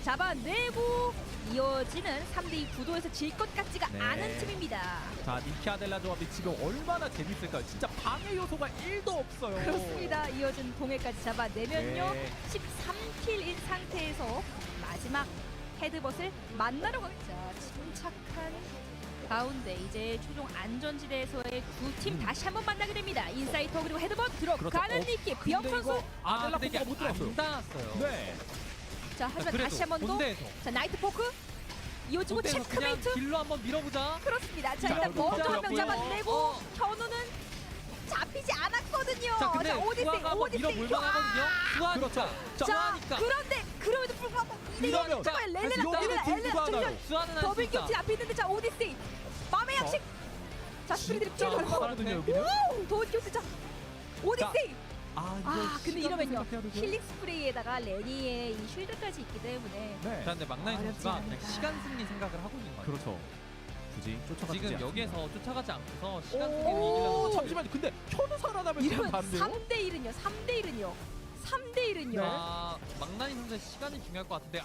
잡아내고 이어지는 3대2 구도에서 질 것 같지가 않은 팀입니다. 자, 니키아델라 조합이 지금 얼마나 재밌을까요? 진짜 방해 요소가 1도 없어요. 그렇습니다. 이어진 동해까지 잡아내면요. 13킬인 상태에서 마지막 헤드벗을 만나러 가겠죠. 자, 침착한 가운데 이제 최종 안전지대에서의 두 팀 다시 한번 만나게 됩니다. 인사이터 그리고 헤드벗 들어가는 니키 비영 선수. 근데 이게 못 들어갔어요. 안 닿았어요. 네. 자, 하지만 다시 한 번 더. 자, 나이트 포크 이어지고 체크메이트. 길로 한번 밀어보자. 그렇습니다. 자, 일단 먼저 한 명 잡아내고 현우는 잡히지 않았거든요. 자, 근데 오디세이 밀어볼만 하거든요. 수아니까. 자, 그런데 그럼에도 불구하고 이러면 엘레나 수아는 더블 격치 앞에 있는데 자, 오디세이 맘의 양식. 자, 스피드를 잘하거든요, 여기는. 더블 격치. 자, 오디세이. 근데 이러면요. 되죠? 힐링 스프레이에다가 레니의 이 쉴드까지 있기 때문에 네. 그런데 막나인 선수가 그냥 시간 승리 생각을 하고 있는 거예요. 그렇죠. 굳이 쫓아가지 지금 않습니다. 여기에서 쫓아가지 않고서 시간 승리를 이기려는 잠시만요. 근데 현우 살아나면 이러면 다른데요? 3대1은요. 3대1은요. 막나인 선수의 시간이 중요할 것 같은데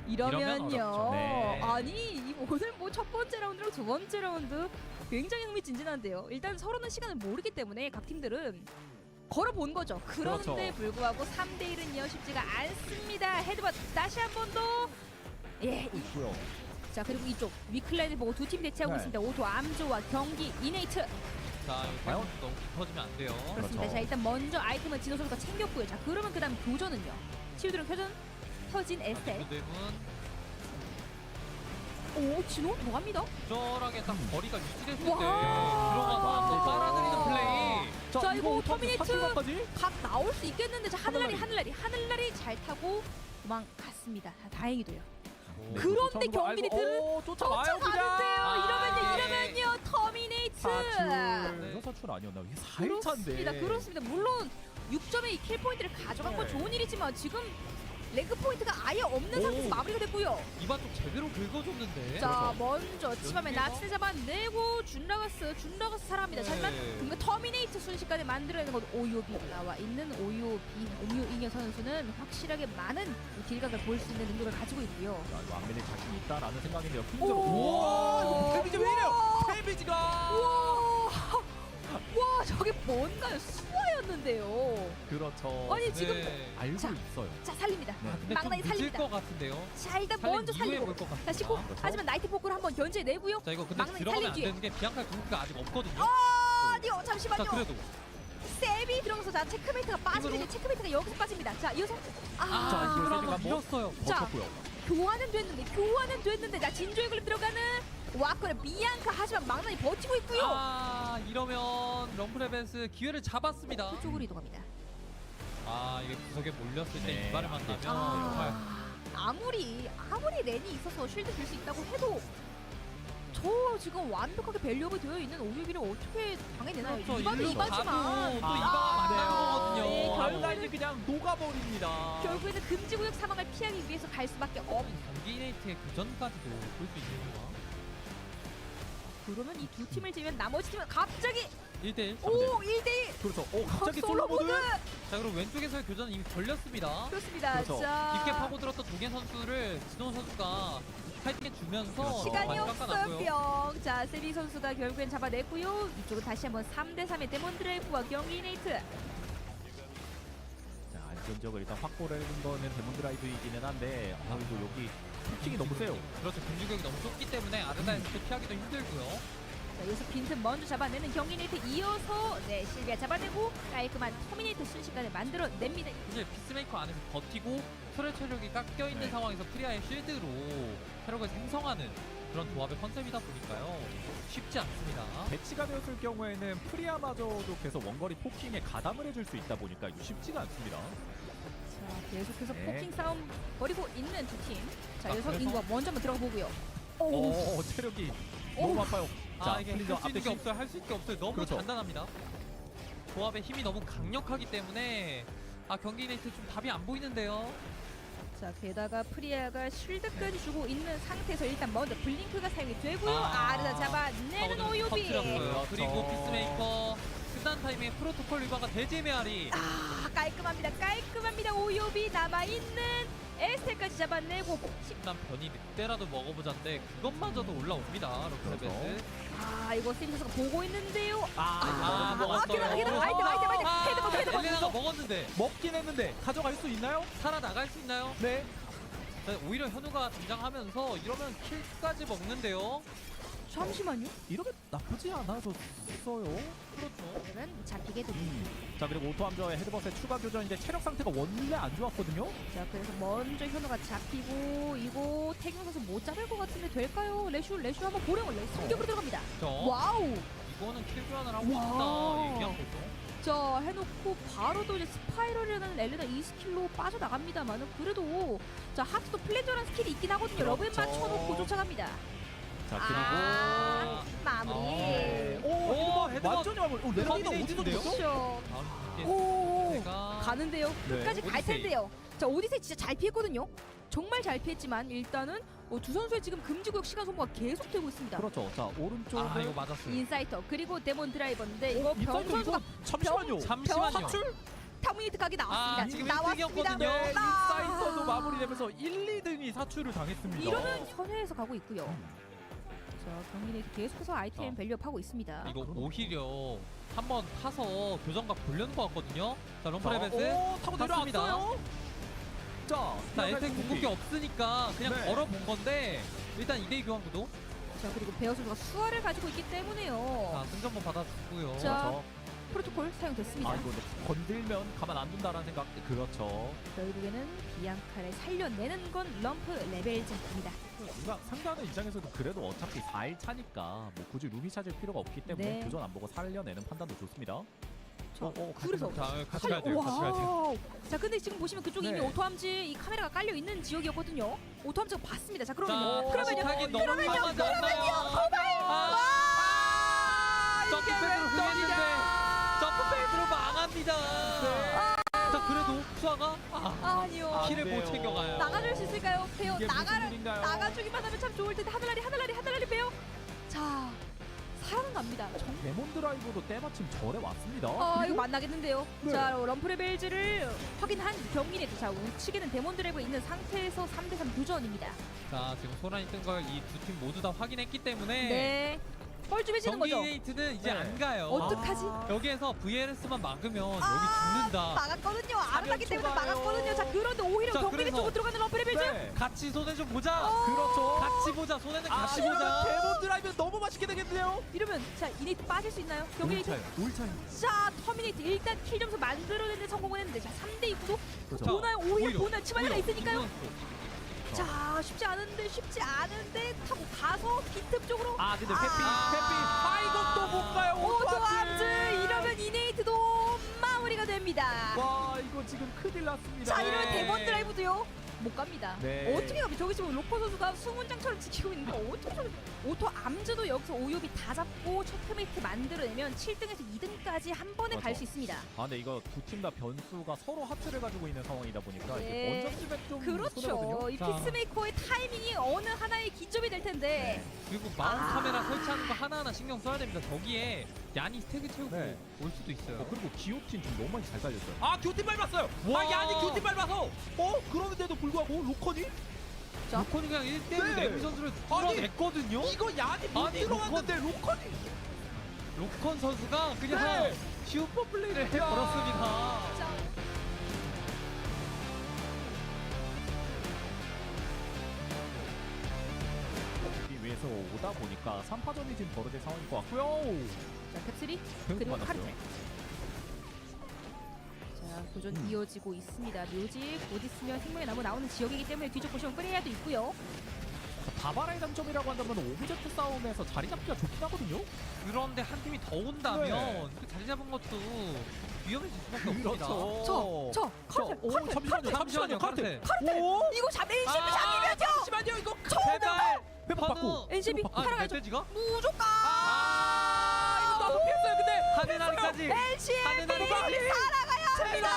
이러면요. 어렵죠. 네. 아니 오늘 뭐 첫 번째 라운드랑 두 번째 라운드 굉장히 흥미진진한데요. 일단 서로는 시간을 모르기 때문에 각 팀들은 걸어본 거죠. 그런데 그렇죠. 불구하고 3대1은요 쉽지가 않습니다. 헤드벗 다시 한 번 더. 있고요. 자, 그리고 이쪽 위클라인을 보고 두 팀 대치하고 있습니다. 오토 암조와 경기 이네이트. 자, 이거 너무 깊어지면 안 돼요. 그렇습니다. 그렇죠. 자, 일단 먼저 아이템은 진호 선수가 챙겼고요. 자, 그러면 그다음 교전은요. 치유드론 교전 터진 에스텔. 오, 진호 들어갑니다. 적절하게 딱 거리가 유지됐을 때 와. 들어가서 한번 빨아들이는 플레이. 자, 이거 터미네이트 사실까지? 각 나올 수 있겠는데. 자, 하늘날이 잘 타고 도망갔습니다. 다행히도요. 그런데 경기니트는 쫓아가는데요. 이러면요 터미네이트. 사출 아니었나? 이게 4일차인데. 그렇습니다. 물론 6점의 킬 포인트를 가져간 건 좋은 일이지만 지금 레그 포인트가 아예 없는 상태에서 마무리가 됐고요. 이반 쪽 제대로 긁어줬는데. 자, 먼저 치밤에 나치를 잡아내고 준라가스 살아갑니다. 하지만 뭔가 터미네이트 순식간에 만들어내는 건 오요비 나와 있는 오요잉여 선수는 확실하게 많은 딜각을 볼 수 있는 능력을 가지고 있고요. 왕민이 자신 있다라는 생각인데요. 오! 데미지 왜 이래요? 데미지가! 와, 저게 뭔가요? 수화였는데요. 그렇죠. 아니, 지금 알고 자, 있어요. 자, 살립니다. 근데 막나이 좀 늦을 살립니다. 것 같은데요. 자, 일단 먼저 살리고 다시 고. 그렇죠. 하지만 나이트 포크를 한번 견제내고요. 자, 이거 근데 막나이 들어가면 살린 안 뒤에. 되는 게 비앙카의 궁극기가 아직 없거든요. 아니요, 잠시만요. 자, 그래도 세비 들어가서 자, 체크메이트가 빠지는데 체크메이트가 여기서 빠집니다. 자, 이어서 자, 이거 한번 밀었어요. 자, 교환은 됐는데 자, 진조의 글립 들어가는 와커는 비앙카. 하지만 막나이 버티고 있고요. 이러면 럼프레벤스 기회를 잡았습니다. 그쪽으로 이동합니다. 이게 구석에 몰렸을 때 네. 이발을 만나면 정말 아무리 렌이 있어서 쉴드 줄 수 있다고 해도 저 지금 완벽하게 밸류업이 되어 있는 오유비를 어떻게 당해내나요? 그렇죠. 이반은 일로 이바지만 가도 또 이바가 만난 거거든요. 결국에는 그냥 녹아버립니다. 결국에는 금지구역 사망을 피하기 위해서 갈 수밖에 없는. 경기네이트의 교전까지도 볼 수 있는 건가? 그러면 이 두 팀을 지면 나머지 팀은 갑자기 1대1. 오 1대1 그렇죠. 갑자기 솔로모드. 자, 그리고 왼쪽에서의 교전은 이미 걸렸습니다. 그렇습니다. 그렇죠. 자, 깊게 파고들었던 동해 선수를 진호 선수가 파이팅해 주면서 시간이 많이 없어요. 깎아놨고요. 뿅. 자, 세비 선수가 결국엔 잡아냈고요. 이쪽은 다시 한번 3대3의 데몬드라이프와 경기 네이트. 자, 안전적으로 일단 확보를 해준 거는 데몬드라이브이기는 한데 이거 여기 피킹이 너무 세요. 그렇죠. 금주격이 너무 좁기 때문에 아르다에서 피하기도 힘들고요. 자, 여기서 빈틈 먼저 잡아내는 경기 네이트. 이어서 실비아 잡아내고 깔끔한 터미네이트 순식간에 만들어냅니다. 이제 피스메이커 안에서 버티고 터렛 체력이 깎여있는 상황에서 프리아의 쉴드로 체력을 생성하는 그런 조합의 컨셉이다 보니까요. 쉽지 않습니다. 배치가 되었을 경우에는 프리아마저도 계속 원거리 포킹에 가담을 해줄 수 있다 보니까 이거 쉽지가 않습니다. 자, 계속해서 네. 포킹 싸움 벌이고 있는 두 팀. 자, 여기서 그래서? 인구가 먼저 한번 들어가 보고요. 체력이 너무 아파요. 자, 이게 플리저 할 수 있는 게 앞에 없어요. 할 수 있는 게 없어요. 너무 그렇죠. 단단합니다. 조합의 힘이 너무 강력하기 때문에 경기 네이트 좀 답이 안 보이는데요. 자, 게다가 프리아가 쉴드까지 주고 있는 상태에서 일단 먼저 블링크가 사용이 되고요. 아르다 잡아내는 오유비. 터뜨렸어요. 그리고 그렇죠. 피스메이커 끝난 타이밍에 프로토콜 위반과 대제 메아리. 깔끔합니다. 오유비 남아있는 에스텔까지 잡아내고 일단 변이 늑대라도 먹어보자인데 그것마저도 올라옵니다. 럭스레베스. 아 이거 쌤 선수가 보고 있는데요. 먹었어요. 헤드버스. 엘레나가 먹었는데 먹긴 했는데 가져갈 수 있나요? 살아나갈 수 있나요? 네. 자, 오히려 현우가 등장하면서 이러면 킬까지 먹는데요. 잠시만요. 이러면 나쁘지 않아졌어요. 그렇죠. 그러면 잡히게 됩니다. 자 그리고 오토 함저의 헤드버스의 추가 교전인데 체력 상태가 원래 안 좋았거든요. 자 그래서 먼저 현우가 잡히고 이거 태경 선수 못 잡을 것 같은데 될까요? 레슈 한번 보령을 승격으로 들어갑니다. 와우. 이거는 킬 교환을 하고 와. 싶다 얘기한 거죠. 자 해놓고 바로 또 이제 스파이럴이라는 엘레나 이 스킬로 빠져나갑니다만은 그래도 자 하트도 플랜저라는 스킬이 있긴 하거든요. 러브에 그렇죠. 맞춰놓고 쫓아갑니다. 자 아, 마무리. 이거 헤드버스. 완전히 마무리. 레나가 어디서 커비네이트인데요? 줬죠? 그렇죠. 오 가는데요. 네. 끝까지 갈 오디세이. 텐데요. 자 오디세이 진짜 잘 피했거든요. 정말 잘 피했지만 일단은 두 선수의 지금 금지구역 시간 소모가 계속되고 있습니다. 그렇죠. 자 오른쪽에 이거 맞았어요. 인사이터 그리고 데몬 드라이버인데 이거 병 인사이드 선수가 잠시만요. 잠시만요. 사출? 타무니트 각이 나왔습니다. 지금 나왔습니다. 1등이었거든요. 네, 아. 인사이더도 마무리되면서 1, 2등이 사출을 당했습니다. 이러면 선회에서 가고 있고요. 자 경민이 계속해서 아이템 밸류업하고 있습니다. 이거 오히려 한번 타서 교정각 보려는 것 같거든요. 자 럼프레베스 타고 탔습니다. 내려왔어요. 자 엘텍 궁극기 없으니까 그냥 네. 걸어본 건데 일단 2대2 교환구도. 자 그리고 베어 선수가 수화를 가지고 있기 때문에요. 자 승전보 받아주고요. 자. 프로토콜 사용됐습니다. 이거 건들면 가만 안 둔다라는 생각. 그렇죠. 결국에는 비앙카를 살려내는 건 럼프 레벨즈입니다. 뭔가 상대하는 입장에서도 그래도 어차피 4일 차니까 뭐 굳이 루비 찾을 필요가 없기 때문에 네. 교전 안 보고 살려내는 판단도 좋습니다. 그래서 자 같이 가야 돼요. 같이 가야 돼요. 와우. 자 근데 지금 보시면 그쪽에 네. 이미 오토함지 이 카메라가 깔려 있는 지역이었거든요. 오토함지가 봤습니다. 자 자 그러면요. 타깃 너무 강하지 않나요? 점프패드로 흘렸는데 점프패드로 망합니다. 자 그래도 수아가 아니요. 키를 못 챙겨가요. 나가줄 수 있을까요? 베어 이게 무슨 일인가요? 나가주기만 하면 참 좋을 텐데 하늘나리 베어. 자 살아납니다. 데몬 드라이브도 때마침 절에 왔습니다. 이거 만나겠는데요. 네. 자 럼프레벨즈를 확인한 경기네도 자 우측에는 데몬 드라이브가 있는 상태에서 3대3 교전입니다. 자 지금 소란이 뜬 걸 이 두 팀 모두 다 확인했기 때문에 네. 뻘쭘해지는 거죠. 경기네이트는 이제 네. 안 가요. 어떡하지? 여기에서 VLS만 막으면 여기 죽는다. 막았거든요. 알아봤기 때문에 초과요. 막았거든요. 자 그런데 오히려 자, 경기네 그래서- 쪽으로 들어가는 럼프레벨즈. 네. 같이 손해 좀 보자. 그렇죠. 같이 보자. 손해는 같이 이러면 보자. 데몬 드라이브 너무 맛있게 되겠는데요. 이러면 자 이네이트 빠질 수 있나요? 경기네이트. 올차요. 자 터미네이트 일단 킬 점수 만들어내는데 성공을 했는데 자 3대 2구도 그렇죠. 보나요? 오히려 보나요? 치마리가 오히려. 있으니까요. 자 쉽지 않은데 타고 가서 빈틈 쪽으로 근데 회피. 이것도 못 가요. 오토함즈 이러면 이네이트도 마무리가 됩니다. 와 이거 지금 큰일 났습니다. 자 이러면 네. 데몬 드라이브도요 못 갑니다. 네. 어떻게 가면 저기 지금 로커 선수가 수문장처럼 지키고 있는데 어떻게 저기 오토 암즈도 여기서 오요비 다 잡고 체크메이트 만들어내면 7등에서 2등까지 한 번에 갈 맞아. 수 있습니다. 근데 이거 두 팀 다 변수가 서로 하트를 가지고 있는 상황이다 보니까 네. 이게 먼저 쓰면 좀 손해거든요. 그렇죠. 이 자. 피스메이커의 타이밍이 어느 하나의 기점이 될 텐데 그리고 마운 카메라 설치하는 거 하나하나 신경 써야 됩니다. 저기에 야니 스태그 채우고 네. 올 수도 있어요. 그리고 기호팀 좀 너무 많이 잘 달렸어요. 교팀 밟았어요. 와. 야니 교팀 밟아서. 그러는데도 불구하고 로컨이 자. 로컨이 그냥 1대1로 네. 네비 선수를 뚫어냈거든요. 이거 야니 못 아니, 들어갔는데 로컨이. 로컨 선수가 그냥 네. 슈퍼 플레이를 해버렸습니다. 자, 이 위에서 오다 보니까 3파전이 지금 벌어질 상황인 것 같고요. 자 캡3 계속 그리고 만났어요. 카르텔. 자 교전 이어지고 있습니다. 묘지 곧 있으면 생명의 나무 나오는 지역이기 때문에 뒤쪽 보시면 프레이아도 있고요. 바바라의 장점이라고 한다면 오브젝트 싸움에서 자리 잡기가 좋긴 하거든요. 그런데 한 팀이 더 온다면 네. 그 자리 잡은 것도 위험해질 수밖에 없습니다. 저 카르텔 잠시만요. 카르텔. 이거 잡 NCB 잡히면요. 잠시만요 이거. 제발. 회복 받고. NCB 살아가죠. 멧돼지가? 무조건. 이거 너무 피했어요. 근데 하늘나리까지. NCB 하늘나리까지. 살아가야 합니다.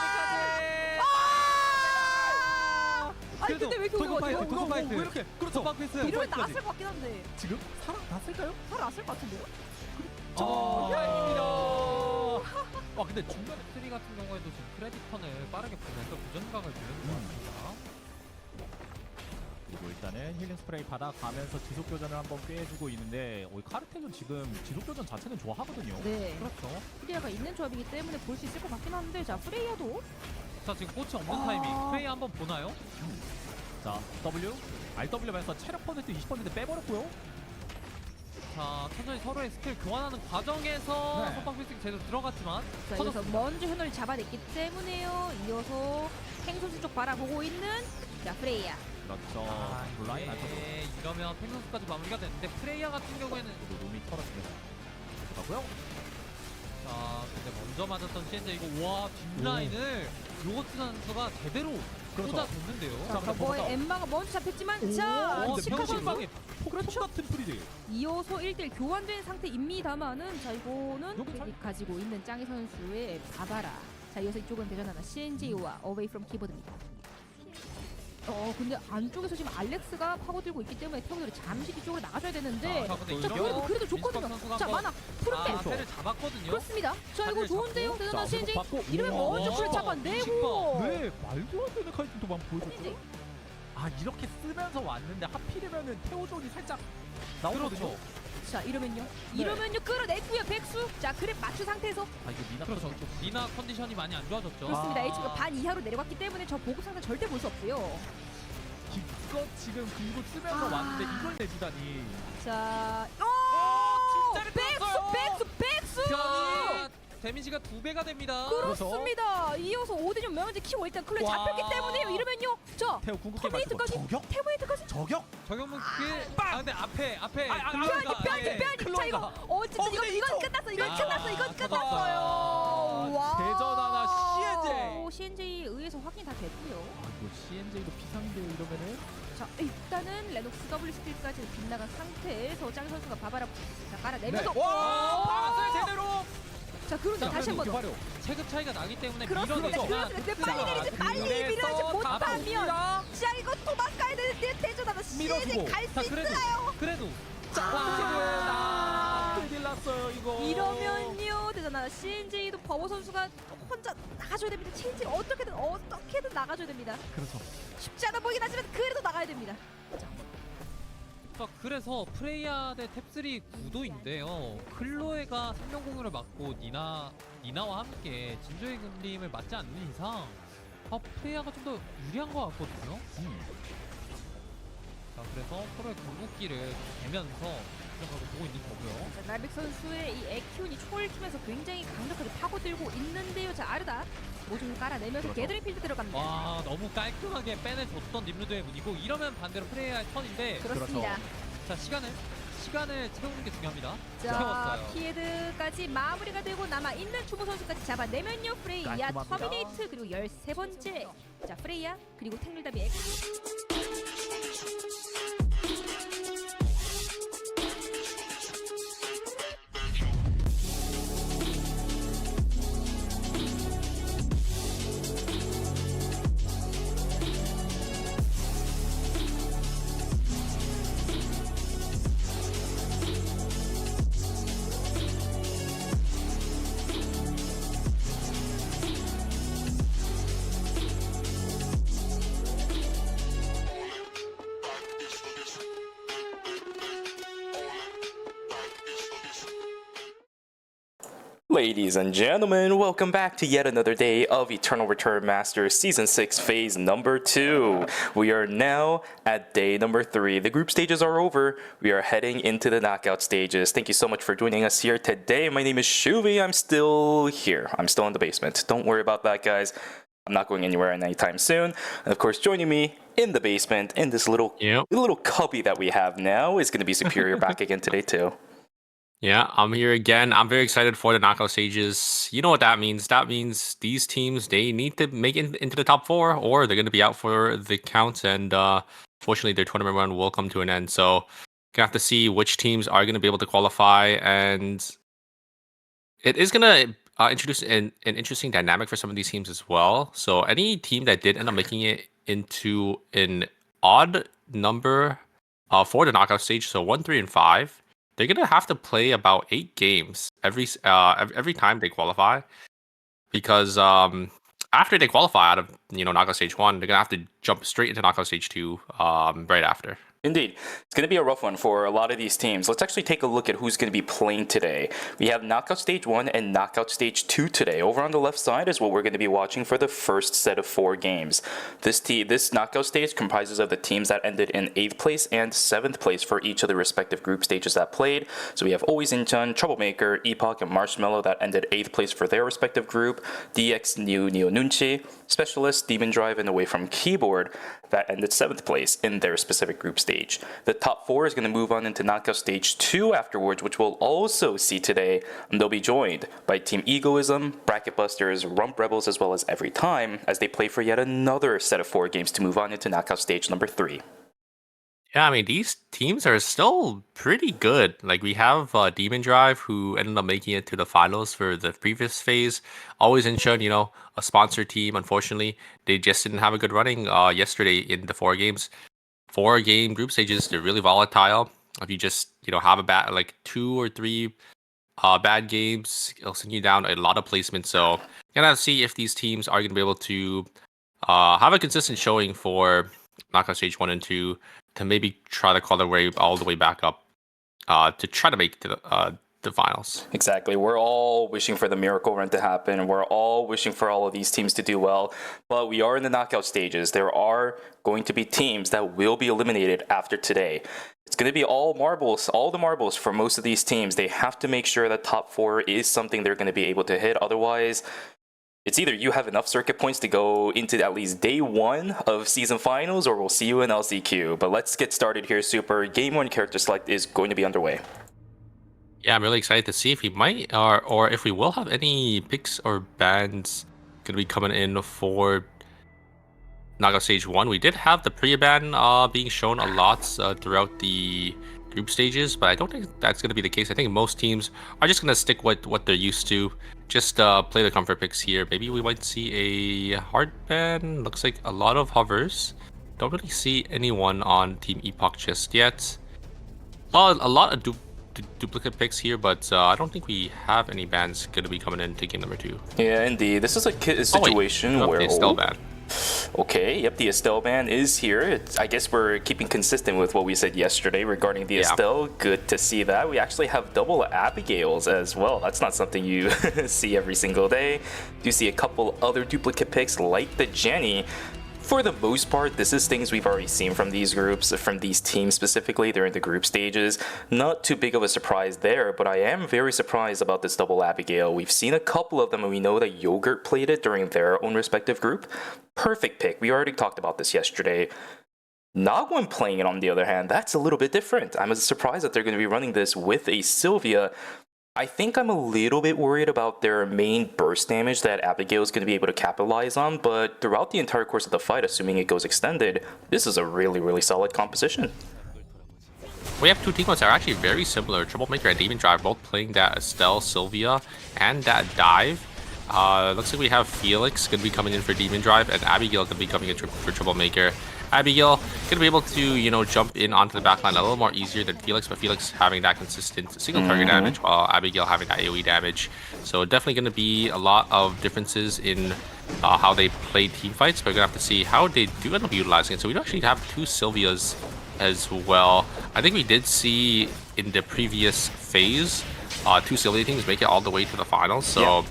아니 근데 왜 이렇게 도구 오래 파이트, 가죠? 도구 파이트. 왜 이렇게? 그렇죠. 패스. 이러면 나왔을 것 같긴 한데 지금 살아났을까요? 살아났을 것 같은데요? 다행입니다. 근데 중간에 3 같은 경우에도 지금 크레딧 턴을 빠르게 보면서 부전각을 누르는 것 같습니다. 네, 힐링 스프레이 받아가면서 지속 교전을 한번 꾀해주고 있는데 카르텔은 지금 지속 교전 자체는 좋아하거든요. 네. 그렇죠. 프레이아가 있는 조합이기 때문에 볼 수 있을 것 같긴 한데 자 프레이아도 자 지금 꽃이 없는 타이밍. 프레이 한번 보나요? 자, W, RW면서 체력 퍼센트 20% 빼버렸고요. 자 천천히 서로의 스킬 교환하는 과정에서 네. 선방 필승 제대로 들어갔지만 자 여기서 먼저 현우를 잡아냈기 때문에요. 이어서 팽선수 쪽 바라보고 있는 자 프레이아. 그렇죠. 라인 안쪽으로 이러면 팽선수까지 마무리가 됐는데 프레이아 같은 경우에는 룸이 털어집니다. 가고요. 자 근데 먼저 맞았던 CNJ 이거 와 뒷라인을 로버트 선수가 제대로 그렇죠. 쏟아줬는데요. 자 버버의 엠마가 먼저 잡혔지만 자 근데 치카 선수 평균방에 그렇죠. 같은 프리드. 이어서 1대1 교환된 상태입니다만은 자 이거는 여기 잘- 가지고 있는 짱이 선수의 바바라. 자 이어서 이쪽은 대전하나 CNJ와 Away from Keyboard입니다. 근데 안쪽에서 지금 알렉스가 파고들고 있기 때문에 태우들이 잠시 뒤쪽으로 나가줘야 되는데 자, 근데 자 이러면 그래도 좋거든요. 민스박 선수가 자 한번- 만화 푸른데 패를 잡았거든요. 그렇습니다. 자 이거 자리를 좋은데요 잡고. 대전하나 자, CNJ 받고. 이러면 우와. 먼저 풀 잡아내고 네, 말도 안 되는 카이팅도 만 보여줬죠. 아, 이렇게 쓰면서 왔는데 하필이면은 태오존이 살짝 나오거든요. 그렇죠. 자 이러면요 끌어냈고요 백수. 자 그랩 맞춘 상태에서 아, 이거 미나 그렇죠. 좀 니나 컨디션이 많이 안 좋아졌죠. 그렇습니다. 아. H가 반 이하로 내려갔기 때문에 저 보급 상태 절대 볼 수 없고요. 기껏 지금 그리고 쓰면서 아. 왔는데 이걸 내주다니. 자 진짜를 백수 변이 데미지가 2배가 됩니다. 그렇습니다. 이어서 오디션 명현재 키고 일단 클로에 와. 잡혔기 때문에요. 이러면요. 자 태오 궁극기 맞고 터미네이트까지 저격? 태브에이트까지 저격? 정영문 근데 앞에 자 이거 어쨌든 이건 끝났어. 이건 아, 끝났어. 이건 터졌어요. 끝났어요. 와. 대전 하나 CNJ. CNJ에 의해서 확인 다 됐고요. 아, 이거 CNJ도 비상인데요, 이러면은. 자 일단은 레녹스 W 스킬까지 빗나간 상태에서 짱 선수가 바바라 자 깔아내면서 와, 박았어요, 제대로. 자 그런데 다시 한 번 더. 활용. 체급 차이가 나기 때문에 그렇습니다. 밀어내지만 그렇습니다. 빨리 내리지 빨리 밀어내지 못하면 자 이거 도망가야 되는데 대전하다 CNJ 밀어주고. 갈 수 자 그래도 있어요. 그래도 큰일 났어요, 이거. 이러면요 대전하다 CNJ도 버버 선수가 혼자 나가줘야 됩니다. CNJ 어떻게든 나가줘야 됩니다. 그렇죠. 쉽지 않아 보이긴 하지만 그래도 나가야 됩니다. 그래서 프레이아 대 탭3 구도인데요. 클로에가 생명 공유를 맞고 니나와 함께 진조의 그림을 맞지 않는 이상 프레이아가 좀 더 유리한 것 같거든요. 자 그래서 서로의 궁극기를 대면서 생각을 보고 있는 거고요. 자, 나빅 선수의 이 에키온이 초월 팀에서 굉장히 강력하게 파고들고 있는데요. 자 아르다 모종을 깔아내면서 그렇죠. 게더링 필드 들어갑니다. 와 너무 깔끔하게 빼내줬던 림루드의 문이고 이러면 반대로 프레이아의 턴인데 그렇습니다. 자 시간을 채우는 게 중요합니다. 자 채웠어요. 키에드까지 마무리가 되고 남아 있는 추모 선수까지 잡아내면요 프레이야 깔끔합니다. 터미네이트 그리고 13번째 자 프레이야 그리고 탱글다비 Ladies and gentlemen, welcome back to yet another day of Eternal Return Masters Season 6 Phase number 2. We are now at day number 3. The group stages are over. We are heading into the knockout stages. Thank you so much for joining us here today. My name is Shuvi. I'm still here. I'm still in the basement. Don't worry about that, guys. I'm not going anywhere anytime soon. And of course, joining me in the basement, in this little cubby that we have now, is going to be Superior back again today too. Yeah, I'm here again. I'm very excited for the knockout stages. You know what that means. That means these teams, they need to make it into the top 4 or they're going to be out for the count. And fortunately, their tournament run will come to an end. So going to have to see which teams are going to be able to qualify. And it is going to introduce an interesting dynamic for some of these teams as well. So any team that did end up making it into an odd number for the knockout stage, so 1, 3, and 5, they're gonna have to play about 8 games every time they qualify, because after they qualify out of knockout stage 1, they're gonna have to jump straight into knockout stage 2 right after. Indeed. It's going to be a rough one for a lot of these teams. Let's actually take a look at who's going to be playing today. We have Knockout Stage 1 and Knockout Stage 2 today. Over on the left side is what we're going to be watching for the first set of 4 games. This Knockout Stage comprises of the teams that ended in 8th place and 7th place for each of the respective group stages that played. So we have Always Inchun, Troublemaker, Epoch, and Marshmallow that ended 8th place for their respective group. DX, Neo Nunchi, Specialist, Demon Drive, and Away from Keyboard that ended 7th place in their specific group stage. The top 4 is going to move on into Knockout Stage 2 afterwards, which we'll also see today. And they'll be joined by Team Egoism, Bracket Busters, Rump Rebels, as well as Every Time, as they play for yet another set of 4 games to move on into Knockout Stage number 3. Yeah, I mean, these teams are still pretty good. Like, we have Demon Drive, who ended up making it to the finals for the previous phase. Always Incheon, a sponsor team. Unfortunately, they just didn't have a good running yesterday in the 4 games. 4-game group stages, they're really volatile. If you just, have a bad, like 2 or 3 bad games, it'll send you down a lot of placement. So, you're going to see if these teams are going to be able to have a consistent showing for Knockout Stage 1 and 2 to maybe try to call their way all the way back up to try to make it to the finals. Exactly. We're all wishing for the miracle run to happen. We're all wishing for all of these teams to do well. But we are in the knockout stages. There are going to be teams that will be eliminated after today. It's going to be all the marbles for most of these teams. They have to make sure that top 4 is something they're going to be able to hit. Otherwise, it's either you have enough circuit points to go into at least day 1 of season finals, or we'll see you in LCQ. But let's get started here, Super. Game 1 character select is going to be underway. Yeah, I'm really excited to see if we might, or if we will have any picks or bans going to be coming in for Knockout Stage 1. We did have the pre-ban being shown a lot throughout the group stages, but I don't think that's going to be the case. I think most teams are just going to stick with what they're used to. Just play the comfort picks here. Maybe we might see a hard ban. Looks like a lot of hovers. Don't really see anyone on Team Epoch just yet. A lot of duplicate picks here, but I don't think we have any bans going to be coming into game number 2. Yeah, indeed. This is a situation where... Estelle ban. Okay, yep, the Estelle ban is here. I guess we're keeping consistent with what we said yesterday regarding the Estelle. Good to see that. We actually have double Abigails as well. That's not something you see every single day. You see a couple other duplicate picks like the Jenny. For the most part, this is things we've already seen from these groups, from these teams specifically. They're in the group stages. Not too big of a surprise there, but I am very surprised about this double Abigail. We've seen a couple of them, and we know that Yogurt played it during their own respective group. Perfect pick. We already talked about this yesterday. Nagwan playing it, on the other hand, that's a little bit different. I'm surprised that they're going to be running this with a Sylvia. I think I'm a little bit worried about their main burst damage that Abigail is going to be able to capitalize on, but throughout the entire course of the fight, assuming it goes extended, this is a really, really solid composition. We have 2 teammates that are actually very similar. Troublemaker and Demon Drive both playing that Estelle, Sylvia, and that Dive. Looks like we have Felix going to be coming in for Demon Drive, and Abigail going to be coming in for Troublemaker. Abigail going to be able to, jump in onto the backline a little more easier than Felix, but Felix having that consistent single target damage, while Abigail having that AoE damage. So definitely going to be a lot of differences in how they play team fights, but we're going to have to see how they do end up utilizing it. So we actually have 2 Sylvias as well. I think we did see in the previous phase 2 Sylvia teams make it all the way to the finals. So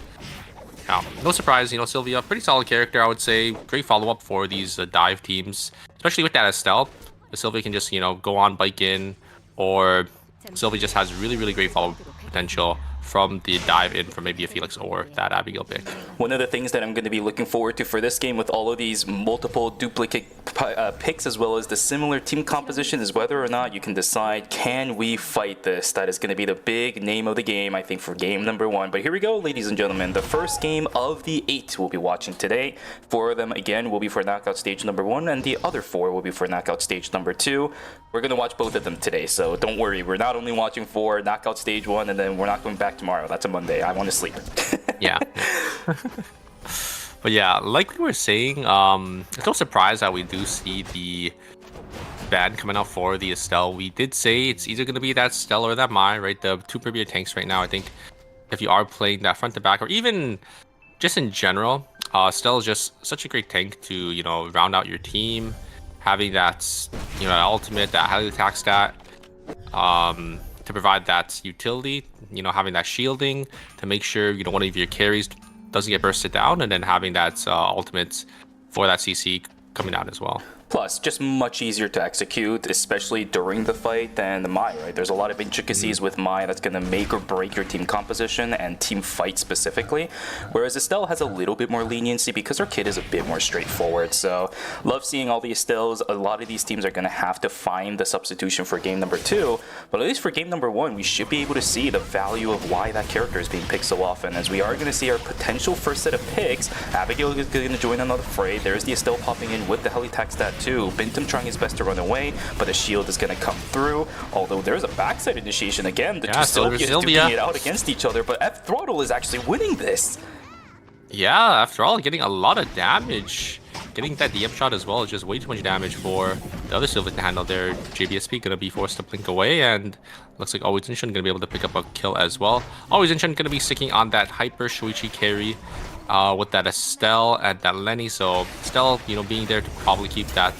no surprise, Sylvia, pretty solid character, I would say. Great follow-up for these dive teams, especially with that Estelle. Sylvia can just, go on, bike in, or Sylvia just has really, really great follow potential from the dive in from maybe a Felix or that Abigail pick. One of the things that I'm going to be looking forward to for this game with all of these multiple duplicate picks as well as the similar team composition is whether or not you can decide, can we fight this? That is going to be the big name of the game, I think, for game number 1. But here we go, ladies and gentlemen. The first game of the 8 we'll be watching today. 4 of them, again, will be for knockout stage number 1, and the other 4 will be for knockout stage number 2. We're going to watch both of them today, so don't worry. We're not only watching for knockout stage 1, and then we're not going back tomorrow. That's a Monday. I want to sleep. Yeah. But yeah, like we were saying, it's no surprise that we do see the ban coming out for the Estelle. We did say it's either going to be that Estelle or that Mai, right? The 2 premier tanks right now. I think if you are playing that front to back, or even just in general, Estelle is just such a great tank to, round out your team. Having that that ultimate, that highly attack stat, to provide that utility, having that shielding to make sure, one of your carries doesn't get bursted down, and then having that ultimate for that CC coming out as well. Plus, just much easier to execute, especially during the fight, than the Mai, right? There's a lot of intricacies with Mai that's going to make or break your team composition and team fight specifically, whereas Estelle has a little bit more leniency because her kit is a bit more straightforward. So, love seeing all the Estelles. A lot of these teams are going to have to find the substitution for game number 2, but at least for game number 1, we should be able to see the value of why that character is being picked so often, as we are going to see our potential first set of picks. Abigail is going to join another fray. There's the Estelle popping in with the heli tech stat too. Bintum trying his best to run away, but the shield is going to come through. Although there's a backside initiation again. The two Sylvias duking it out against each other, but F Throttle is actually winning this. Yeah, after all, getting a lot of damage. Getting that DM shot as well is just way too much damage for the other Sylvia to handle there. JBSP going to be forced to blink away, and looks like Always Inshan going to be able to pick up a kill as well. Always Inshan going to be sticking on that hyper Shuichi carry with that Estelle and that Lenny. So Estelle, being there to probably keep that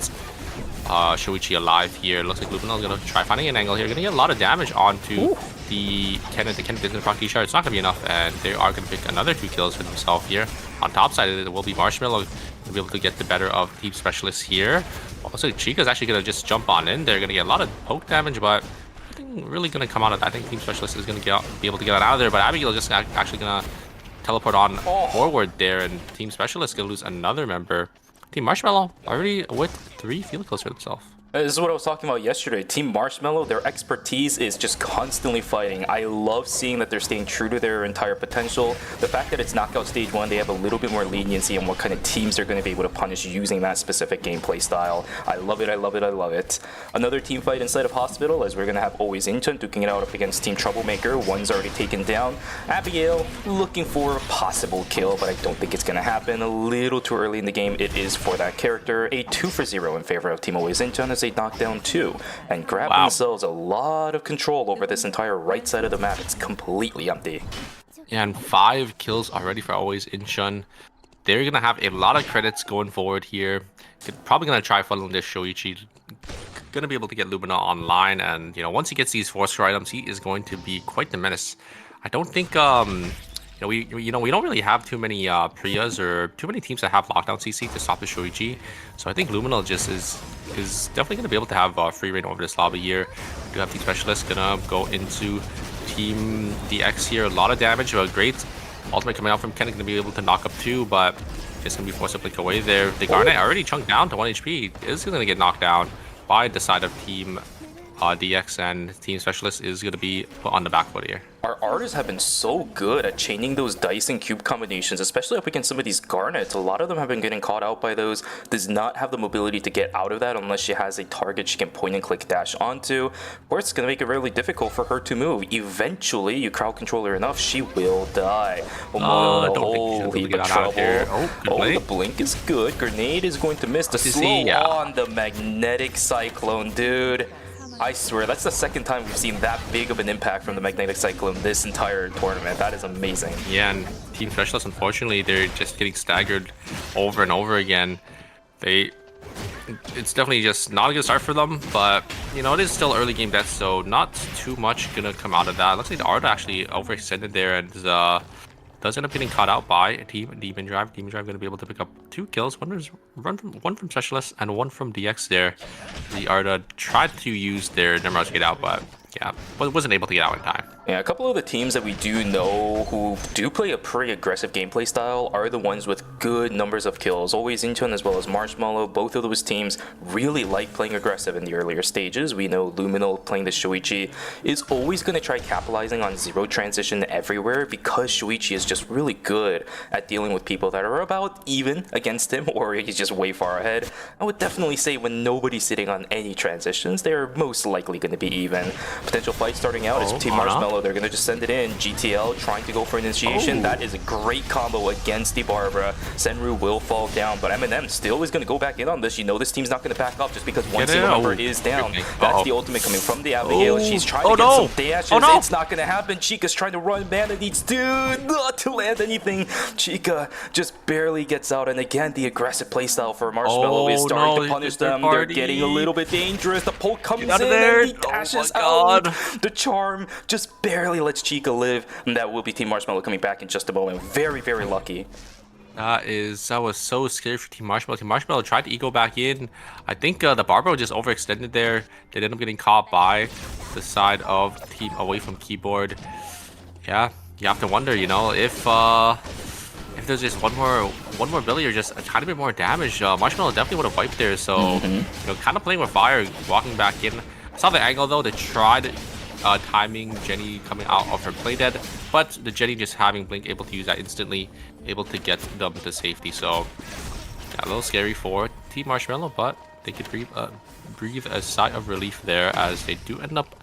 Shuichi alive here. Looks like Luminal is going to try finding an angle here. Going to get a lot of damage onto the Kennen. The Kennen didn't proc D-Shard. It's not going to be enough, and they are going to pick another 2 kills for themselves here. On top side, it will be Marshmallow to be able to get the better of Team Specialists here. Also, Chica's actually going to just jump on in. They're going to get a lot of poke damage, but nothing really going to come out of that. I think Team Specialist is going to be able to get out of there, but Abigail is just actually going to teleport on forward there, and Team Specialist going to lose another member. Team Marshmallow already with 3 field kills for themselves. This is what I was talking about yesterday. Team Marshmallow, their expertise is just constantly fighting. I love seeing that they're staying true to their entire potential. The fact that it's knockout stage 1, they have a little bit more leniency on what kind of teams they're going to be able to punish using that specific gameplay style. I love it, I love it, I love it. Another team fight inside of Hospital, as we're going to have Always Inchan duking it out up against Team Troublemaker. One's already taken down. Abigail looking for a possible kill, but I don't think it's going to happen. A little too early in the game. It is for that character. A 2-for-0 in favor of Team Always Inchan, they knock down 2 and grab themselves a lot of control over this entire right side of the map. It's completely empty. And 5 kills already for Always Inshan. They're gonna have a lot of credits going forward here. Probably gonna try funneling this Shoichi. Gonna be able to get Lumina online, and once he gets these 4-star items, he is going to be quite the menace. I don't think we don't really have too many Priyas or too many teams that have lockdown CC to stop the Shoichi. So I think Luminal just is definitely going to be able to have free reign over this lobby here. We do have Team Specialists going to go into Team DX here. A lot of damage, but great ultimate coming out from Ken. Going to be able to knock up 2, but it's going to be forced to blink away there. The Garnet already chunked down to 1 HP. Is going to get knocked down by the side of Team DX, and Team Specialist is going to be put on the back foot here. Our artists have been so good at chaining those dice and cube combinations, especially up against some of these Garnets. A lot of them have been getting caught out by those. Does not have the mobility to get out of that unless she has a target she can point and click dash onto. Of course, it's going to make it really difficult for her to move. Eventually, you crowd control her enough, she will die. Holy but trouble. The blink is good. Grenade is going to miss. The slow on the magnetic cyclone, dude. I swear, that's the second time we've seen that big of an impact from the Magnetic Cyclone this entire tournament. That is amazing. Yeah, and Team Specialists, unfortunately, they're just getting staggered over and over again. It's definitely just not a good start for them, but, it is still early game death, so not too much gonna come out of that. Looks like the Art actually overextended there, and does end up getting caught out by Team Demon Drive. Demon Drive going to be able to pick up 2 kills. One from Specialist and 1 from DX there. The Arda tried to use their Nemraj to get out, but yeah, wasn't able to get out in time. Yeah, a couple of the teams that we do know who do play a pretty aggressive gameplay style are the ones with good numbers of kills. Always Incheon as well as Marshmallow. Both of those teams really like playing aggressive in the earlier stages. We know Luminal playing the Shoichi is always going to try capitalizing on zero transition everywhere because Shoichi is just really good at dealing with people that are about even against him or he's just way far ahead. I would definitely say when nobody's sitting on any transitions, they're most likely going to be even. Potential fight starting out is Team Marshmallow go. They're going to just send it in. GTL trying to go for initiation. That is a great combo against the Barbara. Senru will fall down, but M&M still is going to go back in on this. You know this team's not going to back up just because one single member is down. That's the ultimate coming from the Abigail. She's trying to get some dashes. It's not going to happen. Chica's trying to run. Mana needs not to land anything. Chica just barely gets out, and again, the aggressive playstyle for Marshmallow is starting to punish them. They're getting a little bit dangerous. The poke comes in and he dashes out. The charm just barely lets Chica live, and that will be Team Marshmallow coming back in just a moment. Very, very lucky. That was so scary for Team Marshmallow. Team Marshmallow tried to eco back in. I think the Barbaro just overextended there. They ended up getting caught by the side of team away from keyboard. Yeah, you have to wonder, you know, if there's just one more ability or just a tiny bit more damage, Marshmallow definitely would have wiped there. So you know, kind of playing with fire, walking back in. I saw the angle though. They tried timing Jenny coming out of her play dead, but the Jenny just having Blink able to use that instantly, able to get them to safety. So yeah, a little scary for Team Marshmallow, but they could breathe a sigh of relief there as they do end up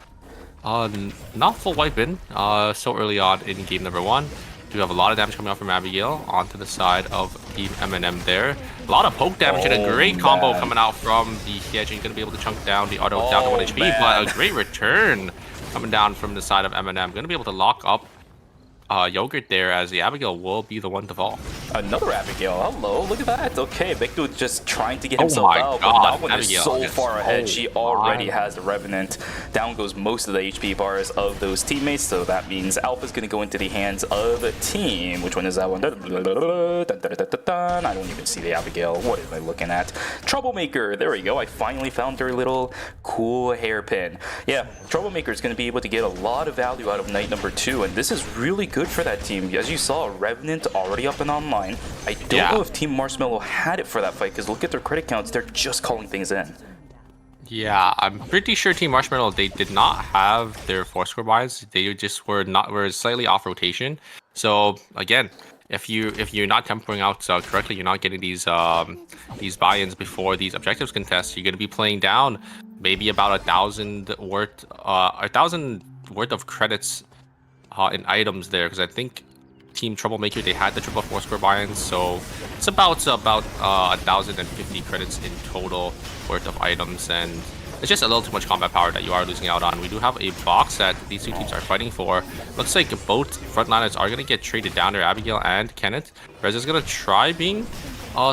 not full wiping so early on in game number 1. Do have a lot of damage coming out from Abigail onto the side of Team M&M there. A lot of poke damage and a great combo coming out from the Hyejin. Going to be able to chunk down the auto down to 1 HP, but a great return coming down from the side of M&M. Going to be able to lock up Yogurt there, as the Abigail will be the one to fall. Another Abigail. Hello, look at that. Okay, Victor just trying to get himself out, but that one is so far ahead. She already has the Revenant. Down goes most of the HP bars of those teammates, so that means Alpha's going to go into the hands of a team. Which one is that one? I don't even see the Abigail. What am I looking at? Troublemaker. There we go. I finally found her little cool hairpin. Yeah, Troublemaker is going to be able to get a lot of value out of night number 2, and this is really good for that team. As you saw, Revenant already up and online. I don't know if Team Marshmallow had it for that fight, because look at their credit counts. They're just calling things in. Yeah, I'm pretty sure Team Marshmallow, they did not have their 4-score buys. They just were slightly off rotation. So again, if you're not tempering out correctly, you're not getting these buy-ins before these objectives contests, you're going to be playing down maybe about 1,000 worth of credits in items there, because I think Team Troublemaker, they had the triple 4-score buy-ins, so it's about 1,050 credits in total worth of items, and it's just a little too much combat power that you are losing out on. We do have a box that these two teams are fighting for. Looks like both frontliners are going to get traded down there, Abigail and Kenneth. Rez is going to try being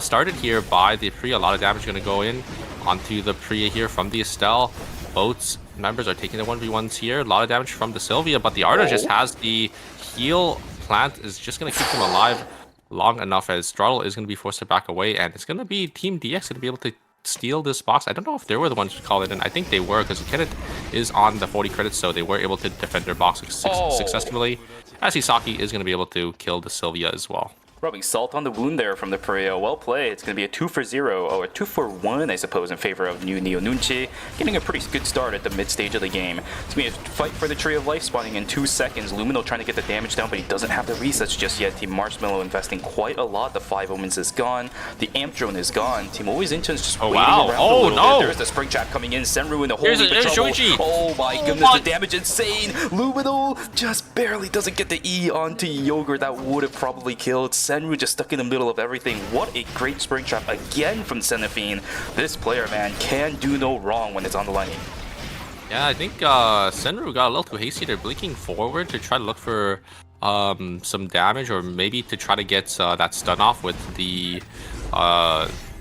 started here by the Priya. A lot of damage going to go in onto the Priya here from the Estelle. Both members are taking the 1v1s here. A lot of damage from the Sylvia, but the Arda just has the heal plant, is just going to keep them alive long enough, as Straddle is going to be forced to back away, and it's going to be Team DX going to be able to steal this box. I don't know if they were the ones who called it in. I think they were, because Kenneth is on the 40 credits, so they were able to defend their box successfully, as Hisaki is going to be able to kill the Sylvia as well. Rubbing salt on the wound there from the Perio. Well played. It's going to be a 2-for-0, or a 2-for-1, I suppose, in favor of New Neo Nunchi. Getting a pretty good start at the mid-stage of the game. It's going to be a fight for the Tree of Life, spawning in 2 seconds. Lumino trying to get the damage down, but he doesn't have the resets just yet. Team Marshmallow investing quite a lot. The 5 Omens is gone. The Amp Drone is gone. Team Always Intense just waiting around a little bit. There's the Spring Trap coming in. Senru in the whole heap of trouble. Shoichi. Oh my goodness, the damage insane. Lumino just barely doesn't get the E onto Yogurt. That would have probably killed. Senru just stuck in the middle of everything. What a great Spring Trap again from Seraphine. This player, man, can do no wrong when it's on the line. Yeah, I think Senru got a little too hasty. They're blinking forward to try to look for some damage, or maybe to try to get that stun off with the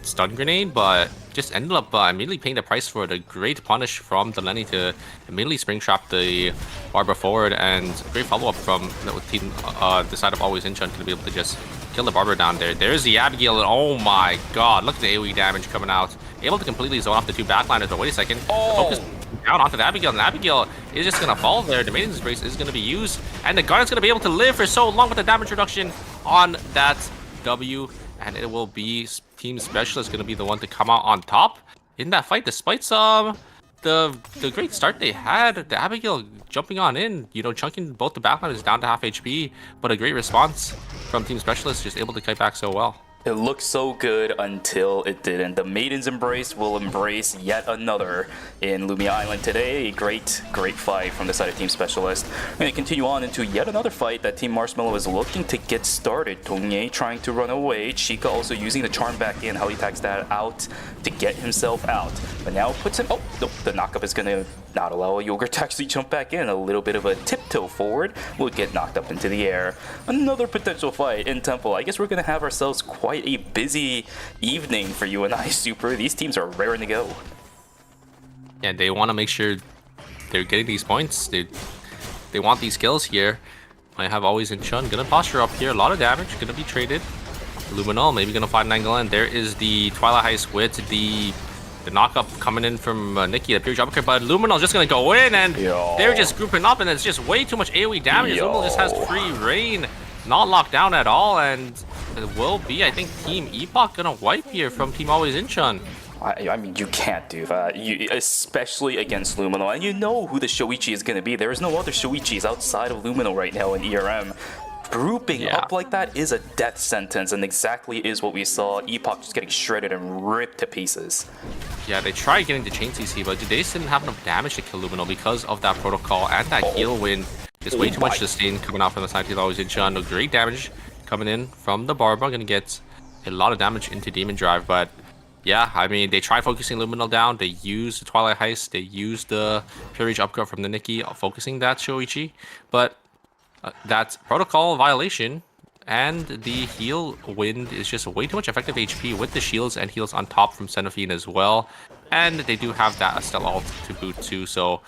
stun grenade, but just ended up immediately paying the price for it. A great punish from the Lenny to immediately spring trap the Barbara forward, and great follow-up from the side of Always Enchant to be able to just kill the Barbara down there. There's the Abigail, and oh my god, look at the AoE damage coming out. Able to completely zone off the 2 backliners, but wait a second. Focus down onto the Abigail, and Abigail is just going to fall there. The Maiden's Embrace is going to be used, and the Guardian's going to be able to live for so long with the damage reduction on that W, and it will be Team Specialist going to be the one to come out on top in that fight, despite the great start they had. The Abigail jumping on in, you know, chunking both the backliners down to half HP, but a great response from Team Specialist, just able to kite back so well. It looked so good until it didn't. The Maiden's Embrace will embrace yet another in Lumia Island today. A great fight from the side of Team Specialist. We're going to continue on into yet another fight that Team Marshmallow is looking to get started. Dongye trying to run away. Chica also using the charm back in. How he tags that out to get himself out. But now puts him... Oh, nope. The knockup is going to not allow a Yogurt to actually jump back in. A little bit of a tiptoe forward will get knocked up into the air. Another potential fight in Temple. I guess we're going to have ourselves quite a busy evening for you and I, Super. These teams are raring to go. Yeah, they want to make sure they're getting these points. They want these kills here. I have always in Chun. Gonna posture up here. A lot of damage. Gonna be traded. Luminol maybe gonna find an angle in. There is the Twilight Heist with the knockup coming in from Nikki, the pure jump kick, but Luminol's just gonna go in and they're just grouping up and it's just way too much AoE damage. Luminol just has free reign, not locked down at all, and it will be, I think, Team Epoch gonna wipe here from Team Always Inchun. I mean, you can't do that, especially against Luminol. And you know who the Shoichi is going to be. There is no other Shoichis outside of Luminol right now in ERM. Grouping up like that is a death sentence, and exactly is what we saw. Epoch just getting shredded and ripped to pieces. Yeah, they tried getting the chain CC, but they just didn't have enough damage to kill Luminol because of that protocol and that heal win. Just way too much sustain coming out from the side of Always Inchun. No great damage coming in from the Barba. Gonna get a lot of damage into Demon Drive, but yeah, I mean, they tried focusing Luminol down. They used the Twilight Heist. They used the Pure Rage upgrade from the Nikki, focusing that Shoichi. But that protocol violation and the heal wind is just way too much effective HP with the shields and heals on top from Xenophine as well. And they do have that Estelle ult to boot too, so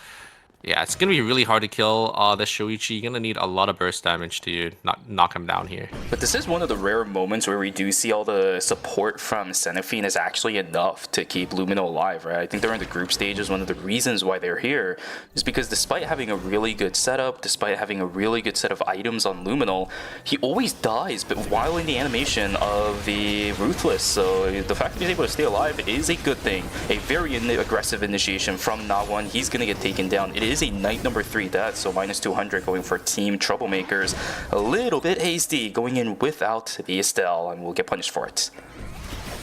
yeah, it's gonna be really hard to kill the Shoichi. You're gonna need a lot of burst damage to knock him down here. But this is one of the rare moments where we do see all the support from Xenophine is actually enough to keep Luminol alive, right? I think they're in the group stages. One of the reasons why they're here is because despite having a really good setup, despite having a really good set of items on Luminol, he always dies, but while in the animation of the Ruthless. So the fact that he's able to stay alive is a good thing. A very aggressive initiation from Na1. He's gonna get taken down. It is a night number 3 death, so minus 200 going for Team Troublemakers. A little bit hasty going in without the Estelle, and we'll get punished for it.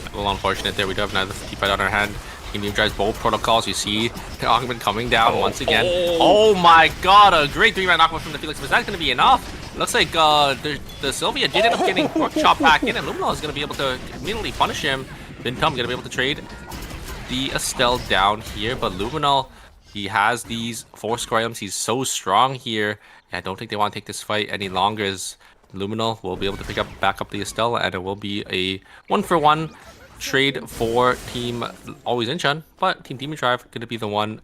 A little unfortunate there. We do have another 55 on our hand. Team drives both protocols. You see the Augment coming down once again. Oh my god, a great 3-man knockout from the Felix. Was that going to be enough? Looks like the Sylvia did end up getting pork chop back in, and Luminol is going to be able to immediately punish him. Bintum going to be able to trade the Estelle down here, but Luminol, he has these 4 score items. He's so strong here. I don't think they want to take this fight any longer, as Luminol will be able to pick up back up the Estelle, and it will be a 1-for-1 trade for Team Always Inchun. But Team Demon Drive going to be the one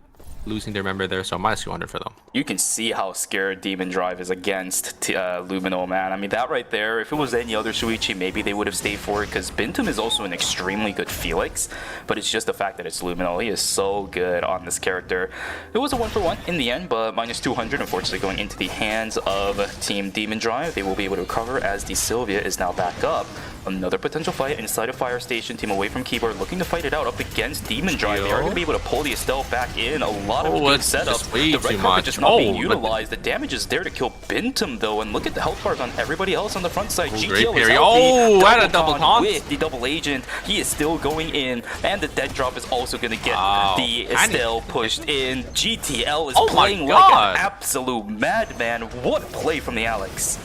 losing their member there, so minus 200 for them. You can see how scared Demon Drive is against Luminol, man. I mean, that right there, if it was any other Shuichi, maybe they would have stayed for it, because Bintum is also an extremely good Felix, but it's just the fact that it's Luminol. He is so good on this character. It was a 1-for-1 in the end, but minus 200, unfortunately, going into the hands of Team Demon Drive. They will be able to recover as the Sylvia is now back up. Another potential fight inside of Fire Station. Team away from Keyboard looking to fight it out up against Demon Drive. They are going to be able to pull the Estelle back in. A lot of good setup. The red carpet just not being utilized. The damage is there to kill Bintum though, and look at the health bars on everybody else on the front side. GTL is healthy. And a double taunt with the double agent. He is still going in, and the dead drop is also going to get the Estelle pushed in. GTL is playing like an absolute madman. What a play from the Alex.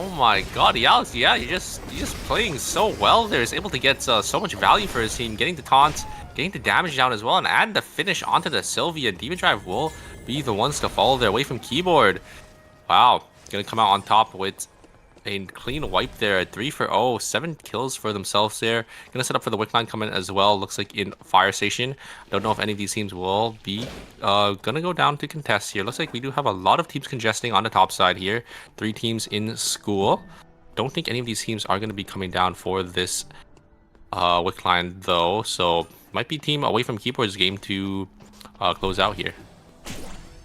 Oh my god, the Alex, yeah, he's just playing so well there. He's able to get so much value for his team, getting the taunt, getting the damage down as well, and add the finish onto the Sylvia. Demon Drive will be the ones to follow their way from Keyboard. Wow, gonna come out on top with a clean wipe there. 3-for-0, 7 kills for themselves there. Gonna set up for the Wick line coming as well. Looks like in Fire Station. Don't know if any of these teams will be gonna go down to contest here. Looks like we do have a lot of teams congesting on the top side here. 3 teams in school. Don't think any of these teams are gonna be coming down for this Wick line though. So might be team away from Keyboard's game to close out here.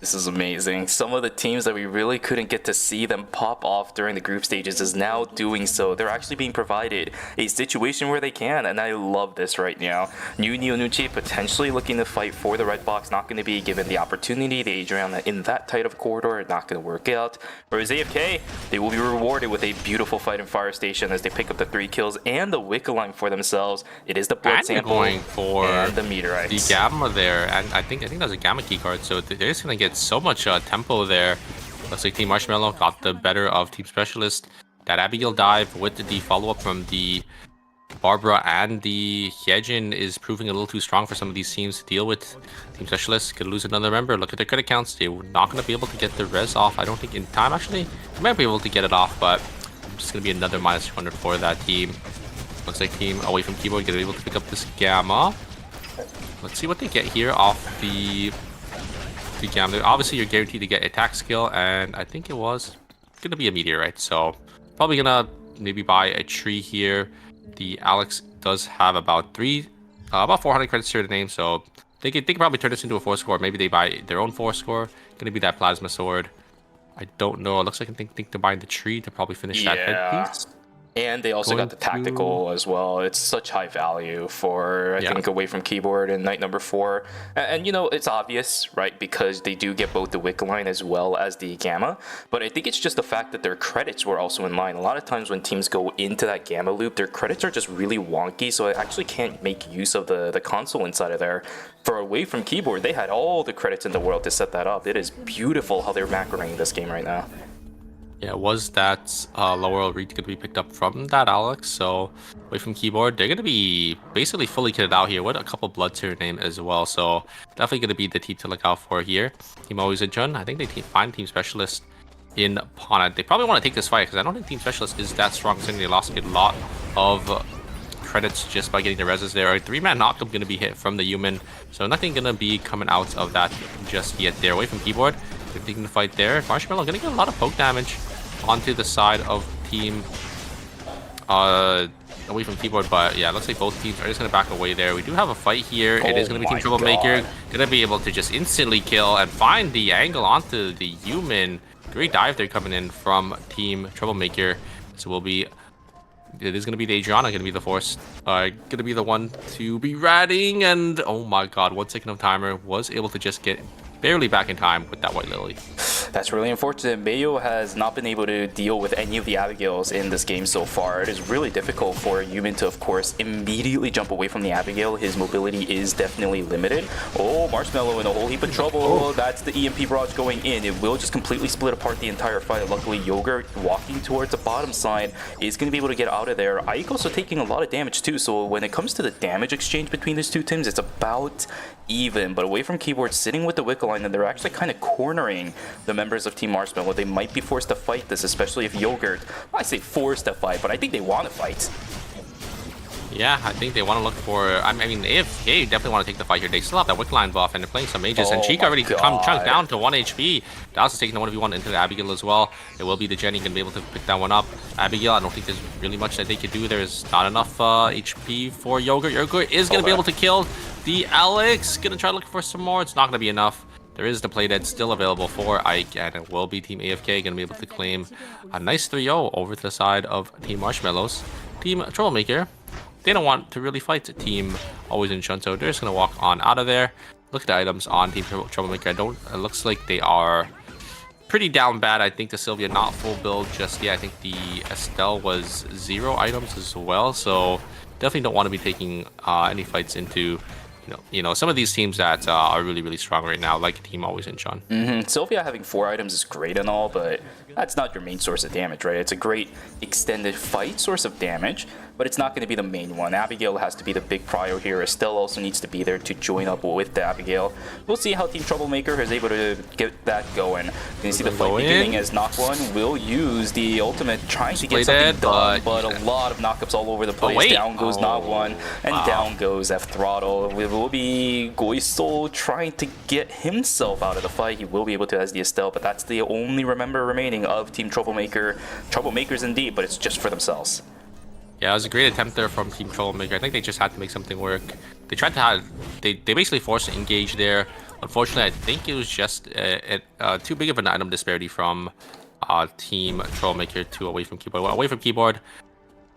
This is amazing. Some of the teams that we really couldn't get to see them pop off during the group stages is now doing so. They're actually being provided a situation where they can, and I love this right now. New Neonuchi potentially looking to fight for the red box, not going to be given the opportunity. The Adrian in that tight of corridor, not going to work out. Whereas AFK, they will be rewarded with a beautiful fight in Fire Station as they pick up the 3 kills and the Wick line for themselves. It is the blood And they're sample going for and the meteorites. the gamma there, and I think that's a gamma key card, so they're just gonna get so much tempo there. Looks like Team Marshmallow got the better of Team Specialist. That Abigail dive with the follow-up from the Barbara and the Hyejin is proving a little too strong for some of these teams to deal with. Team Specialist could lose another member. Look at their credit counts. They're not going to be able to get the res off, I don't think, in time. Actually, they might be able to get it off, but it's going to be another minus 200 for that team. Looks like Team Away from Keyboard going to be able to pick up this Gamma. Let's see what they get here off the Gamma. Obviously, you're guaranteed to get attack skill, and I think it was going to be a meteorite. So probably going to maybe buy a tree here. The Alex does have about 400 credits to the name, so they could probably turn this into a 4-score. Maybe they buy their own 4-score. Going to be that plasma sword. I don't know. It looks like I think they're buying the tree to probably finish that headpiece. And they also got the tactical as well. It's such high value for, I think, Away from Keyboard and night number 4. And, you know, it's obvious, right? Because they do get both the Wick line as well as the Gamma. But I think it's just the fact that their credits were also in line. A lot of times when teams go into that Gamma loop, their credits are just really wonky. So I actually can't make use of the console inside of there. For Away from Keyboard, they had all the credits in the world to set that up. It is beautiful how they're macroing this game right now. Yeah, was that lower read going to be picked up from that Alex? So Away from Keyboard, they're going to be basically fully kitted out here with a couple blood to your name as well. So definitely going to be the team to look out for here. Team Always a Jun. I think they find Team Specialist in Pona. They probably want to take this fight because I don't think Team Specialist is that strong. Since they lost a lot of credits just by getting the reses there. A 3-man knockup going to be hit from the human. So nothing going to be coming out of that just yet there. Away from Keyboard, they're taking the fight there. Marshmallow going to get a lot of poke damage onto the side of Team Away from Keyboard, but yeah, it looks like both teams are just going to back away there. We do have a fight here. It is going to be Team Troublemaker. Going to be able to just instantly kill and find the angle onto the human. Great dive there coming in from Team Troublemaker. So it is going to be the Adriana, going to be the force, going to be the one to be ratting, and oh my god, 1 second of timer, was able to just get barely back in time with that White Lily. That's really unfortunate. Mayo has not been able to deal with any of the Abigails in this game so far. It is really difficult for Yumin to, of course, immediately jump away from the Abigail. His mobility is definitely limited. Oh, Marshmallow in a whole heap of trouble. Oh. That's the EMP barrage going in. It will just completely split apart the entire fight. Luckily, Yogurt walking towards the bottom side is going to be able to get out of there. Ike also taking a lot of damage too. So when it comes to the damage exchange between these two teams, it's about even. But Away from Keyboard sitting with the Wickle line, and they're actually kind of cornering the members of Team Marshmallow. They might be forced to fight this, especially if Yogurt, well, I say forced to fight, but I think they want to fight. Yeah, I think they want to look for, I mean, if they definitely want to take the fight here, they still have that Wick line buff, and they're playing some mages, and Chica already chunked down to 1 HP. Dallas is taking the 1v1 into the Abigail as well. It will be the Jenny going to be able to pick that one up. Abigail, I don't think there's really much that they could do. There's not enough HP for Yogurt. Yogurt is going to be able to kill the Alex. Going to try to look for some more. It's not going to be enough. There is the playdead still available for Ike, and it will be Team AFK going to be able to claim a nice 3-0 over to the side of Team Marshmallows. Team Troublemaker, they don't want to really fight Team Always in Shun, so they're just going to walk on out of there. Look at the items on Team Troublemaker. It looks like they are pretty down bad. I think the Sylvia not full build just yet. I think the Estelle was 0 items as well, so definitely don't want to be taking any fights into some of these teams that are really, really strong right now, like Team Always in Sean. Sylvia having 4 items is great and all, but that's not your main source of damage, right? It's a great extended fight source of damage, but it's not going to be the main one. Abigail has to be the big prio here. Estelle also needs to be there to join up with the Abigail. We'll see how Team Troublemaker is able to get that going. You can see the fight beginning as Knock One will use the ultimate, trying to get something done, but a lot of knockups all over the place. Down goes Knock One, and down goes F Throttle. It will be Goisol trying to get himself out of the fight. He will be able to as the Estelle, but that's the only remaining of Team Troublemaker. Troublemakers indeed, but it's just for themselves. Yeah, it was a great attempt there from Team Troublemaker. I think they just had to make something work. They tried to have... They basically forced to engage there. Unfortunately, I think it was just too big of an item disparity from Team Troublemaker to Away from Keyboard. Well, Away from Keyboard,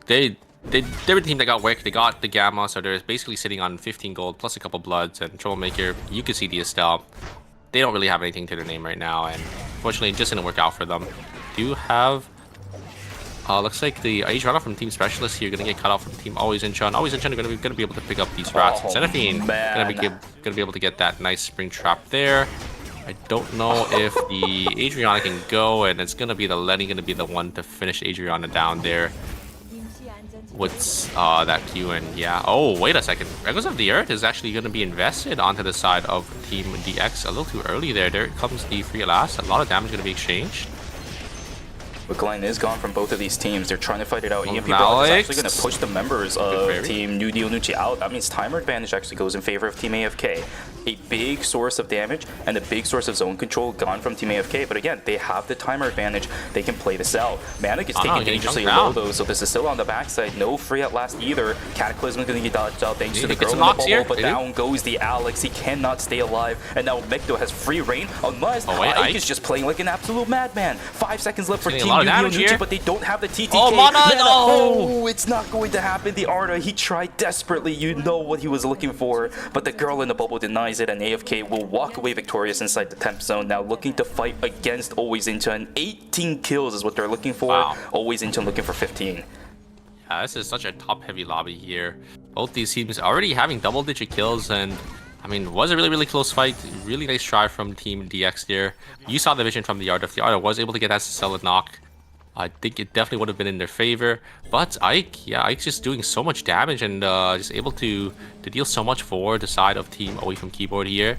they were the team that got work. They got the Gamma, so they're basically sitting on 15 gold plus a couple bloods. And Troublemaker, you can see the Estelle. They don't really have anything to their name right now, and unfortunately, it just didn't work out for them. Do have... looks like the Age runner from Team Specialist here gonna get cut off from Team Always Inchon. Always Inchon are gonna be able to pick up these rats. And Xenophine gonna be able to get that nice spring trap there. I don't know if the Adriana can go, and it's gonna be the Lenny gonna be the one to finish Adriana down there. What's that Q, and yeah. Oh, wait a second. Echoes of the Earth is actually gonna be invested onto the side of Team DX a little too early there. There comes the free last. A lot of damage gonna be exchanged. But Glenn is gone from both of these teams. They're trying to fight it out. EMP Broad is actually going to push the members of Team Nucci out. That means timer advantage actually goes in favor of Team AFK. A big source of damage and a big source of zone control gone from Team AFK. But again, they have the timer advantage. They can play this out. Mana gets taken dangerously low though, so this is still on the backside. No free at last either. Cataclysm is going to get dodged out thanks to the girl in the bubble. But down goes the Alex. He cannot stay alive. And now Mekto has free reign unless Ike is just playing like an absolute madman. 5 seconds left for Team Nucci, but they don't have the TTK. Oh, Mana, no! Oh, it's not going to happen. The Arda, he tried desperately. You know what he was looking for. But the girl in the bubble denies it, and AFK will walk away victorious inside the temp zone. Now looking to fight against Always Inchon. 18 kills is what they're looking for. Wow. Always Inchon looking for 15. Yeah, this is such a top-heavy lobby here. Both these teams already having double-digit kills, and I mean, was a really close fight. Really nice try from Team DX there. You saw the vision from the Arda. If the Arda was able to get that solid knock, I think it definitely would have been in their favor. But Ike, yeah, Ike's just doing so much damage and just able to deal so much for the side of Team Away from Keyboard here.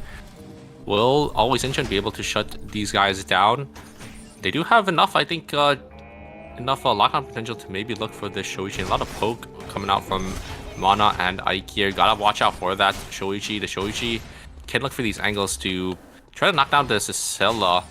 Will Always Inchon be able to shut these guys down? They do have enough, I think, enough lock-on potential to maybe look for the Shoichi. A lot of poke coming out from Mana and Ike here. Gotta watch out for that Shoichi. The Shoichi can look for these angles to try to knock down the Cicella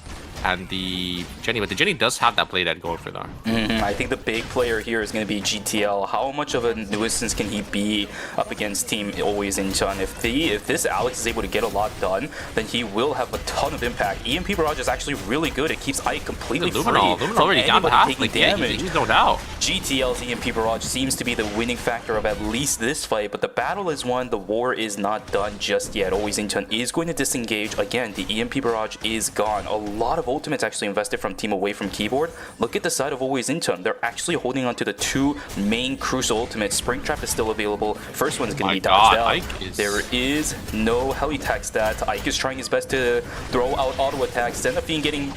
and the Jenny, but the Jenny does have that play dead going for them. I think the big player here is going to be GTL. How much of a nuisance can he be up against Team Always Inchon? If this Alex is able to get a lot done, then he will have a ton of impact. EMP Barrage is actually really good. It keeps Ike completely free from already down to half. Taking damage. He's no doubt. GTL's EMP Barrage seems to be the winning factor of at least this fight, but the battle is won. The war is not done just yet. Always Inchon is going to disengage. Again, the EMP Barrage is gone. A lot of ultimates actually invested from Team Away from Keyboard. Look at the side of Always Inchon. They're actually holding on to the two main crucial ultimates. Spring Trap is still available. First one's going to be dodged out. There is no heli tag stat. Ike is trying his best to throw out auto attacks. Xenophine getting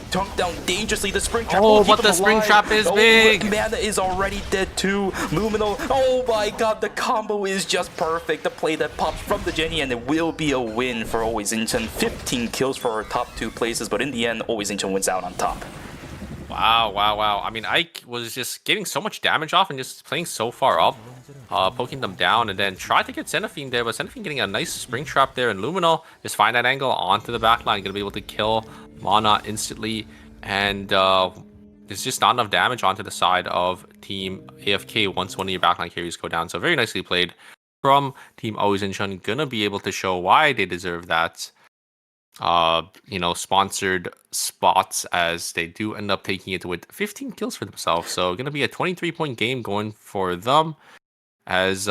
dunked down dangerously. The spring trap will keep but the him spring alive. trap is big. Mana is already dead too. Luminal. Oh my god, the combo is just perfect. The play that pops from the Jenny, and it will be a win for Always Inchon. 15 kills for our top two places, but in the end, Always Inchon wins out on top. Wow. I mean, Ike was just getting so much damage off and just playing so far up, poking them down, and then tried to get Xenophine there, but Xenophine getting a nice spring trap there, and Luminal just find that angle onto the backline, gonna be able to kill Mana instantly, and there's just not enough damage onto the side of Team AFK once one of your backline carries go down. So very nicely played from Team Always Inchon, gonna be able to show why they deserve that sponsored spots, as they do end up taking it with 15 kills for themselves. So gonna be a 23-point game going for them, as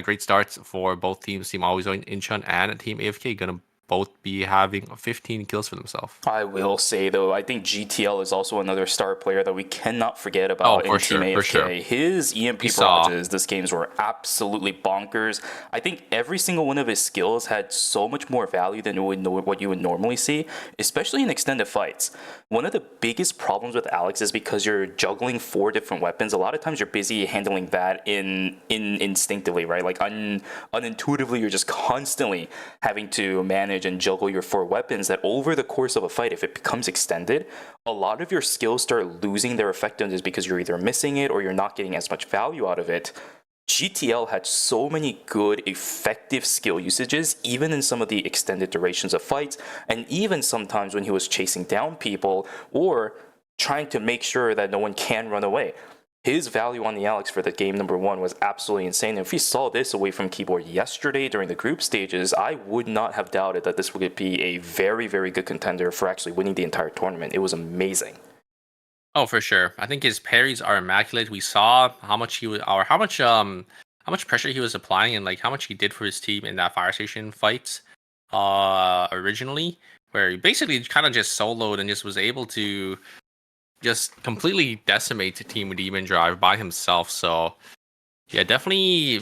great starts for both teams. Team Always Inchon and Team AFK gonna both be having 15 kills for themselves. I will say though, I think GTL is also another star player that we cannot forget about in Team AFK. His EMP barrages this games were absolutely bonkers. I think every single one of his skills had so much more value than what you would normally see, especially in extended fights. One of the biggest problems with Alex is because you're juggling 4 different weapons. A lot of times you're busy handling that instinctively, right? Like unintuitively, you're just constantly having to manage and juggle your 4 weapons, that over the course of a fight, if it becomes extended, a lot of your skills start losing their effectiveness because you're either missing it or you're not getting as much value out of it. GTL had so many good, effective skill usages, even in some of the extended durations of fights, and even sometimes when he was chasing down people or trying to make sure that no one can run away. his value on the Alex for the game number 1 was absolutely insane. And if we saw this away from keyboard yesterday during the group stages, I would not have doubted that this would be a very, very good contender for actually winning the entire tournament. It was amazing. Oh, for sure. I think his parries are immaculate. We saw how much he was, or how much pressure he was applying, and like how much he did for his team in that fire station fight, originally, where he basically kind of just soloed and just was able to just completely decimate Team Demon Drive by himself. So yeah, definitely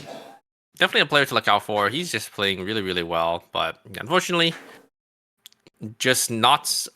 a player to look out for. He's just playing really, really well, but unfortunately, just not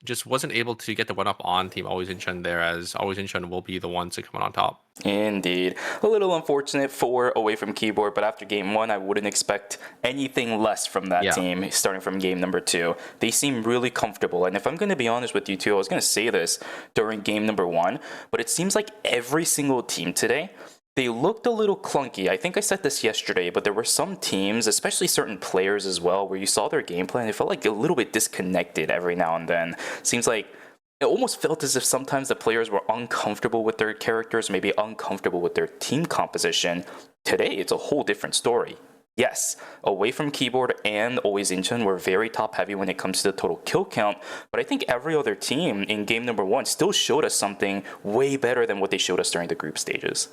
just wasn't able to get the one up on Team Always Incheon there, as Always Incheon will be the ones to come on top. Indeed. A little unfortunate for Away from Keyboard, but after game 1, I wouldn't expect anything less from that team starting from game number 2. They seem really comfortable, and if I'm going to be honest with you too, I was going to say this during game number 1, but it seems like every single team today, they looked a little clunky. I think I said this yesterday, but there were some teams, especially certain players as well, where you saw their gameplay and it felt like a little bit disconnected every now and then. Seems like it almost felt as if sometimes the players were uncomfortable with their characters, maybe uncomfortable with their team composition. Today, it's a whole different story. Yes, Away from Keyboard and Always Incheon were very top heavy when it comes to the total kill count, but I think every other team in game number 1 still showed us something way better than what they showed us during the group stages.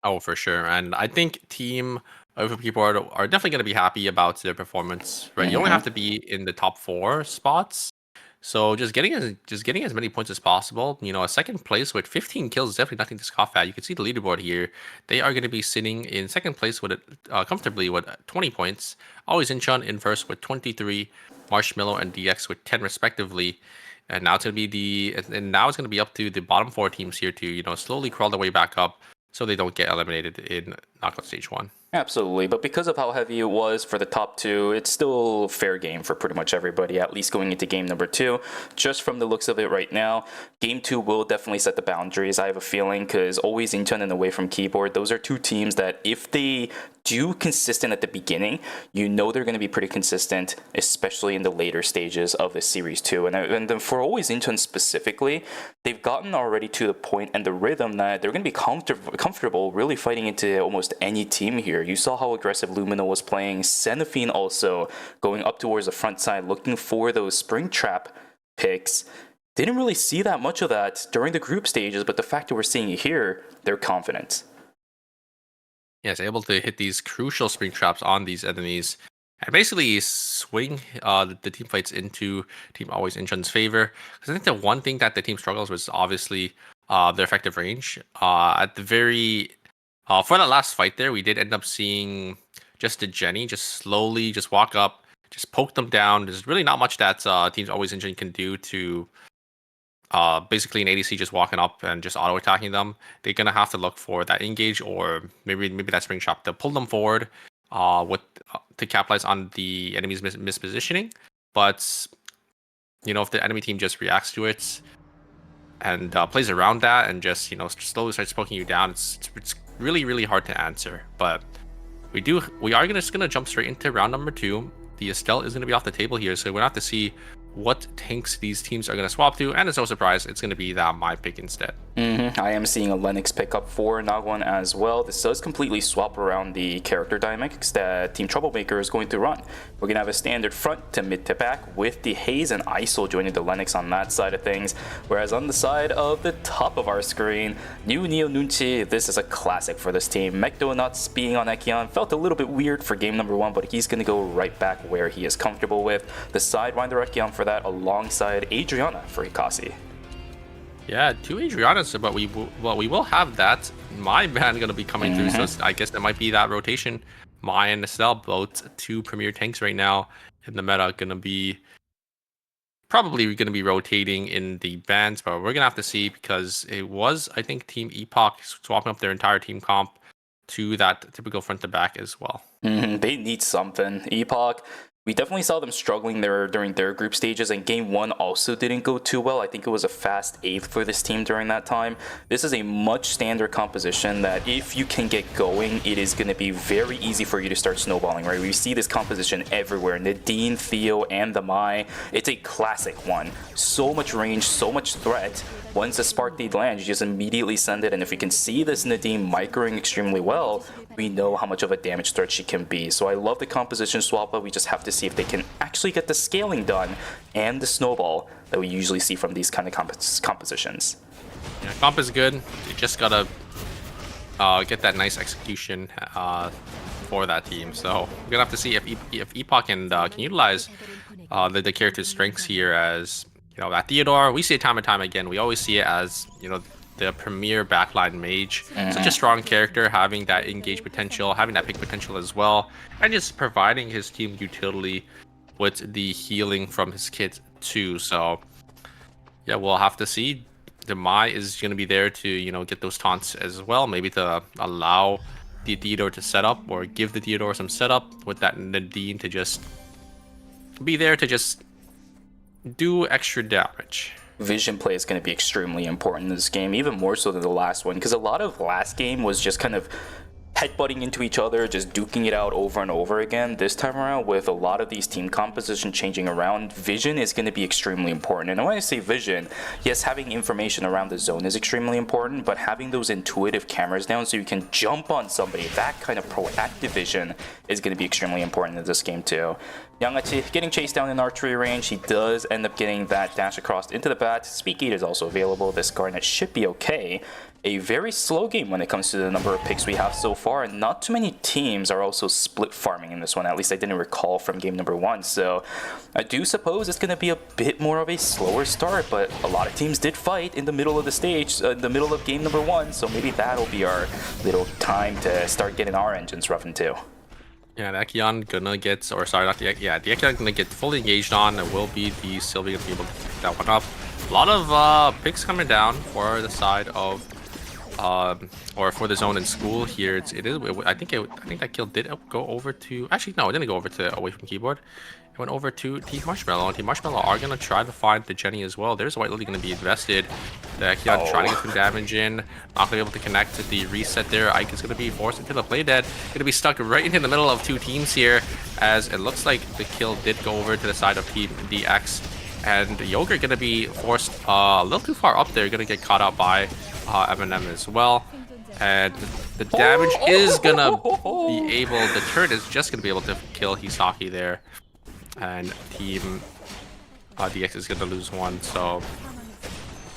Oh, for sure. And I think Team Over People are definitely going to be happy about their performance, right? You only have to be in the top 4 spots. So just getting as many points as possible. You know, a second place with 15 kills is definitely nothing to scoff at. You can see the leaderboard here. They are going to be sitting in second place with comfortably with 20 points. Always Incheon in first with 23, Marshmallow and DX with 10 respectively. And now it's going to be up to the bottom 4 teams here to, you know, slowly crawl their way back up, so they don't get eliminated in knockout stage 1. Absolutely, but because of how heavy it was for the top 2, it's still fair game for pretty much everybody, at least going into game number 2. Just from the looks of it right now, game 2 will definitely set the boundaries, I have a feeling, because Always Incheon and Away from Keyboard, those are two teams that if they do consistent at the beginning, you know they're going to be pretty consistent, especially in the later stages of the series 2. And then for Always Incheon specifically, they've gotten already to the point and the rhythm that they're going to be comfortable really fighting into almost any team here. You saw how aggressive Lumino was playing. Xenophine also going up towards the front side, looking for those Springtrap picks. Didn't really see that much of that during the group stages, but the fact that we're seeing it here, they're confident. Yes, able to hit these crucial spring traps on these enemies and basically swing the team fights into Team Always Incheon's favor. Because I think the one thing that the team struggles with is obviously their effective range. At the very for that last fight there, we did end up seeing just a Jenny just slowly just walk up, just poke them down. There's really not much that Team Always Incheon can do to basically an ADC just walking up and just auto attacking them. They're gonna have to look for that engage or maybe that spring trap to pull them forward to capitalize on the enemy's mispositioning. But you know, if the enemy team just reacts to it and plays around that and just, you know, slowly starts poking you down, it's really hard to answer. But we are just gonna jump straight into round number 2. The Estelle is gonna be off the table here, so we're gonna have to see what tanks these teams are going to swap to, and it's no surprise it's going to be that my pick instead. I am seeing a Lennox pick up for Nagwon as well. This does completely swap around the character dynamics that Team Troublemaker is going to run. We're going to have a standard front to mid to back with the Haze and ISO joining the Lennox on that side of things, whereas on the side of the top of our screen, New Neo Nunchi, this is a classic for this team. McDonuts being on Ekion felt a little bit weird for game number 1, but he's going to go right back where he is comfortable with. The Sidewinder Ekion for that alongside Adriana for Hikasi. Yeah, 2 Adrianas, but we will have that my man going to be coming through, so I guess there might be that rotation. Maya and Estelle, both 2 premier tanks right now in the meta, probably going to be rotating in the bans, but we're going to have to see, because it was, I think, Team Epoch swapping up their entire team comp to that typical front to back as well. They need something. Epoch, We definitely saw them struggling there during their group stages, and game 1 also didn't go too well. I think it was a fast 8th for this team during that time. This is a much standard composition that if you can get going, it is going to be very easy for you to start snowballing, right? We see this composition everywhere. Nadine, Theo, and the Mai. It's a classic one. So much range, so much threat. Once the spark nade lands, you just immediately send it, and if we can see this Nadine microing extremely well, we know how much of a damage threat she can be. So I love the composition swap, but we just have to see if they can actually get the scaling done and the snowball that we usually see from these kind of compositions. Yeah, comp is good. You just gotta get that nice execution for that team. So we're gonna have to see if Epoch can utilize the character's strengths here. As you know, that Theodore, we see it time and time again. We always see it as, you know, the premier backline mage. Such a strong character, having that engage potential, having that pick potential as well, and just providing his team utility with the healing from his kit too. So yeah, we'll have to see. The Mai is going to be there to, you know, get those taunts as well, maybe to allow the Theodore to set up, or give the Theodore some setup with that Nadine to just be there to just do extra damage. Vision play is going to be extremely important in this game, even more so than the last one, because a lot of last game was just kind of headbutting into each other, just duking it out over and over again. This time around, with a lot of these team composition changing around, vision is going to be extremely important. And when I say vision, yes, having information around the zone is extremely important, but having those intuitive cameras down so you can jump on somebody, that kind of proactive vision is going to be extremely important in this game too. Yangachi getting chased down in R3 range. He does end up getting that dash across into the bat. Speak Eater is also available. This Garnet should be okay. A very slow game when it comes to the number of picks we have so far, and not too many teams are also split farming in this one. At least I didn't recall from game number 1. So I do suppose it's going to be a bit more of a slower start, but a lot of teams did fight in the middle of the stage, in the middle of game number 1. So maybe that'll be our little time to start getting our engines roughing too. Yeah, the Ekion gonna get, or sorry, not the Ekion, yeah, the Ekion gonna get fully engaged on. It will be the Sylvie gonna be able to pick that one up. A lot of picks coming down for the side of, or for the zone in school here. I think that kill did go over to, actually no, it didn't go over to away from keyboard. It went over to Team Marshmallow, and Team Marshmallow are gonna try to find the Jenny as well. There's White Lily gonna be invested. The Ekion trying to get some damage in, not gonna be able to connect to the reset there. Ike is gonna be forced into the play dead, gonna be stuck right into the middle of two teams here, as it looks like the kill did go over to the side of Team DX, and Yogurt gonna be forced a little too far up there, gonna get caught out by M&M as well. And the damage is gonna be able, the turret is just gonna be able to kill Hisaki there, and Team DX is gonna lose one. So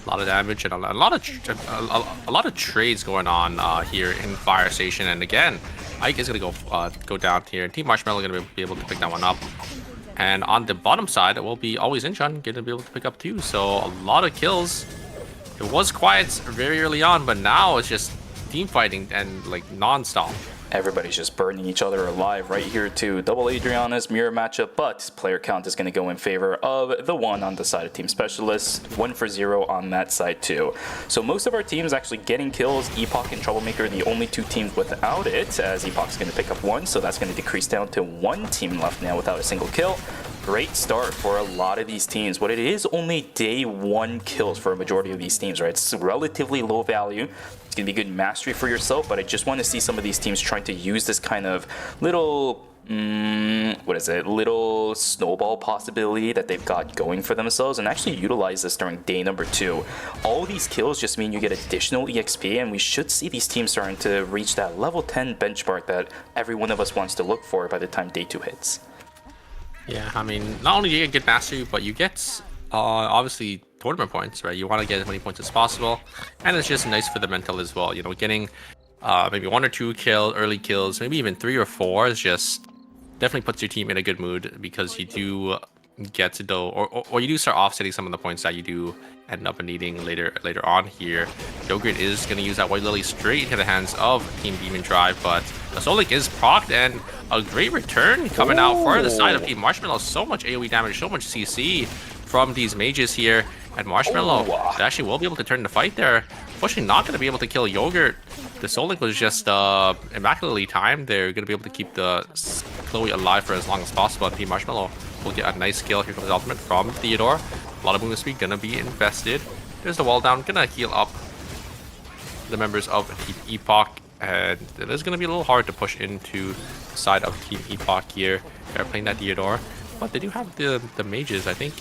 a lot of damage and a lot of trades going on here in Fire Station. And again, Ike is gonna go down here, and Team Marshmallow gonna be able to pick that one up. And on the bottom side, it will be always Inchun gonna be able to pick up too. So a lot of kills. It was quiet very early on, but now it's just team fighting and like non-stop. Everybody's just burning each other alive right here too. Double Adriana's mirror matchup, but player count is going to go in favor of the one on the side of Team Specialist. 1 for 0 on that side too. So most of our teams actually getting kills. Epoch and Troublemaker, the only two teams without it, as Epoch's going to pick up 1, so that's going to decrease down to 1 team left now without a single kill. Great start for a lot of these teams, but it is only day 1 kills for a majority of these teams, right? It's relatively low value. It's going to be good mastery for yourself, but I just want to see some of these teams trying to use this kind of little, little snowball possibility that they've got going for themselves, and actually utilize this during day number 2. All these kills just mean you get additional EXP, and we should see these teams starting to reach that level 10 benchmark that every one of us wants to look for by the time day 2 hits. Yeah, I mean, not only do you get good mastery, but you get obviously tournament points, right? You want to get as many points as possible, and it's just nice for the mental as well. You know, getting maybe 1 or 2 early kills, maybe even 3 or 4 is just definitely puts your team in a good mood, because you do get to do, or you do start offsetting some of the points that you do end up needing later on here. Yogurt is going to use that White Lily straight into the hands of Team Demon Drive, but the Soul Link is procced, and a great return coming out for the side of Team Marshmallow. So much AoE damage, so much CC from these mages here, and Marshmallow actually will be able to turn the fight there. Unfortunately, not going to be able to kill Yogurt. The Soul Link was just immaculately timed. They're going to be able to keep the Chloe alive for as long as possible. And Team Marshmallow will get a nice kill. Here comes the ultimate from Theodore. A lot of movement speed gonna be invested. There's the wall down, gonna heal up the members of Team Epoch. And it is gonna be a little hard to push into the side of Team Epoch here. They're playing that Theodore, but they do have the mages. I think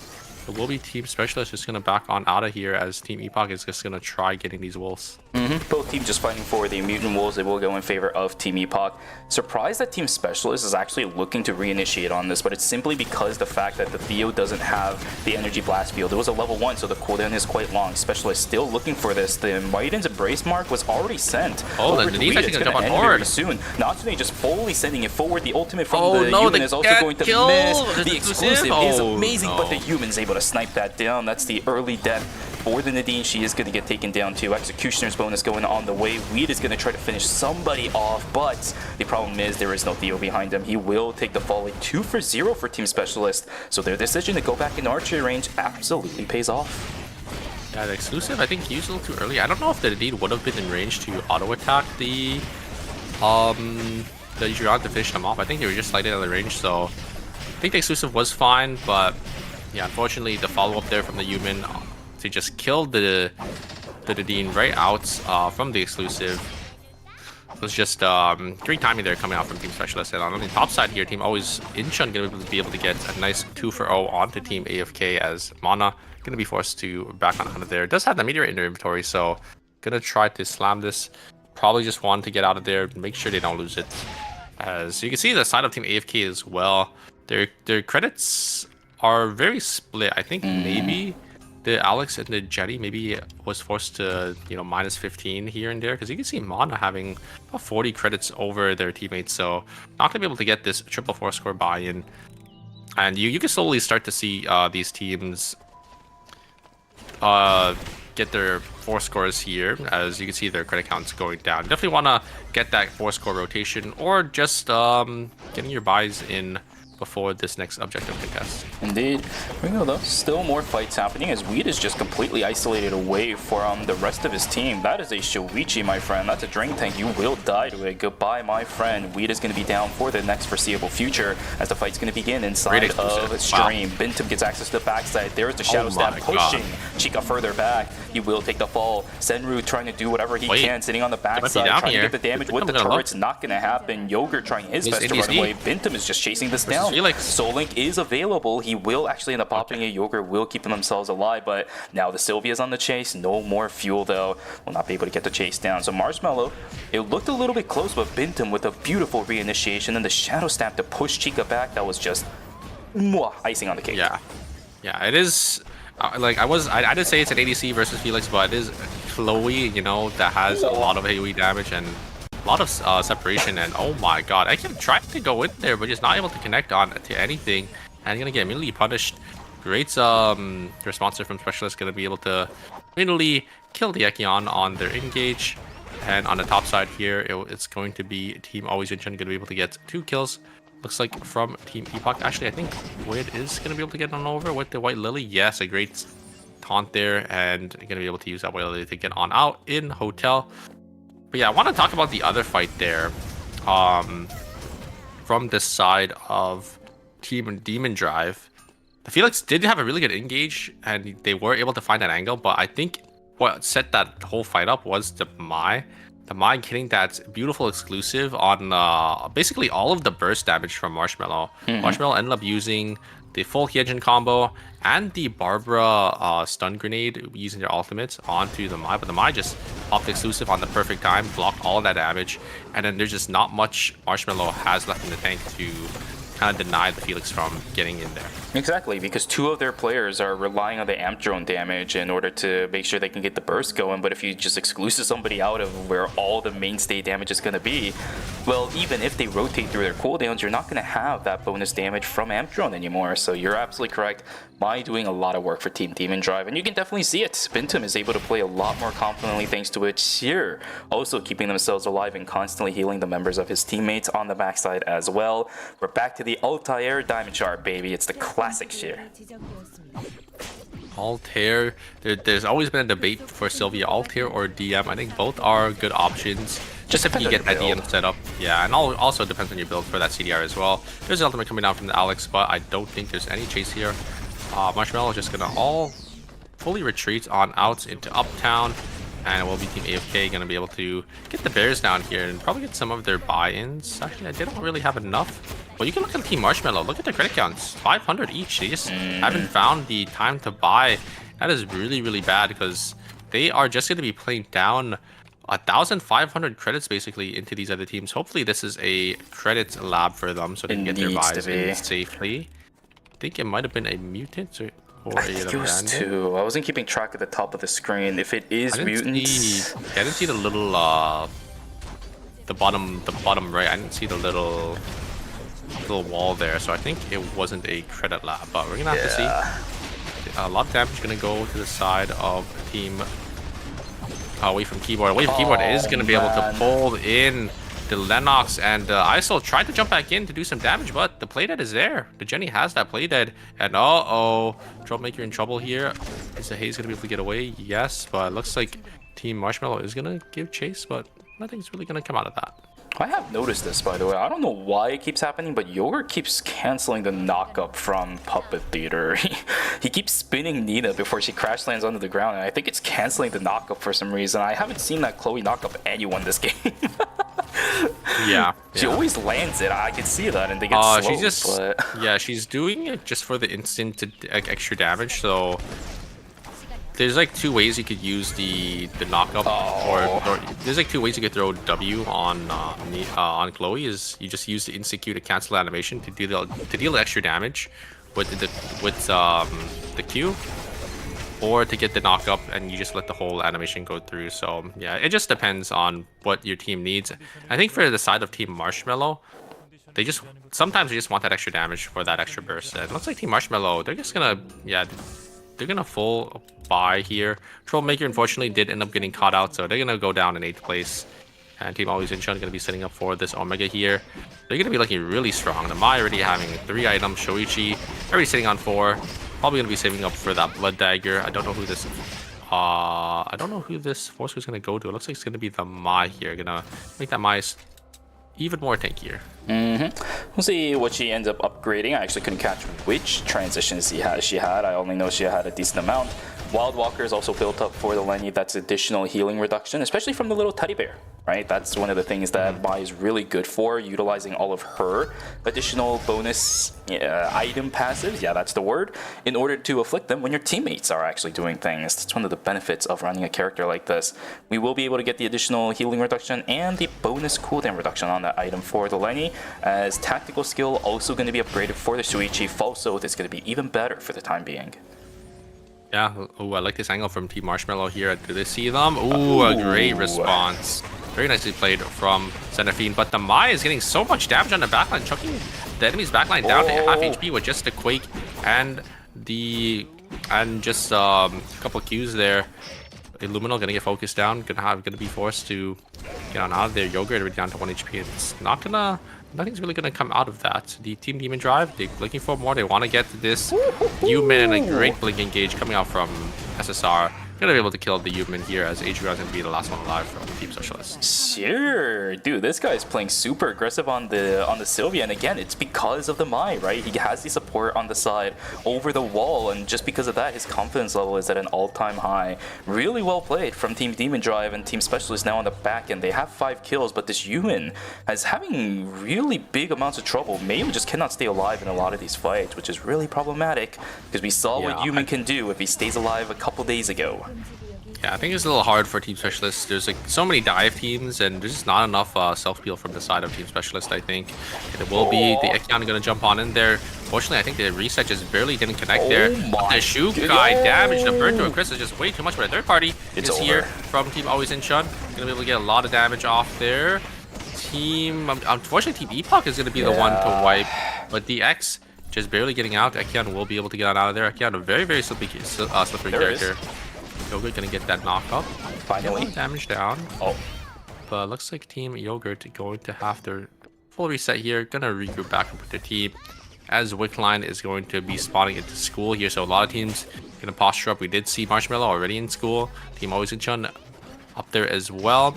it will be Team Specialist just gonna back on out of here as Team Epoch is just gonna try getting these wolves. Both teams just fighting for the mutant wolves. They will go in favor of Team Epoch. Surprised that Team Specialist is actually looking to reinitiate on this, but it's simply because the fact that the Theo doesn't have the energy blast field. It was a level 1, so the cooldown is quite long. Specialist still looking for this. The Maiden's Embrace mark was already sent. Oh, over then to Denise Weed. actually It's gonna gonna jump on end very board. soon. Natsune just fully sending it forward. The ultimate from Oh, the no, human they is also get going to killed. miss. Is The it exclusive exclusive? is Oh, amazing, but the no. human's able to snipe that down. That's the early death for the Nadine. She is going to get taken down too. Executioner's bonus going on the way. Weed is going to try to finish somebody off, but the problem is there is no Theo behind him. He will take the fall. 2 for 0 for Team Specialist. So their decision to go back in archery range absolutely pays off. Yeah, the exclusive, I think he used a little too early. I don't know if the Indeed would have been in range to auto-attack the Juran to finish them off. I think they were just slightly out of the range, so I think the exclusive was fine, but yeah, unfortunately the follow-up there from the human to just kill the Nadine right out from the exclusive was just great timing there coming out from Team Specialist. And on the top side here, Team Always Incheon going to be able to get a nice 2 for 0 onto Team AFK as Mana going to be forced to back on out of there. It does have the meteorite in their inventory, so going to try to slam this. Probably just want to get out of there, make sure they don't lose it. As you can see, the side of Team AFK as well, their credits are very split. I think maybe the Alex and the Jetty maybe was forced to, you know, minus 15 here and there, because you can see Mana having about 40 credits over their teammates, so not gonna be able to get this triple 4 score buy-in. And you can slowly start to see these teams get their 4 scores here, as you can see their credit counts going down. Definitely want to get that 4 score rotation, or just getting your buys in before this next objective contest. Indeed. We know though, still more fights happening as Weed is just completely isolated away from the rest of his team. That is a Shoichi, my friend. That's a drink tank. You will die to it. Goodbye, my friend. Weed is going to be down for the next foreseeable future as the fight's going to begin inside of Stream. Wow. Bintum gets access to the backside. There's the Shadow Stab pushing Chica further back. He will take the fall. Senru trying to do whatever he can, sitting on the backside, trying to get the damage with the turrets. Not going to happen. Yogurt trying his best to run away. Bintum is just chasing this down. Solink is available. He will actually end up popping a Yogurt, will keep themselves alive, but now the Sylvia's on the chase. No more fuel though. Will not be able to get the chase down. So Marshmallow, it looked a little bit close, but Bintum with a beautiful reinitiation and the Shadow Stab to push Chica back. That was just icing on the cake. Yeah, it is. Like I did say it's an ADC versus Felix, but it is Chloe, you know, that has a lot of AoE damage and a lot of separation. And oh my god, I kept trying to go in there, but just not able to connect on to anything, and gonna get immediately punished. Great response from Specialist, gonna be able to immediately kill the Ekion on their engage. And on the top side here, it's going to be Team Always Incheon gonna be able to get 2 kills. Looks like from Team Epoch. Actually, I think Wade is going to be able to get on over with the White Lily. Yes, a great taunt there, and going to be able to use that White Lily to get on out in Hotel. But yeah, I want to talk about the other fight there. From this side of Team Demon Drive. The Felix did have a really good engage, and they were able to find that angle, but I think what set that whole fight up was the Mai. The Mai getting that beautiful exclusive on basically all of the burst damage from Marshmallow. Marshmallow ended up using the full Hyejin combo and the Barbara stun grenade using their ultimates onto the Mai, but the Mai just popped exclusive on the perfect time, blocked all of that damage, and then there's just not much Marshmallow has left in the tank to kind of deny the Felix from getting in there. Exactly, because 2 of their players are relying on the amp drone damage in order to make sure they can get the burst going, but if you just exclusive somebody out of where all the mainstay damage is going to be, well, even if they rotate through their cooldowns, you're not going to have that bonus damage from amp drone anymore. So you're absolutely correct. Mai doing a lot of work for Team Demon Drive, and you can definitely see it. Bintum is able to play a lot more confidently thanks to it here, also keeping themselves alive and constantly healing the members of his teammates on the backside as well. We're back to the Altair Diamond Sharp, baby. It's the classic shear. Altair, there's always been a debate for Sylvia, Altair or DM. I think both are good options Just if you get that DM set up. Yeah, and also depends on your build for that CDR as well. There's an ultimate coming down from the Alex, but I don't think there's any chase here. Marshmallow is just gonna all fully retreat on out into Uptown, and we'll be Team AFK gonna be able to get the Bears down here and probably get some of their buy-ins. Actually, they don't really have enough. But you can look at Team Marshmallow. Look at their credit counts, 500 each. They just haven't found the time to buy. That is really, really bad because they are just going to be playing down 1,500 credits basically into these other teams. Hopefully this is a credit lab for them so they can get their buys in safely. I think it might have been a mutant or I think it was 2. I wasn't keeping track at the top of the screen. If it is mutants, I didn't see the little the bottom right. I didn't see the little wall there, so I think it wasn't a credit lab, but we're gonna have to see. A lot of damage gonna go to the side of team away from keyboard. Away from keyboard is gonna be able to pull in the Lennox, and ISO tried to jump back in to do some damage, but the playdead is there. The Jenny has that playdead, and Troublemaker in trouble here. Is the Haze gonna be able to get away? Yes, but it looks like Team Marshmallow is gonna give chase, but nothing's really gonna come out of that. I have noticed this, by the way. I don't know why it keeps happening, but Yogurt keeps canceling the knockup from Puppet Theater. He keeps spinning Nina before she crash lands onto the ground, and I think it's canceling the knockup for some reason. I haven't seen that Chloe knock up anyone this game. She always lands it. I can see that, and they get slowed. She's just she's doing it just for the instant extra damage. So there's like 2 ways you could use the knockup, or there's like 2 ways you could throw W on Chloe. Is you just use the instant Q to cancel animation to deal extra damage with the Q, or to get the knockup and you just let the whole animation go through. So yeah, it just depends on what your team needs. I think for the side of Team Marshmallow, sometimes they just want that extra damage for that extra burst. And it looks like Team Marshmallow, they're just gonna they're gonna full buy here. Troublemaker unfortunately did end up getting caught out, so they're gonna go down in 8th place. And Team Always Incheon gonna be setting up for this Omega here. They're gonna be looking really strong. The Mai already having 3 items. Shoichi already sitting on 4. Probably gonna be saving up for that Blood Dagger. I don't know who this force is gonna go to. It looks like it's gonna be the Mai here. Gonna make that Mai even more tankier. We'll see what she ends up upgrading. I actually couldn't catch which transitions she had. I only know she had a decent amount. Wild Walker is also built up for the Lenny. That's additional healing reduction, especially from the little teddy bear, right? That's one of the things that Mai is really good for, utilizing all of her additional bonus item passives, that's the word, in order to afflict them when your teammates are actually doing things. That's one of the benefits of running a character like this. We will be able to get the additional healing reduction and the bonus cooldown reduction on that item for the Lenny, as tactical skill also going to be upgraded for the Shuichi. False Oath is going to be even better for the time being. Yeah, I like this angle from Team Marshmallow here. Do they see them? A great response. Very nicely played from Xenophine, but the Mai is getting so much damage on the backline, chucking the enemy's backline down to half HP with just the Quake and just a couple of Qs there. Illuminal gonna get focused down, gonna be forced to get on out of there. Yogurt already down to 1 HP. It's nothing's really gonna come out of that. The Team Demon Drive, they're looking for more. They want to get this Human, and a great blink engage coming out from SSR. Gonna be able to kill the human here, as Adrian's gonna be the last one alive from Team Socialist. Sure, dude, this guy is playing super aggressive on the Sylvia, and again, it's because of the Mai, right? He has the support on the side over the wall, and just because of that, his confidence level is at an all-time high. Really well played from Team Demon Drive and Team Specialist now on the back end. They have 5 kills, but this human is having really big amounts of trouble. Maybe just cannot stay alive in a lot of these fights, which is really problematic, because we saw what human can do if he stays alive a couple days ago. Yeah, I think it's a little hard for Team Specialist. There's like so many dive teams, and there's just not enough self-peel from the side of Team Specialist, I think. And it will be the Ekyan gonna jump on in there. Fortunately, I think the reset just barely didn't connect there. The Shu guy damaged the burn to a Chris is just way too much for a third party. It's here from Team Always Incheon. Gonna be able to get a lot of damage off there. Unfortunately, Team Epoch is gonna be the one to wipe, but the X just barely getting out. Ekyan will be able to get out of there. Ekyan, a very, very slippery character. Yogurt gonna get that knock up. Finally. Damage down. But looks like Team Yogurt going to have their full reset here. Gonna regroup back up with their team, as Wickline is going to be spawning into school here. So a lot of teams gonna posture up. We did see Marshmallow already in school. Team Always Incheon up there as well.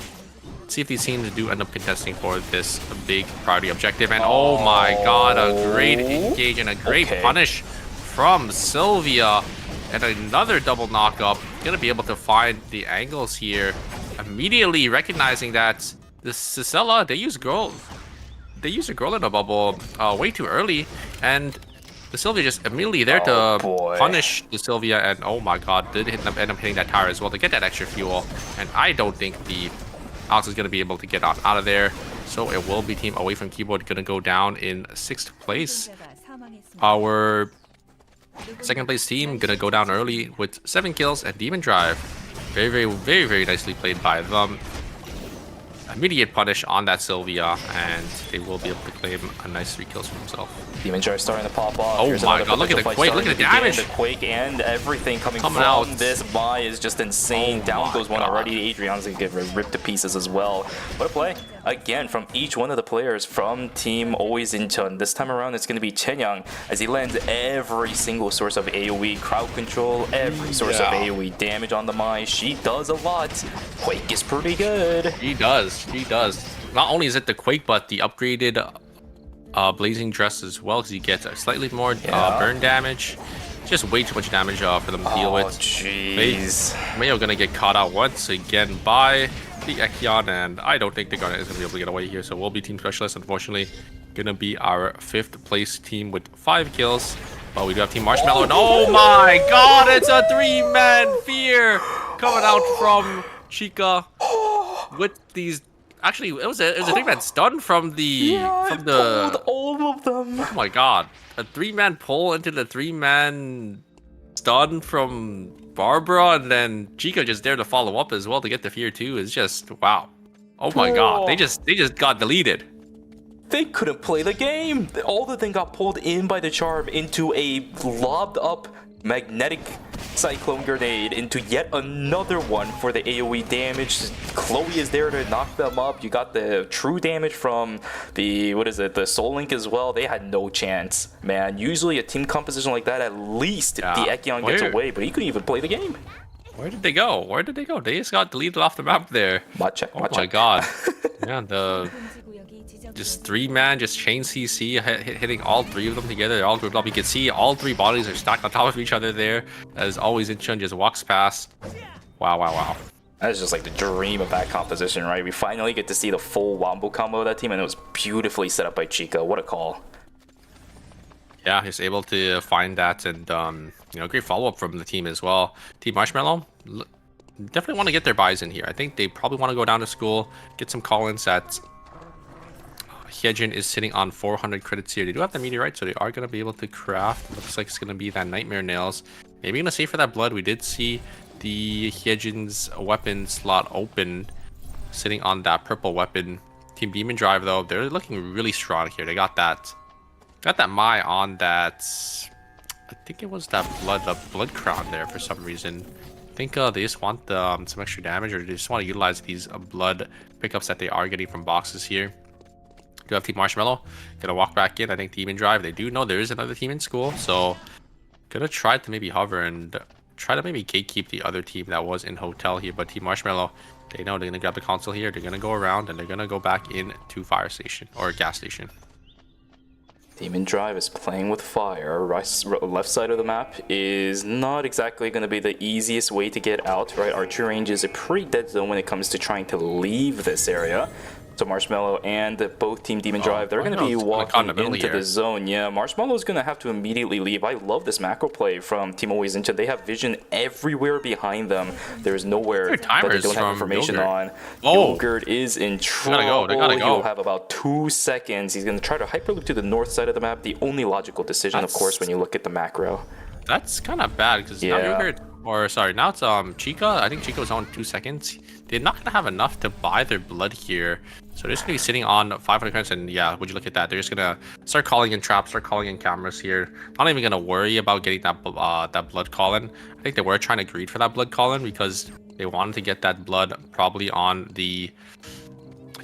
see if these teams do end up contesting for this big priority objective. And oh my god, a great engage and a great punish from Sylvia. And another double knockup. Gonna be able to find the angles here. Immediately recognizing that the Cicella, they use a girl in a bubble way too early. And the Sylvia just immediately there to punish the Sylvia. And oh my god, did end up hitting that tower as well to get that extra fuel. And I don't think the Alex is going to be able to get out of there. So it will be team away from keyboard going to go down in 6th place. Our second place team going to go down early with 7 kills and Demon Drive. Very nicely played by them. Immediate punish on that Sylvia, and they will be able to claim a nice 3 kills for himself. Demon Drive starting to pop off. Oh my god, look at the Quake, look at the damage! The Quake and everything coming from out. this buy is just insane. Down goes one already. Adrian's gonna get ripped to pieces as well. What a play, again, from each one of the players from Team Always Incheon. This time around, it's gonna be Chen Yang as he lands every single source of AoE crowd control, every source of AoE damage on the Mai. She does a lot. Quake is pretty good. She does. Not only is it the Quake, but the upgraded Blazing Dress as well, because you get slightly more burn damage. Just way too much damage for them to deal with. Jeez. Mayo gonna get caught out once again by the Ekion, and I don't think the Garnet is gonna be able to get away here. So we'll be Team Specialist, unfortunately. Gonna be our 5th place team with 5 kills. But we do have Team Marshmallow, and oh my god, it's a 3-man fear coming out from Chica with these. Actually, it was a 3-man stun from the pulled all of them. Oh my god, a 3-man pull into the 3-man stun from Barbara, and then Chica just there to follow up as well to get the fear too. Is just wow. Oh my god, they just got deleted. They couldn't play the game. All the thing got pulled in by the charm into a lobbed up magnetic cyclone grenade into yet another one for the AoE damage. Chloe is there to knock them up. You got the true damage from the the Soul Link as well. They had no chance, man. Usually a team composition like that, at least the Ekion gets away, but he couldn't even play the game. Where did they go? They just got deleted off the map there. Oh my god. Yeah, just 3-man, just chain CC, hitting all 3 of them together. They're all grouped up. You can see all 3 bodies are stacked on top of each other there. As always, Incheon just walks past. Wow. That is just like the dream of that composition, right? We finally get to see the full wombo combo of that team, and it was beautifully set up by Chica. What a call. Yeah, he's able to find that, and great follow-up from the team as well. Team Marshmallow definitely want to get their buys in here. I think they probably want to go down to school, get some call-ins at Hyejin is sitting on 400 credits here. They do have the meteorite, so they are going to be able to craft. Looks like it's going to be that Nightmare Nails. Maybe going to save for that blood. We did see the Hyejin's weapon slot open, sitting on that purple weapon. Team Demon Drive, though, they're looking really strong here. They got that Mai on that. I think it was that blood crown there for some reason. I think they just want some extra damage, or they just want to utilize these blood pickups that they are getting from boxes here. Do have Team Marshmallow gonna walk back in. I think Demon Drive, they do know there is another team in school, so gonna try to maybe hover and try to maybe gatekeep the other team that was in hotel here. But Team Marshmallow, they know they're gonna grab the console here. They're gonna go around and they're gonna go back in to fire station or gas station. Demon Drive is playing with fire. Left side of the map is not exactly going to be the easiest way to get out, right? Archer range is a pretty dead zone when it comes to trying to leave this area. So Marshmallow and both Team Demon Drive, they're going to be walking into the zone. Yeah, Marshmallow is going to have to immediately leave. I love this macro play from Team Always Incheon. They have vision everywhere behind them. There's nowhere that they don't have information on. Yogurt is in trouble. They gotta go. He'll have about 2 seconds. He's going to try to hyperloop to the north side of the map. The only logical decision, of course, when you look at the macro. That's kind of bad, because now Yogurt, now it's Chica. I think Chica was on 2 seconds. They're not going to have enough to buy their blood here. So they're just going to be sitting on 500 credits, and yeah, would you look at that? They're just going to start calling in traps, start calling in cameras here. Not even going to worry about getting that blood call-in. I think they were trying to greed for that blood call-in because they wanted to get that blood probably on the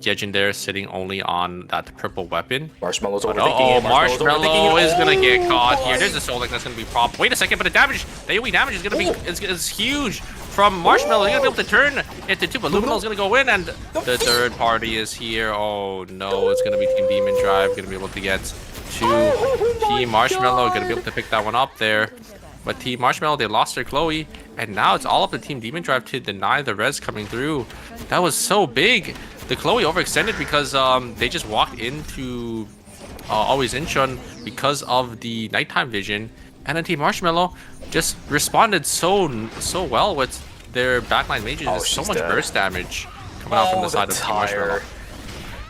Yejin there sitting only on that purple weapon. Marshmallow's But overthinking it. Marshmallow is gonna get caught here. God. There's a Soul Link that's gonna be prompt. Wait a second, but the damage, the AoE damage is gonna be is huge from Marshmallow. He's gonna be able to turn into two, but Luminal's gonna go in, and the third party is here. Oh no, it's gonna be Team Demon Drive gonna be able to get to Team Marshmallow, gonna be able to pick that one up there. But Team Marshmallow, they lost their Chloe, and now it's all up to Team Demon Drive to deny the res coming through. That was so big. The Chloe overextended because they just walked into Always Inchun because of the nighttime vision, and then Team Marshmallow just responded so well with their backline mages. There's so much burst damage coming out from the side of Team Marshmallow.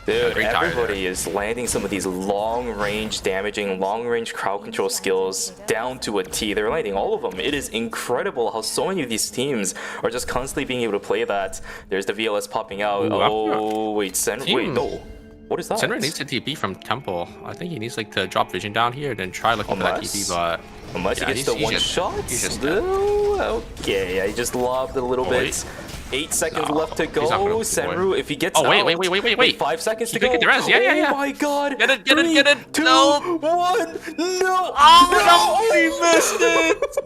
Dude, everybody is landing some of these long-range damaging, long-range crowd control skills down to a T. They're landing all of them. It is incredible how so many of these teams are just constantly being able to play that. There's the VLS popping out. Ooh, Wait, wait, no. What is that? Senra needs to TP from Temple. I think he needs like to drop vision down here, then try looking for that TP, but unless he gets the one shot. Okay, I just lobbed a little bit. 8 seconds left to go. Senru, if he gets out. Wait. 5 seconds to go. Get the rest. Yeah. Oh my god. Get it. 2, No. 1. No. Oh, no. He missed it.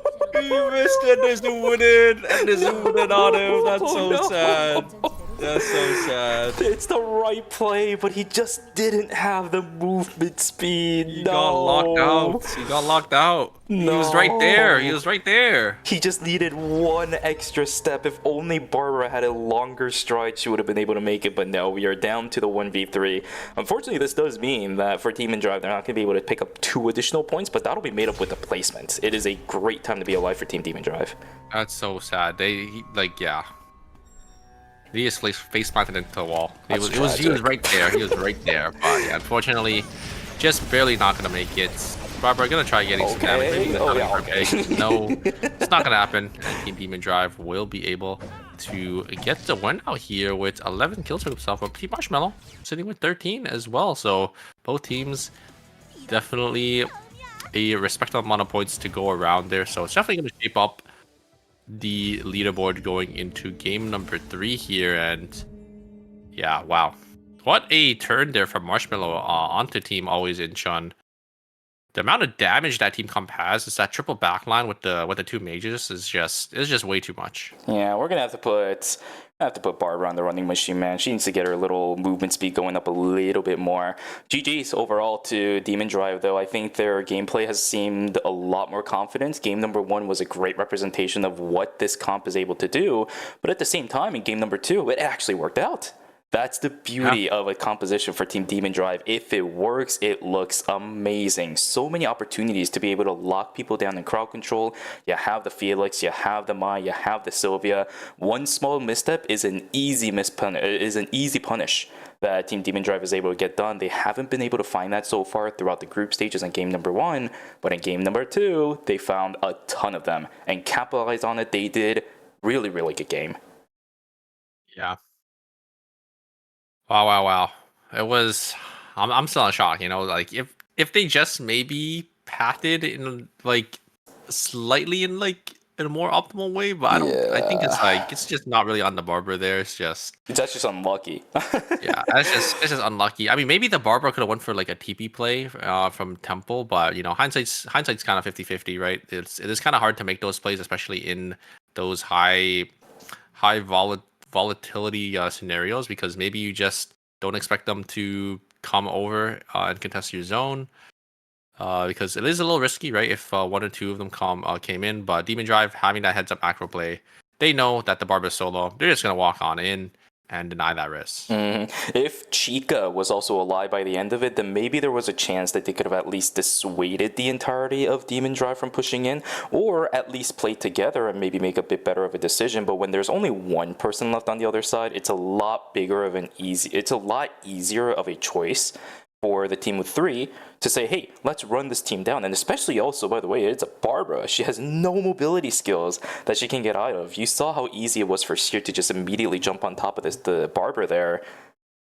He missed it. There's the wooden. And there's the wooden on him. That's so sad. That's so sad. It's the right play, but he just didn't have the movement speed. He got locked out. No. He was right there. He just needed one extra step. If only Barbara had a longer stride, she would have been able to make it. But no, we are down to the 1v3. Unfortunately, this does mean that for Demon Drive, they're not going to be able to pick up 2 additional points, but that'll be made up with the placement. It is a great time to be alive for Team Demon Drive. That's so sad. He just face planted into the wall. He was right there. He was right there. But yeah, unfortunately, just barely not gonna make it. Barbara gonna try getting some damage. No, it's not gonna happen. And Team Demon Drive will be able to get the win out here with 11 kills for himself. But Team Marshmallow sitting with 13 as well. So both teams definitely a respectable amount of points to go around there. So it's definitely gonna shape up the leaderboard going into game number 3 here. And yeah, wow, what a turn there from Marshmallow onto Team Always Inchun. The amount of damage that Team Comp has is that triple backline with the 2 mages is just way too much. Yeah, we're gonna have to put Barbara on the running machine, man. She needs to get her little movement speed going up a little bit more. GG's overall to Demon Drive, though. I think their gameplay has seemed a lot more confident. Game number 1 was a great representation of what this comp is able to do, but at the same time, in game number 2, it actually worked out. That's the beauty of a composition for Team Demon Drive. If it works, it looks amazing. So many opportunities to be able to lock people down in crowd control. You have the Felix, you have the Mai, you have the Sylvia. One small misstep is an easy punish that Team Demon Drive is able to get done. They haven't been able to find that so far throughout the group stages in game number 1, but in game number 2, they found a ton of them and capitalized on it. They did. Really, really good game. Yeah. Wow. It was. I'm still in shock. You know, like if they just maybe pathed in like slightly in a more optimal way, but I think it's just not really on the Barbara there. It's that's just unlucky. Yeah, it's just unlucky. I mean, maybe the Barbara could have went for like a TP play from Temple, but you know, hindsight's kind of 50-50, right? It is kind of hard to make those plays, especially in those high volatility scenarios, because maybe you just don't expect them to come over and contest your zone, because it is a little risky, right? If 1 or 2 of them came in, but Demon Drive having that heads up macro play, they know that the Barb is solo. They're just gonna walk on in and deny that risk. If Chica was also alive by the end of it, then maybe there was a chance that they could have at least dissuaded the entirety of Demon Drive from pushing in, or at least play together and maybe make a bit better of a decision. But when there's only one person left on the other side, it's a lot easier of a choice for the team with 3 to say, hey, let's run this team down. And especially also, by the way, it's a Barbara. She has no mobility skills that she can get out of. You saw how easy it was for Seer to just immediately jump on top of the Barbara there.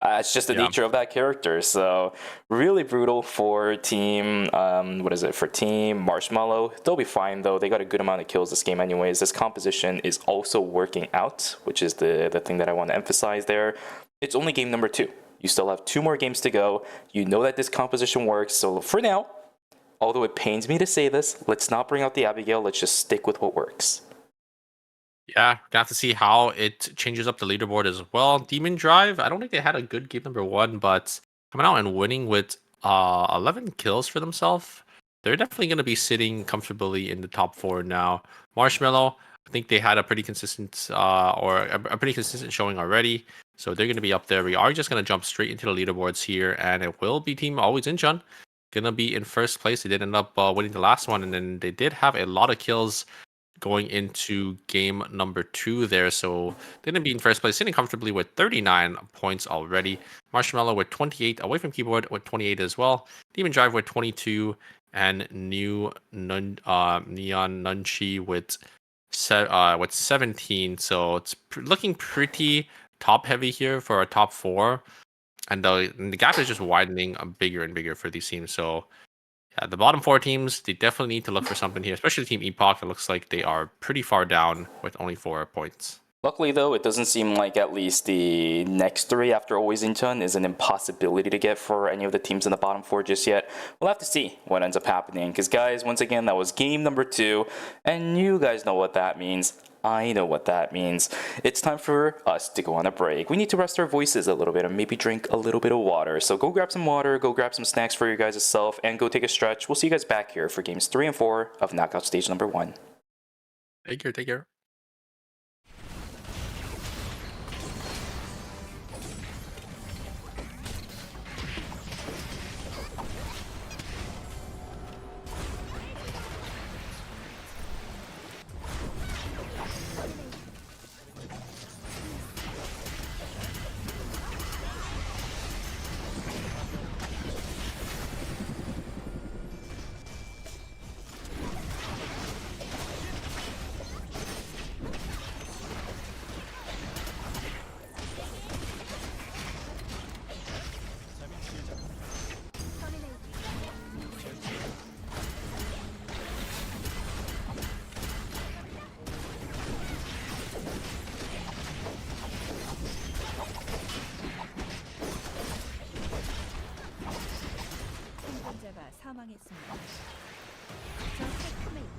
It's just the nature of that character. So really brutal for team, for team Marshmallow. They'll be fine though. They got a good amount of kills this game anyways. This composition is also working out, which is the thing that I want to emphasize there. It's only game number 2. You still have 2 more games to go. You know that this composition works. So for now, although it pains me to say this, let's not bring out the Abigail. Let's just stick with what works. Yeah, got to see how it changes up the leaderboard as well. Demon Drive, I don't think they had a good game number 1, but coming out and winning with 11 kills for themselves, they're definitely going to be sitting comfortably in the top 4 now. Marshmallow, I think they had a pretty consistent a pretty consistent showing already, so they're going to be up there. We are just going to jump straight into the leaderboards here, and it will be Team Always Incheon going to be in first place. They did end up winning the last one, and then they did have a lot of kills going into game number 2 there, so they're going to be in first place, sitting comfortably with 39 points already. Marshmallow with 28, Away from Keyboard with 28 as well, Demon Drive with 22, and Neon Nunchi with 17. So it's looking pretty top heavy here for a top 4, and the gap is just widening bigger and bigger for these teams. So yeah, the bottom 4 teams, they definitely need to look for something here, especially Team Epoch. It looks like they are pretty far down with only 4 points. Luckily, though, it doesn't seem like at least the next 3 after Always Incheon is an impossibility to get for any of the teams in the bottom 4 just yet. We'll have to see what ends up happening. Because, guys, once again, that was game number 2. And you guys know what that means. I know what that means. It's time for us to go on a break. We need to rest our voices a little bit and maybe drink a little bit of water. So go grab some water, go grab some snacks for your guys' self, and go take a stretch. We'll see you guys back here for games 3 and 4 of Knockout Stage number 1. Take care, take care. 사망했습니다. 저 체크메이트.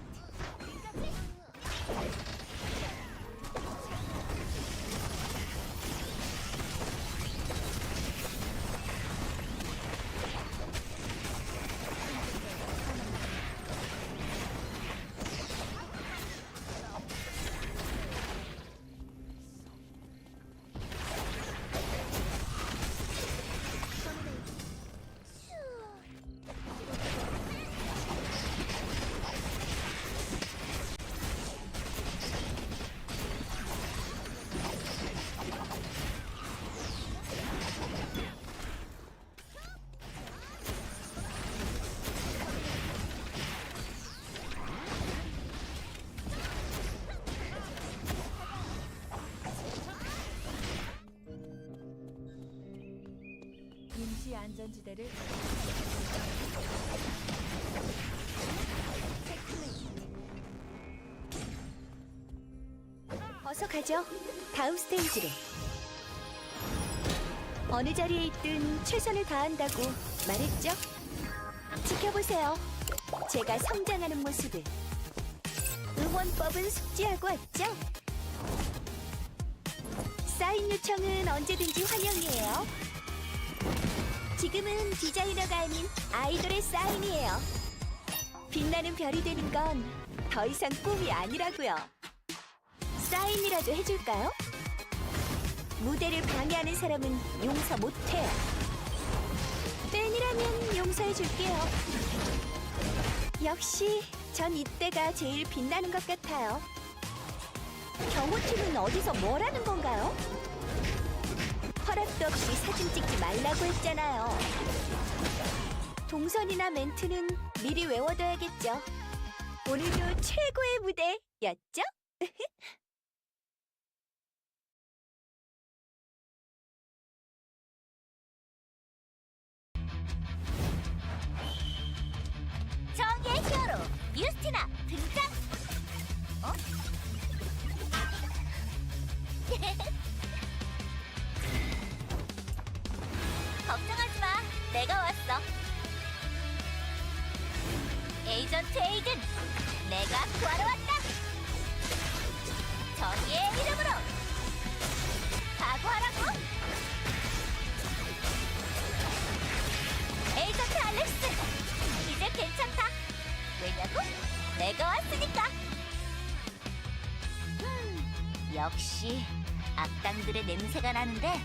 임시 안전지대를 어서 가죠. 다음 스테이지로. 어느 자리에 있든 최선을 다한다고 말했죠? 지켜보세요. 제가 성장하는 모습을. 응원법은 숙지하고 왔죠? 사인 요청은 언제든지 환영이에요. 지금은 디자이너가 아닌 아이돌의 사인이에요. 빛나는 별이 되는 건 더 이상 꿈이 아니라고요. 사인이라도 해줄까요? 무대를 방해하는 사람은 용서 못해요. 팬이라면 용서해줄게요. 역시 전 이때가 제일 빛나는 것 같아요. 경호팀은 어디서 뭘 하는 건가요? 허락도 없이 사진 찍지 말라고 했잖아요. 동선이나 멘트는 미리 외워둬야겠죠. 오늘도 최고의 무대였죠? 정의의 히어로 유스티나 등장! 어? 베이든, 내가 구하러 왔다. 정의의 이름으로 각오하라고. 에이전트 알렉스, 이제 괜찮다. 왜냐고? 내가 왔으니까. 역시 악당들의 냄새가 나는데.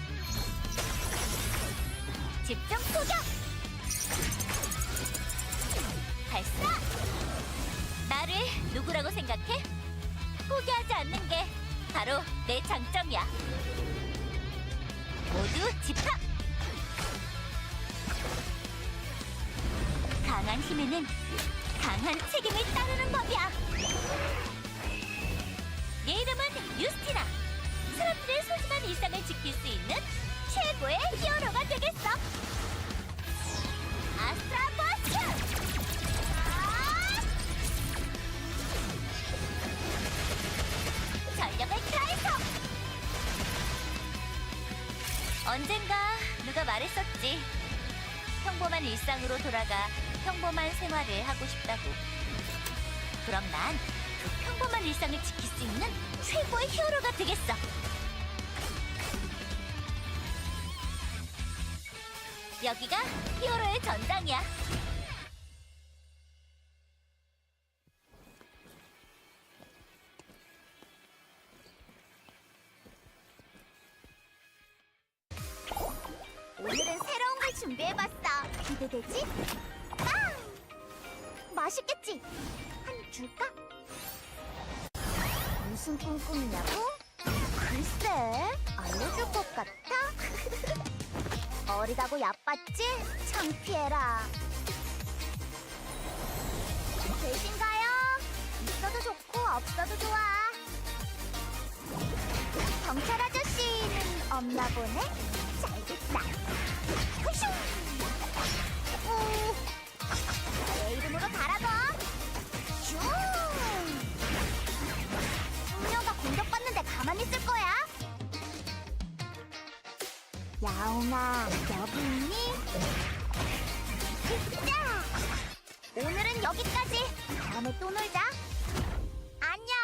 집중 소격! 발사! 나를 누구라고 생각해? 포기하지 않는 게 바로 내 장점이야. 모두 집합! 강한 힘에는 강한 책임을 따르는 법이야. 내 이름은 유스티나. 사람들의 소중한 일상을 지킬 수 있는 최고의 히어로가 되겠어. 아스트라 버스트! 전력을 다해서! 언젠가 누가 말했었지. 평범한 일상으로 돌아가 평범한 생활을 하고 싶다고. 그럼 난 그 평범한 일상을 지킬 수 있는 최고의 히어로가 되겠어. 여기가 히어로의 전장이야. 오늘은 새로운 걸 준비해봤어. 기대되지? 빵! 맛있겠지? 한 입 줄까? 무슨 꿈꾸느냐고? 글쎄, 알려줄 것 같아? 어리다고 얕봤지? 창피해라. 대신 가요. 있어도 좋고 없어도 좋아. 경찰 아저씨는 없나 보네? 잘됐다. 후슈! 내 이름으로 달아둬. 슝! 숙녀가 공격받는데 가만히 있을 거야? 야옹아, 여기 있니? 자! 오늘은 여기까지. 다음에 또 놀자. 안녕!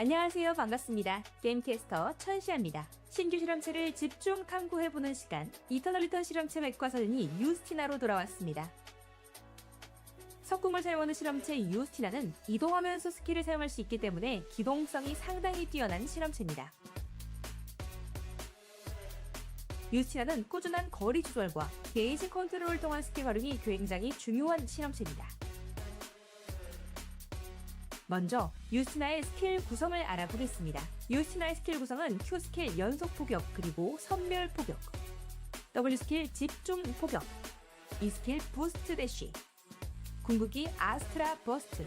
안녕하세요. 반갑습니다. 게임캐스터 천시아입니다. 신규 실험체를 집중 탐구해보는 시간, 이터널 리턴 실험체 백과사전이 유스티나로 돌아왔습니다. 석궁을 사용하는 실험체 유스티나는 이동하면서 스킬을 사용할 수 있기 때문에 기동성이 상당히 뛰어난 실험체입니다. 유스티나는 꾸준한 거리 조절과 게이지 컨트롤을 통한 스킬 활용이 굉장히 중요한 실험체입니다. 먼저 유스티나의 스킬 구성을 알아보겠습니다. 유스티나의 스킬 구성은 Q 스킬 연속 포격, 그리고 선멸 포격, W 스킬 집중 포격, E 스킬 부스트 대쉬, 궁극기 아스트라 버스트,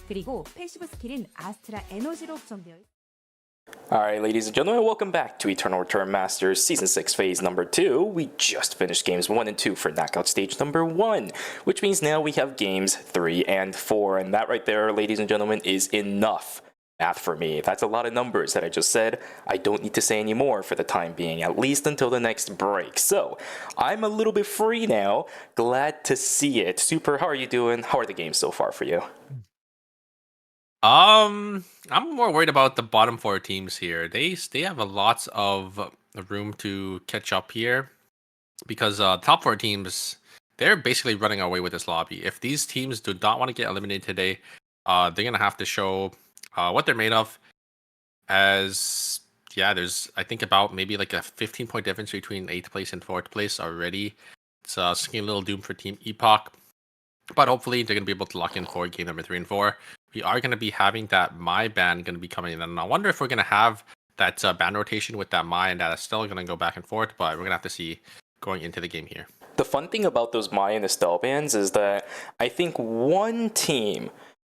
그리고 패시브 스킬인 아스트라 에너지로 구성되어 있습니다. Alright, ladies and gentlemen, welcome back to Eternal Return Masters Season 6 Phase Number 2. We just finished Games 1 and 2 for Knockout Stage Number 1, which means now we have Games 3 and 4, and that right there, ladies and gentlemen, is enough math for me. That's a lot of numbers that I just said. I don't need to say any more for the time being, at least until the next break. So, I'm a little bit free now. Glad to see it. Super, how are you doing? How are the games so far for you? I'm more worried about the bottom four teams here. They have a lots of room to catch up here because top four teams, they're basically running away with this lobby. If these teams do not want to get eliminated today, they're gonna have to show what they're made of. As yeah, there's I think about maybe like a 15-point difference between 8th place and 4th place already. It's singing a little doom for Team Epoch. But hopefully they're going to be able to lock in for game number 3 and 4. We are going to be having that Mai ban going to be coming in. And I wonder if we're going to have that ban rotation with that Mai, and that is still going to go back and forth. But we're going to have to see going into the game here. The fun thing about those Mai and Estelle bans is that I think one team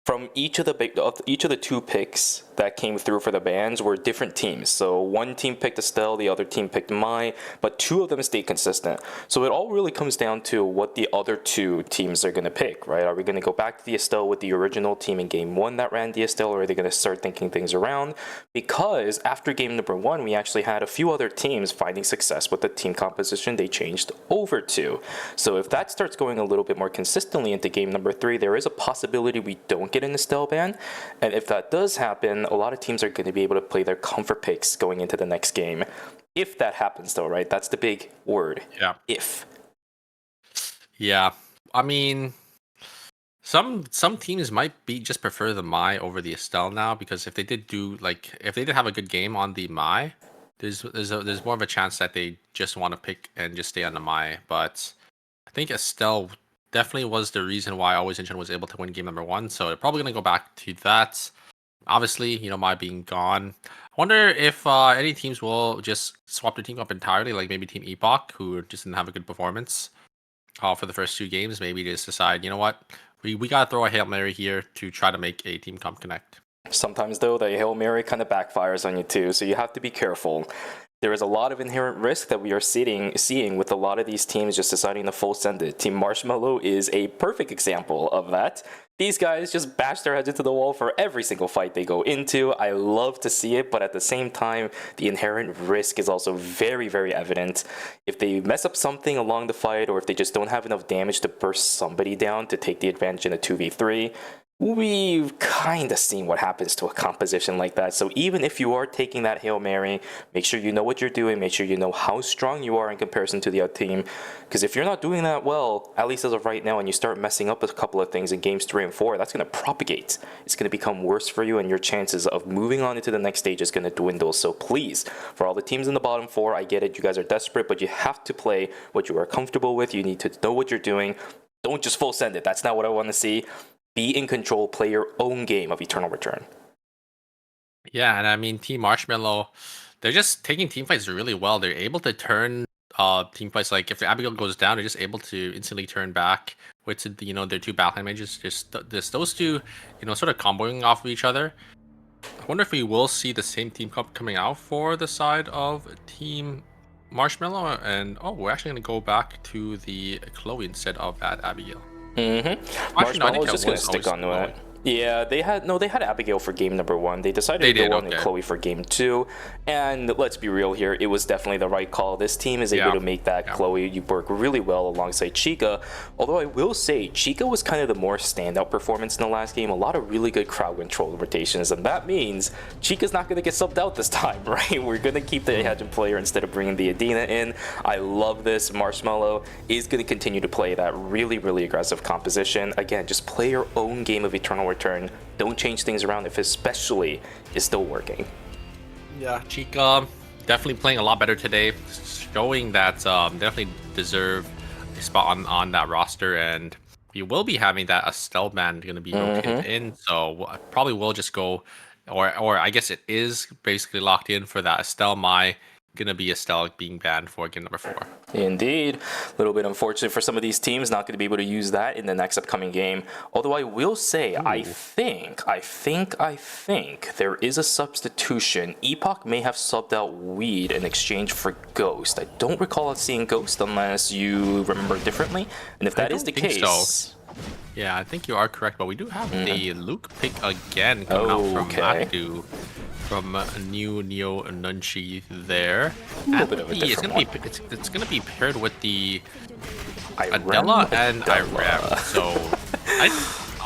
from each of the two picks that came through for the bans were different teams. So one team picked Estelle, the other team picked Mai, but two of them stayed consistent. So it all really comes down to what the other two teams are going to pick, right? Are we going to go back to the Estelle with the original team in game 1 that ran the Estelle, or are they going to start thinking things around? Because after game number 1, we actually had a few other teams finding success with the team composition they changed over to. So if that starts going a little bit more consistently into game number 3, there is a possibility we don't get an Estelle ban. And if that does happen, a lot of teams are going to be able to play their comfort picks going into the next game. If that happens, though, right? That's the big word. Yeah. If. Yeah. I mean, some teams might just prefer the Mai over the Estelle now, because if they did have a good game on the Mai, there's more of a chance that they just want to pick and just stay on the Mai. But I think Estelle definitely was the reason why Always Engine was able to win game number 1. So they're probably gonna go back to that. Obviously, Mai being gone. I wonder if any teams will just swap their team up entirely, like maybe Team Epoch, who just didn't have a good performance for the first 2 games. Maybe just decide, you know what, we gotta throw a Hail Mary here to try to make a team comp connect. Sometimes, though, the Hail Mary kind of backfires on you, too, so you have to be careful. There is a lot of inherent risk that we are seeing with a lot of these teams just deciding to full send it. Team Marshmallow is a perfect example of that. These guys just bash their heads into the wall for every single fight they go into. I love to see it, but at the same time, the inherent risk is also very, very evident. If they mess up something along the fight, or if they just don't have enough damage to burst somebody down to take the advantage in a 2v3, we've kind of seen what happens to a composition like that. So even if you are taking that Hail Mary, make sure you know what you're doing, make sure you know how strong you are in comparison to the other team. Because if you're not doing that well, at least as of right now, and you start messing up a couple of things in games 3 and 4, that's going to propagate. It's going to become worse for you, and your chances of moving on into the next stage is going to dwindle. So please, for all the teams in the bottom 4, I get it, you guys are desperate, but you have to play what you are comfortable with. You need to know what you're doing. Don't just full send it. That's not what I want to see. Be in control, play your own game of Eternal Return. Yeah, and I mean, Team Marshmallow, they're just taking team fights really well. They're able to turn team fights, like if the Abigail goes down, they're just able to instantly turn back with their 2 backline mages. Just those two, sort of comboing off of each other. I wonder if we will see the same team comp coming out for the side of Team Marshmallow. And we're actually going to go back to the Chloe instead of that Abigail. Marshmallow is just going to stick onto it. Yeah, they had Abigail for game number 1. They decided to go on to Chloe for game 2. And let's be real here, it was definitely the right call. This team is able to make that Chloe work really well alongside Chica. Although I will say, Chica was kind of the more standout performance in the last game. A lot of really good crowd control rotations. And that means Chica's not going to get subbed out this time, right? We're going to keep the Hadjin player instead of bringing the Adina in. I love this. Marshmallow is going to continue to play that really, really aggressive composition. Again, just play your own game of Eternal Return. Don't change things around if especially is still working. Yeah, Chica definitely playing a lot better today, showing that definitely deserve a spot on that roster, and we will be having that Estelle band going to be located in, so I probably will just go, or I guess it is basically locked in for that Estelle Mai. Gonna be Estelle being banned for game number 4. Indeed. A little bit unfortunate for some of these teams, not going to be able to use that in the next upcoming game. Although I will say, I think there is a substitution. Epoch may have subbed out Weed in exchange for Ghost. I don't recall seeing Ghost unless you remember differently. And if that is the case... So. Yeah, I think you are correct, but we do have the Luke pick again coming out from Matu. From new Neo Nunchi there. A little bit of a different one. It's gonna be paired with the Irem Adela and Irem. So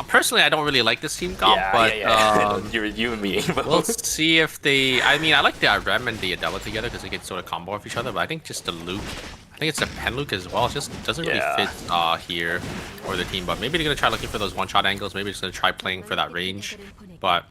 personally I don't really like this team comp, but you're you and me. But we'll see if they. I mean, I like the Irem and the Adela together because they can sort of combo off each other. But I think just the Luke, I think it's a Pen Luke as well. It just doesn't really fit here for the team. But maybe they're gonna try looking for those one-shot angles. Maybe they're just gonna try playing for that range. But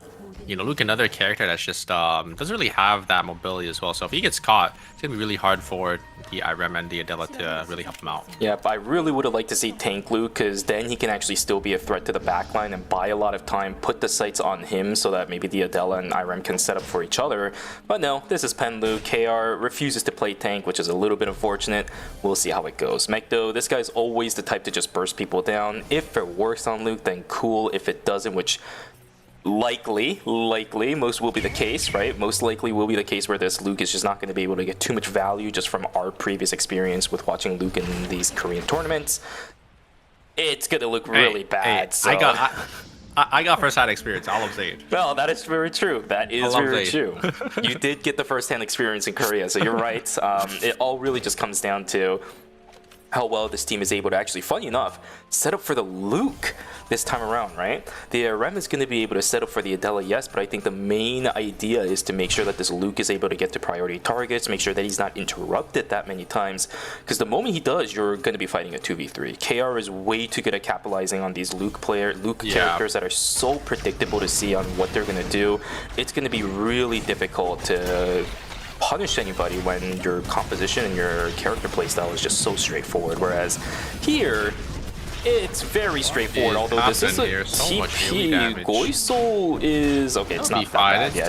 you know, Luke, another character that's just doesn't really have that mobility as well. So if he gets caught, it's gonna be really hard for the Irem and the Adela to really help him out. Yep, I really would have liked to see Tank Luke, because then he can actually still be a threat to the backline and buy a lot of time, put the sights on him so that maybe the Adela and Irem can set up for each other. But no, this is Pen Luke. KR refuses to play Tank, which is a little bit unfortunate. We'll see how it goes. Mekdo, this guy's always the type to just burst people down. If it works on Luke, then cool. If it doesn't, which likely most will be the case, right? Most likely will be the case where this Luke is just not going to be able to get too much value just from our previous experience with watching Luke in these Korean tournaments. It's going to look really bad. So. I got first-hand experience. All I'm saying. Well, that is very true. That is very true. You did get the first-hand experience in Korea, so you're right. It all really just comes down to how well this team is able to actually, funny enough, set up for the Luke this time around, right? The Rem is going to be able to set up for the Adela, yes, but I think the main idea is to make sure that this Luke is able to get to priority targets, make sure that he's not interrupted that many times, because the moment he does, you're going to be fighting a 2v3. KR is way too good at capitalizing on these Luke characters that are so predictable to see on what they're going to do. It's going to be really difficult to punish anybody when your composition and your character playstyle is just so straightforward, whereas here it's very straightforward. Although this is a TP, Goiso is okay. It's not that bad. Yeah,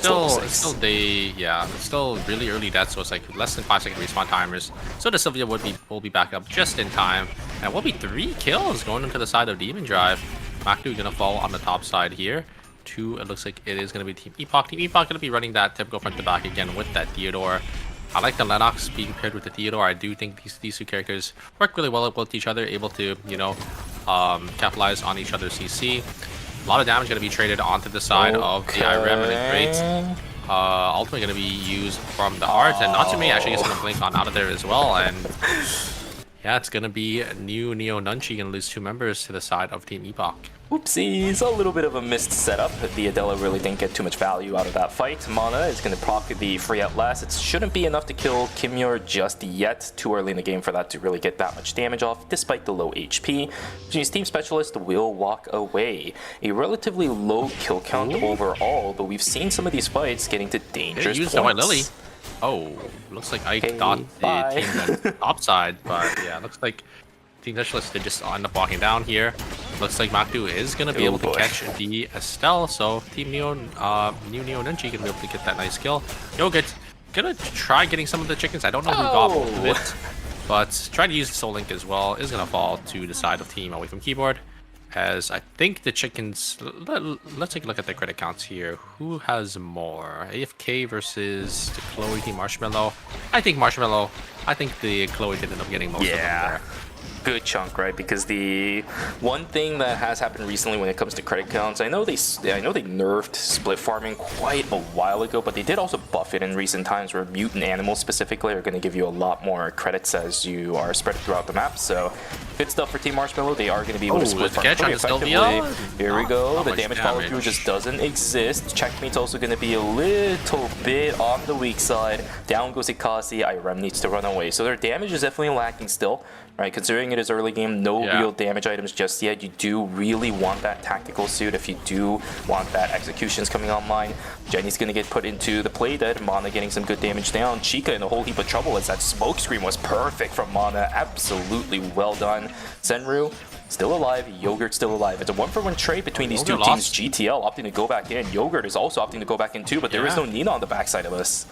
it's still really early death, so it's like less than 5 second respawn timers. So the Sylvia will be back up just in time, and will be 3 kills going into the side of Demon Drive. Makdu gonna fall on the top side here. 2, it looks like it is going to be Team Epoch. Team Epoch going to be running that typical front to back again with that Theodore. I like the Lennox being paired with the Theodore. I do think these two characters work really well with each other, able to, you know, capitalize on each other's CC. A lot of damage going to be traded onto the side of the Irem, and it's great. Ultimately going to be used from the heart, and Natsume actually gets going to blink on out of there as well. And yeah, it's going to be new Neo Nunchi going to lose 2 members to the side of Team Epoch. Oopsies, a little bit of a missed setup. The Adela really didn't get too much value out of that fight. Mana is going to proc the free at last. It shouldn't be enough to kill Kimyor just yet. Too early in the game for that to really get that much damage off, despite the low HP. Which means Team Specialist will walk away. A relatively low kill count overall, but we've seen some of these fights getting to dangerous points. Lily. Oh, looks like Ike got the team upside, but yeah, looks like Team Specialist, they just end up walking down here. Looks like Makdu is going to be able to catch the Estelle, so Team Neo Nunchi can be able to get that nice kill. Yogurt gonna try getting some of the chickens. I don't know who got most of it, but trying to use the Soul Link as well is going to fall to the side of Team Away from Keyboard. As I think the chickens, let's take a look at the credit counts here. Who has more? AFK versus the Chloe Team Marshmallow. I think the Chloe did end up getting most of them there. Good chunk, right? Because the one thing that has happened recently when it comes to credit counts, I know they nerfed split farming quite a while ago, but they did also buff it in recent times, where mutant animals specifically are going to give you a lot more credits as you are spread throughout the map. So good stuff for Team Marshmallow. They are going to be able to split farm pretty effectively. Here we go. The damage follow through just doesn't exist. Checkmate's also going to be a little bit on the weak side. Down goes Ikasi. Irem needs to run away. So their damage is definitely lacking still. Right, considering it is early game, no real damage items just yet. You do really want that tactical suit if you do want that executions coming online. Jenny's gonna get put into the play dead. Mana getting some good damage down. Chica in a whole heap of trouble as that smoke screen was perfect from Mana. Absolutely well done. Senru still alive. Yogurt still alive. It's a 1-for-1 trade between these two teams. GTL opting to go back in. Yogurt is also opting to go back in too, but there is no Nina on the backside of this.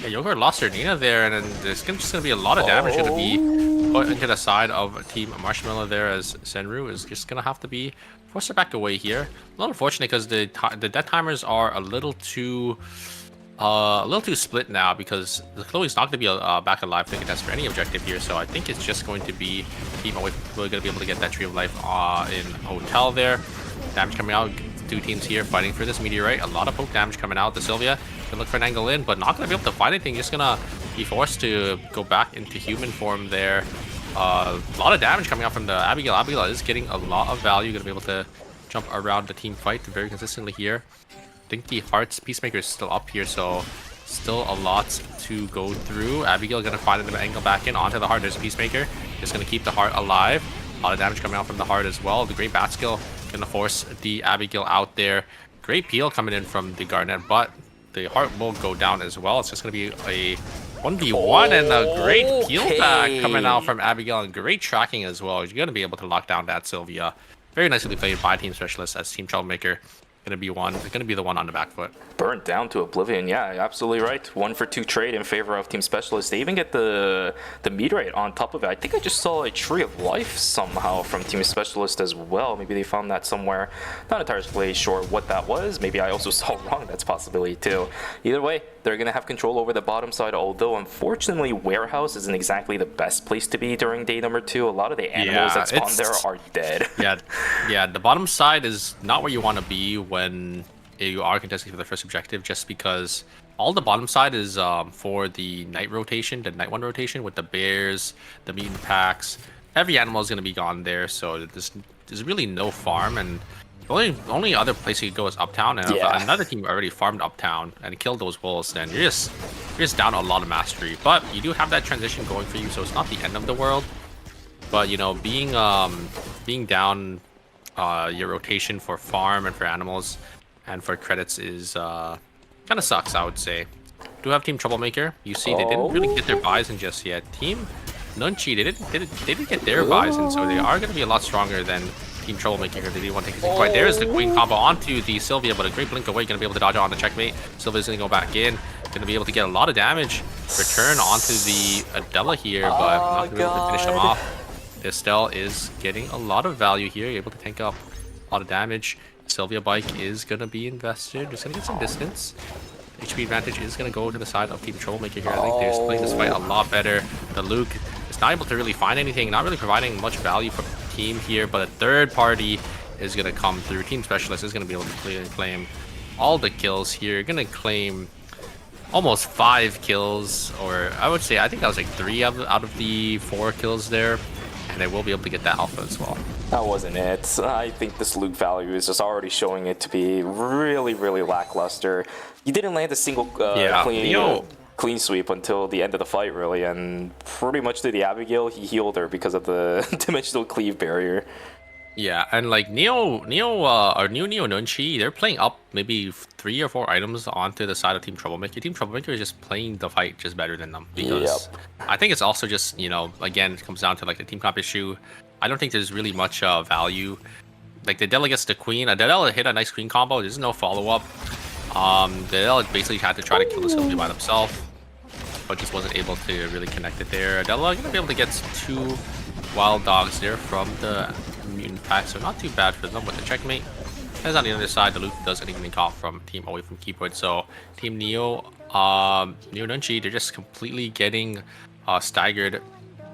Yeah, Yogurt lost her Nina there, and then there's just going to be a lot of damage going to be put into the side of Team Marshmallow there, as Senru is just going to have to be forced to back away here. A little unfortunate because the death timers are a little too split now, because the Chloe's not going to be back alive to contest for any objective here. So I think it's just going to be Team Away. We're going to be able to get that Tree of Life in Hotel there. Damage coming out. 2 teams here fighting for this meteorite. A lot of poke damage coming out. The Sylvia can look for an angle in, but not going to be able to find anything. Just going to be forced to go back into human form there. A lot of damage coming out from the Abigail. Abigail is getting a lot of value. Going to be able to jump around the team fight very consistently here. I think the Hearts Peacemaker is still up here, so still a lot to go through. Abigail going to find an angle back in onto the Heart. There's Peacemaker. Just going to keep the Heart alive. A lot of damage coming out from the Heart as well. The Great Bat Skill going to force the Abigail out there. great peel coming in from the Garnet, but the heart will go down as well. It's just going to be a 1v1 and a great peel back coming out from Abigail and great tracking as well. You're going to be able to lock down that Sylvia. Very nicely played by Team Specialist as Team Troublemaker. Going to be the one on the back foot. Burnt down to oblivion. Yeah, absolutely right. 1 for 2 trade in favor of Team Specialist. They even get the meat rate on top of it. I think I just saw a Tree of Life somehow from Team Specialist as well. Maybe they found that somewhere. Not entirely sure what that was. Maybe I also saw wrong. That's a possibility too. Either way, they're going to have control over the bottom side, although unfortunately Warehouse isn't exactly the best place to be during day number 2. A lot of the animals that spawn there are dead. Yeah, the bottom side is not where you want to be when you are contesting for the first objective, just because all the bottom side is for the night rotation, the night 1 rotation with the bears, the mutant packs. Every animal is going to be gone there, so there's really no farm, and the only other place you could go is uptown, and if another team already farmed uptown and killed those wolves, then you're just down a lot of mastery. But you do have that transition going for you, so it's not the end of the world. But you know, being down your rotation for farm and for animals and for credits is kind of sucks, I would say. Do have Team Troublemaker. You see, they didn't really get their buys in just yet. Team Nunchi, they didn't get their buys in, so they are going to be a lot stronger than Team Troublemaker if they do want to take a fight. There's the Queen combo onto the Sylvia, but a great blink away, going to be able to dodge on the checkmate. Sylvia's going to go back in, going to be able to get a lot of damage. Return onto the Adela here, but not going to be able to finish them off. Estelle is getting a lot of value here, able to tank up a lot of damage. Sylvia bike is going to be invested, just going to get some distance. HP advantage is going to go to the side of Team Troublemaker here. I think they're playing this fight a lot better. The Luke is not able to really find anything, not really providing much value for the team here, but a third party is going to come through. Team Specialist is going to be able to claim all the kills here. Going to claim almost 5 kills, or I would say, I think that was like 3 out of the 4 kills there. And they will be able to get that alpha as well. That wasn't it. I think this Luke value is just already showing it to be really, really lackluster. You didn't land a single clean sweep until the end of the fight, really, and pretty much to the Abigail, he healed her because of the dimensional cleave barrier. Yeah, and like Neo Nunchi, they're playing up maybe 3 or 4 items onto the side of Team Troublemaker. Team Troublemaker is just playing the fight just better than them, because I think it's also just, you know, again, it comes down to like the team comp issue. I don't think there's really much value. Like the Adela gets the Queen. Adela hit a nice Queen combo. There's no follow-up. The Adela basically had to try to kill the Sylvia by themselves, but just wasn't able to really connect it there. Adela gonna be able to get 2 wild dogs there from the mutant pack, so not too bad for them with the checkmate. As on the other side, the Luke does get even caught from team away from keyboard. So Team Neo Nunchi, they're just completely getting staggered.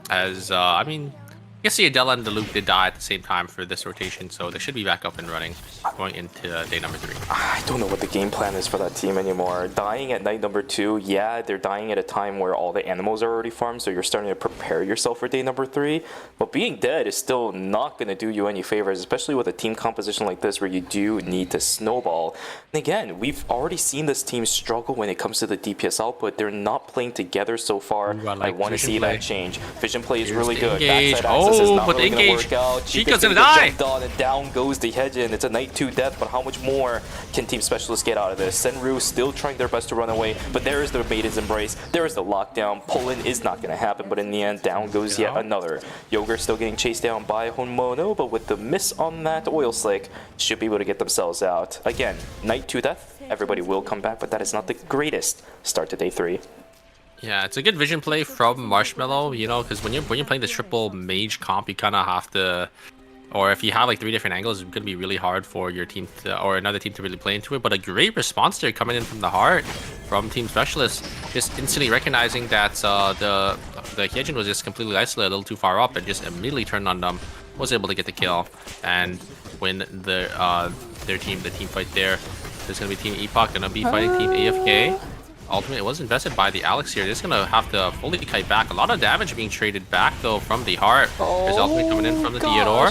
As I mean, I guess the Adela and the Luke did die at the same time for this rotation, so they should be back up and running going into day number 3. I don't know what the game plan is for that team anymore. Dying at night number 2, yeah, they're dying at a time where all the animals are already farmed, so you're starting to prepare yourself for day number 3. But being dead is still not going to do you any favors, especially with a team composition like this where you do need to snowball. And again, we've already seen this team struggle when it comes to the DPS output. They're not playing together so far. I want to see that change. Vision play is really good. Backside access is not really going to work out. Chica's going to die! Jumped on and down goes the Hedgen. It's a night 2 death, but how much more can Team Specialist get out of this? Senru still trying their best to run away, but there is the Maiden's Embrace. There is the lockdown. Pulling is not going to happen, but in the end, down goes yet another. Yogurt still getting chased down by Honmono, but with the miss on that Oil Slick, should be able to get themselves out. Again, night 2 death. Everybody will come back, but that is not the greatest start to day 3. Yeah, it's a good vision play from Marshmallow, you know, because when you're playing the triple mage comp, you kind of have to, or if you have like 3 different angles, it's going to be really hard for your team to, or another team to really play into it. But a great response there coming in from the heart from Team Specialist, just instantly recognizing that the Hyejin was just completely isolated, a little too far up, and just immediately turned on them, was able to get the kill and win the team fight there. There's going to be Team Epoch, going to be fighting Team AFK. Ultimately, it was invested by the Alex here. They're just going to have to fully kite back. A lot of damage being traded back, though, from the heart. There's ultimately coming in from the Theodore.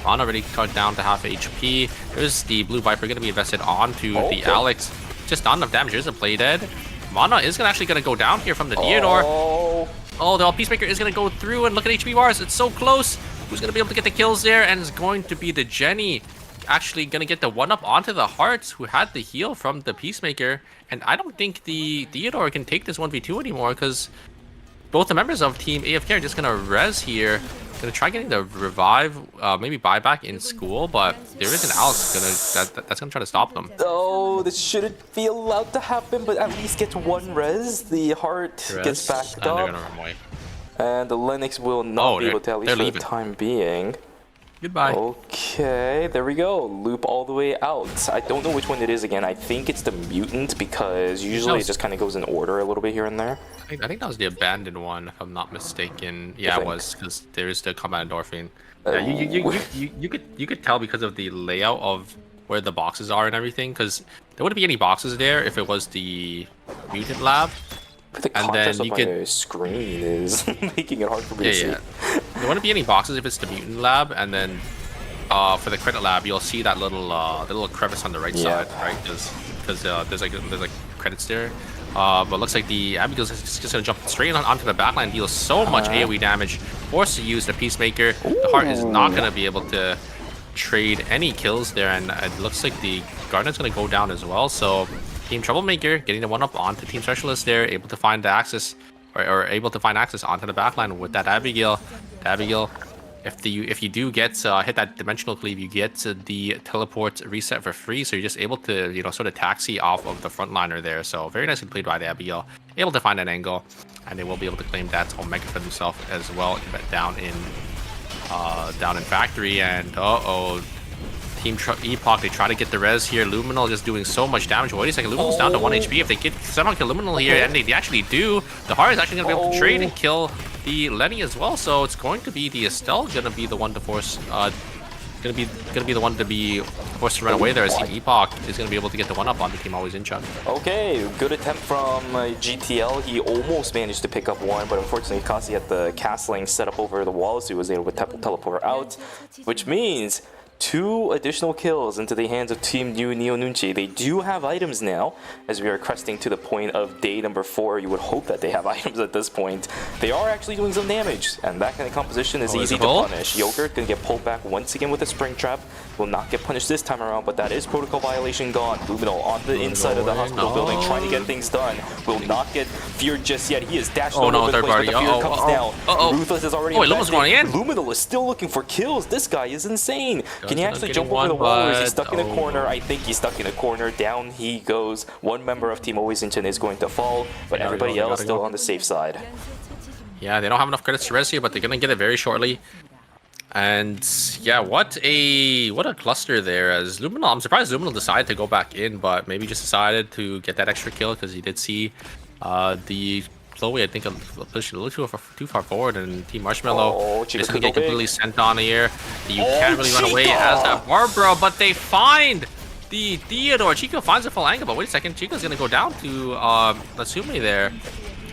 On already cut down to half HP. There's the Blue Viper going to be invested onto the Alex. Just not enough damage. There's a play dead. Mana is actually going to go down here from the Theodore. Oh, the Peacemaker is going to go through, and look at HP bars. It's so close. Who's going to be able to get the kills there? And it's going to be the Jenny. actually gonna get the 1-up onto the Hearts, who had the heal from the Peacemaker. And I don't think the Theodore can take this 1v2 anymore, because both the members of Team AFK are just gonna res here. Gonna try getting the revive, maybe buyback in school, but there is an Alex that's gonna try to stop them. Oh, this shouldn't be allowed to happen, but at least gets one res. The Heart gets backed and they're up. gonna run away. And the Lennox will not be able to, at least for the time being. Goodbye. Okay, there we go. Loop all the way out. I don't know which one it is again. I think it's the Mutant, because usually it just kind of goes in order a little bit here and there. I think that was the abandoned one, if I'm not mistaken. Yeah, it was, because there is the combat endorphin. Yeah, you could tell because of the layout of where the boxes are and everything, because there wouldn't be any boxes there if it was the Mutant lab. But the And contrast then of you my could screen is making it hard for me to see. There wouldn't be any boxes if it's the Mutant lab, and then for the credit lab, you'll see that little crevice on the right side, right? Because there's like credits there. But looks like the Abigail's just gonna jump straight onto the backline, deals so much AoE damage, forced to use the Peacemaker. The Heart is not gonna be able to trade any kills there, and it looks like the Gardner's gonna go down as well. So Team Troublemaker getting the 1-up onto Team Specialist there, able to find the access, or able to find access onto the backline with that Abigail. The Abigail, if you do get hit that dimensional cleave, you get the teleport reset for free, so you're just able to sort of taxi off of the frontliner there. So very nicely played by the Abigail, able to find that angle, and they will be able to claim that Omega for themselves as well down in factory. And Team Epoch, they try to get the res here. Luminal just doing so much damage. Wait a second, Luminal's down to 1 HP. If they get somehow kill Luminal here, and they actually do, the Heart is actually going to be able to trade and kill the Lenny as well. So it's going to be the Estelle going to be the one to force, going to be the one to be forced to run away there, as Team Epoch is going to be able to get the 1-up on the Team Always in Chuck. Okay, good attempt from GTL. He almost managed to pick up one, but unfortunately Kasi had the castling set up over the wall, so he was able to teleport out, which means 2 additional kills into the hands of Team New Neo Nunchi. They do have items now, as we are cresting to the point of day number 4. You would hope that they have items at this point. They are actually doing some damage, and that kind of composition is easy to punish. Yogurt gonna get pulled back once again with a spring trap. Will not get punished this time around, but that is protocol violation gone. Luminal on the inside of the hospital building, trying to get things done. Will not get feared just yet. He is dashing all over the place, but the fear comes down. Ruthless is already infected. Luminal is still looking for kills. This guy is insane. Can he actually jump over the wall, or is he stuck in a corner? I think he's stuck in a corner. Down he goes. One member of Team Always Inchin is going to fall, but everybody else still on the safe side. Yeah, they don't have enough credits to res here, but they're gonna get it very shortly. And yeah, what a cluster there, as Luminal, I'm surprised Luminal decided to go back in, but maybe just decided to get that extra kill because he did see the Chloe, I think, pushed a little too far forward, and Team Marshmallow is going to get completely sent on here. You can't really run away as that Barbara, but they find the Theodore. Chico finds a full angle, but wait a second, Chico's going to go down to Natsume there.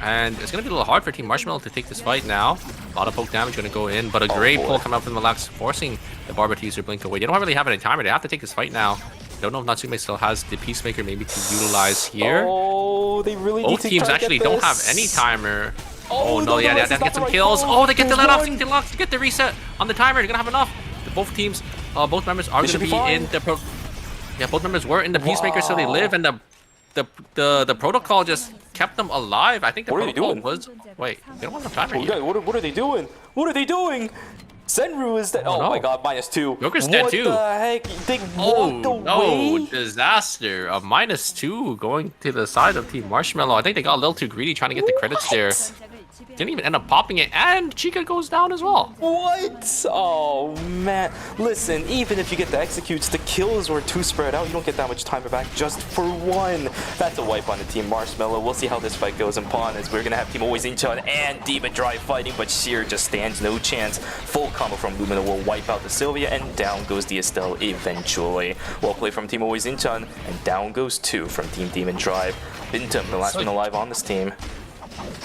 And it's going to be a little hard for Team Marshmallow to take this fight now. A lot of poke damage going to go in, but a great pull coming up from the Relax, forcing the Barber to use their blink away. They don't really have any timer. They have to take this fight now. Don't know if Natsume still has the Peacemaker maybe to utilize here. Oh, they really need to Both teams actually don't have any timer. Oh no, yeah, they have to get some kills. Oh, they get the let off, they get the reset on the timer. They're going to have enough. Both teams, both members are going to be in the Yeah, both members were in the Peacemaker, so they live, and the protocol just kept them alive. I think the protocol was... Wait, they don't have enough timer yet. What are they doing? What are they doing? Senru is dead. Oh my god, -2. Joker's dead too. What the heck? They walked away? No, disaster. A -2 going to the side of Team Marshmallow. I think they got a little too greedy trying to get the credits there. Didn't even end up popping it, and Chica goes down as well. What? Oh man. Listen, even if you get the executes, the kills were too spread out. You don't get that much timer back just for one. That's a wipe on the Team Marshmallow. We'll see how this fight goes in Pawn, as we're gonna have Team Always Inchin and Demon Drive fighting, but Sheer just stands no chance. Full combo from Lumina will wipe out the Sylvia, and down goes the Estelle eventually. Well played from Team Always Inchin, and down goes 2 from Team Demon Drive. Bintum, the last one alive on this team.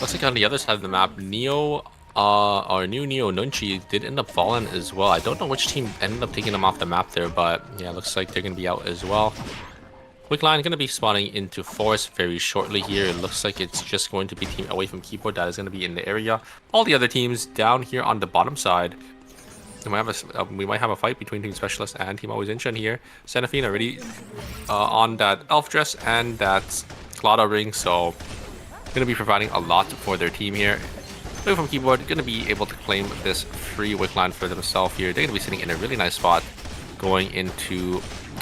Looks like on the other side of the map, New Neo Nunchi did end up falling as well. I don't know which team ended up taking them off the map there, but yeah, looks like they're going to be out as well. Quick Line going to be spawning into Forest very shortly here. It looks like it's just going to be Team Away from Keyboard that is going to be in the area. All the other teams down here on the bottom side we might have a fight between Team Specialist and Team Always Inchin here. Xenophine already on that elf dress and that Claudia ring, so gonna be providing a lot for their team here. Away from keyboard, gonna be able to claim this free wick line for themselves here. They're gonna be sitting in a really nice spot going into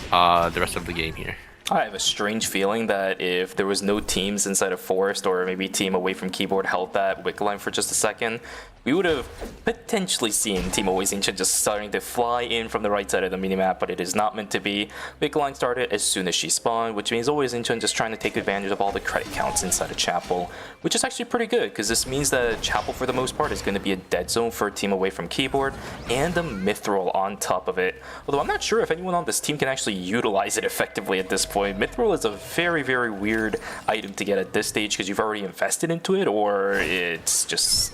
the rest of the game here. I have a strange feeling that if there was no teams inside of Forest, or maybe team away from keyboard held that wick line for just a second, we would have potentially seen Team Always Ancient just starting to fly in from the right side of the minimap, but it is not meant to be. Wick line started as soon as she spawned, which means Always Ancient just trying to take advantage of all the credit counts inside of Chapel, which is actually pretty good, because this means that Chapel for the most part is going to be a dead zone for Team Away from Keyboard, and a Mithril on top of it. Although I'm not sure if anyone on this team can actually utilize it effectively at this point. Mithril is a very, very weird item to get at this stage, because you've already invested into it, or it's just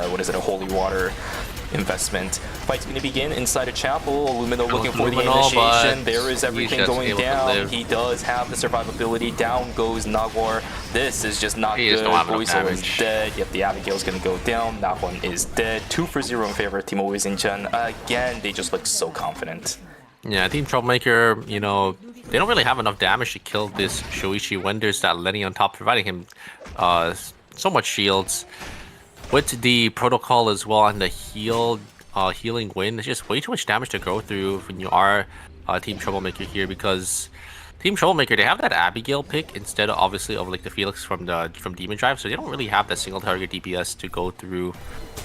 what is it, a holy water investment. Fight's going to begin inside of Chapel. Lumino looking for the initiation. There is everything going down. He does have the survivability. Down goes Nagwar. This is just not good. Boiso is dead. Yep, the Abigail's going to go down. That one is dead. 2 for 0 in favor of Team Always Inchin. Again, they just look so confident. Yeah, Team Troublemaker, you know, they don't really have enough damage to kill this Shoichi when there's that Lenny on top, providing him so much shields. With the protocol as well and the healing wind, it's just way too much damage to go through when you are Team Troublemaker here, because Team Troublemaker, they have that Abigail pick instead of obviously of like the Felix from Demon Drive, so they don't really have that single target DPS to go through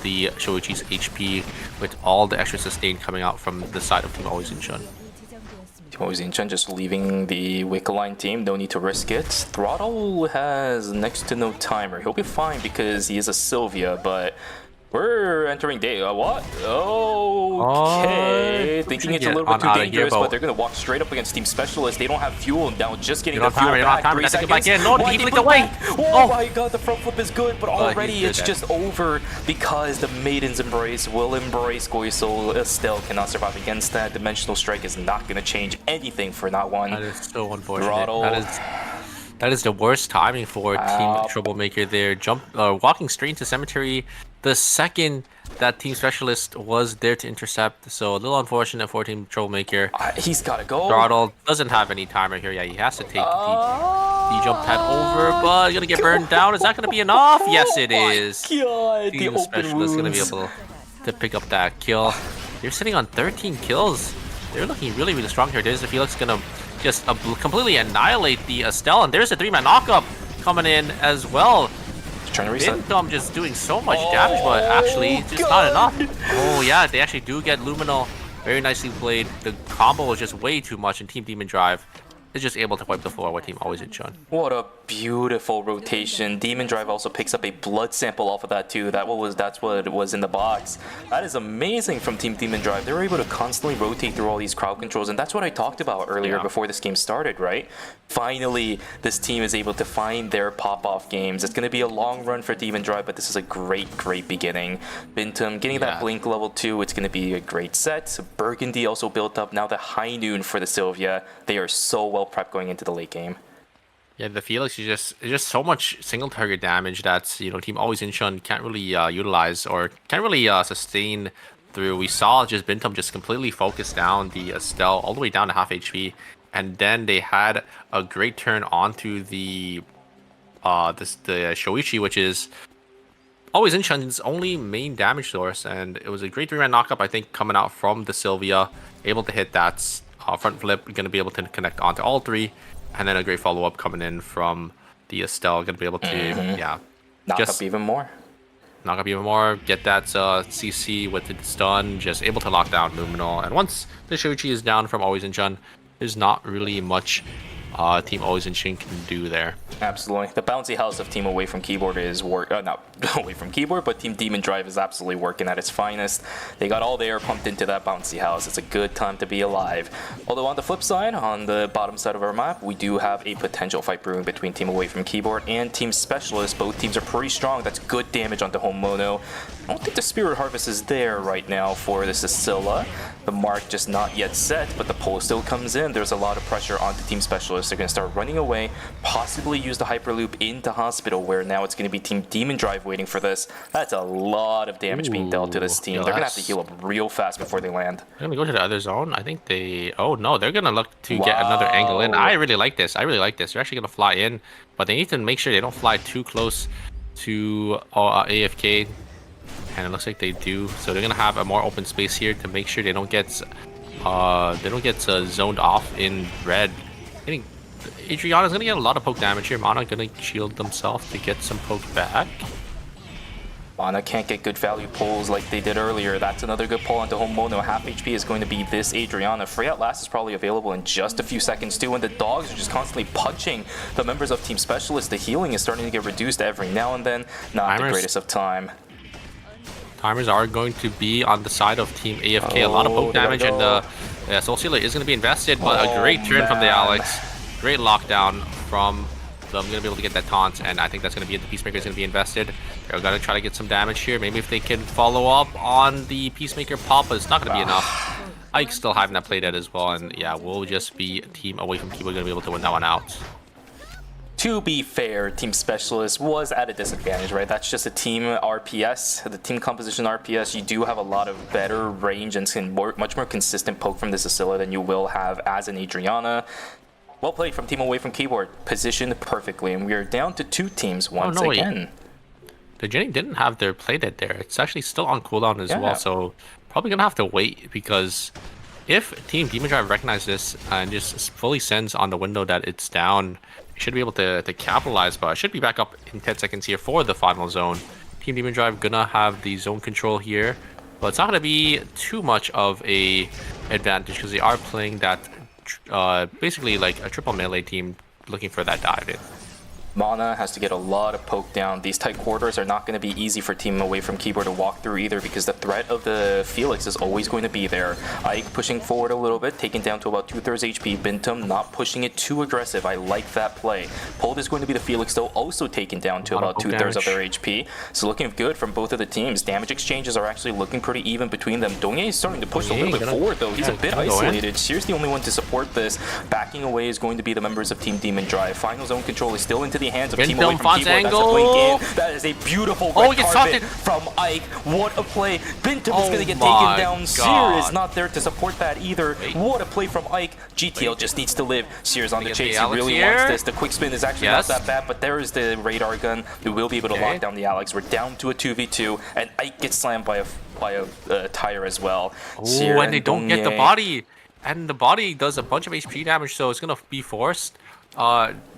the Shoichi's HP with all the extra sustain coming out from the side of Team Always Inchin. Team Always Inchin just leaving the Wick line team, no need to risk it. Throttle has next to no timer. He'll be fine because he is a Sylvia, but we're entering day. What? Okay. Thinking it's a little bit too dangerous, but they're going to walk straight up against Team Specialist. They don't have fuel now, just getting the fuel back. 3 seconds. No, he flicked away. Oh my god, the front flip is good, but already it's just over because the Maiden's Embrace will embrace Goiso. Estelle cannot survive against that. Dimensional Strike is not going to change anything for that one. That is so unfortunate. That is the worst timing for Team Troublemaker there. Walking straight into Cemetery the second that Team Specialist was there to intercept. So a little unfortunate for Team Troublemaker. He's got to go. Throttle doesn't have any timer here. Yeah, he has to take the jump pad over, but gonna get burned down. Is that gonna be enough? Yes, it is. God, Team Specialist gonna be able to pick up that kill. They're sitting on 13 kills. They're looking really, really strong here. There's the Felix gonna just completely annihilate the Estelle, and there's a 3-man knockup coming in as well. Trying to reset. Bintom just doing so much damage, but actually just not enough. Oh yeah, they actually do get Luminal. Very nicely played. The combo was just way too much, and Team Demon Drive is just able to wipe the floor with Team Always Inchin. What a beautiful rotation. Demon Drive also picks up a blood sample off of that too. That's what it was in the box. That is amazing from Team Demon Drive. They were able to constantly rotate through all these crowd controls, and that's what I talked about earlier before this game started, right? Finally, this team is able to find their pop-off games. It's going to be a long run for Demon Drive, but this is a great, great beginning. Bintum getting that Blink level 2, it's going to be a great set. Burgundy also built up. Now the High Noon for the Sylvia. They are so well prepped going into the late game. Yeah, the Felix is just so much single target damage that, you know, Team Always Inchin can't really utilize or can't really sustain through. We saw just Bintum just completely focus down the Estelle all the way down to half HP, and then they had a great turn onto the Shoichi, which is Always Inchin's only main damage source, and it was a great 3-man knockup, I think, coming out from the Sylvia, able to hit that front flip, going to be able to connect onto all three. And then a great follow-up coming in from the Estelle, going to be able to, knock up even more. Knock up even more, get that CC with the stun, just able to lock down Luminal. And once the Shoichi is down from Always Inchin, there's not really much Team Always Inchin can do there. Absolutely. The bouncy house of Team Away from Keyboard is not Away from Keyboard, but Team Demon Drive is absolutely working at its finest. They got all the air pumped into that bouncy house. It's a good time to be alive. Although on the flip side, on the bottom side of our map, we do have a potential fight brewing between Team Away from Keyboard and Team Specialist. Both teams are pretty strong. That's good damage onto home mono. I don't think the Spirit Harvest is there right now for this Scylla. The mark just not yet set, but the pull still comes in. There's a lot of pressure on the Team Specialists. They're going to start running away, possibly use the Hyperloop into Hospital, where now it's going to be Team Demon Drive waiting for this. That's a lot of damage being dealt to this team. Yeah, They're going to have to heal up real fast before they land. They're gonna go to the other zone. I think they. Oh no, they're gonna look to get another angle in. I really like this. I really like this. They're actually gonna fly in, but they need to make sure they don't fly too close to AFK. And it looks like they do. So they're gonna have a more open space here to make sure they don't get zoned off in red. I think Adriana's gonna get a lot of poke damage here. Mana gonna shield themselves to get some poke back. Mana can't get good value pulls like they did earlier. That's another good pull onto Home Mono. Half HP is going to be this Adriana. Free at Last is probably available in just a few seconds too, and the dogs are just constantly punching the members of Team Specialists. The healing is starting to get reduced every now and then. Not the greatest of time. Timers are going to be on the side of Team AFK. A lot of poke damage, and Soul Stealer is going to be invested, but a great turn from the Alex. Great lockdown from them. Going to be able to get that taunt, and I think that's going to be it. The Peacemaker is going to be invested. They're going to try to get some damage here. Maybe if they can follow up on the Peacemaker pop, but it's not going to be enough. Ike still having that play dead as well, and yeah, we'll just be a team away from Kibo going to be able to win that one out. To be fair, Team Specialist was at a disadvantage, right? That's just a team RPS, the team composition RPS. You do have a lot of better range and much more consistent poke from this Asilla than you will have as an Adriana. Well played from Team Away from Keyboard, positioned perfectly, and we are down to 2 teams once again. The Jenny didn't have their play dead there. It's actually still on cooldown as well, so probably gonna have to wait, because if Team Demon Drive recognizes this and just fully sends on the window that it's down, you should be able to capitalize, but it should be back up in 10 seconds here for the final zone. Team Demon Drive gonna have the zone control here, but it's not gonna be too much of a advantage because they are playing that basically like a triple melee team looking for that dive in. Mana has to get a lot of poke down. These tight quarters are not going to be easy for Team Away from Keyboard to walk through either, because the threat of the Felix is always going to be there. Ike pushing forward a little bit, taken down to about 2/3 HP. Bintum not pushing it too aggressive. I like that play. Pulled is going to be the Felix though, also taken down to about 2/3 of their HP. So looking good from both of the teams. Damage exchanges are actually looking pretty even between them. Dongye is starting to push a little bit forward though. He's a bit isolated. Sheer's the only one to support this. Backing away is going to be the members of Team Demon Drive. Final zone control is still into the hands of Team Away from Keyboard. That's a blink in. That is a beautiful red carpet from Ike. What a play. Bintum is going to get taken down. Seer is not there to support that either. What a play from Ike. GTL just needs to live. Seer's on the chase. He really wants this. The quick spin is actually not that bad, but there is the radar gun. We will be able to lock down the Alex. We're down to a 2v2, and Ike gets slammed by a tire as well. Oh, and they don't get the body. And the body does a bunch of HP damage, so it's going to be forced.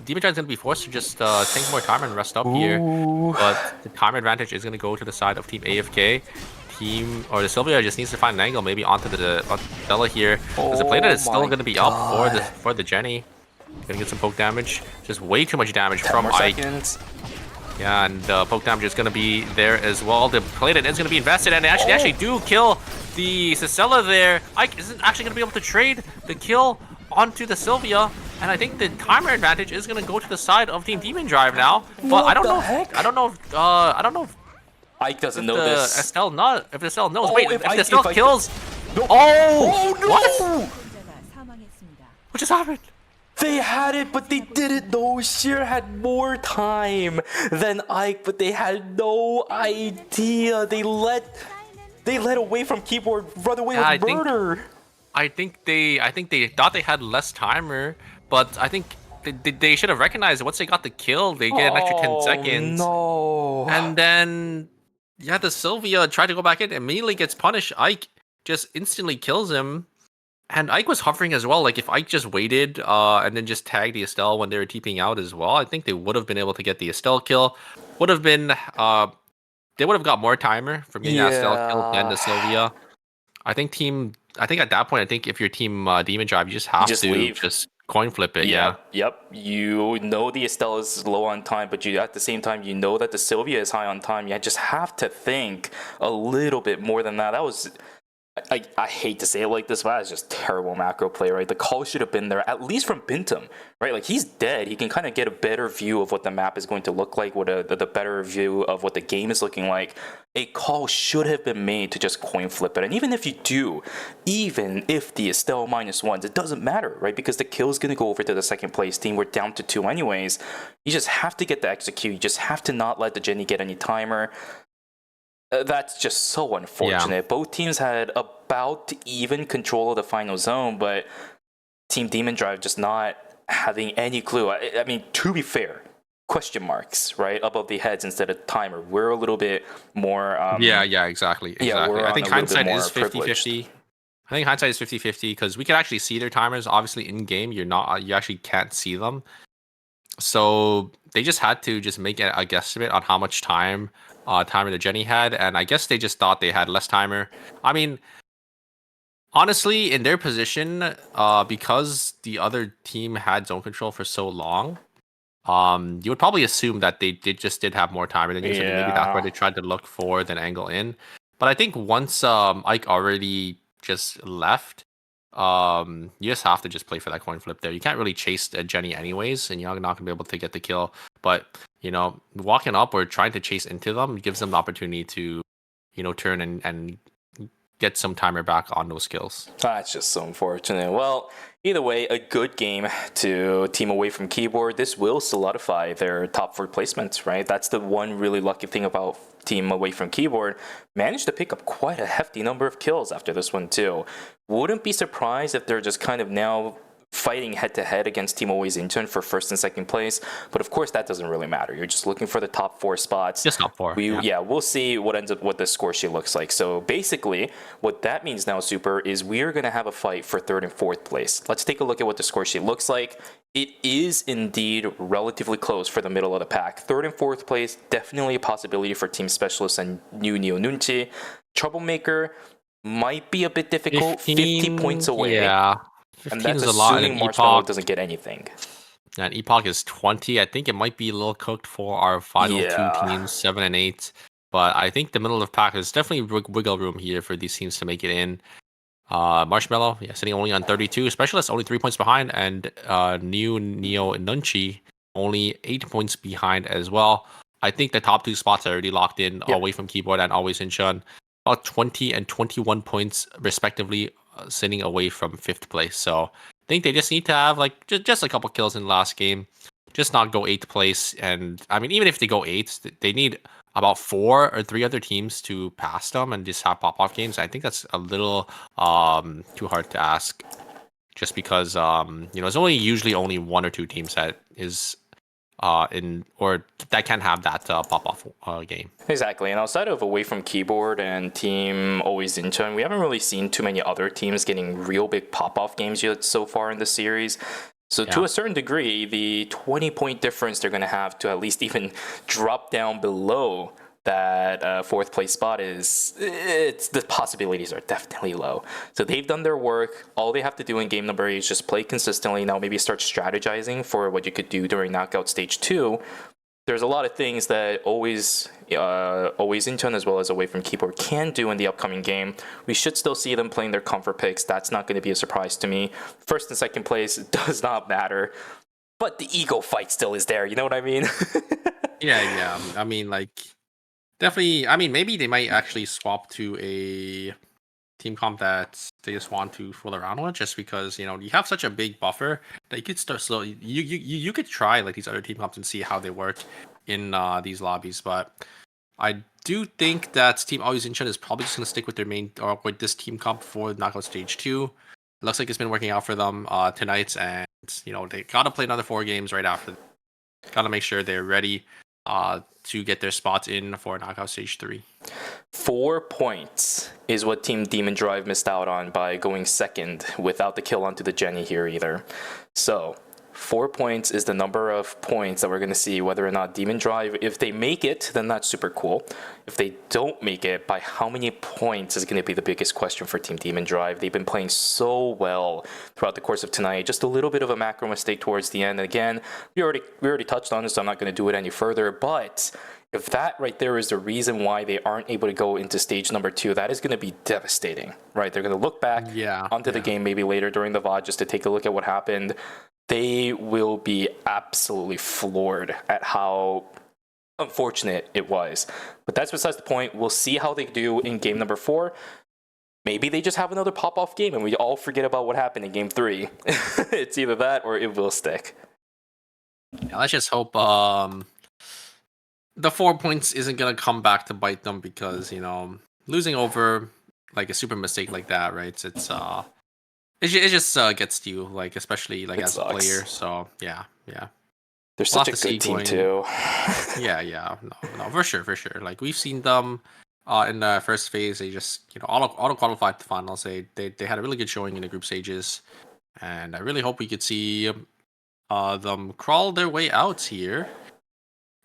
Demon Drive's going to be forced to just take more time and rest up here. But the time advantage is going to go to the side of Team AFK. The Sylvia just needs to find an angle, maybe onto the Bella here. Because the play that is still going to be up for the Jenny. Gonna get some poke damage. Just way too much damage from Ike. Yeah, and poke damage is going to be there as well. The play that is going to be invested, and they actually do kill the Sicella there. Ike isn't actually going to be able to trade the kill onto the Sylvia, and I think the timer advantage is going to go to the side of Team Demon Drive now. But I don't know if Ike doesn't know this. If the Estelle knows. Wait, if the Estelle kills. Oh no! What? What just happened? They had it, but they didn't know. Sheer had more time than Ike, but they had no idea. They let Away from Keyboard run away with murder. I think they thought they had less timer, but I think they should have recognized once they got the kill, they get an extra 10 seconds. No. And then the Sylvia tried to go back in, immediately gets punished. Ike just instantly kills him. And Ike was hovering as well. Like if Ike just waited and then just tagged the Estelle when they were TPing out as well, I think they would have been able to get the Estelle kill. Would have been they would have got more timer from getting that Estelle kill than the Sylvia. I think at that point, if you're Team Demon Drive, you just have to leave. Just coin flip it. Yep. You know the Estelle is low on time, but at the same time, you know that the Sylvia is high on time. You just have to think a little bit more than that. I hate to say it like this, but that's just terrible macro play, right? The call should have been there, at least from Bintum, right? Like, he's dead. He can kind of get a better view of what the map is going to look like, the better view of what the game is looking like. A call should have been made to just coin flip it. And even if you do, even if the Estelle -1s, it doesn't matter, right? Because the kill is going to go over to the second place team. We're down to 2 anyways. You just have to get the execute. You just have to not let the Jenny get any timer. That's just so unfortunate. Yeah. Both teams had about even control of the final zone, but Team Demon Drive just not having any clue. I mean, to be fair, question marks, right, above the heads instead of timer. We're a little bit more... exactly. Yeah, we're I think on a little bit hindsight more is 50-50. I think hindsight is 50-50 because we can actually see their timers. Obviously, in game, you actually can't see them. So they just had to just make a guesstimate on how much timer the Jenny had, and I guess they just thought they had less timer. I mean, honestly, in their position, because the other team had zone control for so long, you would probably assume that they did have more timer than usually. Maybe that's why they tried to look for an angle in. But I think once Ike already just left, you just have to just play for that coin flip there. You can't really chase Jenny anyways, and you're not gonna be able to get the kill. But walking up or trying to chase into them gives them the opportunity to, turn and get some timer back on those kills. That's just so unfortunate. Well, either way, a good game to team away from keyboard. This will solidify their top 4 placements, right? That's the one really lucky thing about team away from keyboard. Managed to pick up quite a hefty number of kills after this one too. Wouldn't be surprised if they're just kind of now fighting head-to-head against Team Always Intern for 1st and 2nd place, but of course that doesn't really matter. You're just looking for the top 4 spots. Just top 4. We'll see what the score sheet looks like. So basically, what that means now, Super, is we are going to have a fight for 3rd and 4th place. Let's take a look at what the score sheet looks like. It is indeed relatively close for the middle of the pack. 3rd and 4th place, definitely a possibility for Team Specialist and New Neo Nunchi. Troublemaker might be a bit difficult. 50 points away. Yeah. 15 And that's is a lot. assuming And Marshmallow Epoch doesn't get anything. And Epoch is 20. I think it might be a little cooked for our final 2 teams, 7 and 8. But I think the middle of the pack is definitely wiggle room here for these teams to make it in. Marshmallow, sitting only on 32. Specialist only 3 points behind, and New Neo Nunchi only 8 points behind as well. I think the top 2 spots are already locked in, away from keyboard and always in Shun. About 20 and 21 points respectively, sitting away from 5th place. So I think they just need to have just a couple kills in the last game, just not go 8th place. And I mean, even if they go 8th, they need about 4 or 3 other teams to pass them and just have pop-off games. I think that's a little too hard to ask, just because it's usually only 1 or 2 teams that is that can have that pop-off game. Exactly, and outside of away from keyboard and Team Always Incheon, we haven't really seen too many other teams getting real big pop-off games yet so far in the series. So to a certain degree, the 20-point difference they're going to have to at least even drop down below that 4th place spot the possibilities are definitely low. So they've done their work. All they have to do in game number 8 is just play consistently. Now maybe start strategizing for what you could do during knockout stage 2. There's a lot of things that always Incheon as well as away from keyboard can do in the upcoming game. We should still see them playing their comfort picks. That's not going to be a surprise to me. 1st and 2nd place does not matter, but the ego fight still is there. You know what I mean? Yeah. I mean, definitely. I mean, maybe they might actually swap to a team comp that they just want to fool around with, just because you have such a big buffer that you could start slowly. You could try these other team comps and see how they work in these lobbies. But I do think that Team Always Incheon is probably just gonna stick with their main or with this team comp for knockout stage 2. It looks like it's been working out for them tonight, and they gotta play another 4 games right after. Gotta make sure they're ready to get their spots in for knockout stage 3. 4 points is what Team Demon Drive missed out on by going 2nd without the kill onto the Jenny here either. So 4 points is the number of points that we're going to see whether or not Demon Drive, if they make it, then that's super cool. If they don't make it, by how many points is going to be the biggest question for Team Demon Drive. They've been playing so well throughout the course of tonight. Just a little bit of a macro mistake towards the end. And again, we already touched on this, so I'm not going to do it any further. But if that right there is the reason why they aren't able to go into stage number 2, that is going to be devastating, right? They're going to look back onto the game maybe later during the VOD just to take a look at what happened. They will be absolutely floored at how unfortunate it was. But that's besides the point. We'll see how they do in game number 4. Maybe they just have another pop-off game and we all forget about what happened in game 3. It's either that or it will stick. Yeah, let's just hope the 4 points isn't gonna come back to bite them, because, you know, losing over like a super mistake like that, right? It just gets to you, like, especially like as a player. So yeah. They're such a good team too. Yeah, no, for sure. Like, we've seen them in the first phase. They just, you know, auto qualified the finals. They had a really good showing in the group stages, and I really hope we could see them crawl their way out here,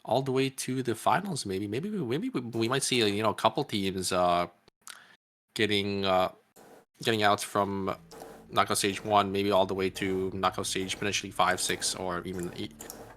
all the way to the finals. Maybe we might see, you know, a couple teams getting out from knockout stage 1, maybe all the way to knockout stage potentially 5, 6, or even the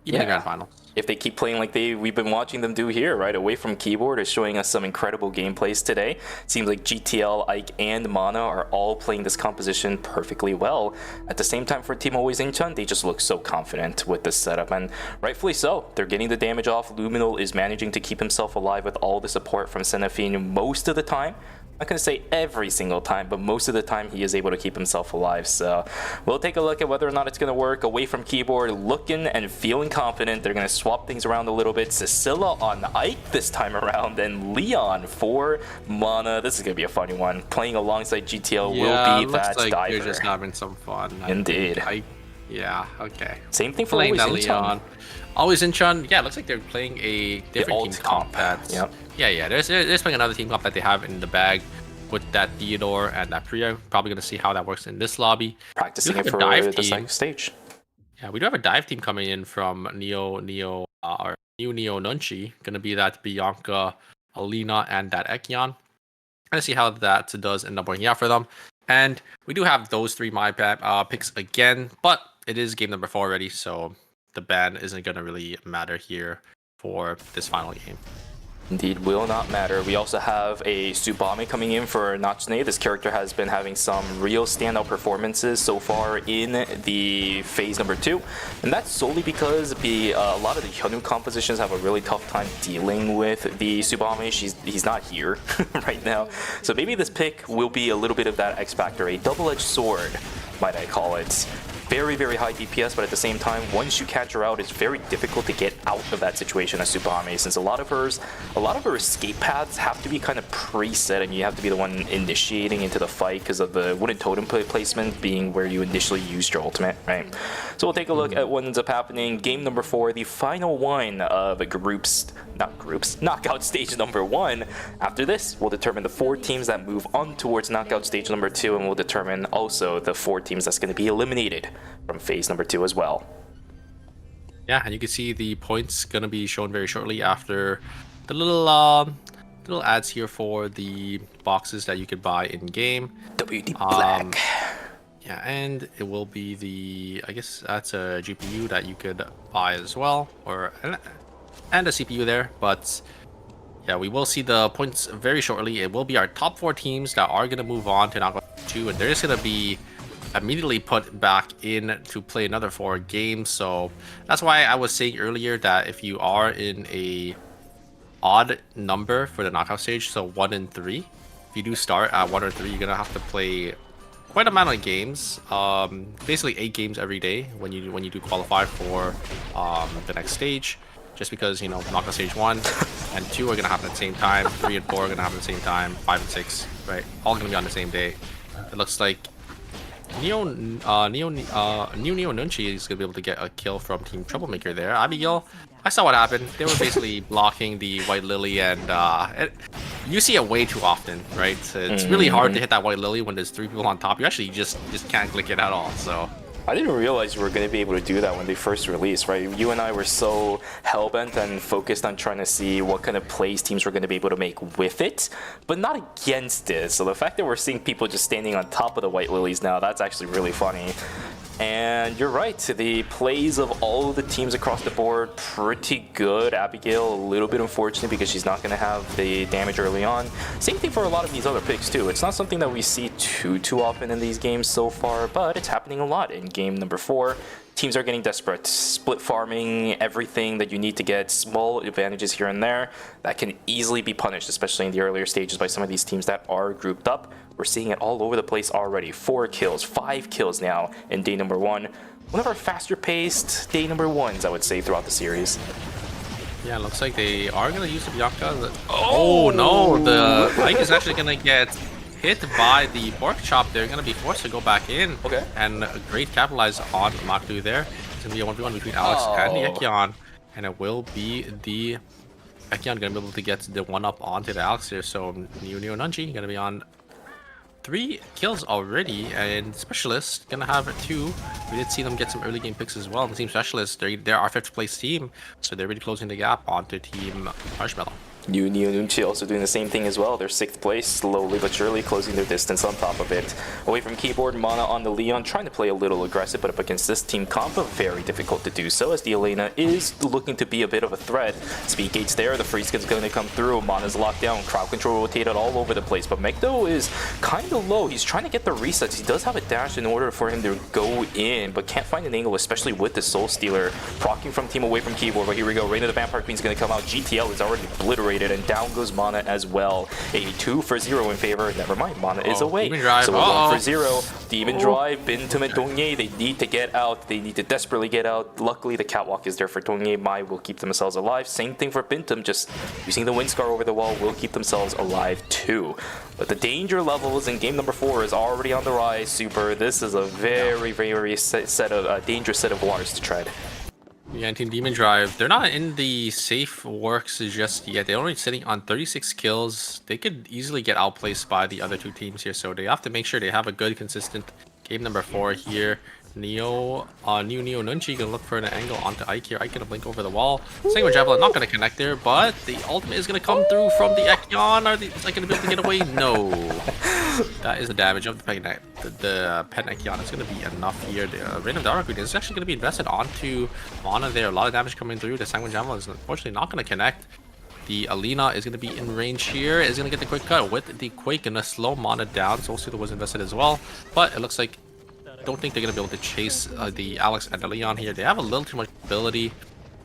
grand final. If they keep playing like we've been watching them do here, right? Away from keyboard is showing us some incredible gameplays today. It seems like GTL, Ike, and Mana are all playing this composition perfectly well. At the same time, for Team Always Incheon, they just look so confident with this setup, and rightfully so. They're getting the damage off. Luminal is managing to keep himself alive with all the support from Senafine most of the time. I'm not going to say every single time, but most of the time he is able to keep himself alive. So we'll take a look at whether or not it's going to work. Away from keyboard, looking and feeling confident. They're going to swap things around a little bit. Cecilia on Ike this time around, and Leon for Mana. This is going to be a funny one. Playing alongside GTL will be that like diver. You're just having some fun. Indeed. Yeah, okay. Same thing for playing Always that Incheon. Leon. Always Incheon, yeah, looks like they're playing a different team comp. Yep. Yeah. They're playing another team comp that they have in the bag with that Theodore and that Priya. Probably gonna see how that works in this lobby. Practicing it for the second stage. Yeah, we do have a dive team coming in from Neo Nunchi. Gonna be that Bianca, Alina, and that Ekyan. Gonna see how that does end up working out for them. And we do have those 3 my picks again, but it is game number 4 already, so the ban isn't gonna really matter here for this final game. Indeed, will not matter. We also have a Tsubame coming in for Nachne. This character has been having some real standout performances so far in the phase number 2, and that's solely because a lot of the Hyunwoo compositions have a really tough time dealing with the Tsubame. He's not here right now, so maybe this pick will be a little bit of that X factor, a double-edged sword, might I call it. Very, very high DPS, but at the same time, once you catch her out, it's very difficult to get out of that situation as Tsubame, since a lot of her escape paths have to be kind of preset, and you have to be the one initiating into the fight because of the wooden totem placement being where you initially used your ultimate, right? So we'll take a look at what ends up happening. Game number 4, the final one of knockout stage number 1. After this, we'll determine the 4 teams that move on towards knockout stage number 2, and we'll determine also the 4 teams that's going to be eliminated from phase number 2 as well. Yeah, and you can see the points gonna be shown very shortly after the little ads here for the boxes that you could buy in game. WD Black. Yeah, and it will be I guess that's a GPU that you could buy as well, and a CPU there. But yeah, we will see the points very shortly. It will be our top 4 teams that are gonna move on to knockout 2, and they're just gonna be immediately put back in to play another 4 games. So that's why I was saying earlier that if you are in a odd number for the knockout stage, so 1 and 3, if you do start at 1 or 3, you're gonna have to play quite a amount of games, basically 8 games every day when you do qualify for the next stage, just because, you know, knockout stage 1 and 2 are gonna happen at the same time, 3 and 4 are gonna happen at the same time, 5 and 6, right, all gonna be on the same day. It looks like Neo Nunchi is gonna be able to get a kill from Team Troublemaker there. Abigail, I saw what happened. They were basically blocking the White Lily, and you see it way too often, right? It's really hard to hit that White Lily when there's 3 people on top. You actually just can't click it at all. So I didn't realize you were going to be able to do that when they first released, right? You and I were so hellbent and focused on trying to see what kind of plays teams were going to be able to make with it, but not against it. So the fact that we're seeing people just standing on top of the White Lilies now, that's actually really funny. And you're right, the plays of all of the teams across the board, pretty good. Abigail, a little bit unfortunate because she's not going to have the damage early on. Same thing for a lot of these other picks too. It's not something that we see too often in these games so far, but it's happening a lot in game number 4. Teams are getting desperate, split farming, everything that you need to get, small advantages here and there that can easily be punished, especially in the earlier stages by some of these teams that are grouped up. We're seeing it all over the place already. 4 kills, 5 kills now in day number 1. One of our faster paced day number 1s, I would say, throughout the series. Yeah, it looks like they are going to use the Bianca. Oh no, the Ike is actually going to get hit by the pork chop. They're going to be forced to go back in. Okay. And great capitalize on Makdu there. It's going to be a 1v1 between Alex and the Ekyan. And it will be the Ekyan going to be able to get the 1-up onto the Alex here. So Neo Nunji going to be on 3 kills already, and Specialist gonna have 2. We did see them get some early game picks as well. The Team Specialist, they're our 5th place team, so they're really closing the gap onto Team Marshmallow. Neo Nunchi also doing the same thing as well. They're 6th place, slowly but surely closing their distance on top of it. Away from keyboard, Mana on the Leon, trying to play a little aggressive, but up against this team combo, very difficult to do so, as the Elena is looking to be a bit of a threat. Speed gates there, the free skin's going to come through, Mana's locked down, crowd control rotated all over the place, but Mekdo is kind of low. He's trying to get the resets. He does have a dash in order for him to go in, but can't find an angle, especially with the Soul Stealer. Procking from team away from keyboard, but here we go. Reign of the Vampire Queen's going to come out. GTL is already obliterated, and down goes Mana as well. A 2-for-0 in favor. Never mind, Mana is away. So a 1-for-0. Demon Drive, Bintum and Dongye, they need to get out. They need to desperately get out. Luckily, the catwalk is there for Dongye. Mai will keep themselves alive. Same thing for Bintum, just using the Windscar over the wall will keep themselves alive too. But the danger levels in game number 4 is already on the rise, Super. This is a very dangerous set of waters to tread. Yeah, and Team Demon Drive, they're not in the safe works just yet. They're only sitting on 36 kills. They could easily get outplaced by the other 2 teams here, so they have to make sure they have a good, consistent game number 4 here. Neo Nunchi gonna look for an angle onto Ike here. Ike gonna blink over the wall. Sanguine Javelin not gonna connect there, but the ultimate is gonna come through from the Ekyan. Is Ike gonna be able to get away? No. That is the damage of the Pen Ekyan. It's gonna be enough here. The Reign of the Queen is actually gonna be invested onto Mana there. A lot of damage coming through. The Sanguine Javelin is unfortunately not gonna connect. The Alina is going to be in range here. Is going to get the quick cut with the Quake. Going to slow Mana down. So Stealer was invested as well. But it looks like don't think they're going to be able to chase the Alex and the Leon here. They have a little too much ability.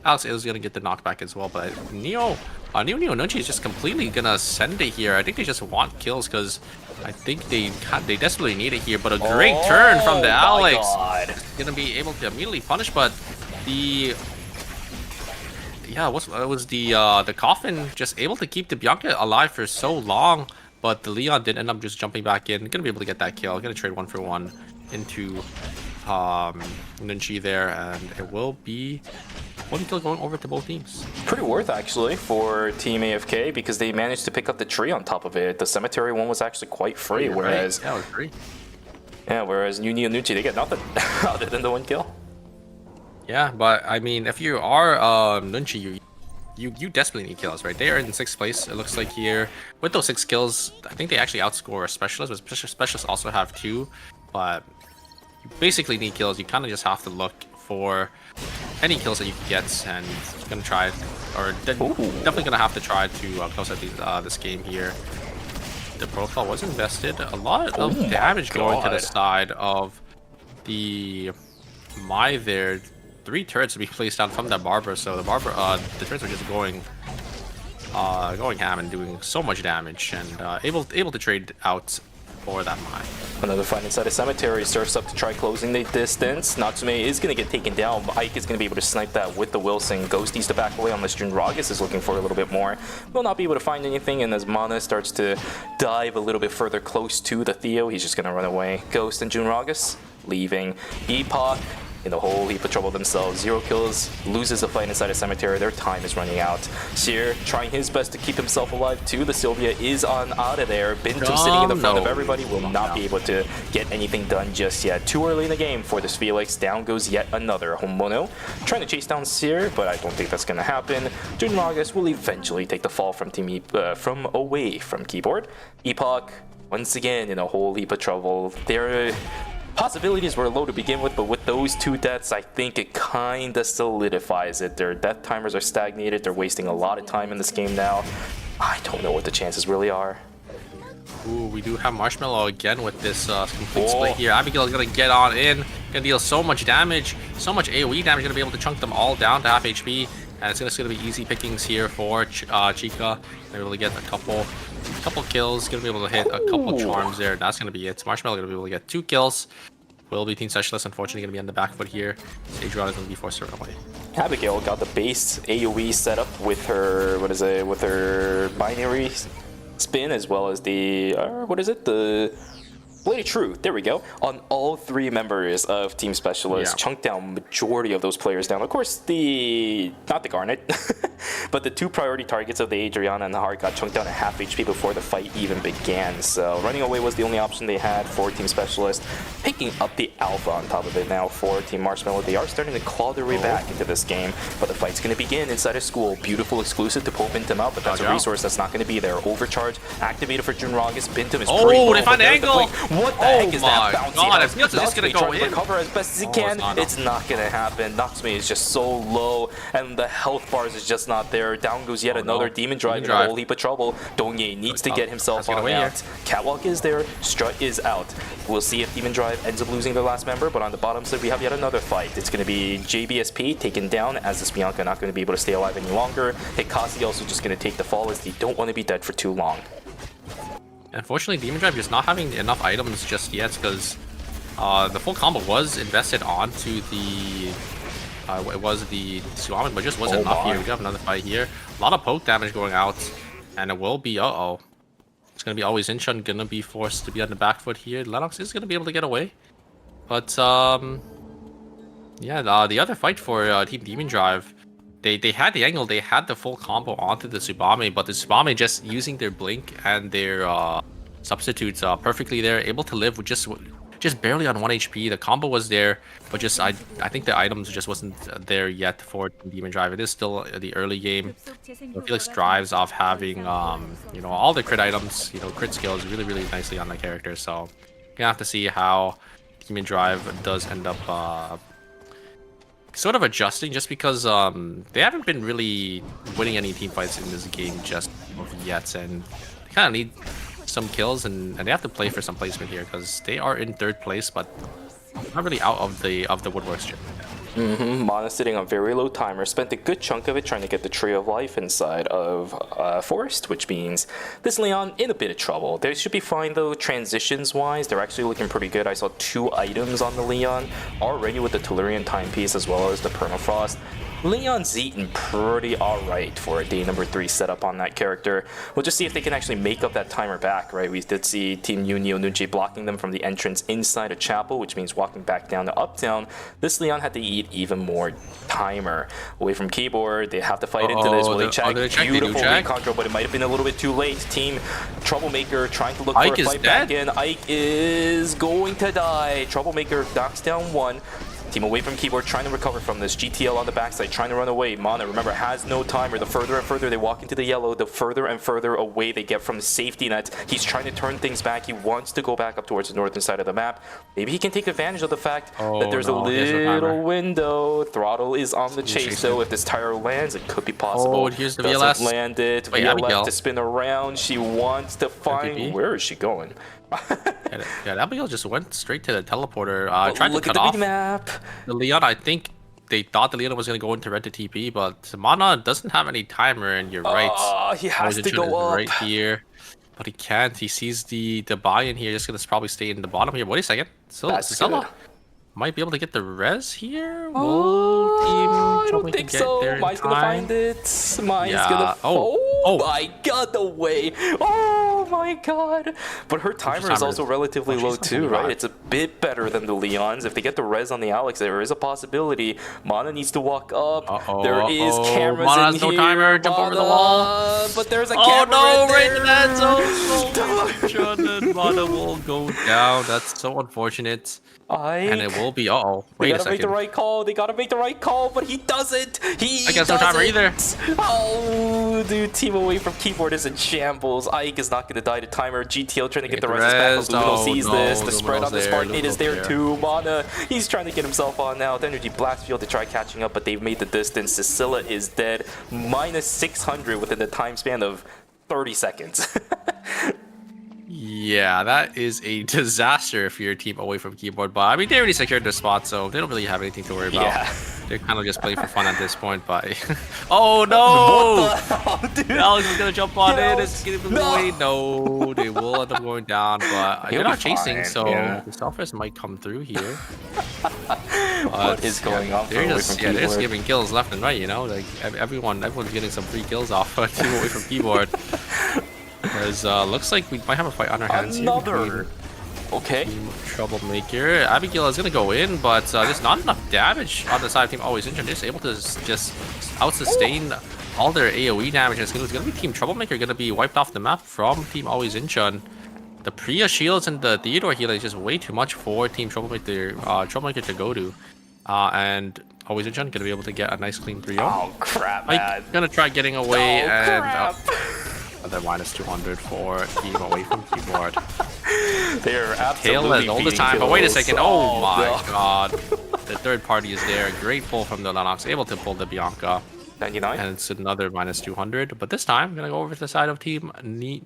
Alex is going to get the knockback as well. But Neo Nunchi is just completely going to send it here. I think they just want kills because I think they desperately need it here. But a great turn from the Alex. Going to be able to immediately punish. But the... Yeah, it was the Coffin just able to keep the Bianca alive for so long, but the Leon did end up just jumping back in. Gonna be able to get that kill. Gonna trade 1-for-1 into Nunchi there, and it will be 1 kill going over to both teams. Pretty worth actually for Team AFK because they managed to pick up the tree on top of it. The cemetery one was actually quite free, whereas that was free. Yeah, whereas Nuni and Nunchi, they get nothing other than the 1 kill. Yeah, but I mean, if you are Nunchi, you desperately need kills, right? They are in 6th place. It looks like here with those 6 kills, I think they actually outscore Specialists. But Specialists also have 2, but you basically need kills. You kind of just have to look for any kills that you can get, and you're gonna try, or definitely gonna have to try to close out this game here. The profile was invested. A lot of damage going to the side of the Mai there. 3 turrets to be placed down from that Barber, so the turrets are just going ham and doing so much damage, and able to trade out for that Mai. Another fight inside a cemetery. Surfs up to try closing the distance. Natsume is going to get taken down, but Ike is going to be able to snipe that with the Wilson. Ghost needs to back away unless Junragus is looking for a little bit more. Will not be able to find anything, and as Mana starts to dive a little bit further close to the Theo, he's just going to run away. Ghost and Junragus leaving. Epoch in a whole heap of trouble themselves. 0 kills, loses a fight inside a cemetery. Their time is running out. Seer trying his best to keep himself alive too. The Sylvia is on out of there. Bintum sitting in the front of everybody will not be able to get anything done just yet. Too early in the game for this Felix. Down goes yet another Homono. Trying to chase down Seer, but I don't think that's going to happen. Junragus will eventually take the fall from from away from keyboard. Epoch once again in a whole heap of trouble. Their possibilities were low to begin with, but with those 2 deaths, I think it kinda solidifies it. Their death timers are stagnated. They're wasting a lot of time in this game now. I don't know what the chances really are. Ooh, we do have Marshmallow again with this complete split here. Abigail's gonna get on in, gonna deal so much damage, so much AoE damage, gonna be able to chunk them all down to half HP. And it's gonna be easy pickings here for Chica. Gonna be able to get a couple kills. Gonna be able to hit a couple charms there. That's gonna be it. Marshmallow gonna be able to get 2 kills. Will be Team Specialist, unfortunately, gonna be on the back foot here. Stage1 is gonna be forced to run away. Abigail got the base AoE set up with her, with her binary spin, as well as the, the Blade of Truth, there we go, on all 3 members of Team Specialist. Chunked down majority of those players down. Of course, not the Garnet, but the 2 priority targets of the Adriana and the Heart got chunked down at half HP before the fight even began. So running away was the only option they had for Team Specialist. Picking up the Alpha on top of it now for Team Marshmallow. They are starting to claw their way back into this game, but the fight's going to begin inside a school. Beautiful exclusive to pull Bintum out, but that's a resource that's not going to be there. Overcharge activated for Junragus. Bintum is pretty low, they found an angle! What the heck is that? God, if Niels is just gonna go in. Recover as best as he can. It's not gonna happen. Noxme is just so low, and the health bars is just not there. Down goes yet another Demon Drive in a whole heap of trouble. Dongye needs to get himself on out. Catwalk is there. Strut is out. We'll see if Demon Drive ends up losing their last member, but on the bottom side we have yet another fight. It's gonna be JBSP taken down, as this Bianca not gonna be able to stay alive any longer. Hikasi also just gonna take the fall, as they don't want to be dead for too long. Unfortunately, Demon Drive is not having enough items just yet, because the full combo was invested onto the it was the Suamin, but just wasn't enough here. We do have another fight here. A lot of poke damage going out, and it will be it's gonna be always Inchun gonna be forced to be on the back foot here. Lennox is gonna be able to get away, but yeah, the other fight for Team Demon Drive. They had the angle, they had the full combo onto the Tsubame, but the Tsubame just using their blink and their substitutes perfectly there, able to live with just barely on 1 HP. The combo was there, but just I think the items just wasn't there yet for Demon Drive. It is still the early game. Felix drives off having you know, all the crit items, you know, crit skills really nicely on the character. So gonna have to see how Demon Drive does end up sort of adjusting, just because they haven't been really winning any team fights in this game just yet, and they kind of need some kills, and they have to play for some placement here, because they are in 3rd place, but not really out of the woodworks yet. Mana sitting on very low timer, spent a good chunk of it trying to get the Tree of Life inside of Forest, which means this Leon in a bit of trouble. They should be fine though, transitions-wise. They're actually looking pretty good. I saw 2 items on the Leon already with the Tellurian Timepiece as well as the Permafrost. Leon's eaten pretty alright for a day number 3 setup on that character. We'll just see if they can actually make up that timer back, right? We did see Team Yunio Nunji blocking them from the entrance inside a chapel, which means walking back down to Uptown. This Leon had to eat even more timer. Away from keyboard, they have to fight into this. Will they check? Beautiful recon throw, but it might have been a little bit too late. Team Troublemaker trying to look for a fight back in. Ike is going to die. Troublemaker knocks down 1. Team away from keyboard, trying to recover from this. GTL on the backside, trying to run away. Mana, remember, has no timer. The further and further they walk into the yellow, the further and further away they get from the safety net. He's trying to turn things back. He wants to go back up towards the northern side of the map. Maybe he can take advantage of the fact that there's a little window. Throttle is on the chase, though. If this tire lands, it could be possible. Oh, here's the VLS. Doesn't land it. VLS to spin around. She wants to find... Where is she going? Yeah, Abigail just went straight to the teleporter. Tried to cut the off map. the Leon. I think they thought the Leon was going to go into red to TP, but Mana doesn't have any timer, and you're right. He has to go up. Right here. But he can't. He sees the buy-in here. Just going to probably stay in the bottom here. Wait a second. So Stella might be able to get the res here. I don't think so. Mai's gonna find it. Mai's gonna... Oh my god, the way. Oh Oh my god. But her timer is also relatively low too, right? It's a bit better than the Leon's. If they get the res on the Alex, there is a possibility. Mana needs to walk up. There is cameras Mana in has no here. timer. Jump over the wall. But there's a Oh camera no, in right there. in that zone. And Mana will go down. That's so unfortunate. And it will be. They Wait a gotta make the second. right call. They gotta make the right call, but he doesn't. He I guess no timer either. Oh, dude, team away from keyboard is in shambles. Ike is not gonna die to timer. GTO trying to get the res back. But Luminal sees this. The spread on the Spark Nade is there too. Mana, he's trying to get himself on now. The Energy Blast Field to try catching up, but they've made the distance. Cecilia is dead. Minus 600 within the time span of 30 seconds. Yeah, that is a disaster if you're a team away from keyboard. But I mean, they already secured their spot, so they don't really have anything to worry about. Yeah. They're kind of just playing for fun at this point. But oh no! What the hell, dude? Alex is gonna jump on it. It's Alex, gonna be away. No, they will end up going down, but He'll they're not be chasing, fine, so yeah. the self-res might come through here. What is going on? They're away just from they're just keyboard? giving kills left and right. You know, like everyone's getting some free kills off a team away from keyboard. Because looks like we might have a fight on our hands Another. here. Okay. Team Troublemaker. Abigail is gonna go in, but there's not enough damage on the side of Team Always Injured. They're just able to just out-sustain all their AoE damage. It's gonna be Team Troublemaker gonna be wiped off the map from Team Always Injured. The Priya shields and the Theodore healer is just way too much for Team Troublemaker to go to. And Always Injured gonna be able to get a nice clean 3-0. Oh crap, man. Ike gonna try getting away and crap. another minus 200 for Team Away from Keyboard. They're Tail absolutely is all the beating time, but wait a kills. second. Oh my no. god. The third party is there. Great pull from the Lennox, able to pull the Bianca. 99. And it's another minus 200. But this time, I'm gonna go over to the side of Team Neo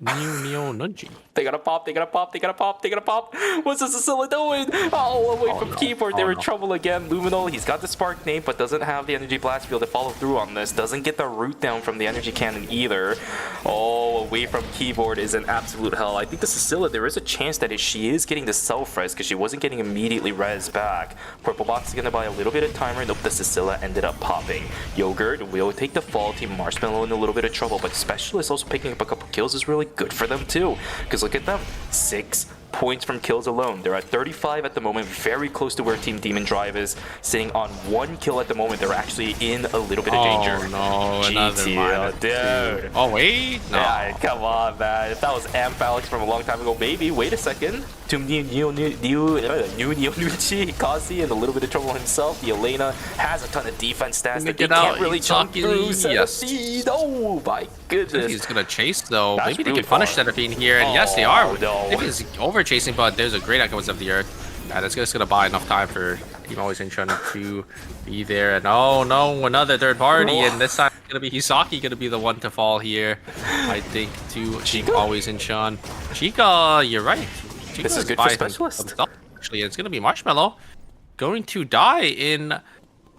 Nunji. They gotta pop, they gotta pop, they gotta pop, they gotta pop. What's this Cecilia doing? Oh, away from no. keyboard. Oh, They're in no. trouble again. Luminal, he's got the Spark Nade, but doesn't have the Energy Blast Field to follow through on this. Doesn't get the root down from the Energy Cannon either. Oh, away from keyboard is an absolute hell. I think the Cecilia, there is a chance that she is getting the self-res because she wasn't getting immediately res back. Purple Box is gonna buy a little bit of timer. Nope, the Cecilia ended up popping. Yogurt will take the fall. Team Marshmallow in a little bit of trouble, but Specialist also picking up a couple kills is really good for them too. Because look at them, 6 points from kills alone. They're at 35 at the moment, very close to where Team Demon Drive is, sitting on 1 kill at the moment. They're actually in a little bit of danger. Oh no, another GTO, minus dude. 2. Oh wait, no. Yeah, come on, man. If that was Amp Alex from a long time ago, maybe. Wait a second. Team Nuchi, Kazi in a little bit of trouble himself. The Elena has a ton of defense stats that they can't really jump through. Seraphine. Oh my goodness. He's gonna chase though. That's Maybe they really can punish far. Seraphine here, and yes, they are. no. Maybe he's over chasing, but there's a great Echoes of the Earth. And it's just gonna buy enough time for Team Always Incheon to be there. And oh no, another third party, and this time it's gonna be Hisaki gonna be the one to fall here. I think to Team Always Incheon. Chica, you're right. Chica This is good by for Specialist. himself, actually, it's gonna be Marshmallow going to die in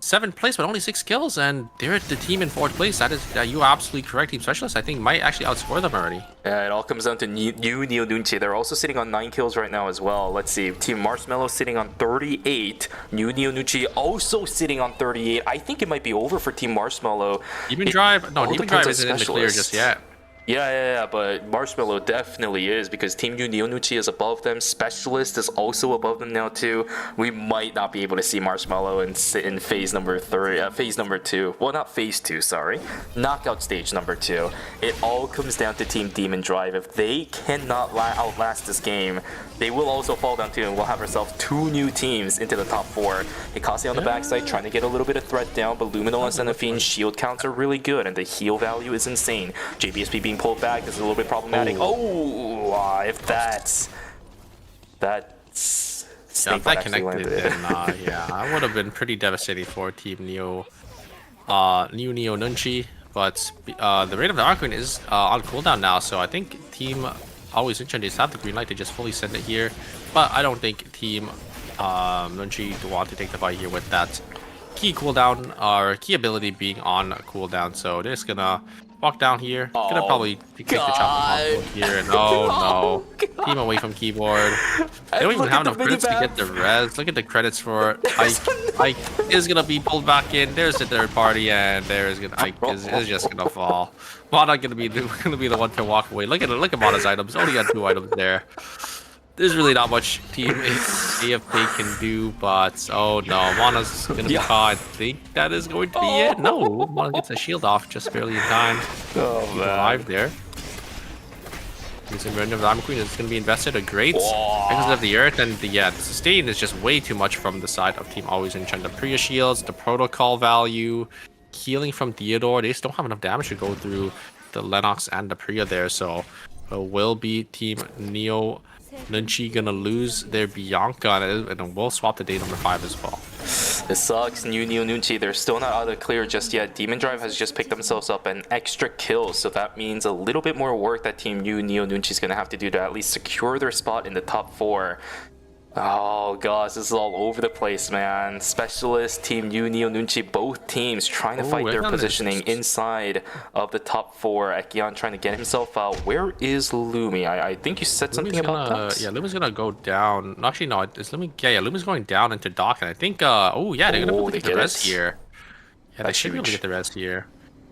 7th place, but only 6 kills, and they're the team in 4th place. That is, you are absolutely correct. Team Specialist, I think, might actually outscore them already. Yeah, it all comes down to Neo Nunchi. They're also sitting on 9 kills right now as well. Let's see. Team Marshmallow sitting on 38. Neo Nunchi also sitting on 38. I think it might be over for Team Marshmallow. Demon Drive, no, all Demon depends Drive on isn't in the clear Specialist. just yet. Yeah, but Marshmallow definitely is because Team Nionuchi is above them. Specialist is also above them now too. We might not be able to see Marshmallow and sit in phase number 2. Well, not phase 2, sorry. Knockout stage number 2. It all comes down to Team Demon Drive. If they cannot outlast this game, they will also fall down too, and we'll have ourselves 2 new teams into the top 4. Hikase on the backside trying to get a little bit of threat down, but Luminal and Senaphine's shield counts are really good, and the heal value is insane. JBSP being pulled back is a little bit problematic. If that's Yeah, Snake if that actually connected, landed. then yeah, that would have been pretty devastating for Team Neo Nunchi. But the Raid of the Archon is on cooldown now, so I think Team Always Incheon just have the green light to just fully send it here. But I don't think Team Nunchi want to take the fight here with that key cooldown or key ability being on cooldown. So they're just gonna walk down here. Gonna probably take the chop here. And oh no, team away from keyboard. They don't even have enough credits to get the res. Look at the credits for Ike. Ike is gonna be pulled back in. There's the third party, and Ike is just gonna fall. Mana gonna be the one to walk away. Look at Mana's items. Only got 2 items there. There's really not much team AFK can do, but oh no, Mana's gonna be caught. I think that is going to be it. No, Mana gets a shield off just barely in time. Oh man. Alive there. Using Random Diamond Queen is gonna be invested a great because of the earth, and the sustain is just way too much from the side of Team Always in China. The Priya shields, the protocol value, healing from Theodore. They just don't have enough damage to go through the Lennox and the Priya there, so will be Team Neo Nunchi gonna lose their Bianca, and we'll swap to day number 5 as well. It sucks. Neo Nunchi, they're still not out of the clear just yet. Demon Drive has just picked themselves up an extra kill, so that means a little bit more work that Team Neo Nunchi is gonna have to do to at least secure their spot in the top 4. Oh gosh, this is all over the place, man. Specialist, Team Neo Nunchi, both teams trying to fight their positioning inside of the top 4. Ekion trying to get himself out. Where is Lumi? I think you said something about that. Yeah, Lumi's gonna go down. No, actually, no, it's Lumi. Yeah, Lumi's going down into dock, and I think. Oh yeah, they're gonna get the res here. Yeah, they should be able to get the res here.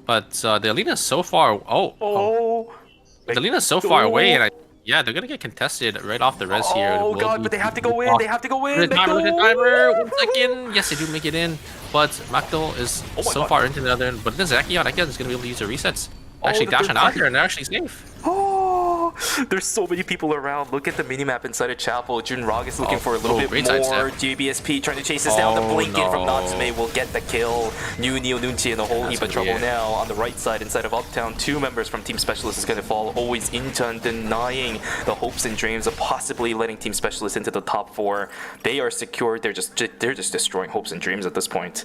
But the Alina's so far. The Alina's so far away, and yeah, they're gonna get contested right off the res here. Oh god, but they have to go in. They have to go in. Timer, 1 second. Yes, they do make it in, but Makdo is so far into the other end. But this Ekion is gonna be able to use the resets. Actually, dashing out here, and they're actually safe. Oh, there's so many people around. Look at the minimap inside of Chapel. Junrag is looking for a little bit more. GBSP trying to chase this down. The blink in from Natsume will get the kill. Neo Nunchi in a whole heap of trouble now. On the right side, inside of Uptown, 2 members from Team Specialist is going to fall. Always Inton denying the hopes and dreams of possibly letting Team Specialist into the top 4. They are secured. They're just destroying hopes and dreams at this point.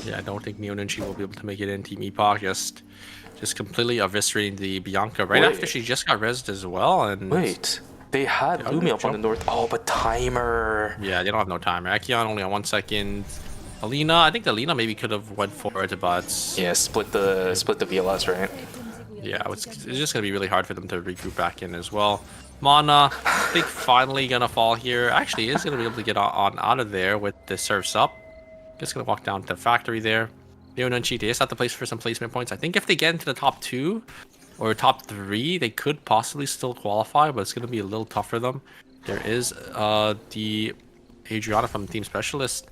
Yeah, I don't think Neo Nunchi will be able to make it in. Team Epoch just completely eviscerating the Bianca right after she just got rezzed as well. And wait, they had Lumi up on the north. Oh, but timer. Yeah, they don't have no timer. Ekion only on 1 second. Alina, I think the Alina maybe could have went for it, but yeah, split the VLS, right? Yeah, it's just gonna be really hard for them to regroup back in as well. Mana, I think finally gonna fall here. Actually, is gonna be able to get on out of there with the surfs up. Just gonna walk down to the factory there. Neo Nunchi, they just have to place for some placement points. I think if they get into the top 2 or top 3, they could possibly still qualify, but it's going to be a little tough for them. There is the Adriana from Team Specialist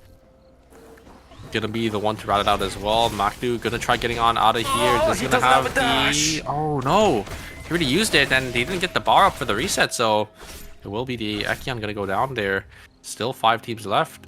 going to be the one to rat it out as well. Makdu going to try getting on out of here. Just going to have the... Oh no! He already used it and he didn't get the bar up for the reset, so it will be the Ekion going to go down there. Still 5 teams left.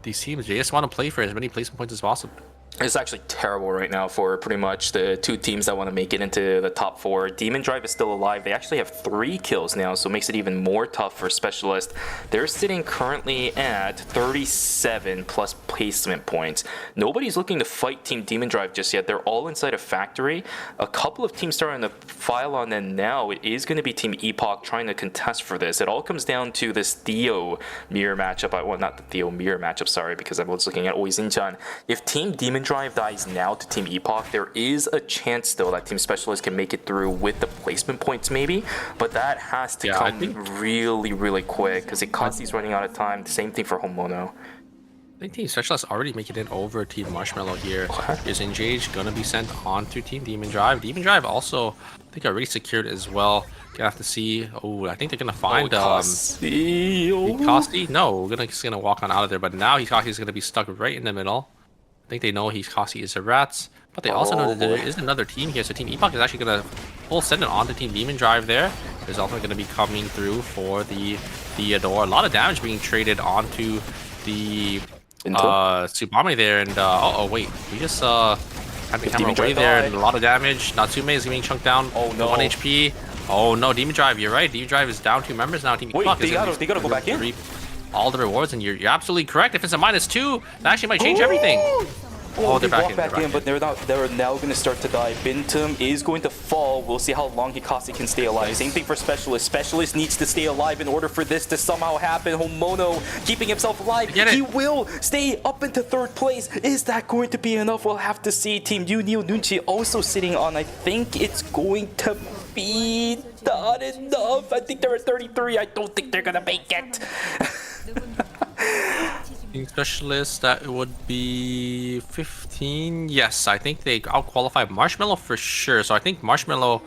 These teams, they just want to play for as many placement points as possible. It's actually terrible right now for pretty much the 2 teams that want to make it into the top 4. Demon Drive is still alive. They actually have 3 kills now, so it makes it even more tough for Specialist. They're sitting currently at 37 plus placement points. Nobody's looking to fight Team Demon Drive just yet. They're all inside a factory. A couple of teams starting to file on them now. It is going to be Team Epoch trying to contest for this. It all comes down to this Theo mirror matchup. Well, not the Theo mirror matchup, sorry, because I was looking at Oizinchan. If Team Demon Drive dies now to Team Epoch, there is a chance still that Team Specialist can make it through with the placement points maybe, but that has to come really quick because Ikazi's running out of time. The same thing for Homono. I think Team Specialist already make it in over Team Marshmallow here. Is Engage gonna be sent on to Team Demon Drive. Demon Drive also, I think, already secured as well. Gonna have to see. Oh, I think they're gonna find Hikasi. No, we're just gonna walk on out of there. But now Hikasi's gonna be stuck right in the middle. I think they know Hikasi is a rats, but they also know that there is another team here. So Team Epoch is actually gonna full send it on to Team Demon Drive there. There's also gonna be coming through for the Theodore. A lot of damage being traded onto the Tsubame there, and oh wait, we just had the camera away there, and a lot of damage. Natsume is getting chunked down. Oh no, 1 HP. Oh no, Demon Drive, you're right. Demon Drive is down 2 members now. Team Epoch they gotta go back in. All the rewards, and you're absolutely correct. If it's a -2, that actually might change everything. Oh, they they're back walk in, back they're in, back but they're now going to start to die. Bintum is going to fall. We'll see how long Hikasi can stay alive. Same thing for Specialist. Specialist needs to stay alive in order for this to somehow happen. Homono keeping himself alive. Get it. He will stay up into third place. Is that going to be enough? We'll have to see. Team Yunio Nunchi also sitting on, I think it's going to be not enough. I think they're at 33. I don't think they're going to make it. Team specialist, that would be 15. Yes, I think they out-qualify Marshmallow for sure. So I think Marshmallow,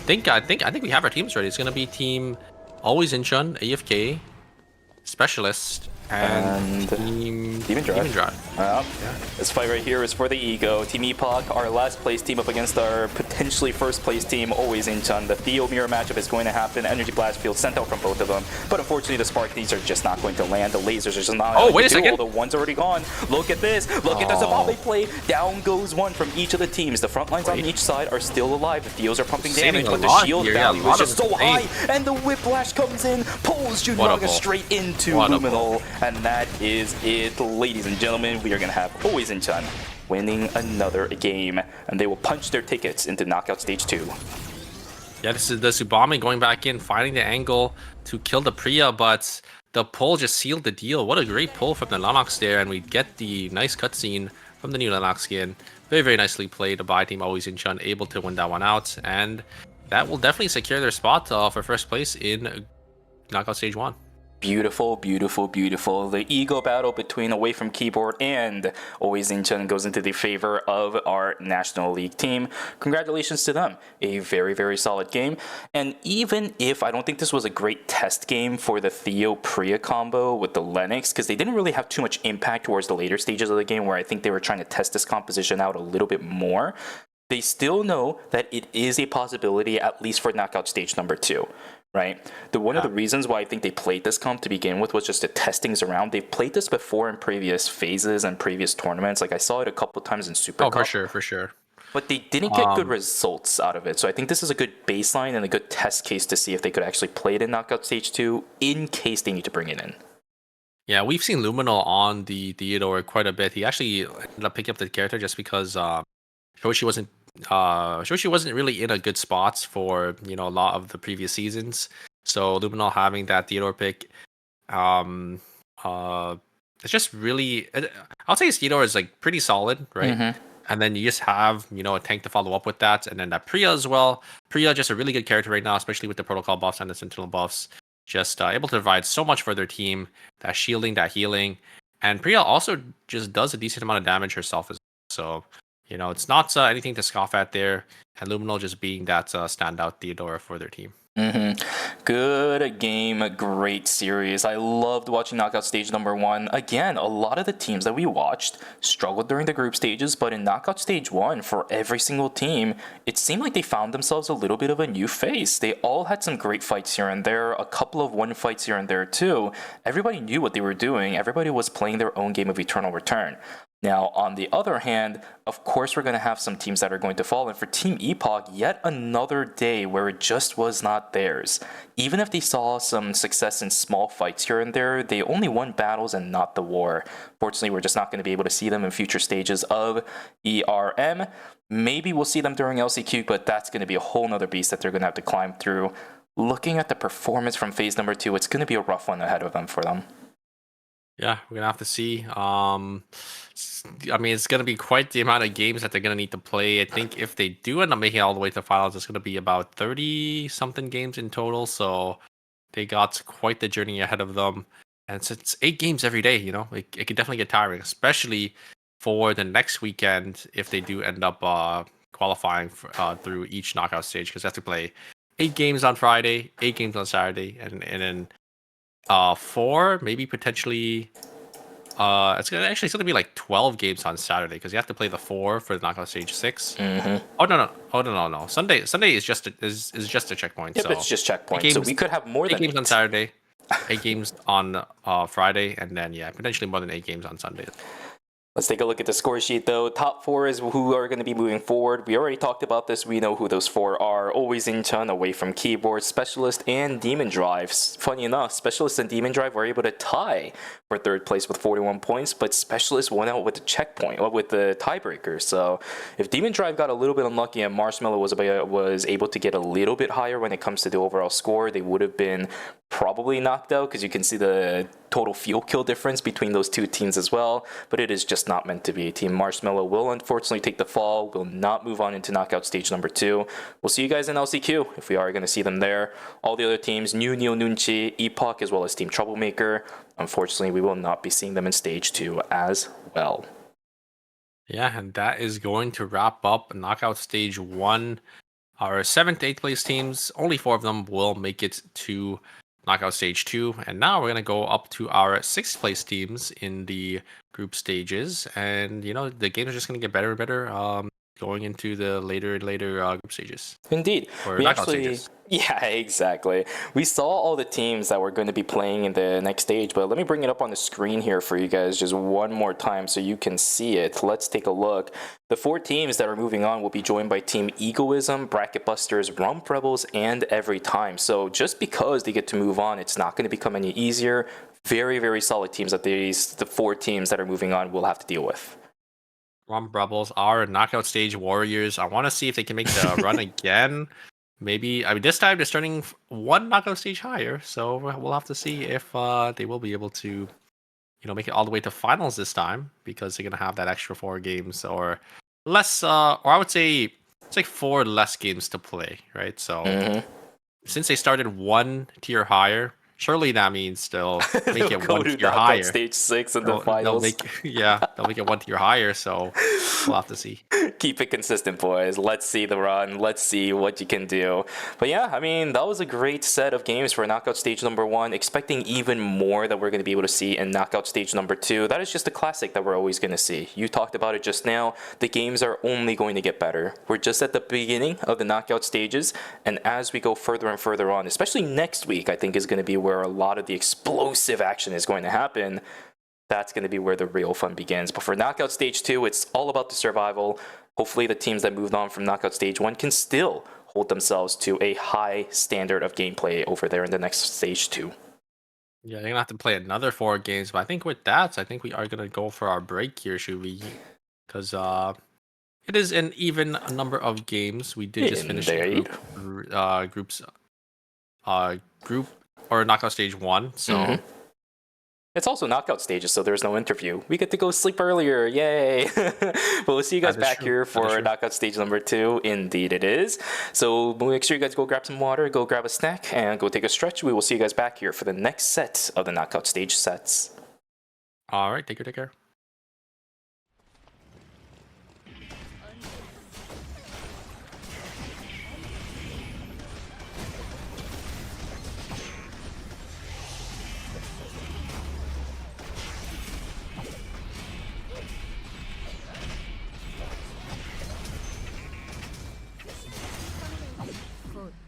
I think we have our teams ready. It's gonna be team Always Inchun, AFK, Specialist, and Team Demon Drive. Yeah. This fight right here is for the ego. Team Epoch, our last place team up against our potentially first place team, Always Inchun. The Theo mirror matchup is going to happen. Energy Blast Field sent out from both of them. But unfortunately, the Spark Thieves are just not going to land. The lasers are just not Oh, wait a second. The one's already gone. Look at this. Look at the Zababe play. Down goes one from each of the teams. The front lines on each side are still alive. The Theos are pumping Saving damage, a but the lot shield here. Yeah, value a lot is just of so pain. high. And the Whiplash comes in, pulls What a Junaga pull. straight into What a Luminal. And that is it, ladies and gentlemen. We are going to have Always Inchun winning another game, and they will punch their tickets into Knockout Stage 2. Yeah, this is the Tsubame going back in, finding the angle to kill the Priya, but the pull just sealed the deal. What a great pull from the Lennox there, and we get the nice cutscene from the new Lennox skin. Very, very nicely played by Team Always Inchun, able to win that one out, and that will definitely secure their spot for first place in Knockout Stage 1. Beautiful, beautiful, beautiful. The ego battle between Away From Keyboard and Always Inchun goes into the favor of our National League team. Congratulations to them. A very, very solid game. And even if I don't think this was a great test game for the Theo Priya combo with the Lennox, because they didn't really have too much impact towards the later stages of the game where I think they were trying to test this composition out a little bit more, they still know that it is a possibility, at least for Knockout Stage number 2. Right? One of the reasons why I think they played this comp to begin with was just the testings around. They've played this before in previous phases and previous tournaments. Like I saw it a couple times in Super Cup. For sure. But they didn't get good results out of it. So I think this is a good baseline and a good test case to see if they could actually play it in Knockout Stage 2 in case they need to bring it in. Yeah, we've seen Luminal on the Theodore quite a bit. He actually ended up picking up the character just because Shoshi wasn't really in a good spots for a lot of the previous seasons. So Luminal having that Theodore pick, it's just really, I'll say his Theodore is like pretty solid, right? Mm-hmm. And then you just have a tank to follow up with that, and then that Priya as well. Priya just a really good character right now, especially with the protocol buffs and the sentinel buffs. Just able to provide so much for their team, that shielding, that healing, and Priya also just does a decent amount of damage herself as well. So. It's not anything to scoff at there, and Luminal just being that standout Theodora for their team. Mm-hmm. Good game, great series. I loved watching Knockout Stage number 1. Again, a lot of the teams that we watched struggled during the group stages, but in Knockout Stage 1, for every single team, it seemed like they found themselves a little bit of a new face. They all had some great fights here and there, a couple of one fights here and there too. Everybody knew what they were doing. Everybody was playing their own game of Eternal Return. Now, on the other hand, of course, we're going to have some teams that are going to fall. And for Team Epoch, yet another day where it just was not theirs. Even if they saw some success in small fights here and there, they only won battles and not the war. Fortunately, we're just not going to be able to see them in future stages of ERM. Maybe we'll see them during LCQ, but that's going to be a whole nother beast that they're going to have to climb through. Looking at the performance from phase number 2, it's going to be a rough one ahead of them for them. Yeah, we're gonna have to see. It's gonna be quite the amount of games that they're gonna need to play. I think if they do end up making it all the way to finals, it's gonna be about 30-something games in total. So they got quite the journey ahead of them. And since it's 8 games every day, it can definitely get tiring, especially for the next weekend if they do end up qualifying through each knockout stage, because they have to play 8 games on Friday, 8 games on Saturday, and then 4, maybe potentially. It's gonna be like 12 games on Saturday, because you have to play the 4 for the knockout stage 6. Mm-hmm. Oh no. Sunday is just a checkpoint. Yep, so it's just checkpoint. games, so we could have more 8 than games on Saturday, 8 games on Friday, and then potentially more than 8 games on Sunday. Let's take a look at the score sheet though. Top 4 is who are going to be moving forward. We already talked about this. We know who those 4 are. Always Incheon away from Keyboard, Specialist, and Demon Drive. Funny enough, Specialist and Demon Drive were able to tie for 3rd place with 41 points, but Specialist went out with the checkpoint, with the tiebreaker. So if Demon Drive got a little bit unlucky and Marshmallow was able to get a little bit higher when it comes to the overall score, they would have been probably knocked out, because you can see the total field kill difference between those 2 teams as well. But it is just not meant to be. Team Marshmallow will unfortunately take the fall, will not move on into knockout stage number 2. We'll see you guys in LCQ if we are going to see them there. All the other teams, New Neo Nunchi, Epoch, as well as Team Troublemaker, unfortunately we will not be seeing them in stage 2 as well. Yeah, and that is going to wrap up knockout stage 1. Our 7th to 8th place teams, only 4 of them will make it to knockout stage 2, and now we're gonna go up to our 6th place teams in the group stages, and you know the games are just gonna get better and better going into the later and later group stages. Indeed. Or We knockout actually, stages. yeah, exactly. We saw all the teams that were going to be playing in the next stage, but let me bring it up on the screen here for you guys just one more time so you can see it. Let's take a look. The 4 teams that are moving on will be joined by Team Egoism, Bracket Busters, Rump Rebels, and Every Time. So just because they get to move on, it's not going to become any easier. Very, very solid teams that the 4 teams that are moving on will have to deal with. Rump Rebels are knockout stage warriors. I want to see if they can make the run again. Maybe, I mean, this time they're starting 1 knockout stage higher, so we'll have to see if they will be able to, you know, make it all the way to finals this time, because they're gonna have that extra 4 games or less, or I would say it's like 4 less games to play, right? So since they started 1 tier higher, surely that means they'll make it 1 tier higher. Stage 6 in the They'll finals. make, they'll make it 1 tier higher, so we'll have to see. Keep it consistent, boys. Let's see the run. Let's see what you can do. But yeah, I mean, that was a great set of games for knockout stage number 1. Expecting even more that we're going to be able to see in knockout stage number 2. That is just a classic that we're always going to see. You talked about it just now. The games are only going to get better. We're just at the beginning of the knockout stages, and as we go further and further on, especially next week, I think is going to be where a lot of the explosive action is going to happen. That's going to be where the real fun begins. But for knockout stage 2, it's all about the survival. Hopefully the teams that moved on from knockout stage 1 can still hold themselves to a high standard of gameplay over there in the next stage 2. Yeah, they're gonna have to play another 4 games, but I think with that, I think we are gonna go for our break here, should we? Because it is an even number of games. We did just finish group or knockout stage 1, so. It's also knockout stages, so there's no interview. We get to go sleep earlier, yay! But we'll see you guys back here for knockout stage number 2. Indeed it is. So make sure you guys go grab some water, go grab a snack, and go take a stretch. We will see you guys back here for the next set of the knockout stage sets. All right, take care.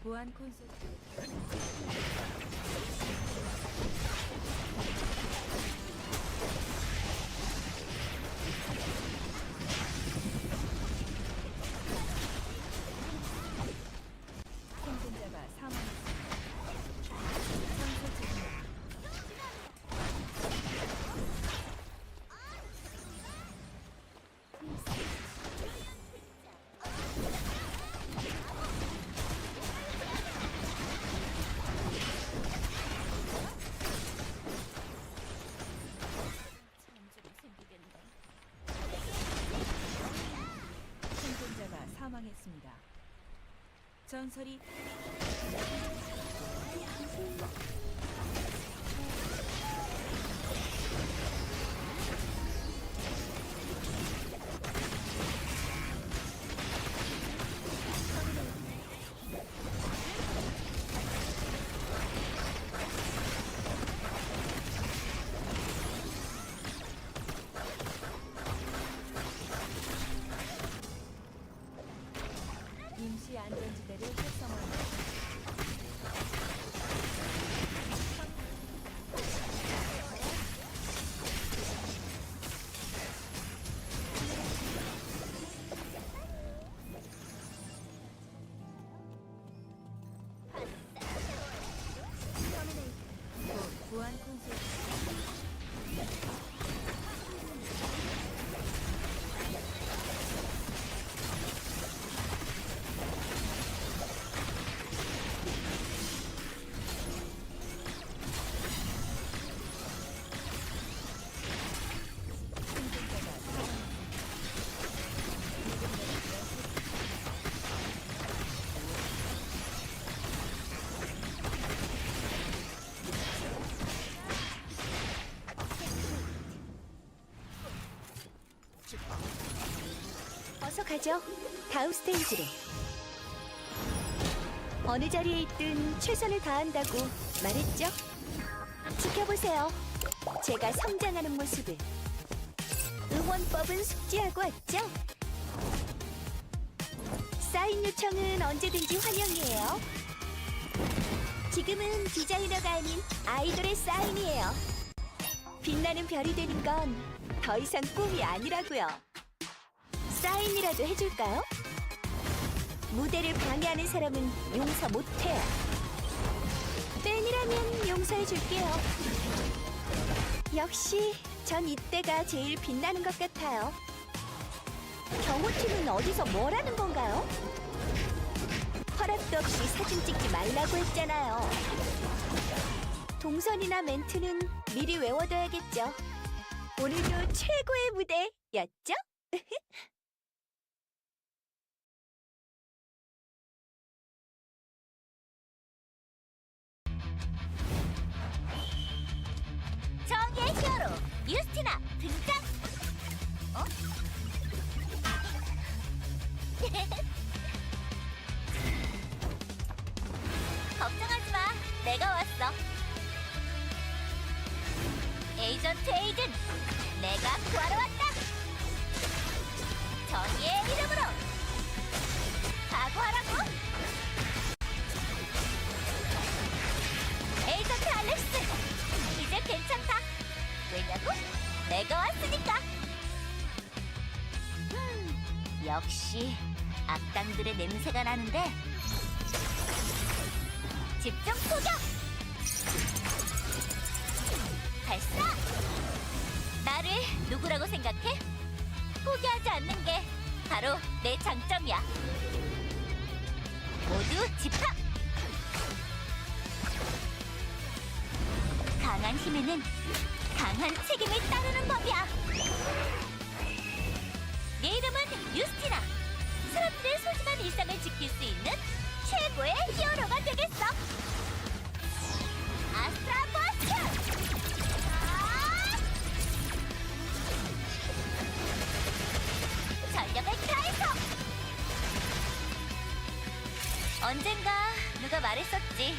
보안 콘솔 생존자가 사망했습니다. 선수 책임. 생존자가 사망했습니다. 전설이 임시 안전지대를 활성화합니다. 어서 가죠. 다음 스테이지로. 어느 자리에 있든 최선을 다한다고 말했죠. 지켜보세요. 제가 성장하는 모습을. 응원법은 숙지하고 왔죠? 사인 요청은 언제든지 환영이에요. 지금은 디자이너가 아닌 아이돌의 사인이에요. 빛나는 별이 되는 건 더 이상 꿈이 아니라고요. 사인이라도 해줄까요? 무대를 방해하는 사람은 용서 못해요. 팬이라면 용서해줄게요. 역시 전 이때가 제일 빛나는 것 같아요. 경호팀은 어디서 뭘 하는 건가요? 허락도 없이 사진 찍지 말라고 했잖아요. 동선이나 멘트는 미리 외워둬야겠죠. 오늘도 최고의 무대였죠? 정의의 히어로 유스티나 등장! 어? 걱정하지 마, 내가 왔어. 에이전트 에이든, 내가 구하러 왔다. 정의의 이름으로 각오하라고. 에이전트 알렉스, 이제 괜찮다. 왜냐고? 내가 왔으니까. 역시 악당들의 냄새가 나는데. 집중 포격! 발사! 나를 누구라고 생각해? 포기하지 않는 게 바로 내 장점이야. 모두 집합! 강한 힘에는 강한 책임을 따르는 법이야. 내 이름은 유스티나. 사람들의 소중한 일상을 지킬 수 있는 최고의 히어로가 되겠어. 아스트라 버스트! 전력을 다해서! 언젠가 누가 말했었지.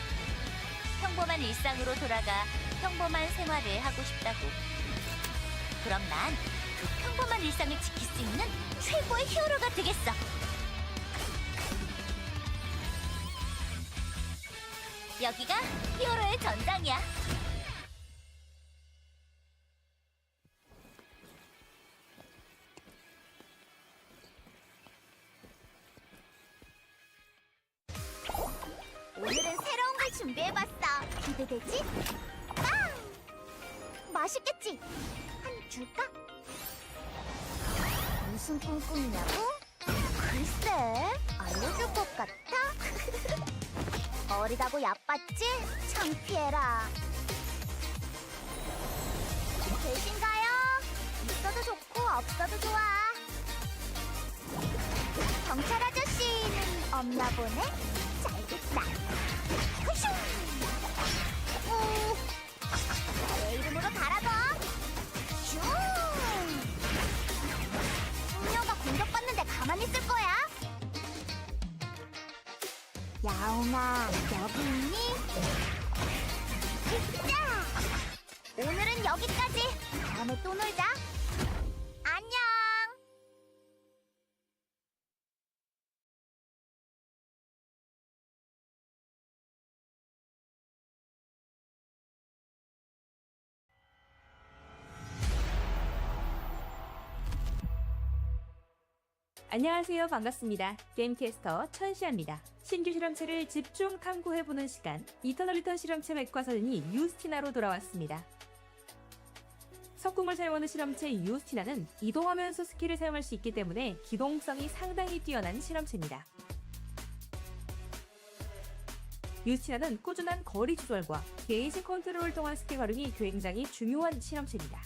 평범한 일상으로 돌아가 평범한 생활을 하고 싶다고. 그럼 난 그 평범한 일상을 지킬 수 있는 최고의 히어로가 되겠어. 여기가 히어로의 전장이야. 오늘은 새로운 걸 준비해봤어. 기대되지? 맛있겠지? 한 줄까? 무슨 꿍꿍이냐고? 글쎄, 알려줄 것 같아? 어리다고 얕봤지? 창피해라. 계신가요? 있어도 좋고 없어도 좋아. 경찰 아저씨는 없나 보네? 잘됐다. 후슈! 내 이름으로 달아둬. 슝! 숙녀가 공격받는데 가만히 있을 거야? 야옹아, 여기 있니? 자! 오늘은 여기까지. 다음에 또 놀자. 안녕! 안녕하세요. 반갑습니다. 게임캐스터 천시아입니다. 신규 실험체를 집중 탐구해보는 시간, 이터널 리턴 실험체 백과사전이 유스티나로 돌아왔습니다. 석궁을 사용하는 실험체 유스티나는 이동하면서 스킬을 사용할 수 있기 때문에 기동성이 상당히 뛰어난 실험체입니다. 유스티나는 꾸준한 거리 조절과 게이지 컨트롤을 통한 스킬 활용이 굉장히 중요한 실험체입니다.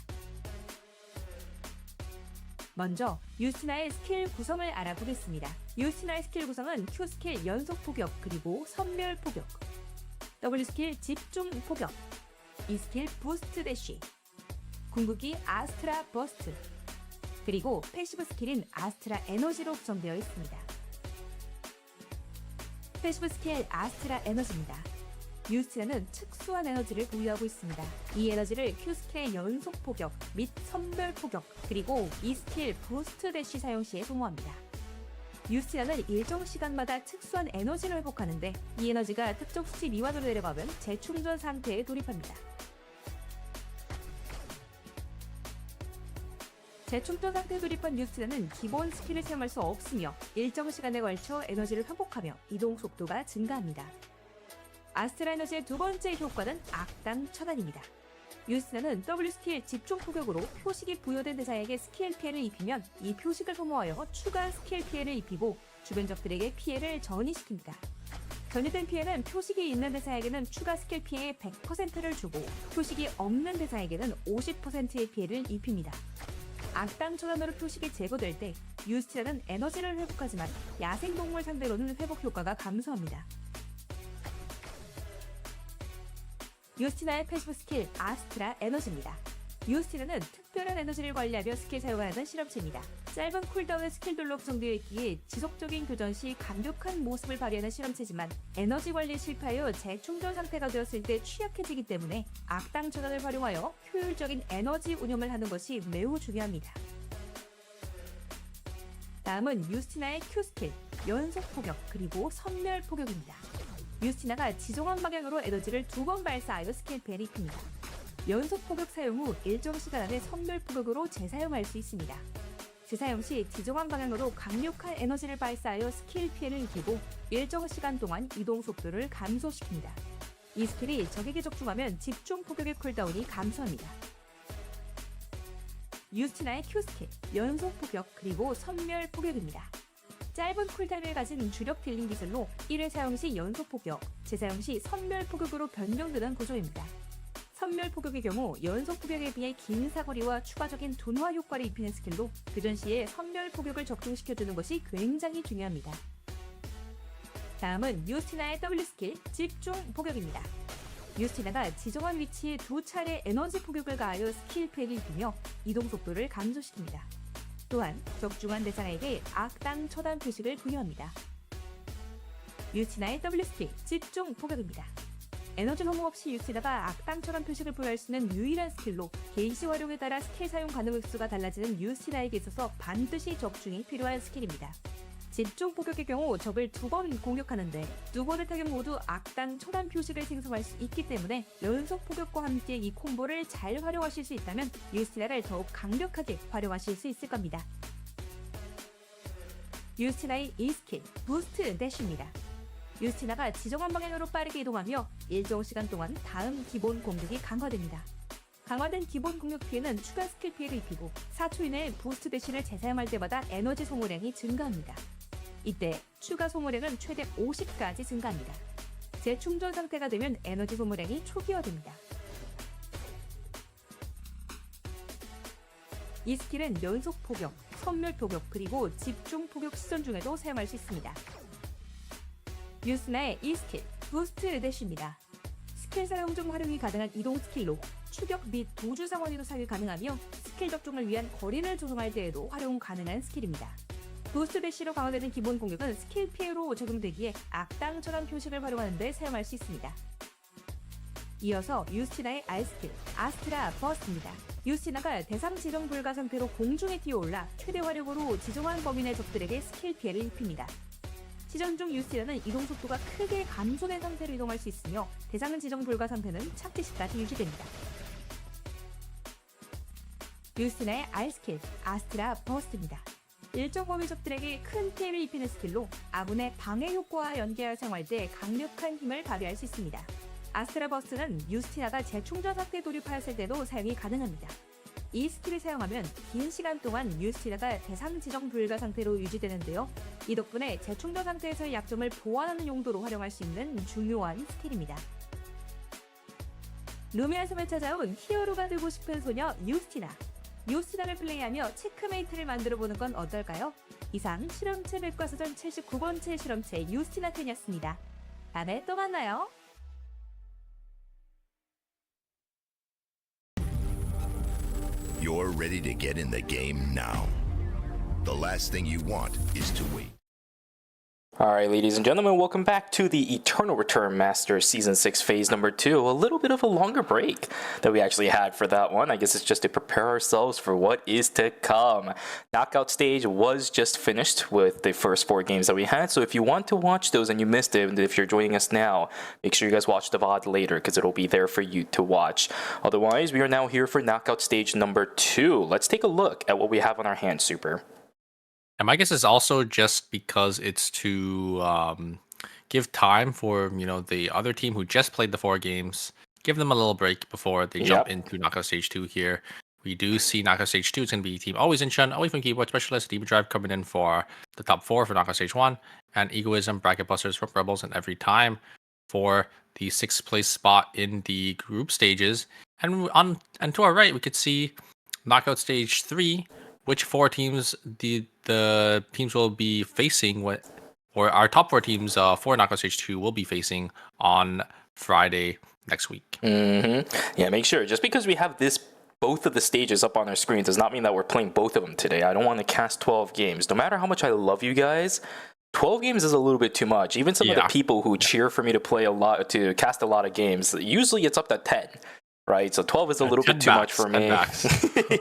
먼저 유스티나의 스킬 구성을 알아보겠습니다. 유스티나의 스킬 구성은 Q 스킬 연속 포격, 그리고 선멸 포격, W 스킬 집중 포격, E 스킬 부스트 대쉬, 궁극기 아스트라 버스트, 그리고 패시브 스킬인 아스트라 에너지로 구성되어 있습니다. 패시브 스킬 아스트라 에너지입니다. 유스티나는 특수한 에너지를 보유하고 있습니다. 이 에너지를 Q 스킬의 연속 포격 및 선별 포격, 그리고 이 스킬 부스트 대시 사용 시에 소모합니다. 유스티나는 일정 시간마다 특수한 에너지를 회복하는데 이 에너지가 특정 수치 미만으로 내려가면 재충전 상태에 돌입합니다. 재충전 상태에 돌입한 유스티나는 기본 스킬을 사용할 수 없으며 일정 시간에 걸쳐 에너지를 회복하며 이동 속도가 증가합니다. 아스트라 에너지의 두 번째 효과는 악당 처단입니다. 유스티나는 W 스킬 집중 포격으로 표식이 부여된 대상에게 스킬 피해를 입히면 이 표식을 소모하여 추가 스킬 피해를 입히고 주변 적들에게 피해를 전이시킵니다. 전이된 피해는 표식이 있는 대상에게는 추가 스킬 피해의 100%를 주고 표식이 없는 대상에게는 50%의 피해를 입힙니다. 악당 처단으로 표식이 제거될 때 유스티나는 에너지를 회복하지만 야생동물 상대로는 회복 효과가 감소합니다. 유스티나의 패시브 스킬 아스트라 에너지입니다. 유스티나는 특별한 에너지를 관리하며 스킬 사용하는 실험체입니다. 짧은 쿨다운의 스킬들로 구성되어 있기에 지속적인 교전 시 강력한 모습을 발휘하는 실험체지만 에너지 관리에 실패하여 재충전 상태가 되었을 때 취약해지기 때문에 악당 전환을 활용하여 효율적인 에너지 운용을 하는 것이 매우 중요합니다. 다음은 유스티나의 Q 스킬, 연속 포격, 그리고 선멸 포격입니다. 유스티나가 지정한 방향으로 에너지를 2번 발사하여 스킬 피해를 입힙니다. 연속 포격 사용 후 일정 시간 안에 선멸 포격으로 재사용할 수 있습니다. 재사용 시 지정한 방향으로 강력한 에너지를 발사하여 스킬 피해를 입히고 일정 시간 동안 이동 속도를 감소시킵니다. 이 스킬이 적에게 적중하면 집중 포격의 쿨다운이 감소합니다. 유스티나의 Q 스킬, 연속 포격, 그리고 선멸 포격입니다. 짧은 쿨타임을 가진 주력 딜링 기술로 1회 사용 시 연속 포격, 재사용 시 선멸 포격으로 변경되는 구조입니다. 선멸 포격의 경우 연속 포격에 비해 긴 사거리와 추가적인 둔화 효과를 입히는 스킬로 교전 시에 선멸 포격을 적중시켜주는 것이 굉장히 중요합니다. 다음은 유스티나의 W 스킬, 집중 포격입니다. 유스티나가 지정한 위치에 2차례 에너지 포격을 가하여 스킬 피해를 입히며 이동 속도를 감소시킵니다. 또한 적중한 대상에게 악당 처단 표식을 부여합니다. 유스티나의 W 스킬, 집중 포격입니다. 에너지 소모 없이 유스티나가 악당 처단 표식을 부여할 수 있는 유일한 스킬로 게이지 활용에 따라 스킬 사용 가능 횟수가 달라지는 유스티나에게 있어서 반드시 적중이 필요한 스킬입니다. 집중 포격의 경우 적을 2번 공격하는데 2번의 타격 모두 악당 처단 표식을 생성할 수 있기 때문에 연속 포격과 함께 이 콤보를 잘 활용하실 수 있다면 유스티나를 더욱 강력하게 활용하실 수 있을 겁니다. 유스티나의 E 스킬, 부스트 대시입니다. 유스티나가 지정한 방향으로 빠르게 이동하며 일정 시간 동안 다음 기본 공격이 강화됩니다. 강화된 기본 공격 피해는 추가 스킬 피해를 입히고 4초 이내에 부스트 대시를 재사용할 때마다 에너지 소모량이 증가합니다. 이때 추가 소모량은 최대 50까지 증가합니다. 재충전 상태가 되면 에너지 소모량이 초기화됩니다. 이 스킬은 연속 포격, 선멸 포격, 그리고 집중 포격 시전 중에도 사용할 수 있습니다. 유스티나의 E 스킬, 부스트 대시입니다. 스킬 사용 중 활용이 가능한 이동 스킬로 추격 및 도주 상황에도 사용이 가능하며 스킬 적중을 위한 거리를 조정할 때에도 활용 가능한 스킬입니다. 부스트 대시로 강화되는 기본 공격은 스킬 피해로 적용되기에 악당 전환 표식을 활용하는 데 사용할 수 있습니다. 이어서 유스티나의 R 스킬, 아스트라 버스트입니다. 유스티나가 대상 지정 불가 상태로 공중에 튀어올라 최대 화력으로 지정한 범위 내 적들에게 스킬 피해를 입힙니다. 시전 중 유스티나는 이동 속도가 크게 감소된 상태로 이동할 수 있으며 대상은 지정 불가 상태는 착지 시까지 유지됩니다. 유스티나의 R 스킬, 아스트라 버스트입니다. 일정 범위 적들에게 큰 피해를 입히는 스킬로 아군의 방해 효과와 연계하여 사용할 때 강력한 힘을 발휘할 수 있습니다. 아스트라 버스트는 유스티나가 재충전 상태에 돌입하였을 때도 사용이 가능합니다. 이 스킬을 사용하면 긴 시간 동안 유스티나가 대상 지정 불가 상태로 유지되는데요. 이 덕분에 재충전 상태에서의 약점을 보완하는 용도로 활용할 수 있는 중요한 스킬입니다. 루미아 섬에 찾아온 히어로가 되고 싶은 소녀 유스티나. 유스티나를 플레이하며 체크메이트를 만들어보는 건 어떨까요? 이상 실험체 백과사전 79번째 실험체 유스티나 팬이었습니다. 다음에 또 만나요. You're ready to get in the game now. The last thing you want is to wait. Alright, ladies and gentlemen, welcome back to the Eternal Return Masters Season 6 Phase number 2. A little bit of a longer break that we actually had for that one. I guess it's just to prepare ourselves for what is to come. Knockout stage was just finished with the first 4 games that we had, so if you want to watch those and you missed it, and if you're joining us now, make sure you guys watch the VOD later because it'll be there for you to watch. Otherwise, we are now here for Knockout stage number 2. Let's take a look at what we have on our hand, Super. And my guess is also just because it's to give time for, you know, the other team who just played the 4 games, give them a little break before they jump into Knockout Stage 2 here. We do see Knockout Stage 2. It's going to be Team Always in Chun, Away from Keyboard Specialist, Demon Drive coming in for the top 4 for Knockout Stage 1, and Egoism, Bracket Busters from Rebels, and Every Time for the 6th place spot in the group stages. And to our right, we could see Knockout Stage 3, which 4 teams the teams will be facing, or our top 4 teams for Knockout Stage 2 will be facing on Friday next week. Yeah, make sure. Just because we have both of the stages up on our screen does not mean that we're playing both of them today. I don't want to cast 12 games. No matter how much I love you guys, 12 games is a little bit too much. Even some of the people who cheer for me to play to cast a lot of games, usually it's up to 10. Right, so 12 is a little bit too much for me.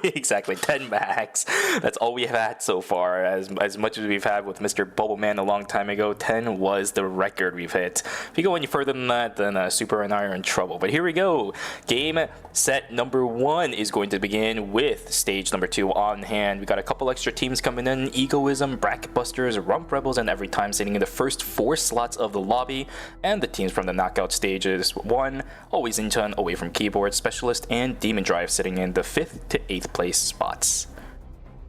Exactly, 10 max. That's all we've had so far. As much as we've had with Mr. Bubble Man a long time ago, 10 was the record we've hit. If you go any further than that, then Super and I are in trouble. But here we go. Game set number 1 is going to begin with stage number 2 on hand. We got a couple extra teams coming in: Egoism, Bracket Busters, Rump Rebels, and Every Time sitting in the first 4 slots of the lobby. And the teams from the knockout stages: 1, Always in Chun, Away from Keyboard Specialist, and Demon Drive sitting in the 5th to 8th place spots.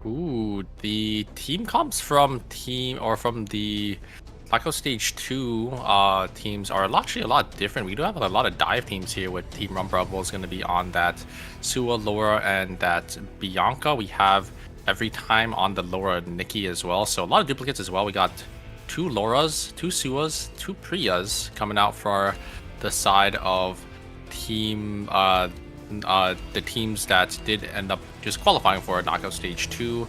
Ooh, the team comps from the Knockout Stage 2 teams are actually a lot different. We do have a lot of dive teams here with Team Rump Rebels going to be on that Sua, Laura, and that Bianca. We have Every Time on the Laura Nikki as well. So a lot of duplicates as well. We got 2 Lauras, 2 Suas, 2 Priyas coming out for the side of the teams that did end up just qualifying for Knockout Stage 2.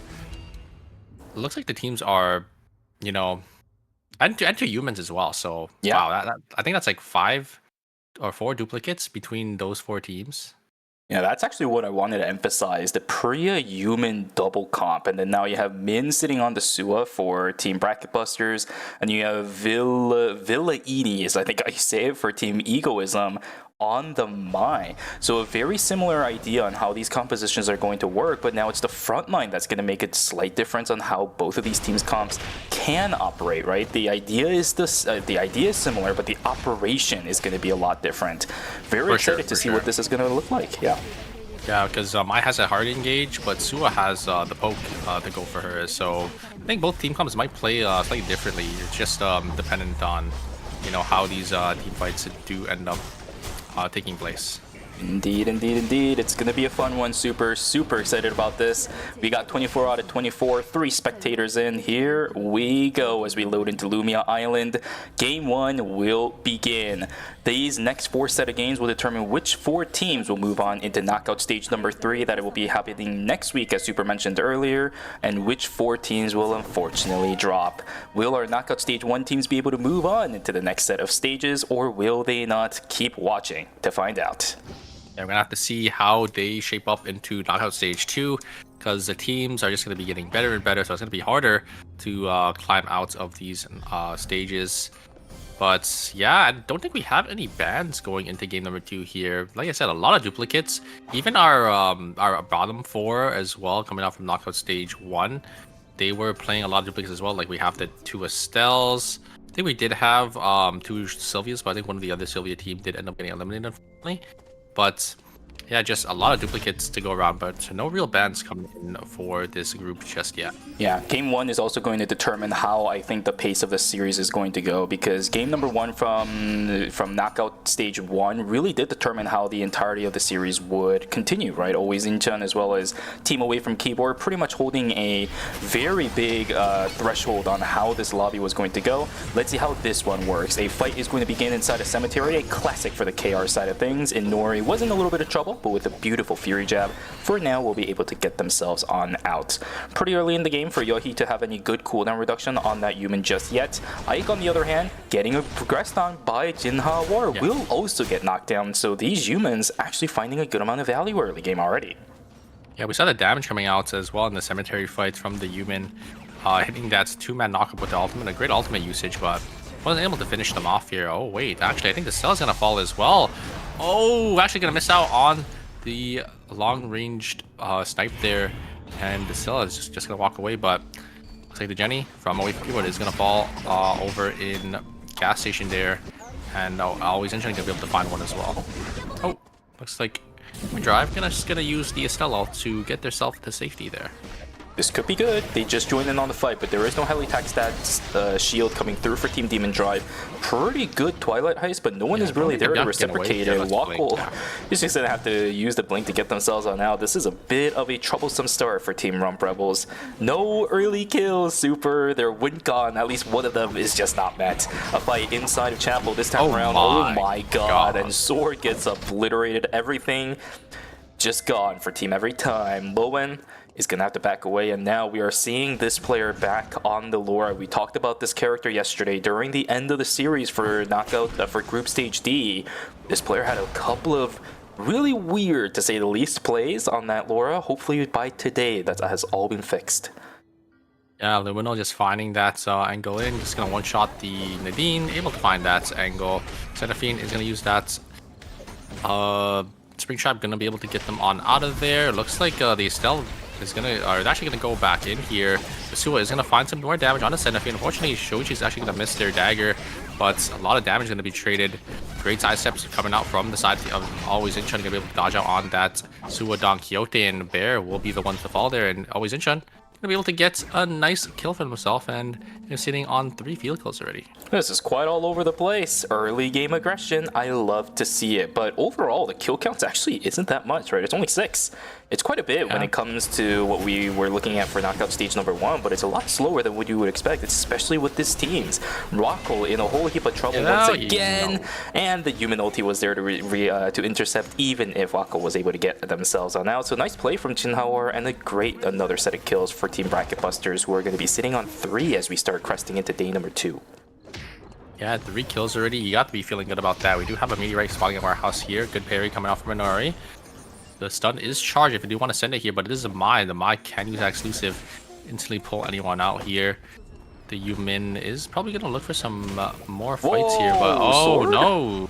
It looks like the teams are, you know, and 2 humans as well. So yeah. Wow, I think that's like 5 or 4 duplicates between those 4 teams. Yeah, that's actually what I wanted to emphasize. The Priya human double comp, and then now you have Min sitting on the Sua for Team Bracket Busters, and you have Villaini, I think I say it, for Team Egoism on the Mai. So a very similar idea on how these compositions are going to work, but now it's the front line that's going to make a slight difference on how both of these teams' comps can operate, right? The idea is similar, but the operation is going to be a lot different. Very excited to see what this is going to look like. Yeah, because Mai has a hard engage, but Sua has the poke to go for her. So I think both team comps might play slightly differently. It's just dependent on, you know, how these team fights do end up taking place. Indeed. It's going to be a fun one. Super excited about this. We got 24 out of 24, 3 spectators in. Here we go as we load into Lumia Island. Game 1 will begin. These next 4 set of games will determine which 4 teams will move on into knockout stage number 3 that it will be happening next week, as Super mentioned earlier, and which 4 teams will unfortunately drop. Will our knockout stage 1 teams be able to move on into the next set of stages, or will they not? Keep watching to find out. Yeah, we're gonna have to see how they shape up into Knockout Stage 2, because the teams are just gonna be getting better and better, so it's gonna be harder to climb out of these stages. But yeah, I don't think we have any bans going into game number 2 here. Like I said, a lot of duplicates. Even our bottom 4 as well, coming out from Knockout Stage 1, they were playing a lot of duplicates as well. Like we have the 2 Estelles. I think we did have 2 Sylvias, but I think one of the other Sylvia team did end up getting eliminated, unfortunately. But yeah, just a lot of duplicates to go around, but no real bans coming in for this group just yet. Yeah, game 1 is also going to determine how I think the pace of the series is going to go, because game number 1 from knockout stage 1 really did determine how the entirety of the series would continue, right? Always in Chun as well as Team Away from Keyboard pretty much holding a very big threshold on how this lobby was going to go. Let's see how this one works. A fight is going to begin inside a cemetery, a classic for the KR side of things, and Nori was in a little bit of trouble. battle, but with a beautiful Fury Jab, for now will be able to get themselves on out. Pretty early in the game for Yohi to have any good cooldown reduction on that human just yet. Ike, on the other hand, getting progressed on by Jinha War, will also get knocked down, so these humans actually finding a good amount of value early game already. Yeah, we saw the damage coming out as well in the cemetery fight from the human, hitting that 2-man knockup with the ultimate, a great ultimate usage, but wasn't able to finish them off here. Oh wait, actually I think the cell is gonna fall as well. Oh, actually gonna miss out on the long-ranged snipe there, and the cell is just gonna walk away, but looks like the Jenny from away from keyboard is gonna fall over in gas station there, and always interesting to be able to find one as well. Oh, looks like Drive just gonna use the Estelle to get themselves to safety there. This could be good. They just joined in on the fight, but there is no heli-tac stats shield coming through for Team Demon Drive. Pretty good Twilight Heist, but no one is really there to reciprocate it. Wako is just going to have to use the blink to get themselves on out. This is a bit of a troublesome start for Team Rump Rebels. No early kills, Super. They're win gone. At least one of them is just not met. A fight inside of Chapel this time around. Oh my god. And Sword gets obliterated. Everything just gone for Team Every Time. Lowen is going to have to back away, and now we are seeing this player back on the lore. We talked about this character yesterday during the end of the series for Knockout for Group Stage D. This player had a couple of really weird, to say the least, plays on that Laura. Hopefully by today that has all been fixed. Yeah, Lumino just finding that angle in, just gonna one-shot the Nadine, able to find that angle. Seraphine is gonna use that Spring Trap, gonna be able to get them on out of there. Looks like the Estelle is actually gonna go back in here. Suwa is gonna find some more damage on the Seraphine. Unfortunately, Shoichi is actually gonna miss their dagger, but a lot of damage is gonna be traded. Great side steps coming out from the side of Always Inchan, gonna be able to dodge out on that Suwa Don Quixote, and Bear will be the ones to fall there, and Always Inchan gonna be able to get a nice kill for himself, and is sitting on 3 field kills already. This is quite all over the place. Early game aggression, I love to see it, but overall the kill count actually isn't that much, right? It's only 6. It's quite a bit when it comes to what we were looking at for knockout stage number 1, but it's a lot slower than what you would expect, especially with this teams. Rocco in a whole heap of trouble once again, and the human ulti was there to intercept, even if Rocco was able to get themselves on out. So nice play from Jinhawar, and another set of kills for Team Bracket Busters, who are going to be sitting on 3 as we start cresting into day number 2. Yeah, 3 kills already. You got to be feeling good about that. We do have a meteorite spawning at our house here. Good parry coming out from Minori. The stun is charged if you do want to send it here, but it is a Mai. The Mai can use that exclusive, instantly pull anyone out here. The Yumin is probably going to look for some more fights here, but oh no!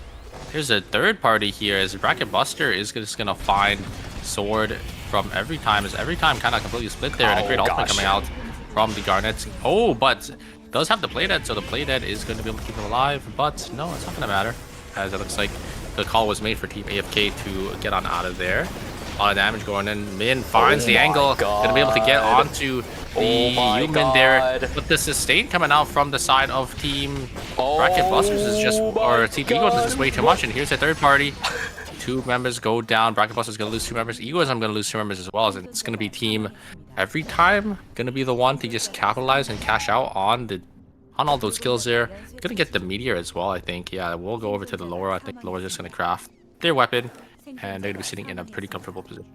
There's a third party here as Bracket Buster is just going to find Sword from Every Time, as Every Time kind of completely split there, and a great ultimate coming out from the Garnet. Oh, but does have the play dead, so the play dead is going to be able to keep him alive, but no, it's not going to matter, as it looks like the call was made for Team AFK to get on out of there. A lot of damage going in. Min finds the angle, going to be able to get onto the human there, but the sustain coming out from the side of Team Bracket Busters is just, or Team Egos is just way too much, and here's a third party. 2 members go down. Bracket Busters is going to lose 2 members. Egos, I'm going to lose 2 members as well, as it's going to be Team Every Time going to be the one to just capitalize and cash out on all those kills there. Gonna get the meteor as well, I think. Yeah, we'll go over to the Laura. I think Laura's just gonna craft their weapon, and they're gonna be sitting in a pretty comfortable position.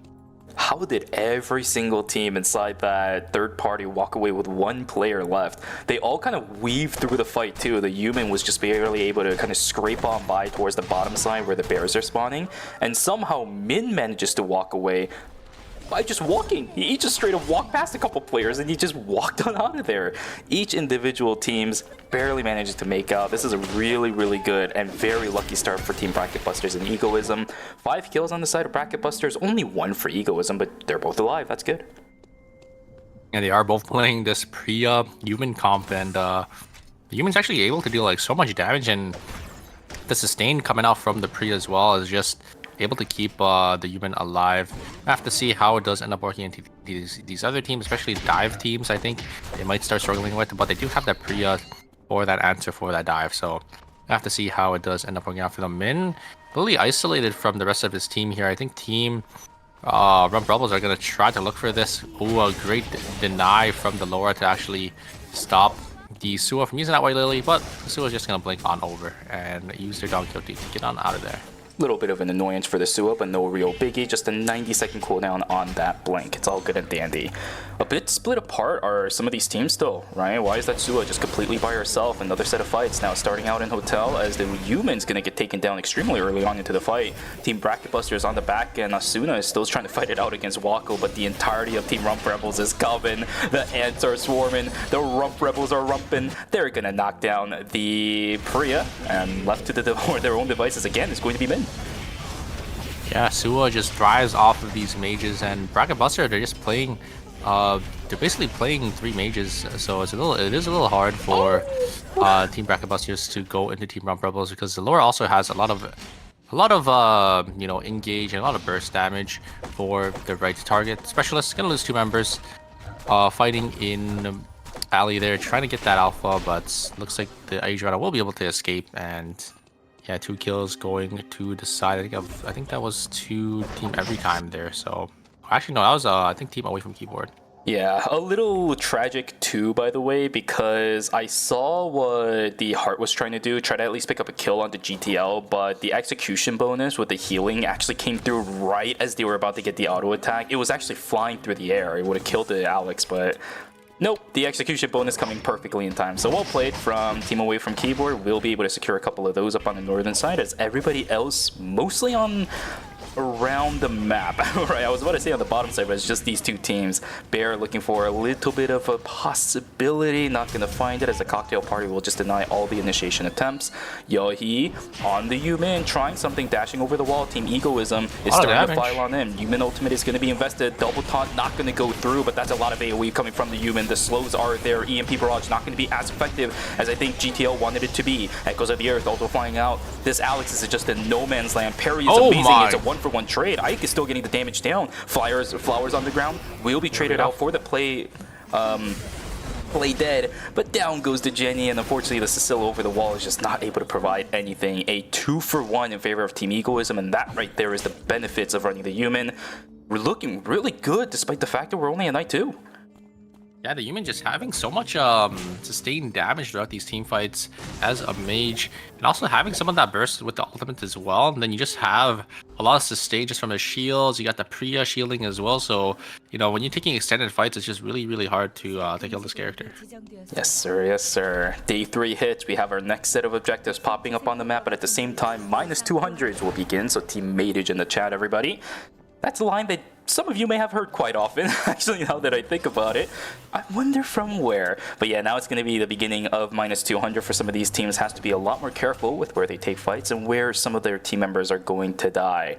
How did every single team inside that third party walk away with 1 player left? They all kind of weaved through the fight too. The human was just barely able to kind of scrape on by towards the bottom side where the bears are spawning, and somehow Min manages to walk away by just walking. He just straight up walked past a couple players and he just walked on out of there. Each individual teams barely manages to make out. This is a really, really good and very lucky start for Team Bracket Busters and Egoism. 5 kills on the side of Bracket Busters, only 1 for Egoism, but they're both alive. That's good. And they are both playing this human comp, and the human's actually able to deal like so much damage, and the sustain coming out from the Priya as well is just able to keep the human alive. I have to see how it does end up working into these other teams, especially dive teams. I think they might start struggling with it, but they do have that Priya or that answer for that dive, so I have to see how it does end up working out for them. Min really isolated from the rest of his team here. I think Team Rump Rebels are going to try to look for this. Ooh, a great deny from the Laura to actually stop the Suwa from using that White Lily, but Suwa is just going to blink on over and use their Don Quixote to get on out of there. Little bit of an annoyance for the Sua, but no real biggie. Just a 90-second cooldown on that blink. It's all good and dandy. A bit split apart are some of these teams still, right? Why is that Sua just completely by herself? Another set of fights now starting out in Hotel as the Human's gonna get taken down extremely early on into the fight. Team Bracket Busters on the back, and Asuna is still trying to fight it out against Wako, but the entirety of Team Rump Rebels is coming. The ants are swarming. The Rump Rebels are rumping. They're gonna knock down the Priya, and left to their own devices again is going to be Min. Yeah, Sua just thrives off of these mages, and Bracket Buster, they're just playing, they're basically playing 3 mages, so it is a little hard for Team Bracket Busters to go into Team Rump Rebels, because the lore also has a lot of you know, engage and a lot of burst damage for the right target. Specialist gonna lose 2 members, fighting in alley there, trying to get that alpha, but looks like the Adriana will be able to escape, and yeah, 2 kills going to the side. I think that was 2 team every time there. So actually no, that was I think team away from keyboard. Yeah, a little tragic too, by the way, because I saw what the Heart was trying to do, try to at least pick up a kill on the GTL, but the execution bonus with the healing actually came through right as they were about to get the auto attack. It was actually flying through the air. It would have killed the Alex, but nope, the execution bonus coming perfectly in time. So well played from Team Away from Keyboard. We'll be able to secure a couple of those up on the northern side, as everybody else mostly on around the map. Right, I was about to say on the bottom side, but it's just these 2 teams. Bear looking for a little bit of a possibility, not gonna find it, as the cocktail party will just deny all the initiation attempts. Yohi on the Yumin, trying something, dashing over the wall. Team Egoism is starting to file on him. Yumin ultimate is gonna be invested. Double taunt not gonna go through, but that's a lot of AoE coming from the Yumin. The slows are there. EMP barrage not gonna be as effective as I think GTL wanted it to be. Echoes of the Earth also flying out. This Alex is just a no man's land. Parry is amazing. It's a 1-for-1 trade. Ike is still getting the damage down. Flowers on the ground will be traded out for the play dead, but down goes the Jenny, and unfortunately the Cecil over the wall is just not able to provide anything. A 2-for-1 in favor of Team Egoism, and that right there is the benefits of running the Human. We're looking really good despite the fact that we're only a night 2. Yeah, the Human just having so much sustained damage throughout these team fights as a mage, and also having some of that burst with the ultimate as well. And then you just have a lot of sustain just from his shields. You got the Priya shielding as well. So, you know, when you're taking extended fights, it's just really, really hard to kill this character. Yes, sir. Yes, sir. Day 3 hits. We have our next set of objectives popping up on the map, but at the same time, -200s will begin. So Team Matage in the chat, everybody. That's a line that some of you may have heard quite often, actually, now that I think about it. I wonder from where. But yeah, now it's going to be the beginning of -200 for some of these teams. Has to be a lot more careful with where they take fights and where some of their team members are going to die.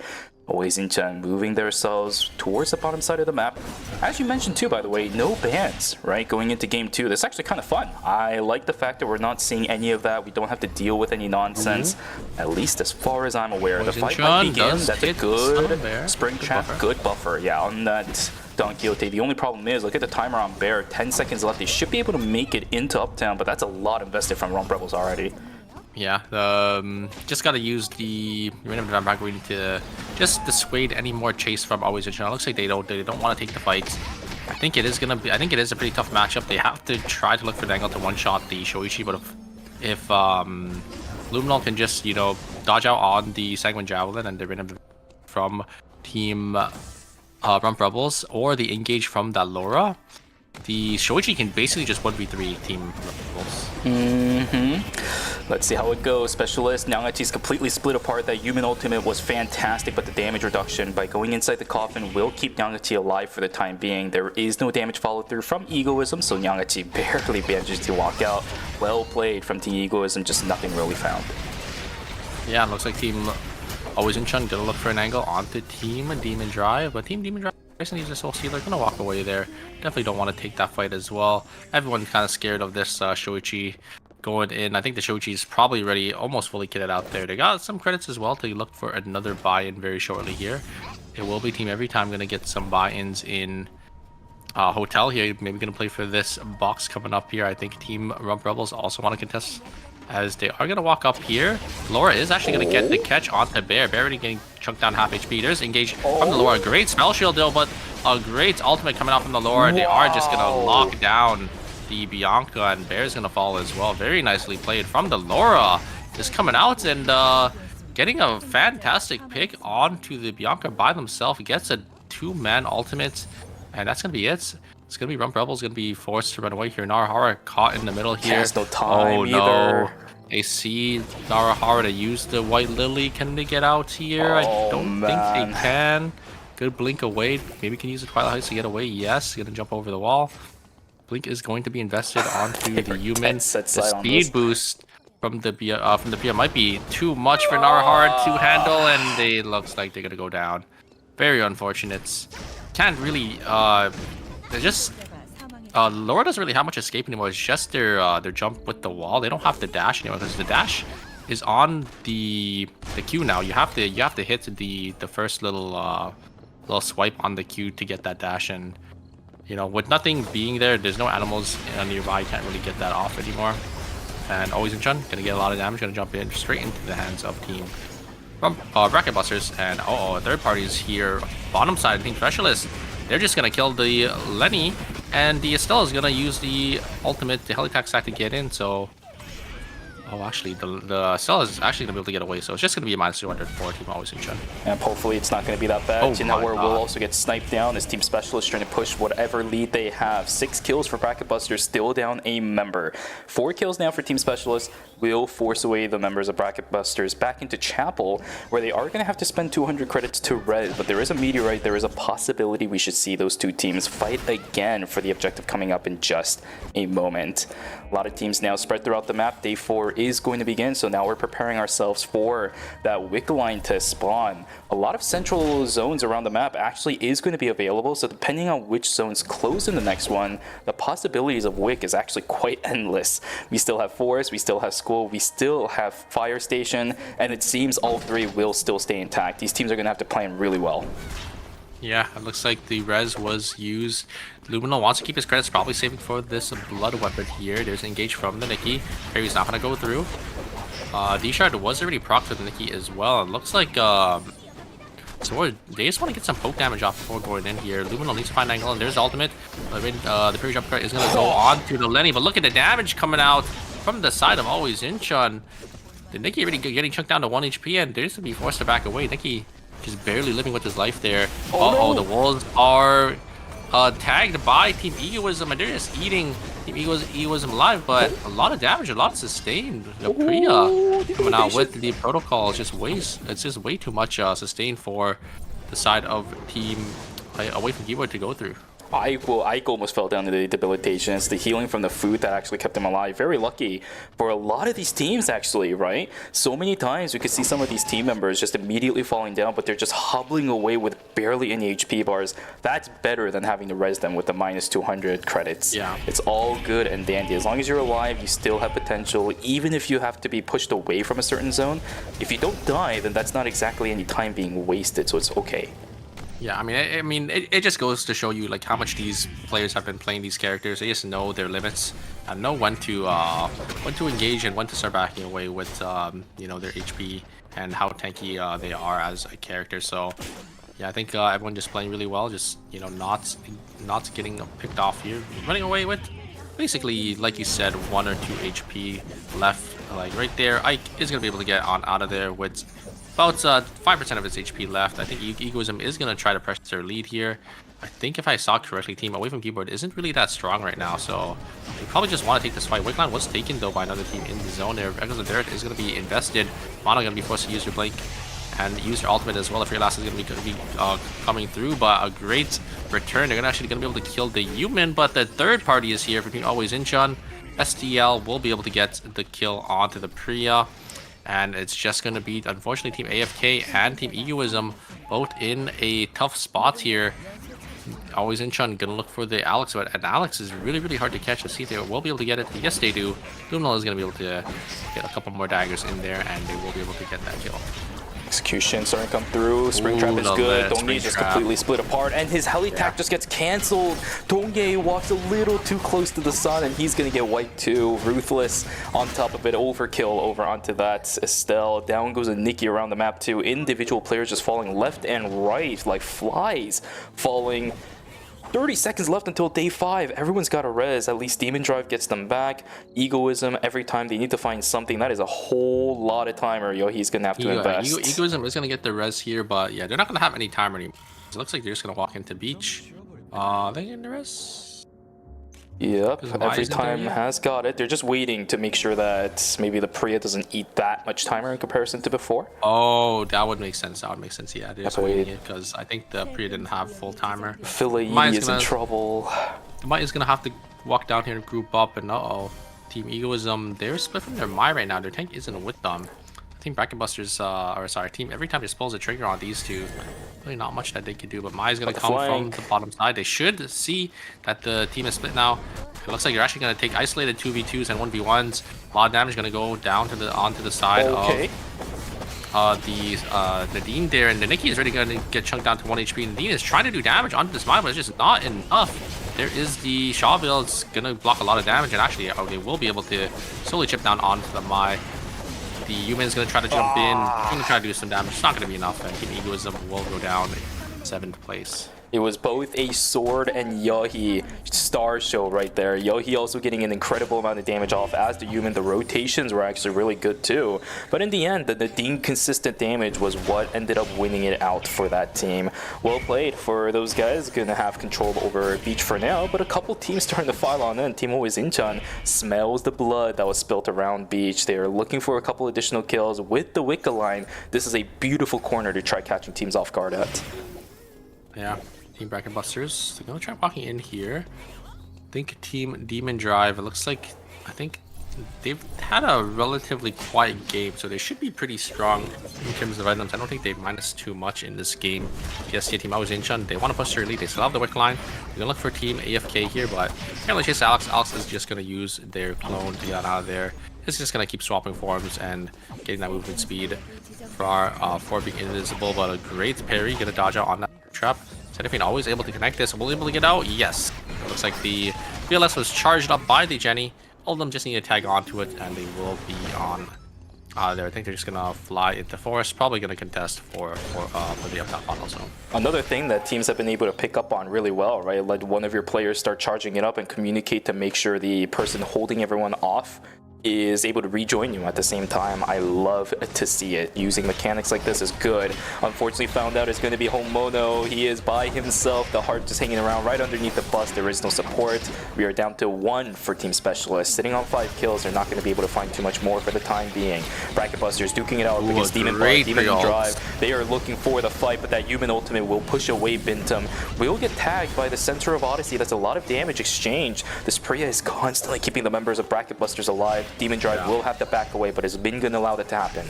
Always Inchan moving themselves towards the bottom side of the map. As you mentioned too, by the way, no bans, right? Going into game 2. This is actually kind of fun. I like the fact that we're not seeing any of that. We don't have to deal with any nonsense. At least as far as I'm aware. The fight might begin. That's a good spring trap, good buffer. Yeah, on that Don Quixote. The only problem is, look at the timer on Bear. 10 seconds left. They should be able to make it into Uptown, but that's a lot invested from Rump Rebels already. Yeah, just gotta use the random back. We need to just dissuade any more chase from Always It looks like they don't want to take the fights. I think it is a pretty tough matchup. They have to try to look for the angle to one-shot the Shoichi, but if Luminol can just, you know, dodge out on the Sanguine Javelin and the random from Team Rump Rebels, or the engage from that Laura, the Shoichi can basically just 1v3 Team Rebels. Let's see how it goes. Specialist, Nyangati's completely split apart. That human ultimate was fantastic, but the damage reduction by going inside the coffin will keep Nyangati alive for the time being. There is no damage follow through from Egoism, so Nyangati barely manages to walk out. Well played from Team Egoism, just nothing really found. Yeah, it looks like Team Always in Chun gonna look for an angle onto Team Demon Drive, but Team Demon Drive needs a Soul Stealer, gonna walk away there. Definitely don't want to take that fight as well. Everyone's kind of scared of this Shoichi going in. I think the Shoichi is probably already almost fully kitted out there. They got some credits as well to look for another buy-in very shortly here. It will be Team Every Time gonna get some buy-ins in Hotel here. Maybe gonna play for this box coming up here. I think Team Rump Rebels also want to contest, as they are gonna walk up here. Laura is actually gonna get the catch onto Bear. Bear already getting chunked down half HP. There's engage from the Laura. Great spell shield though, but a great ultimate coming out from the Laura. They are just gonna lock down the Bianca, and Bear's gonna fall as well. Very nicely played from the Laura. Just coming out, and getting a fantastic pick onto the Bianca by themselves. Gets a 2-man ultimate, and that's gonna be it. It's gonna be Rump Rebels gonna be forced to run away here. Narahara caught in the middle here. Has no time no. either. They see Narahara to use the White Lily. Can they get out here? I don't think they can. Good blink away. Maybe can use the Twilight Heights to get away. Yes, gonna jump over the wall. Blink is going to be invested onto the Yumin. The speed boost from the Pia might be too much for Narahara to handle, and it looks like they're gonna go down. Very unfortunate. Can't really they just Laura doesn't really have much escape anymore. It's just their jump with the wall. They don't have the dash anymore because the dash is on the Q now. You have to hit the first little swipe on the Q to get that dash, and you know, with nothing being there, there's no animals nearby. You can't really get that off anymore. And always in Chun gonna get a lot of damage. Gonna jump in straight into the hands of team Bracket Busters, and third party is here. Bottom side, Team Specialist. They're just gonna kill the Lenny, and the Estelle is gonna use the ultimate, the Helitack stack to get in. So, actually, the Estelle is actually gonna be able to get away. So it's just gonna be a -200 for Team Always in Chun. And hopefully it's not going to be that bad. Where we'll also get sniped down as Team Specialist trying to push whatever lead they have. 6 kills for Bracket Busters, still down a member. 4 kills now for Team Specialist will force away the members of Bracket Busters back into Chapel, where they are going to have to spend 200 credits to res. But there is a meteorite. There is a possibility we should see those two teams fight again for the objective coming up in just a moment. A lot of teams now spread throughout the map. Day 4 is going to begin, so now we're preparing ourselves for that Wick line to spawn. A lot of central zones around the map actually is going to be available, so depending on which zones close in the next one, the possibilities of Wick is actually quite endless. We still have Forest, we still have School, we still have Fire Station, and it seems all 3 will still stay intact. These teams are going to have to plan really well. Yeah, it looks like the res was used. Luminal wants to keep his credits, probably saving for this blood weapon here. There's an engage from the Nikki. Harry's not going to go through. D-Shard was already procced with the Nikki as well. It looks like so they just want to get some poke damage off before going in here. Luminal needs to find an angle, and there's the ultimate. The Fury Jump Cut is going to go on to the Lenny, but look at the damage coming out from the side of Always in Chun. The Nikki already getting chunked down to 1 HP, and they're just going to be forced to back away. Nikki just barely living with his life there. The wolves are tagged by Team Egoism, and they're just eating Team Egoism alive, but a lot of damage, a lot of sustained. The Priya coming out with the protocol is just it's just way too much sustained for the side of Team Away from Keyboard to go through. Ike almost fell down to the debilitation. It's the healing from the food that actually kept him alive. Very lucky for a lot of these teams, actually, right? So many times we could see some of these team members just immediately falling down, but they're just hobbling away with barely any HP bars. That's better than having to res them with the -200 credits. Yeah. It's all good and dandy. As long as you're alive, you still have potential, even if you have to be pushed away from a certain zone. If you don't die, then that's not exactly any time being wasted, so it's okay. Yeah, I mean, it just goes to show you like how much these players have been playing these characters. They just know their limits and know when to engage and when to start backing away with you know, their HP and how tanky they are as a character. So yeah, I think everyone just playing really well. Just, you know, not getting picked off here, running away with basically, like you said, 1 or 2 HP left. Like right there, Ike is gonna be able to get on out of there with about 5% of its HP left. I think Egoism is going to try to press their lead here. I think if I saw correctly, Team Away from Keyboard isn't really that strong right now, so they probably just want to take this fight. Wickline was taken, though, by another team in the zone there. Echoes of Dirt is going to be invested. Mono going to be forced to use her Blink and use her ultimate as well. If your last is going to be coming through, but a great return. They're actually going to be able to kill the Yumin, but the third party is here for Team Always in Chun. STL will be able to get the kill onto the Priya. And it's just going to be, unfortunately, Team AFK and Team Egoism both in a tough spot here. Always in Chun going to look for the Alex, but and Alex is really, really hard to catch. Let's see if they will be able to get it. Yes, they do. Luminal is going to be able to get a couple more daggers in there, and they will be able to get that kill. Execution starting to come through. Springtrap is good. Dongye just completely split apart, and his Helitack just gets cancelled. Dongye walks a little too close to the sun, and he's going to get wiped too. Ruthless on top of it. Overkill over onto that Estelle. Down goes a Nikki around the map too. Individual players just falling left and right like flies. Falling. 30 seconds left until day 5. Everyone's got a res. At least Demon Drive gets them back. Egoism, every time they need to find something. That is a whole lot of timer. He's going to have to invest. Egoism is going to get the res here, but yeah, they're not going to have any timer anymore. It looks like they're just going to walk into beach. They getting the res? Yep, every isn't time there yet? has got it. They're just waiting to make sure that maybe the Priya doesn't eat that much timer in comparison to before. Oh, that would make sense. That would make sense. Yeah, they're just Wait. waiting it because I think the Priya didn't have full timer. Philly Mine's is in gonna- trouble. Might is gonna have to walk down here and group up, and Team Egoism, they're split from their Mai right now. Their tank isn't with them. Team Bracket Busters, team, every time they pulls a trigger on these two, really not much that they can do, but Mai is gonna come from the bottom side. They should see that the team is split now. It looks like you're actually gonna take isolated 2v2s and 1v1s. A lot of damage gonna go down to onto the side of the Dean there, and the Nikki is already gonna get chunked down to 1 HP, and Dean is trying to do damage onto this Mai, but it's just not enough. There is the Shaw build. It's gonna block a lot of damage, and actually they will be able to slowly chip down onto the Mai. The human's gonna try to jump in. He's gonna try to do some damage. It's not gonna be enough, and Team Egoism will go down 7th place. It was both a Sword and Yahi star show right there. Yahi also getting an incredible amount of damage off as the human. The rotations were actually really good too. But in the end, the Nadine consistent damage was what ended up winning it out for that team. Well played for those guys. Gonna have control over Beach for now, but a couple teams starting to file on in. Team Always Inchan smells the blood that was spilt around Beach. They are looking for a couple additional kills with the Wicca line. This is a beautiful corner to try catching teams off guard at. Yeah. Team Bracket Busters, they're gonna try walking in here. I think Team Demon Drive, it looks like, I think they've had a relatively quiet game, so they should be pretty strong in terms of items. I don't think they've minus too much in this game. Yes, Team Always Inchan, they want to push their lead. They still have the Wick line. They're gonna look for Team AFK here, but apparently chase Alex. Alex is just gonna use their clone to get out of there. It's just gonna keep swapping forms and getting that movement speed for being invisible, but a great parry, gonna dodge out on that trap. Seraphine always able to connect this. Will able to get out? Yes. It looks like the VLS was charged up by the Jenny. All of them just need to tag onto it, and they will be on there. I think they're just gonna fly into forest. Probably gonna contest for the up top bottle zone. Another thing that teams have been able to pick up on really well, right? Let one of your players start charging it up and communicate to make sure the person holding everyone off is able to rejoin you at the same time. I love to see it. Using mechanics like this is good. Unfortunately found out it's going to be Homono. He is by himself. The heart just hanging around right underneath the bus. There is no support. We are down to 1 for Team Specialist. Sitting on 5 kills. They're not going to be able to find too much more for the time being. Bracket Busters duking it out against Demon Drive. They are looking for the fight, but that human ultimate will push away Bintum. Will get tagged by the center of Odyssey. That's a lot of damage exchanged. This Priya is constantly keeping the members of Bracket Busters alive. Demon Drive will have to back away, but has been going to allow that to happen.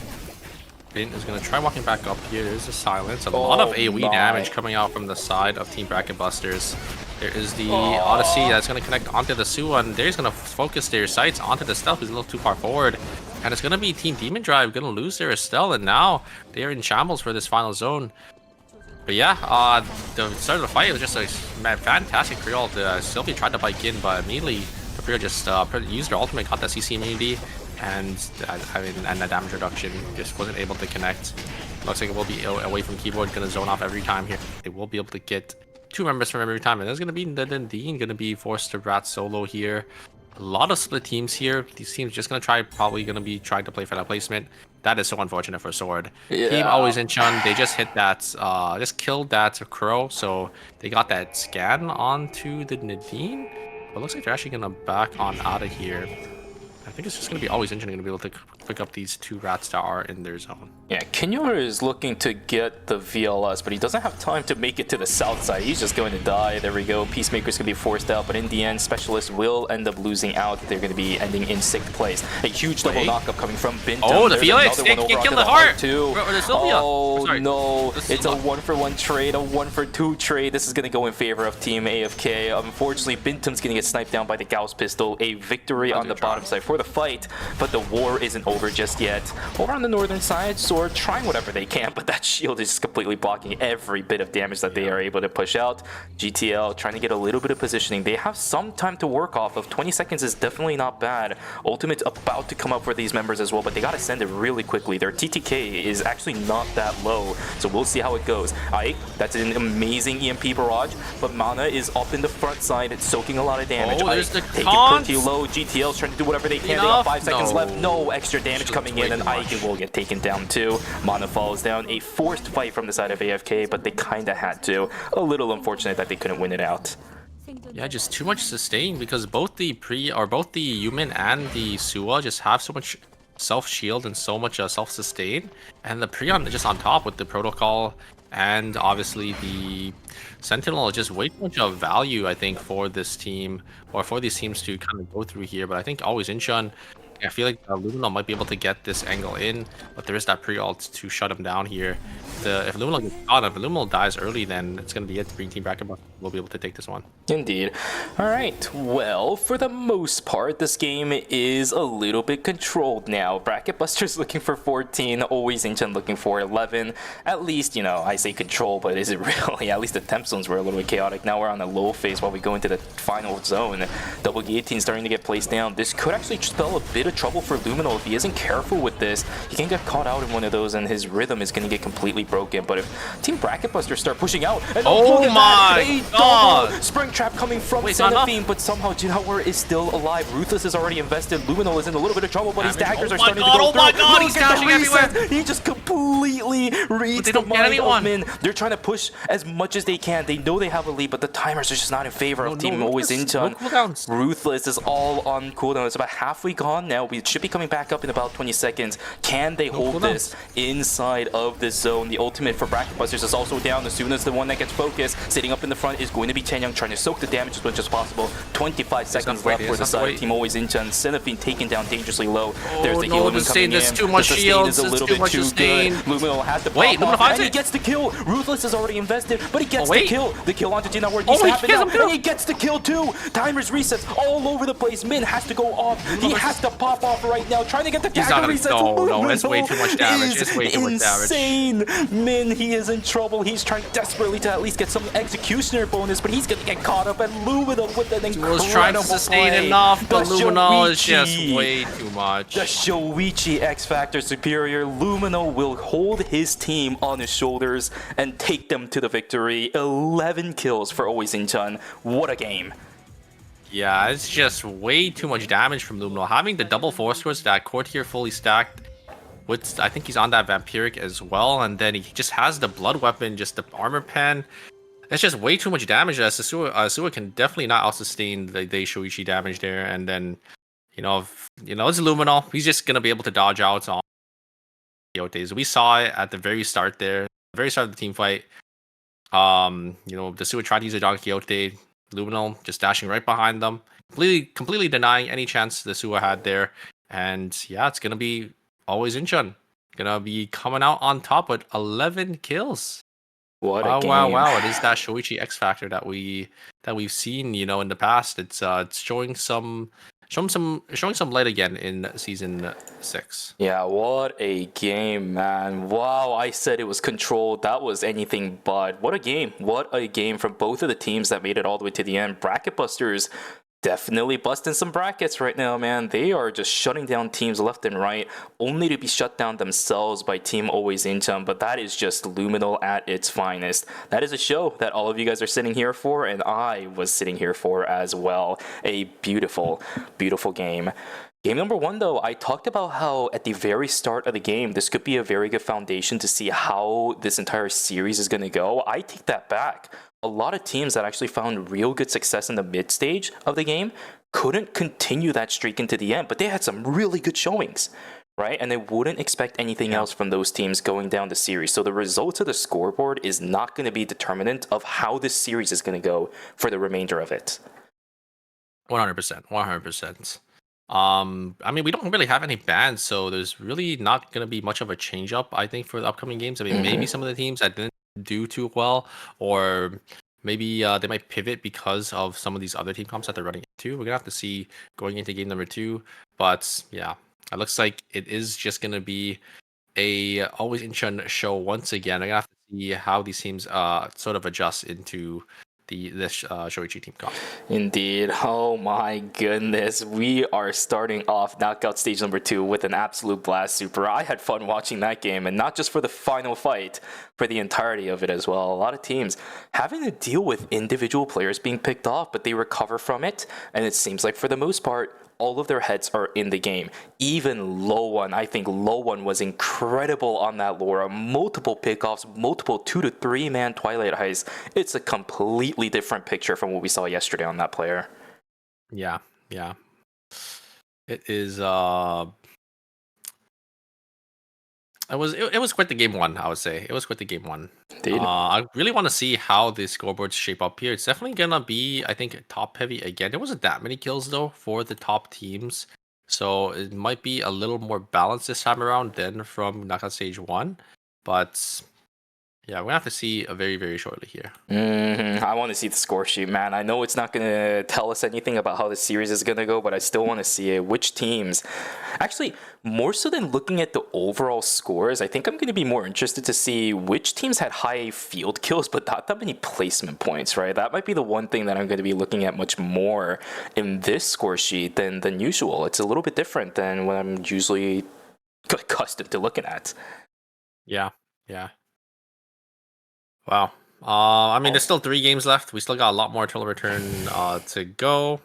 Bin is going to try walking back up here. There's a silence. A lot of AoE damage coming out from the side of Team Bracket Busters. There is the Odyssey that's going to connect onto the Sua, and they're going to focus their sights onto the Stealth, who's a little too far forward. And it's going to be Team Demon Drive going to lose their Estelle, and now they're in shambles for this final zone. But yeah, the start of the fight was just a fantastic Creole. Sylvie tried to bike in, but immediately the Creole just used her ultimate, got that CC immunity, and the damage reduction just wasn't able to connect. Looks like it will be away from keyboard, gonna zone off every time here. They will be able to get 2 members from every time, and there's gonna be Dean gonna be forced to rat solo here. A lot of split teams here. These teams just probably gonna be trying to play for that placement. That is so unfortunate for Sword. Yeah. Team Always Inchan, they just hit that, just killed that Crow, so they got that scan onto the Nadine. But it looks like they're actually gonna back on out of here. I think it's just going to be Always Inchan going to be able to pick up these 2 rats that are in their zone. Yeah, Kenyor is looking to get the VLS, but he doesn't have time to make it to the south side. He's just going to die. There we go. Peacemaker's going to be forced out, but in the end, Specialist will end up losing out. They're going to be ending in 6th place. A huge double knockup coming from Bintum. Oh, the Felix! They can kill the heart! Too. Oh, no. It's a 1-for-1 trade, a 1-for-2 trade. This is going to go in favor of Team AFK. Unfortunately, Bintum's going to get sniped down by the Gauss pistol. A victory on the bottom side for for the fight, but the war isn't over just yet. Over on the northern side, Sword trying whatever they can, but that shield is just completely blocking every bit of damage that they are able to push out. GTL trying to get a little bit of positioning. They have some time to work off of. 20 seconds is definitely not bad. Ultimate's about to come up for these members as well, but they gotta send it really quickly. Their TTK is actually not that low, so we'll see how it goes. Ike, that's an amazing EMP barrage, but Mana is up in the front side. It's soaking a lot of damage. Oh, there's the take it taunt. pretty low. GTL's trying to do whatever they can. They Enough? got 5 seconds No. left. No extra damage Shield's coming way in, and too much. Ike will get taken down too. Mana falls down. A forced fight from the side of AFK, but they kinda had to. A little unfortunate that they couldn't win it out. Yeah, just too much sustain because both the Yumin and the Sua just have so much self-shield and so much self-sustain, and the Prion just on top with the protocol, and obviously the Sentinel is just way too much of value, I think, for this team, or for these teams to kind of go through here. But I think always Incheon, I feel like Luminal might be able to get this angle in, but there is that pre-ult to shut him down here. If Luminal gets caught, if Luminal dies early, then it's going to be it. Green Team Bracket will be able to take this one. Indeed. Alright, well, for the most part, this game is a little bit controlled now. Bracket Buster's looking for 14, always Incheon looking for 11. At least, you know, I say control, but is it really? At least the temp zones were a little bit chaotic. Now we're on a low phase while we go into the final zone. Double guillotine starting to get placed down. This could actually spell a bit of trouble for Luminal. If he isn't careful with this, he can get caught out in one of those and his rhythm is going to get completely broken. But if Team Bracket Buster start pushing out, and Oh look at my that, a God! double spring trap coming from Wait, not enough? Seraphine, but somehow Jinhauer is still alive. Ruthless is already invested. Luminal is in a little bit of trouble, but his Damage. daggers Oh are my starting God, to go oh my through. God, Look he's at the dashing everywhere. reset. He just completely reads they the don't get mind anyone. of Min. They're trying to push as much as they can. They know they have a lead, but the timers are just not in favor of Team Always Ruthless. No Incheon. cooldowns. Ruthless is all on cooldown. It's about halfway gone now. We should be coming back up in about 20 seconds. Can they hold cooldowns. this inside of this zone? The ultimate for Bracket Busters is also down. As soon as the one that gets focused, sitting up in the front is going to be Chen Yang, trying to soak the damage as much as possible. 25 seconds left for the side. Team Always Incheon. Seraphine taken down dangerously low. There's the no, healing the coming sustain, in. there's too much the sustain shields, is a there's little too bit much too sustain. good. Luminal has to Wait, pop Luminal off, finds and he it. gets the kill. Ruthless is already invested, but he gets the wait. kill. The kill onto Jinhauer Oh, needs to he happen kills now, him too. and he gets the kill too. Timers resets all over the place. Min has to go off. He has to pop off right now, trying to get the He's dagger not resets. no, it's way too much damage. Is It's way too much damage. insane. Min, he is in trouble. He's trying desperately to at least get some executioner bonus, but he's gonna get caught up. And Luminal with an incredible Was trying to sustain play. enough, but The Luminal is just Shoichi. way too much. The Shoichi X Factor superior. Luminal will hold his team on his shoulders and take them to the victory. 11 kills for Always Incheon. What a game. Yeah, it's just way too much damage from Luminal. Having the double force swords, that courtier fully stacked, with I think he's on that vampiric as well, and then he just has the blood weapon, just the armor pen. It's just way too much damage. Sua can definitely not out-sustain the Shoichi damage there, and then it's Luminal. He's just gonna be able to dodge out on Quixotes. We saw it at the very start there, very start of the team fight. The Sua tried to use a Don Quixote. Luminal just dashing right behind them, completely denying any chance the Sua had there. And yeah, it's gonna be Always Incheon. Gonna be coming out on top with 11 kills. What a game. Wow! It is that Shoichi X Factor that we've seen, in the past. It's showing some light again in season 6. Yeah, what a game, man. Wow, I said it was controlled. That was anything but. What a game. What a game from both of the teams that made it all the way to the end. Bracket Busters definitely busting some brackets right now, man. They are just shutting down teams left and right, only to be shut down themselves by Team Always Incheon. But that is just Luminal at its finest. That is a show that all of you guys are sitting here for, and I was sitting here for as well. A beautiful, beautiful game. Game number 1, though, I talked about how at the very start of the game, this could be a very good foundation to see how this entire series is going to go. I take that back. A lot of teams that actually found real good success in the mid stage of the game couldn't continue that streak into the end, but they had some really good showings, right? And they wouldn't expect anything else from those teams going down the series. So the results of the scoreboard is not going to be determinant of how this series is going to go for the remainder of it. 100%. We don't really have any bans, so there's really not going to be much of a change up, I think, for the upcoming games. Maybe some of the teams that didn't do too well, or maybe they might pivot because of some of these other team comps that they're running into. We're gonna have to see going into game number 2. But yeah, it looks like it is just gonna be a always Incheon show once again. I have to see how these teams sort of adjust into this Shoichi team comp. Indeed. Oh my goodness. We are starting off knockout stage number 2 with an absolute blast, Super. I had fun watching that game, and not just for the final fight, for the entirety of it as well. A lot of teams having to deal with individual players being picked off, but they recover from it, and it seems like for the most part, all of their heads are in the game. Even Low One, I think Low One was incredible on that Laura. Multiple pickoffs, multiple 2 to 3 man Twilight heists. It's a completely different picture from what we saw yesterday on that player. Yeah. It is it was quite the game one, I would say. It was quite the game one. Indeed. I really want to see how the scoreboards shape up here. It's definitely gonna be, I think, top heavy again. There wasn't that many kills though for the top teams, so it might be a little more balanced this time around than from Knockout Stage 1. But yeah, we're gonna have to see very, very shortly here. I want to see the score sheet, man. I know it's not going to tell us anything about how the series is going to go, but I still want to see it. Which teams? Actually, more so than looking at the overall scores, I think I'm going to be more interested to see which teams had high field kills, but not that many placement points, right? That might be the one thing that I'm going to be looking at much more in this score sheet than usual. It's a little bit different than what I'm usually accustomed to looking at. Yeah. Wow. I mean, there's still 3 games left. We still got a lot more Eternal Return to go,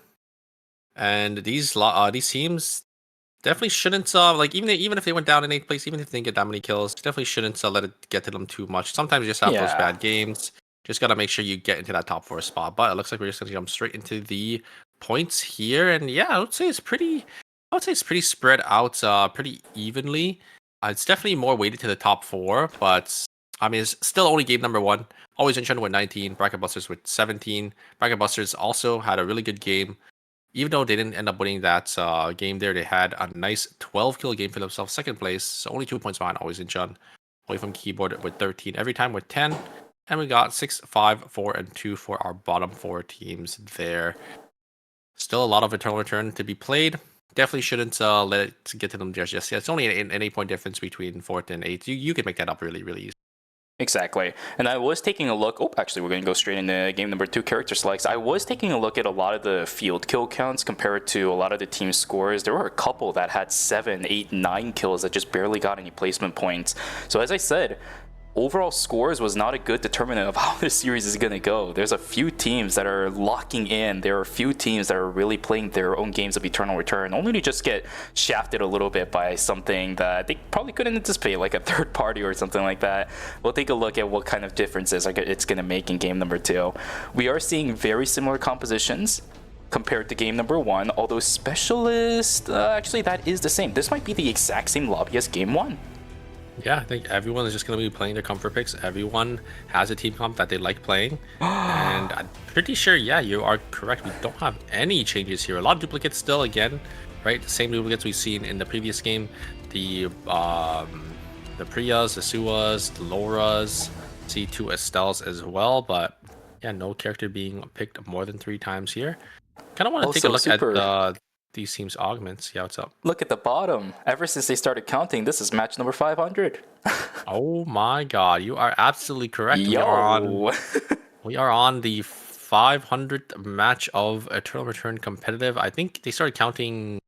and these teams definitely shouldn't like even if they went down in 8th place, even if they didn't get that many kills, definitely shouldn't let it get to them too much. Sometimes you just have those bad games. Just gotta make sure you get into that top 4 spot. But it looks like we're just gonna jump straight into the points here, and yeah, I would say it's pretty spread out, pretty evenly. It's definitely more weighted to the top 4, but I mean, it's still only game number 1. Always Incheon with 19, Bracket Busters with 17. Bracket Busters also had a really good game. Even though they didn't end up winning that game there, they had a nice 12-kill game for themselves, 2nd place. So only 2 points behind Always Incheon. Away from Keyboard with 13. Every time with 10. And we got 6, 5, 4, and 2 for our bottom 4 teams there. Still a lot of Eternal Return to be played. Definitely shouldn't let it get to them just yet. It's only an 8-point difference between 4th and 8th. You can make that up really, really easy. Exactly. And I was taking a look. Oh, actually, we're going to go straight into game number 2, character selects. I was taking a look at a lot of the field kill counts compared to a lot of the team scores. There were a couple that had 7, 8, 9 kills that just barely got any placement points. So as I said, overall scores was not a good determinant of how this series is going to go. There's a few teams that are locking in. There are a few teams that are really playing their own games of Eternal Return, only to just get shafted a little bit by something that they probably couldn't anticipate, like a third party or something like that. We'll take a look at what kind of differences it's going to make in game number 2. We are seeing very similar compositions compared to game number 1, although Specialist, actually that is the same. This might be the exact same lobby as game 1. Yeah, I think everyone is just going to be playing their comfort picks. Everyone has a team comp that they like playing. And I'm pretty sure, yeah, you are correct. We don't have any changes here. A lot of duplicates still, again, right? The same duplicates we've seen in the previous game. The Priyas, the Suas, the Lauras, see 2 Estelles as well. But yeah, no character being picked more than 3 times here. Kind of want to take a look at these teams' augments. Yeah, what's up? Look at the bottom. Ever since they started counting, this is match number 500. Oh my god, you are absolutely correct. Yo. We are on the 500th match of Eternal Return competitive. I think they started counting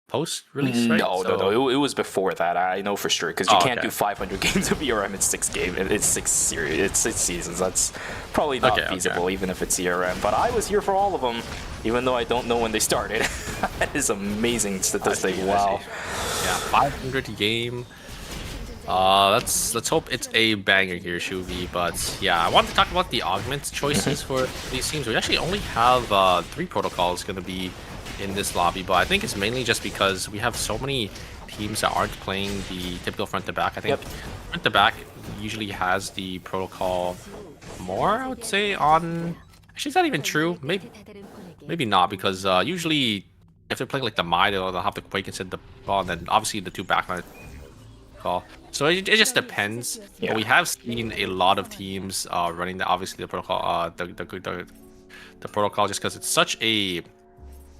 post-release, right? No. It was before that. I know for sure, because you can't do 500 games of ERM in 6 games. It's 6 series. It's 6 seasons. That's probably not feasible, even if it's ERM. But I was here for all of them, even though I don't know when they started. That is amazing statistic. Wow. Yeah, 500 game. Let's hope it's a banger here, Shuvi. But yeah, I wanted to talk about the augment choices for these teams. We actually only have 3 protocols going to be in this lobby, but I think it's mainly just because we have so many teams that aren't playing the typical front to back. I think front to back usually has the protocol more, I would say. Actually, it's not even true. Maybe not, because usually if they're playing like the Mai, they'll have the Quake instead of the ball, and then obviously the 2 backline call. So it just depends. But we have seen a lot of teams running obviously the protocol, the protocol, just because it's such a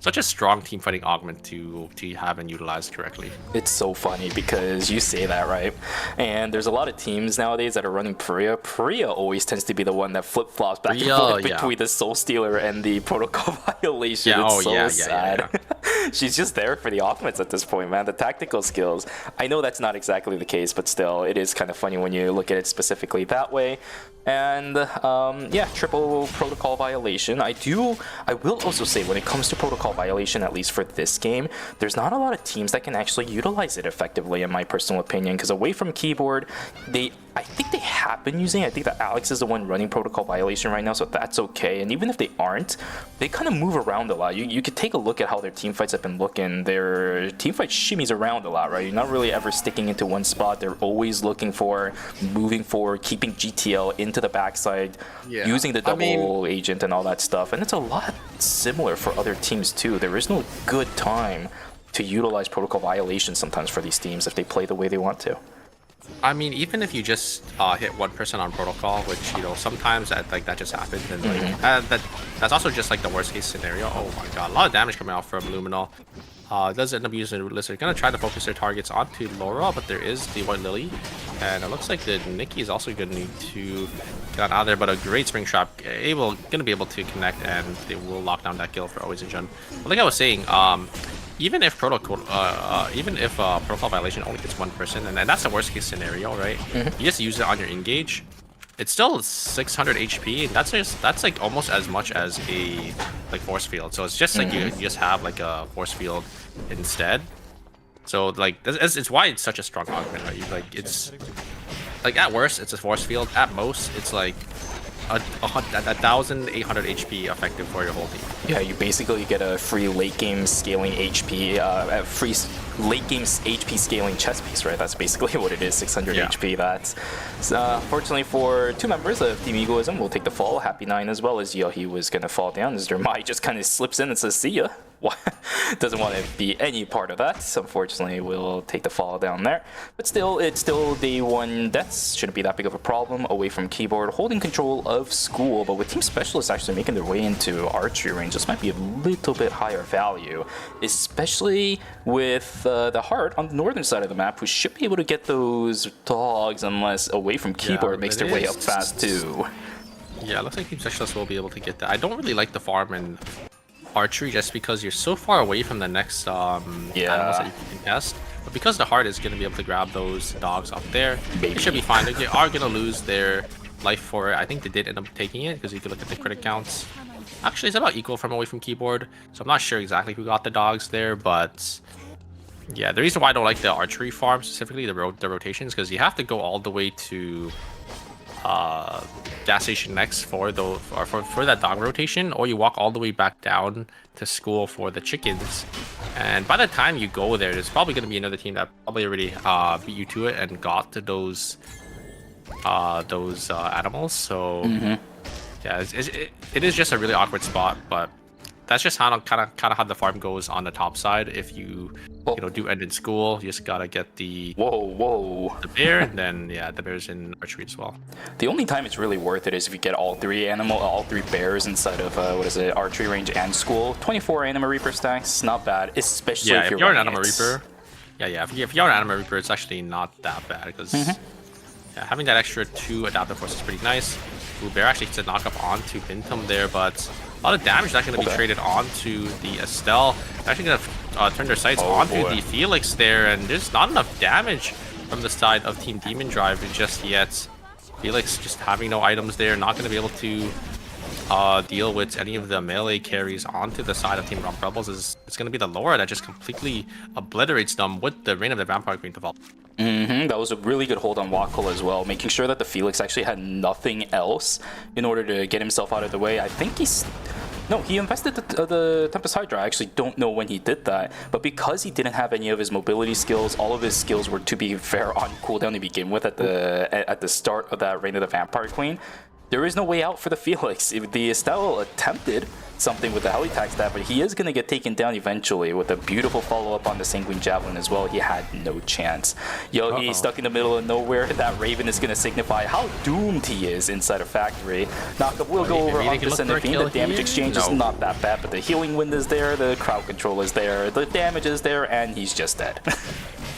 such a strong team fighting augment to have and utilize correctly. It's so funny because you say that, right? And there's a lot of teams nowadays that are running Priya. Priya always tends to be the one that flip-flops back and forth between the Soul Stealer and the Protocol Violation. It's so sad. She's just there for the offense at this point, man. The tactical skills. I know that's not exactly the case, but still, it is kind of funny when you look at it specifically that way. And yeah, triple Protocol Violation. I will also say when it comes to Protocol Violation, at least for this game, there's not a lot of teams that can actually utilize it effectively, in my personal opinion, because away from keyboard, I think they have been using it. I think that Alex is the one running Protocol Violation right now, so that's okay. And even if they aren't, they kind of move around a lot. You could take a look at how their team fights have been looking. Their team fight shimmies around a lot, right? You're not really ever sticking into one spot. They're always looking for moving forward, keeping GTL into the backside, using the double agent and all that stuff. And it's a lot similar for other teams too. There is no good time to utilize Protocol Violation sometimes for these teams if they play the way they want to. I mean, even if you just hit one person on Protocol, which, you know, sometimes that just happens, and like, that's also just like the worst case scenario. Oh my god, a lot of damage coming out from Luminal. Does end up using Lizard. Gonna try to focus their targets onto Laura, but there is the White Lily, and it looks like the Nikki is also gonna need to get out of there. But a great spring trap, gonna be able to connect, and they will lock down that kill for Always and Jun. But like I was saying, even if Protocol Violation only hits one person, and that's the worst case scenario, right? You just use it on your engage. It's still 600 HP, and that's like almost as much as a force field. So it's just like you just have like a force field instead. So like it's why it's such a strong augment, right? Like it's like at worst it's a force field. At most it's like 1,800 HP effective for your whole team. Yeah, you basically get a free late game scaling HP, a free late game HP scaling chess piece, right? That's basically what it is, 600 HP. That's fortunately for two members of Team Egoism will take the fall. Happy 9 as well as Yohi was going to fall down as Dermai just kind of slips in and says, see ya. Doesn't want to be any part of that. Unfortunately, we'll take the fall down there. But still, it's still day 1 deaths. Shouldn't be that big of a problem. Away from keyboard, holding control of school. But with Team Specialists actually making their way into archery range, this might be a little bit higher value. Especially with the Heart on the northern side of the map, who should be able to get those dogs unless away from keyboard makes their way up fast too. Yeah, it looks like Team Specialists will be able to get that. I don't really like the farm and archery just because you're so far away from the next animals that you can test. But because the Heart is going to be able to grab those dogs up there, it should be fine. They are going to lose their life for it. I think they did end up taking it because you can look at the critic counts. Actually, it's about equal from away from keyboard, so I'm not sure exactly who got the dogs there, but yeah, the reason why I don't like the archery farm specifically, the rotations, because you have to go all the way to gas station next for that dog rotation, or you walk all the way back down to school for the chickens. And by the time you go there, there's probably going to be another team that probably already beat you to it and got to those animals. So yeah, it is just a really awkward spot, but that's just how kind of how the farm goes on the top side. If you do end in school, you just gotta get the the bear, and then the bear's in archery as well. The only time it's really worth it is if you get all three bears inside of archery range and school. 24 Anima Reaper stacks, not bad, especially if you're an Anima Reaper. If you're an Anima Reaper, it's actually not that bad because having that extra 2 adaptive force is pretty nice. Ooh, bear actually gets a knock up onto Bintum there, but a lot of damage is actually going to be traded onto the Estelle. They're actually going to turn their sights onto the Felix there, and there's not enough damage from the side of Team Demon Drive just yet. Felix just having no items there, not going to be able to deal with any of the melee carries onto the side of Team Rump Rebels. It's going to be the Laura that just completely obliterates them with the Reign of the Vampire Queen default. That was a really good hold on Wakul as well, making sure that the Felix actually had nothing else in order to get himself out of the way. I think he invested the Tempest Hydra. I actually don't know when he did that, but because he didn't have any of his mobility skills, all of his skills were, to be fair, on cooldown to begin with at the start of that Reign of the Vampire Queen. There is no way out for the Felix. If the Estelle attempted something with the heli tag stat, but he is going to get taken down eventually with a beautiful follow-up on the Sanguine Javelin as well. He had no chance. He's stuck in the middle of nowhere. That Raven is going to signify how doomed he is inside a factory. Knockup will go over on Descendant Fiend. The damage exchange is not that bad, but the healing wind is there, the crowd control is there, the damage is there, and he's just dead.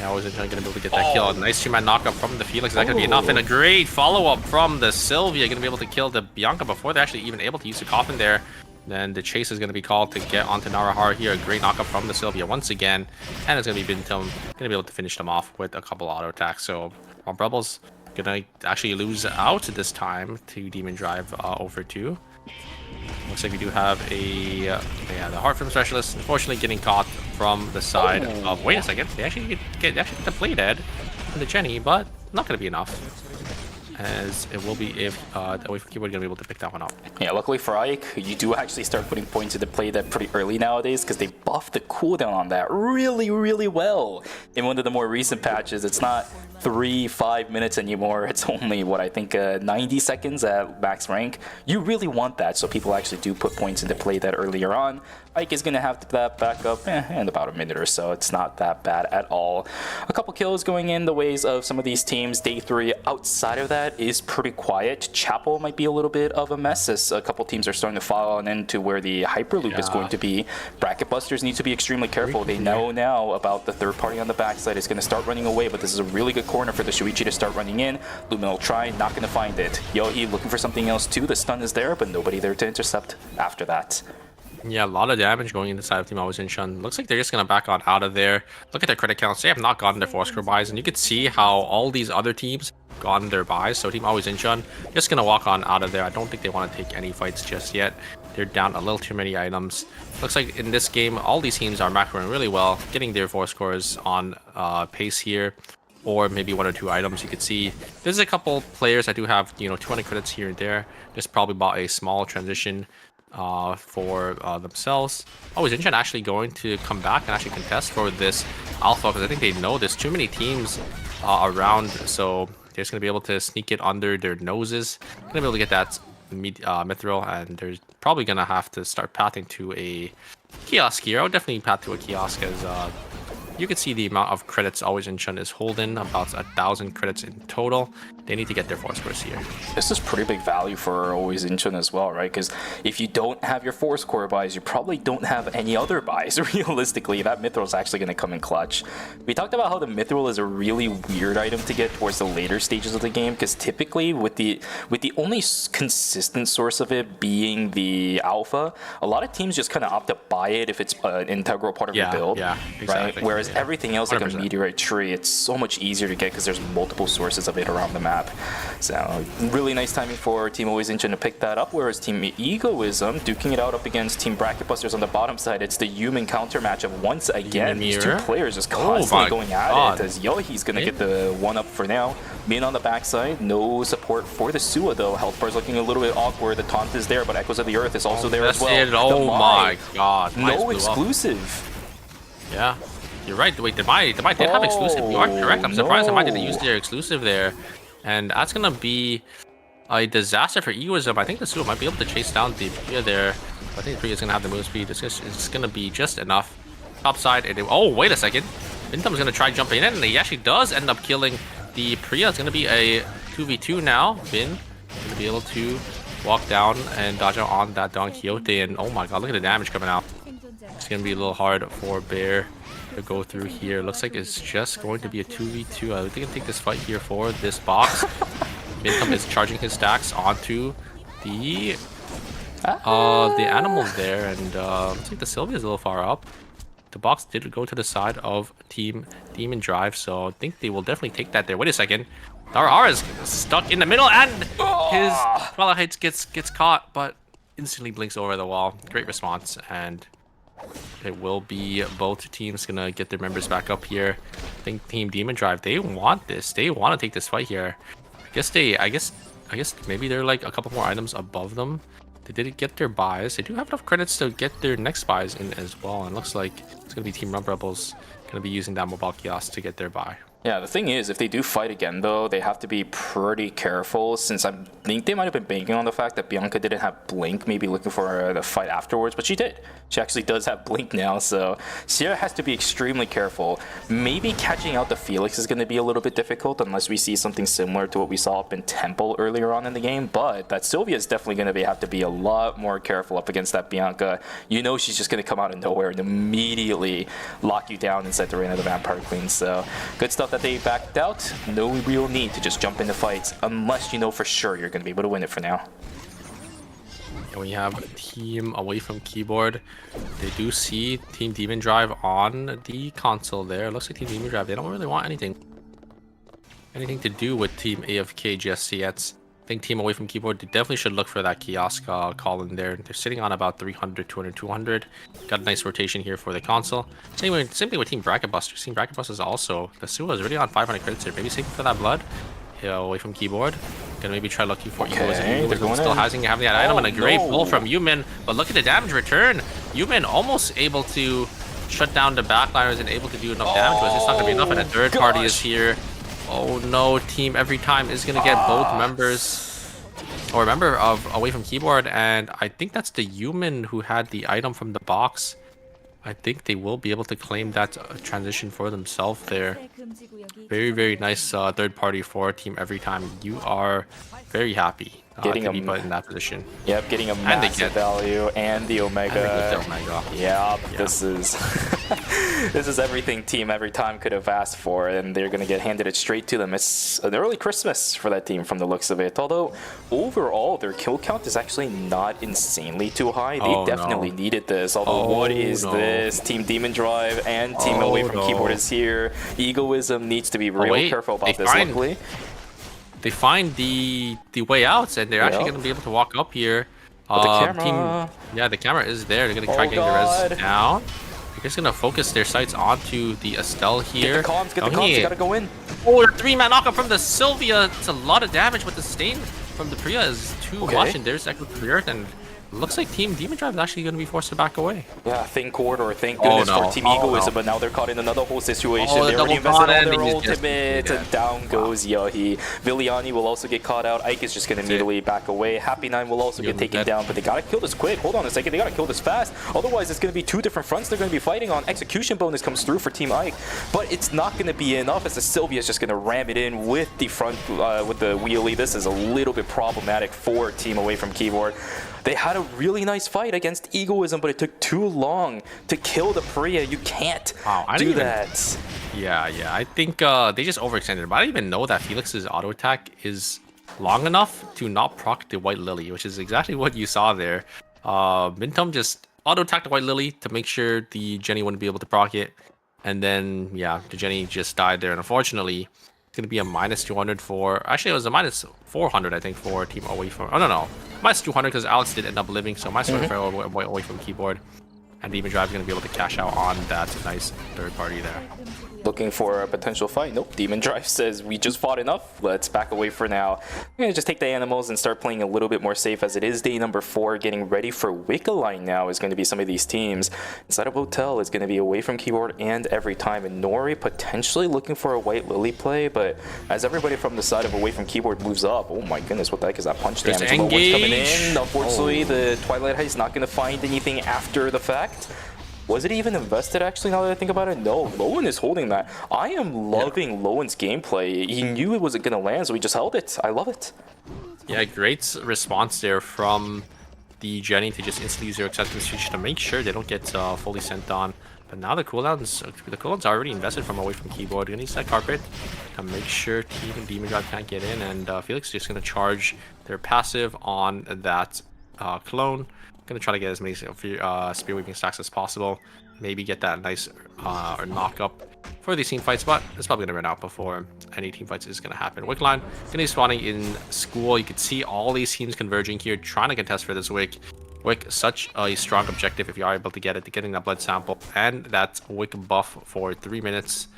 I wasn't going to be able to get that kill. Nice 2-man knockup from the Felix. Is that going to be enough? And a great follow-up from the Sylvia. Going to be able to kill the Bianca before they're actually even able to use the coffin there. Then the chase is going to be called to get onto Narahara here. A great knockup from the Sylvia once again. And it's going to be Bintum. Going to be able to finish them off with a couple auto attacks. So Rebels going to actually lose out this time to Demon Drive over 2. Looks like we do have a the Heart Film Specialist, unfortunately getting caught from the side of. Wait a second, they actually get the play dead from the Jenny, but not going to be enough. As it will be if the Wave Keyboard going to be able to pick that one up. Yeah, luckily for Ike, you do actually start putting points into play that pretty early nowadays because they buffed the cooldown on that really, really well. In one of the more recent patches, it's not 3-5 minutes anymore. It's only what I think 90 seconds at max rank. You really want that, so people actually do put points into play that earlier on. Ike is going to have that back up in about a minute or so. It's not that bad at all. A couple kills going in the ways of some of these teams. Day 3 outside of that is pretty quiet. Chapel might be a little bit of a mess as a couple teams are starting to fall on into where the Hyperloop is going to be. Bracket Busters need to be extremely careful. They know now about the third party on the backside is going to start running away, but this is a really good corner for the Shuichi to start running in. Lumen will try, not going to find it. Yohi looking for something else too. The stun is there, but nobody there to intercept after that. Yeah, a lot of damage going inside of Team Always in Shun. Looks like they're just going to back on out of there. Look at their credit counts. They have not gotten their force core buys, and you can see how all these other teams gotten their buys. So Team Always in Shun just going to walk on out of there. I don't think they want to take any fights just yet. They're down a little too many items. Looks like in this game, all these teams are macroing really well, getting their force cores on pace here. Or maybe 1 or 2 items. You could see there's a couple players that do have 200 credits here and there. Just probably bought a small transition for themselves. Oh, is Incheon actually going to come back and actually contest for this alpha? Because I think they know there's too many teams around, so they're just going to be able to sneak it under their noses. Going to be able to get that mithril, and they're probably going to have to start pathing to a kiosk here. I would definitely path to a kiosk as you can see the amount of credits Always in Shun is holding, about 1,000 credits in total. They need to get their force cores here. This is pretty big value for Always in Shun as well, right? Because if you don't have your force core buys, you probably don't have any other buys. Realistically, that mithril is actually going to come in clutch. We talked about how the mithril is a really weird item to get towards the later stages of the game, because typically with the only consistent source of it being the alpha, a lot of teams just kind of opt to buy it if it's an integral part of your build, exactly. right? Whereas everything else, 100%. Like a meteorite tree, it's so much easier to get because there's multiple sources of it around the map. So really nice timing for Team Always in Shun to pick that up, whereas Team Egoism duking it out up against Team Bracket Busters on the bottom side. It's the human counter matchup once again. These two players just constantly going at it as Yohi's gonna get the one up for now. Min on the backside, no support for the Sua though. Health bar's looking a little bit awkward. The taunt is there, but Echoes of the Earth is also there as well. Oh my god. No exclusive. Yeah. You're right. Wait, did Mai have exclusive? You are correct. I'm surprised Mai didn't use their exclusive there. And that's going to be a disaster for Egoism. I think the Sua might be able to chase down the Priya there. I think Priya is going to have the move speed. It's going to be just enough. Top side. Oh, wait a second. Bintum's going to try jumping in, and he actually does end up killing the Priya. It's going to be a 2v2 now. Bin going to be able to walk down and dodge out on that Don Quixote. And oh my god, look at the damage coming out. It's going to be a little hard for Bear to go through here. Looks like it's just going to be a 2v2. I think I can take this fight here for this box. Bintum is charging his stacks onto the animals there, and looks like the Sylvia is a little far up. The box did go to the side of Team Demon Drive, so I think they will definitely take that there. Wait a second. Dara is stuck in the middle, and his Twilight Heights gets caught, but instantly blinks over the wall. Great response, and it will be both teams gonna get their members back up here. I think Team Demon Drive, they want this. They want to take this fight here. I guess maybe they're like a couple more items above them. They didn't get their buys. They do have enough credits to get their next buys in as well. And it looks like it's gonna be Team Rump Rebels gonna be using that mobile kiosk to get their buy. Yeah, the thing is, if they do fight again, though, they have to be pretty careful, since I think they might have been banking on the fact that Bianca didn't have Blink, maybe looking for the fight afterwards, but she did. She actually does have Blink now, so Sierra has to be extremely careful. Maybe catching out the Felix is going to be a little bit difficult, unless we see something similar to what we saw up in Temple earlier on in the game, but that Sylvia is definitely going to have to be a lot more careful up against that Bianca. You know she's just going to come out of nowhere and immediately lock you down inside the Reign of the Vampire Queen, so good stuff that they backed out. No real need to just jump into fights unless you know for sure you're going to be able to win it for now. And we have team away from keyboard. They do see Team Demon Drive on the console there. It looks like Team Demon Drive, they don't really want anything to do with Team AFK just yet. I think team away from keyboard, they definitely should look for that kiosk call in there. They're sitting on about 300, 200, 200. Got a nice rotation here for the console. Anyway, same thing with Team Bracket Busters. Team Bracket Busters also, the Sua is already on 500 credits here. Maybe saving for that blood. Away from keyboard. Gonna maybe try looking for Egoism. Egoism still having that item and a great pull from Yumin. But look at the damage return. Yumin almost able to shut down the backliners and able to do enough damage. But it's not gonna be enough, and a third party is here. Oh no, team every time is gonna get both members or a member of away from keyboard, and I think that's the Yumin who had the item from the box. I think they will be able to claim that transition for themselves there. Very, very nice third party for team every time. You are very happy getting to be put in that position. Yep, getting a massive value and the Omega. Yeah, this is this is everything team every time could have asked for, and they're gonna get handed it straight to them. It's an early Christmas for that team from the looks of it. Although overall their kill count is actually not insanely too high. They definitely needed this. Although what is this? Team Demon Drive and team away from keyboard is here. Egoism needs to be real careful about this. Luckily, they find the way out, and they're actually going to be able to walk up here. The camera. The camera is there. They're going to try getting the res down. They're just going to focus their sights onto the Estelle here. Get the comms, you got to go in. Oh, 3-man knockup from the Sylvia. It's a lot of damage, but the stain from the Priya is too much, and there's echo to the earth, and looks like Team Demon Drive is actually going to be forced to back away. Yeah, thank corridor, thank goodness for Team Egoism, but now they're caught in another whole situation. They already invested on their ultimate, and down goes Yahi. Viliani will also get caught out. Ike is just going to immediately back away. Happy 9 will also get taken down, but they got to kill this quick. Hold on a second, they got to kill this fast. Otherwise, it's going to be two different fronts they're going to be fighting on. Execution bonus comes through for Team Ike, but it's not going to be enough as the Sylvia is just going to ram it in with the front, with the wheelie. This is a little bit problematic for Team away from keyboard. They had a really nice fight against Egoism, but it took too long to kill the Priya. You can't do that. Yeah, I think they just overextended. But I didn't even know that Felix's auto attack is long enough to not proc the White Lily, which is exactly what you saw there. Mintum just auto attacked the White Lily to make sure the Jenny wouldn't be able to proc it. And then, yeah, the Jenny just died there. And unfortunately, it's going to be a minus 200 for... Actually, it was a minus 400, I think, for Team away from... Oh, no. Minus 200 because Alex did end up living. So minus 200 away from keyboard. And Demon Drive is going to be able to cash out on that nice third party there. Looking for a potential fight. Nope. Demon Drive says we just fought enough. Let's back away for now. I'm gonna just take the animals and start playing a little bit more safe, as it is day number 4. Getting ready for Wiccaline now is going to be some of these teams. Inside of Hotel is going to be away from keyboard and every time. And Nori potentially looking for a White Lily play, but as everybody from the side of away from keyboard moves up, oh my goodness, what the heck is that punch damage? Low one's coming in. Unfortunately, the Twilight Heist not going to find anything after the fact. Was it even invested, actually, now that I think about it? No, Lowen is holding that. I am loving Lowen's gameplay. He knew it wasn't going to land, so he just held it. I love it. Yeah, great response there from the Jenny to just instantly use their acceptance switch to make sure they don't get fully sent on. But now the cooldowns are already invested from away from keyboard. Gonna use that carpet to make sure Team and Demon Drive can't get in, and Felix is just gonna charge their passive on that clone. Gonna try to get as many spear weaving stacks as possible. Maybe get that nice knock up for these team fights, but it's probably gonna run out before any team fights is gonna happen. Wickline gonna be spawning in school. You can see all these teams converging here, trying to contest for this Wick. Wick, such a strong objective if you are able to get it, getting that blood sample and that Wick buff for 3 minutes.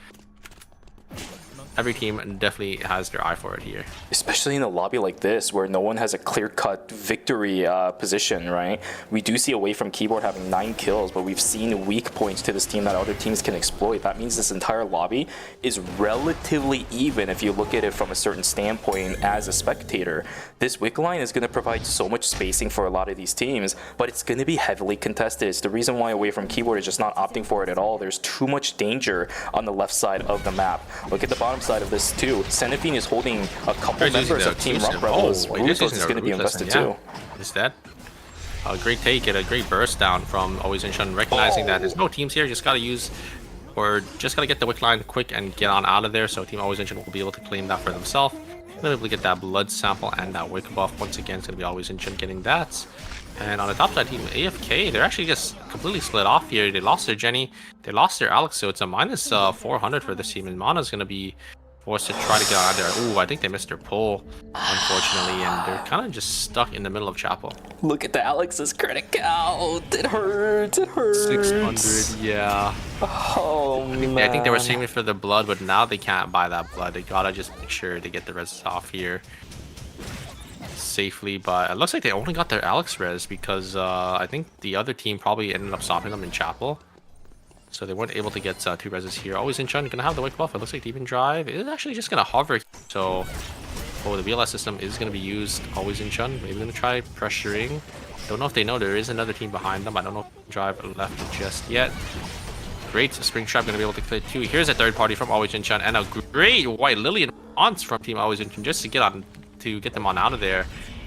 every team definitely has their eye for it here. Especially in a lobby like this where no one has a clear-cut victory position, right? We do see Away from Keyboard having 9 kills, but we've seen weak points to this team that other teams can exploit. That means this entire lobby is relatively even if you look at it from a certain standpoint as a spectator. This wick line is going to provide so much spacing for a lot of these teams, but it's going to be heavily contested. It's the reason why Away from Keyboard is just not opting for it at all. There's too much danger on the left side of the map. Look at the bottom side of this too. Senefine is holding a couple members of Team Rump Rebels. Ruthless is going to be invested too. Is that a great take and a great burst down from Always Inchun, recognizing that there's no teams here, just gotta use or just gotta get the wick line quick and get on out of there, so Team Always Inchun will be able to claim that for themselves. They'll be able to get that blood sample and that wick buff. Once again, it's gonna be Always Inchun getting that. And on the top side, Team AFK, they're actually just completely split off here. They lost their Jenny, they lost their Alex, so it's a minus 400 for this team, and Mana's gonna be forced to try to get out of there. Ooh, I think they missed their pull, unfortunately, and they're kind of just stuck in the middle of Chapel. Look at the Alex's critic out. It hurts. It hurts. 600, yeah. Oh, man. I think they were saving for the blood, but now they can't buy that blood. They gotta just make sure to get the res off here safely, but it looks like they only got their Alex res because I think the other team probably ended up stopping them in Chapel. So they weren't able to get 2 reses here. Always Inchun gonna have the wick buff. It looks like Demon Drive is actually just gonna hover. So, the BLS system is gonna be used. Always Inchun. Maybe gonna try pressuring. Don't know if they know there is another team behind them. I don't know if Drive left just yet. Great Spring Trap gonna be able to clear 2. Here's a third party from Always Inchun and a great White Lily response from Team Always Inchun just to get them on out of there.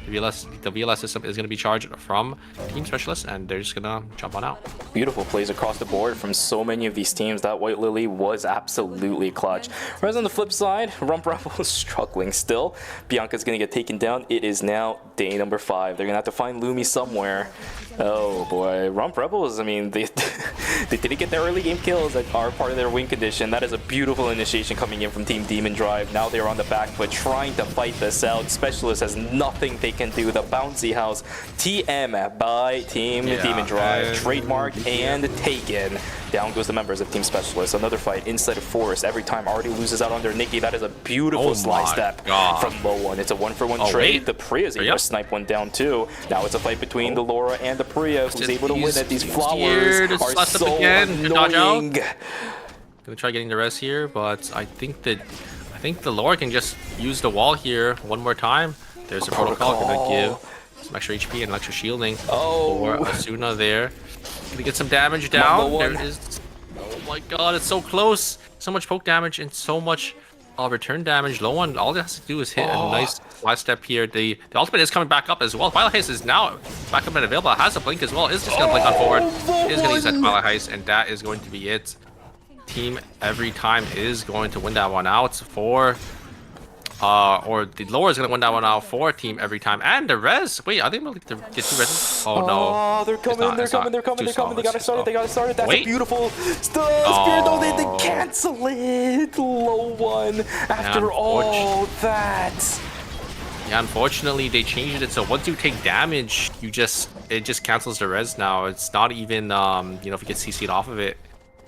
The VLS system is going to be charged from Team Specialists, and they're just going to jump on out. Beautiful plays across the board from so many of these teams. That White Lily was absolutely clutch. Whereas on the flip side, Rump Rebel is struggling still. Bianca's going to get taken down. It is now day number 5. They're going to have to find Lumi somewhere. Oh boy, Rump Rebels, I mean, they didn't get their early game kills that are part of their win condition. That is a beautiful initiation coming in from Team Demon Drive. Now they're on the back foot trying to fight this out. Specialist has nothing they can do. The bouncy house TM by Team Demon Drive, trademark and taken. Down goes the members of Team Specialist. Another fight inside of Forest. Every time already loses out under Nikki. That is a beautiful slide step from Low One. It's a 1-for-1 trade. The Priya is able to snipe one down too. Now it's a fight between the Laura and the Priya, who's able to win it. These flowers are so annoying. Gonna try getting the rest here, but I think the Laura can just use the wall here one more time. There's a protocol. Gonna give some extra HP and extra shielding for Asuna there. Gonna get some damage down. There is. Oh my god, it's so close. So much poke damage and so much return damage. Low One, all it has to do is hit a nice last step here. The ultimate is coming back up as well. Violet Heist is now back up and available. It has a blink as well. It's just gonna blink on forward. It is gonna use that Violet Heist, and that is going to be it. Team Every Time is going to win that one out for or the lower is gonna win that one out for Team Every Time. And the res, wait, are they able to get 2 reses? Oh no. Oh, they're coming. They gotta start it. That's a beautiful Spirit. No, they cancel it. Low One after all that. Yeah, unfortunately they changed it so once you take damage, it just cancels the res now. It's not even if you get CC'd off of it.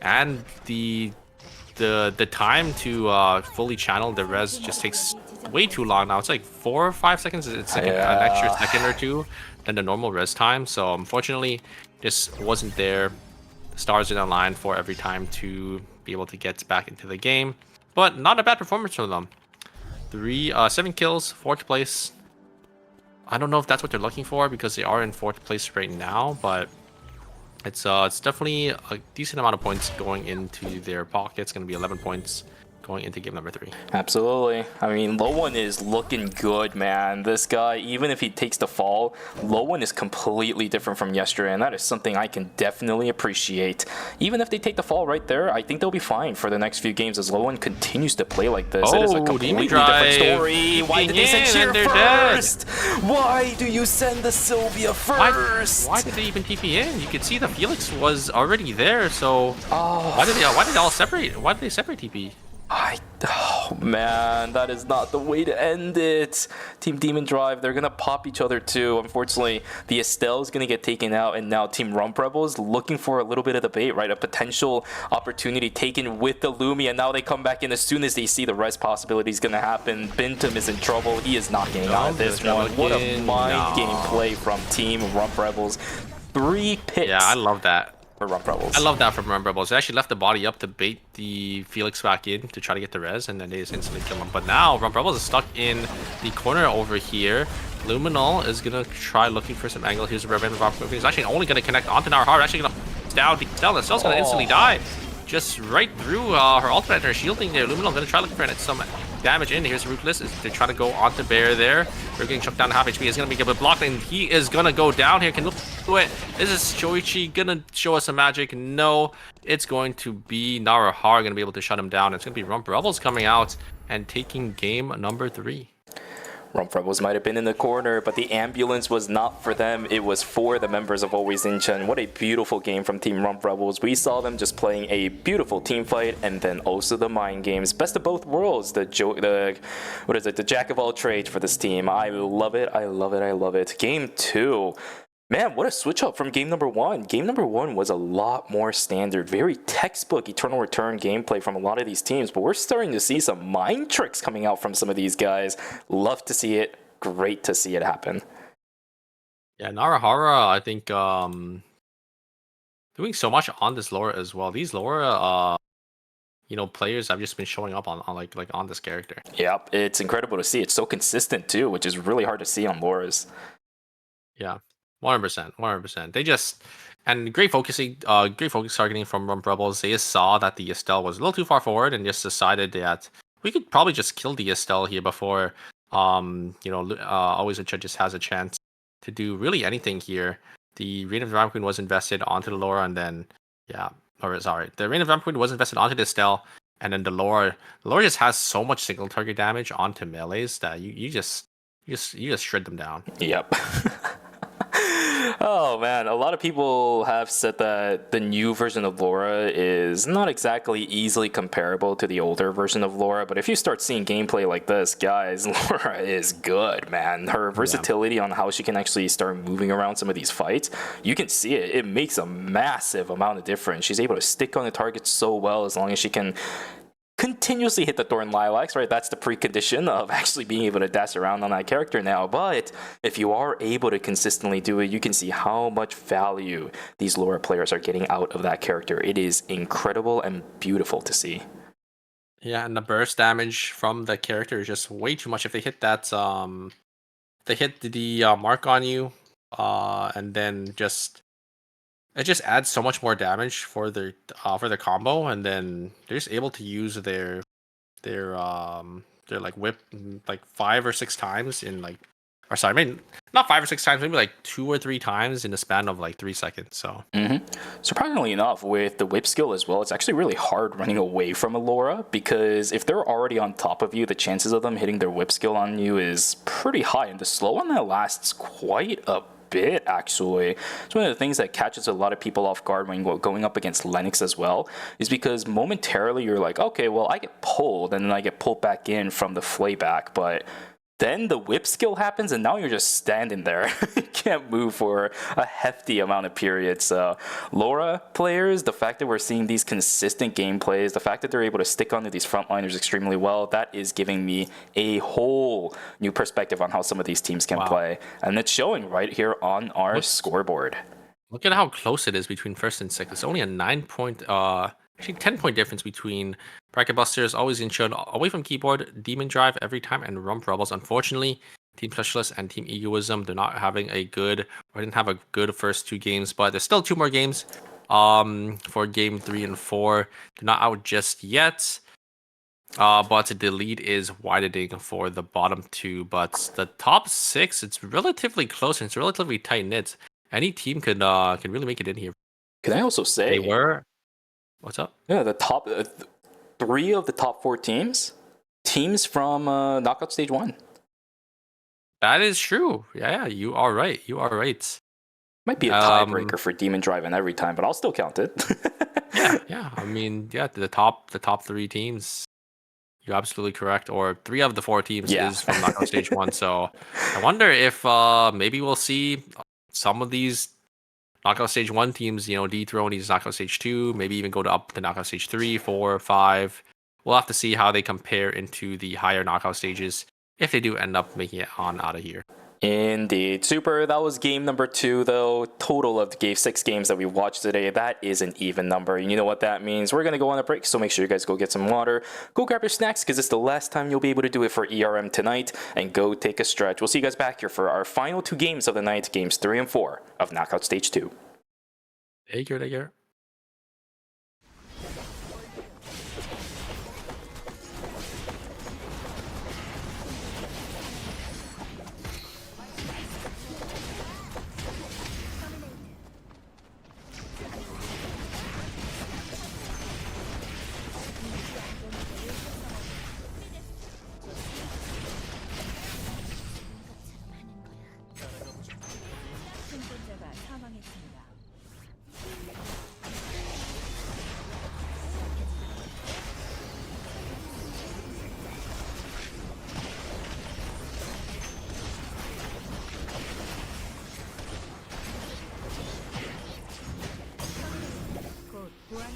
And the time to fully channel the res just takes way too long now. It's like 4 or 5 seconds. It's like an extra second or 2 than the normal res time. So unfortunately, this wasn't there. The stars didn't align for Every Time to be able to get back into the game. But not a bad performance from them. 7 kills, 4th place. I don't know if that's what they're looking for because they are in 4th place right now, but it's definitely a decent amount of points going into their pocket. It's going to be 11 points going into game number 3. Absolutely. I mean, Low One is looking good, man. This guy, even if he takes the fall, Low One is completely different from yesterday, and that is something I can definitely appreciate. Even if they take the fall right there, I think they'll be fine for the next few games as Low One continues to play like this. It is a completely different story. Why did they send Sheer first? Why do you send the Sylvia first? Why did they even TP in? You could see the Felix was already there, so why did they all separate? Why did they separate TP? Oh Oh man, that is not the way to end it. Team Demon Drive, they're gonna pop each other too. Unfortunately, the Estelle is gonna get taken out, and now Team Rump Rebels looking for a little bit of the bait, right? A potential opportunity taken with the Lumi, and now they come back in as soon as they see the rest possibilities gonna happen. Bintum is in trouble. He is not getting out of this one. What a mind game play from Team Rump Rebels. 3 picks. Yeah, I love that. For Rump Rebels. I love that from Rump Rebels. They actually left the body up to bait the Felix back in to try to get the res, and then they just instantly kill him. But now Rump Rebels is stuck in the corner over here. Luminol is gonna try looking for some angle. Here's the Red Rump. He's actually only gonna connect onto Narahar. Actually gonna down the Estelle. Estelle's gonna instantly die. Just right through her ultimate and her shielding there. Luminol gonna try looking for some damage in. Here's Ruthless. They try to go onto Bear there. They're getting chucked down to half HP. He's gonna be able to block, and he is gonna go down here. Can do it. Is this Shoichi gonna show us some magic? No. It's going to be Narahar gonna be able to shut him down. It's gonna be Rump Rebels coming out and taking game number 3. Rump Rebels might have been in the corner, but the ambulance was not for them. It was for the members of Always Incheon. What a beautiful game from Team Rump Rebels. We saw them just playing a beautiful team fight, and then also the mind games. Best of both worlds. The jack of all trades for this team. I love it. I love it. I love it. Game 2. Man, what a switch up from game number 1. Game number 1 was a lot more standard, very textbook Eternal Return gameplay from a lot of these teams, but we're starting to see some mind tricks coming out from some of these guys. Love to see it. Great to see it happen. Yeah, Narahara, I think, doing so much on this lore as well. These lore, players have just been showing up on on this character. Yep, it's incredible to see. It's so consistent too, which is really hard to see on lores. Yeah. 100%, 100%. They just great focus targeting from Rump Rebels. They just saw that the Estelle was a little too far forward and just decided that we could probably just kill the Estelle here before Always Incheon just has a chance to do really anything here. The Reign of the Vampire Queen was invested onto the Laura, and then the Reign of the Vampire Queen was invested onto the Estelle, and then the Laura just has so much single target damage onto melees that you just shred them down. Yep. Oh man, a lot of people have said that the new version of Laura is not exactly easily comparable to the older version of Laura, but if you start seeing gameplay like this, guys, Laura is good, man. Her versatility on how she can actually start moving around some of these fights, you can see it. It makes a massive amount of difference. She's able to stick on the target so well as long as she can continuously hit the Thorn Lilacs, right? That's the precondition of actually being able to dash around on that character now. But if you are able to consistently do it, you can see how much value these Laura players are getting out of that character. It is incredible and beautiful to see. Yeah, and the burst damage from the character is just way too much. If they hit that, they hit the mark on you, and then it just adds so much more damage for their combo, and then they're just able to use their like whip like 5 or 6 times in not 5 or 6 times, maybe like 2 or 3 times in the span of like 3 seconds. So surprisingly enough, with the whip skill as well, it's actually really hard running away from a Laura, because if they're already on top of you, the chances of them hitting their whip skill on you is pretty high, and the slow on that lasts quite a bit actually. It's one of the things that catches a lot of people off guard when going up against Lennox as well, is because momentarily you're like, okay, well, I get pulled, and then I get pulled back in from the flayback, but then the whip skill happens, and now you're just standing there. You can't move for a hefty amount of periods. So Laura players, the fact that we're seeing these consistent gameplays, the fact that they're able to stick onto these frontliners extremely well, that is giving me a whole new perspective on how some of these teams can play. And it's showing right here on our scoreboard. Look at how close it is between first and second. It's only a 9-point, actually 10-point difference between Bracket Busters, Always Incheon, Away from Keyboard, Demon Drive every time, and Rump Rebels. Unfortunately, Team Specialist and Team Egoism, they're not having didn't have a good first 2 games, but there's still 2 more games for game 3 and 4. They're not out just yet, but the lead is widening for the bottom 2. But the top 6, it's relatively close, and it's relatively tight-knit. Any team can really make it in here. Can I also say What's up? Yeah, the top 3 of the top 4 teams from Knockout Stage 1. That is true. Yeah, you are right. You are right. Might be a tiebreaker for Demon Drive in every time, but I'll still count it. yeah. I mean, the top 3 teams. You're absolutely correct. Or 3 of the 4 teams Yeah. is from Knockout Stage 1. So I wonder if maybe we'll see some of these Knockout Stage 1 teams, dethrone these Knockout Stage 2, maybe even go up to Knockout Stage 3, 4, 5. We'll have to see how they compare into the higher knockout stages if they do end up making it on out of here. Indeed. Super. That was game number 2, though. Total of 6 games that we watched today. That is an even number. And you know what that means. We're going to go on a break, so make sure you guys go get some water. Go grab your snacks, because it's the last time you'll be able to do it for ERM tonight. And go take a stretch. We'll see you guys back here for our final 2 games of the night, games 3 and 4 of Knockout Stage 2. Take care. 생존자가 사망했습니다. 곧 보안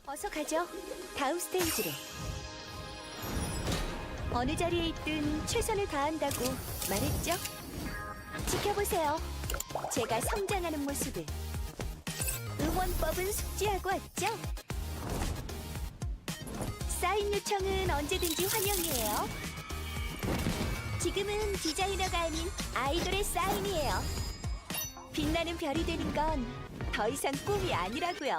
어서 가죠. 다음 스테이지로. 어느 자리에 있든 최선을 다한다고 말했죠? 지켜보세요. 제가 성장하는 모습을. 응원법은 숙지하고 왔죠? 사인 요청은 언제든지 환영이에요. 지금은 디자이너가 아닌 아이돌의 사인이에요. 빛나는 별이 되는 건 더 이상 꿈이 아니라고요.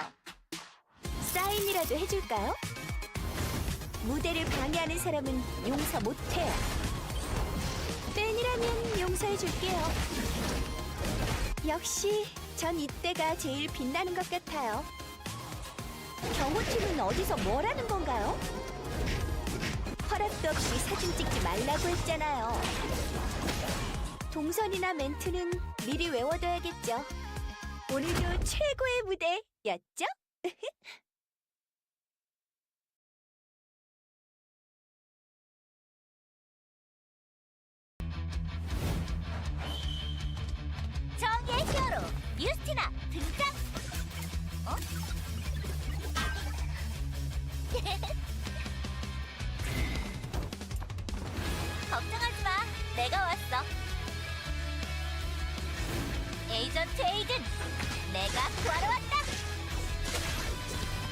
사인이라도 해줄까요? 무대를 방해하는 사람은 용서 못해요. 팬이라면 용서해줄게요. 역시 전 이때가 제일 빛나는 것 같아요. 경호팀은 어디서 뭘 하는 건가요? 허락도 없이 사진 찍지 말라고 했잖아요. 동선이나 멘트는 미리 외워둬야겠죠. 오늘도 최고의 무대였죠? 정의의 히어로 유스티나 등장! 어? 걱정하지 마, 내가 왔어. 에이전트 에이든, 내가 구하러 왔다.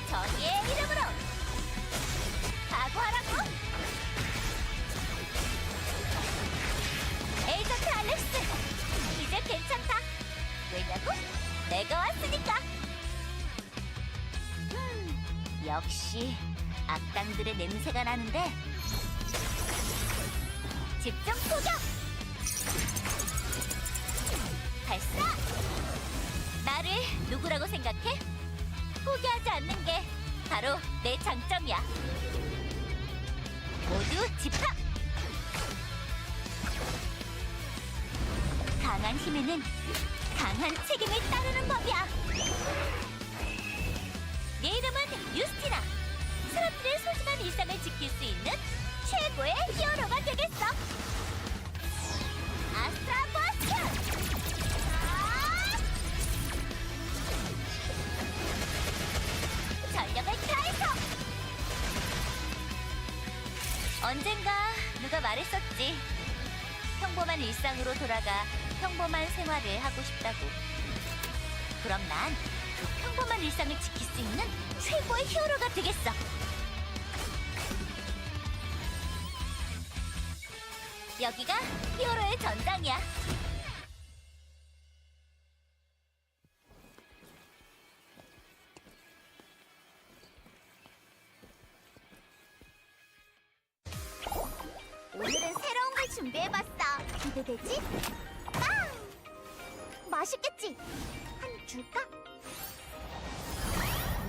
정의의 이름으로 각오하라고. 에이전트 알렉스, 이제 괜찮다. 왜냐고? 내가 왔으니까. 역시 악당들의 냄새가 나는데. 집중 포격! 발사! 나를 누구라고 생각해? 포기하지 않는 게 바로 내 장점이야. 모두 집합! 강한 힘에는 강한 책임을 따르는 법이야. 내 이름은 유스티나. 사람들의 소중한 일상을 지킬 수 있는 최고의 히어로가 되겠어. 아스트라 버스트! 전력을 다해서! 언젠가 누가 말했었지. 평범한 일상으로 돌아가 평범한 생활을 하고 싶다고. 그럼 난 그 평범한 일상을 지킬 수 있는 최고의 히어로가 되겠어. 여기가 히어로의 전장이야. 오늘은 새로운 걸 준비해봤어. 기대되지? 빵! 맛있겠지? 한 줄까?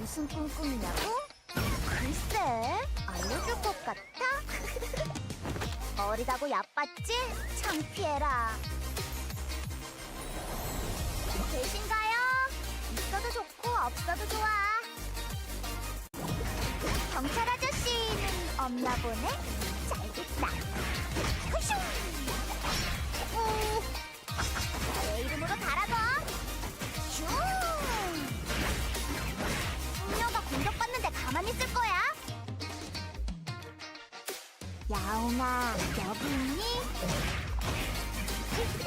무슨 꿈꾸느냐고? 글쎄, 알려줄 것 같아? 어리다고 얕봤지? 창피해라. 계신가요? 있어도 좋고 없어도 좋아. 경찰 아저씨는 없나 보네? 잘됐다. 후슈! 내 이름으로 달아둬. 슝! 숙녀가 공격받는데 가만히 있을 거야? 야옹아, 여기 있니?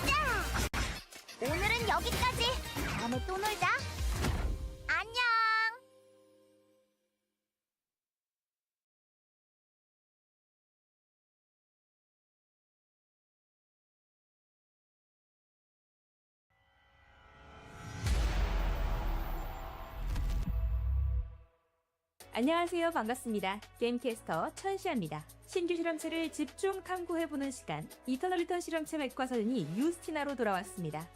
자! 오늘은 여기까지. 다음에 또 놀자. 안녕! 안녕하세요. 반갑습니다. 게임캐스터 천시아입니다. 신규 실험체를 집중 탐구해보는 시간, 이터널 리턴 실험체 백과사전이 유스티나로 돌아왔습니다.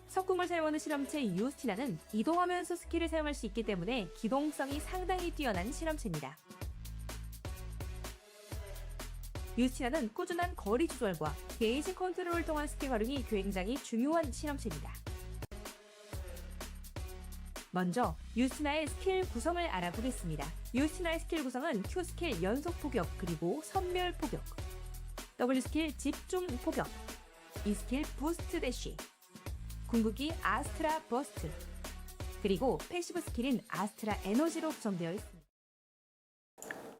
석궁을 사용하는 실험체 유스티나는 이동하면서 스킬을 사용할 수 있기 때문에 기동성이 상당히 뛰어난 실험체입니다. 유스티나는 꾸준한 거리 조절과 게이지 컨트롤을 통한 스킬 활용이 굉장히 중요한 실험체입니다. 먼저 유스티나의 스킬 구성을 알아보겠습니다. 유스티나의 스킬 구성은 Q 스킬 연속 포격, 그리고 선멸 포격, W 스킬 집중 포격, E 스킬 부스트 대쉬, 궁극기 아스트라 버스트, 그리고 패시브 스킬인 아스트라 에너지로 구성되어 있습니다.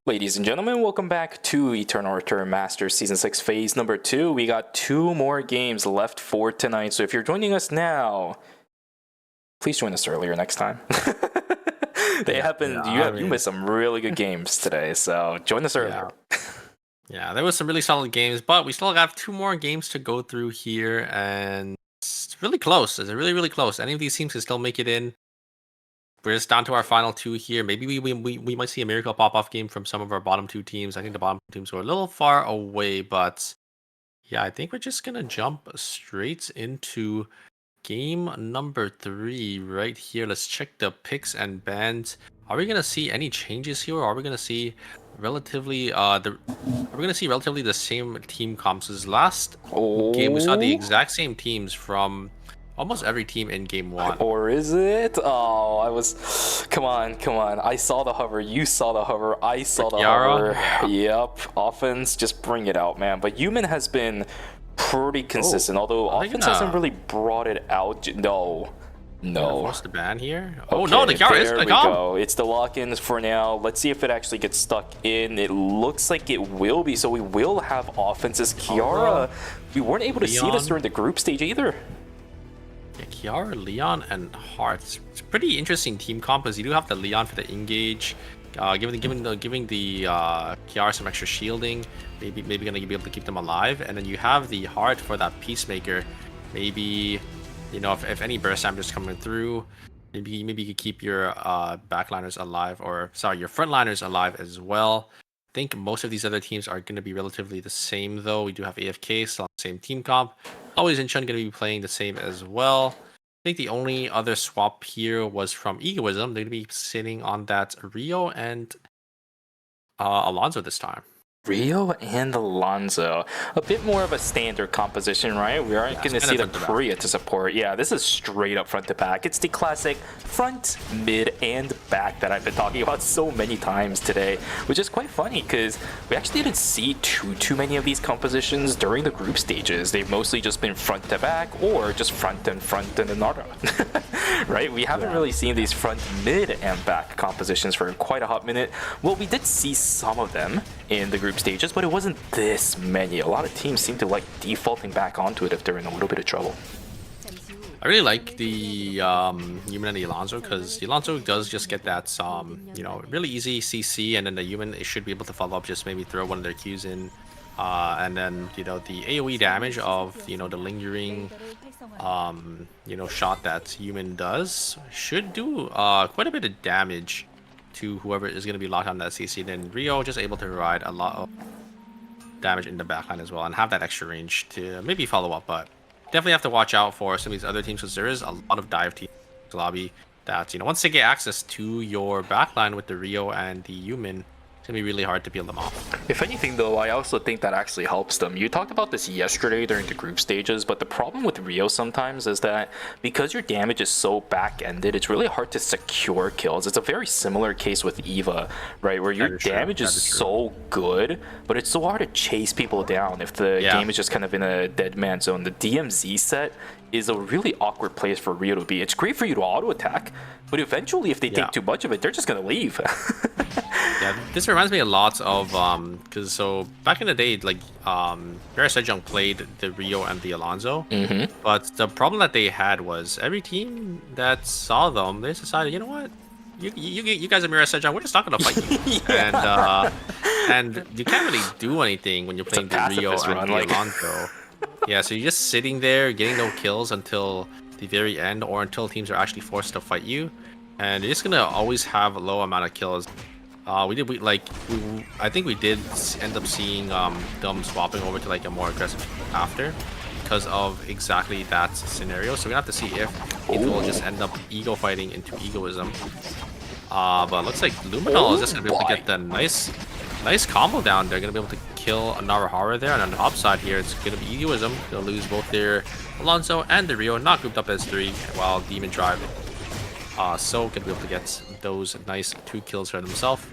Ladies and gentlemen, welcome back to Eternal Return Masters Season 6 Phase Number 2. We got 2 more games left for tonight, so if you're joining us now, please join us earlier next time. You missed some really good games today, so join us earlier. Yeah, there was some really solid games, but we still have 2 more games to go through here, and it's really close. It's really, really close. Any of these teams can still make it in. We're just down to our final 2 here. Maybe we might see a miracle pop-off game from some of our bottom 2 teams. I think the bottom 2 teams were a little far away, but yeah, I think we're just gonna jump straight into game number 3 right here. Let's check the picks and bans. Are we gonna see any changes here, or are we gonna see relatively the same team comps as last game? We saw the exact same teams from almost every team in game 1. Or is it? Come on. I saw the hover, you saw the hover, I saw the hover. Yep, offense, just bring it out, man. But Human has been pretty consistent, although offense hasn't really brought it out. No. Force the ban here. Okay, No, the Kiara is there gonna we come. go. It's the lock-ins for now. Let's see if it actually gets stuck in. It looks like it will be, so we will have offenses. Kiara, we weren't able to see this during the group stage either. Yeah, Kiara, Leon, and Hearts. It's a pretty interesting team comp, because you do have the Leon for the engage, giving the Kiara some extra shielding, maybe gonna be able to keep them alive, and then you have the Heart for that Peacemaker. Maybe, you know, if any burst damage coming through, maybe you could keep your backliners alive, or sorry, your frontliners alive as well. think most of these other teams are going to be relatively the same, though. We do have AFK, still on the same team comp. Always Incheon going to be playing the same as well. I think the only other swap here was from Egoism. They're going to be sitting on that Rio and Alonso this time. Rio and Alonso. A bit more of a standard composition, right? We aren't going to see the Korea to support. Yeah, this is straight up front to back. It's the classic front, mid, and back that I've been talking about so many times today, which is quite funny because we actually didn't see too many of these compositions during the group stages. They've mostly just been front to back or just front and another. Right? We haven't really seen these front, mid, and back compositions for quite a hot minute. Well, we did see some of them in the group stages, but it wasn't this many. A lot of teams seem to like defaulting back onto it if they're in a little bit of trouble. I really like the Human and the Alonso because the Alonso does just get that you know, really easy CC, and then the Human should be able to follow up, just maybe throw one of their Qs in, and then you know the AOE damage of the lingering you know shot that Human does should do quite a bit of damage to whoever is going to be locked on that CC. Then Rio just able to provide a lot of damage in the backline as well and have that extra range to maybe follow up, but definitely have to watch out for some of these other teams because there is a lot of dive teams in the lobby that, you know, once they get access to your backline with the Rio and the Human, it's going to be really hard to peel them off. If anything, though, I also think that actually helps them. You talked about this yesterday during the group stages, but the problem with Rio sometimes is that because your damage is so back-ended, it's really hard to secure kills. It's a very similar case with Eva, right? Where your damage is so good, but it's so hard to chase people down if the game is just kind of in a dead man zone. The DMZ set is a really awkward place for Rio to be. It's great for you to auto-attack, but eventually if they take too much of it, they're just going to leave. Yeah, this reminds me a lot of because so back in the day, like Sejong played the Rio and the Alonso, but the problem that they had was every team that saw them, they decided, you know what, you guys are Mirror Sejong, we're just not gonna fight you. And you can't really do anything when you're playing the Rio and the Alonso. Yeah, so you're just sitting there getting no kills until the very end, or until teams are actually forced to fight you, and you're just gonna always have a low amount of kills. I think we did end up seeing them swapping over to like a more aggressive after because of exactly that scenario. So we have to see if it will just end up ego fighting into egoism. But looks like Luminol is just gonna be able to get the nice combo down. They're gonna be able to kill a Narahara there, and on the top side here, it's gonna be egoism. They'll lose both their Alonso and the Rio, not grouped up as 3, while Demon Drive so gonna be able to get those nice 2 kills for themselves.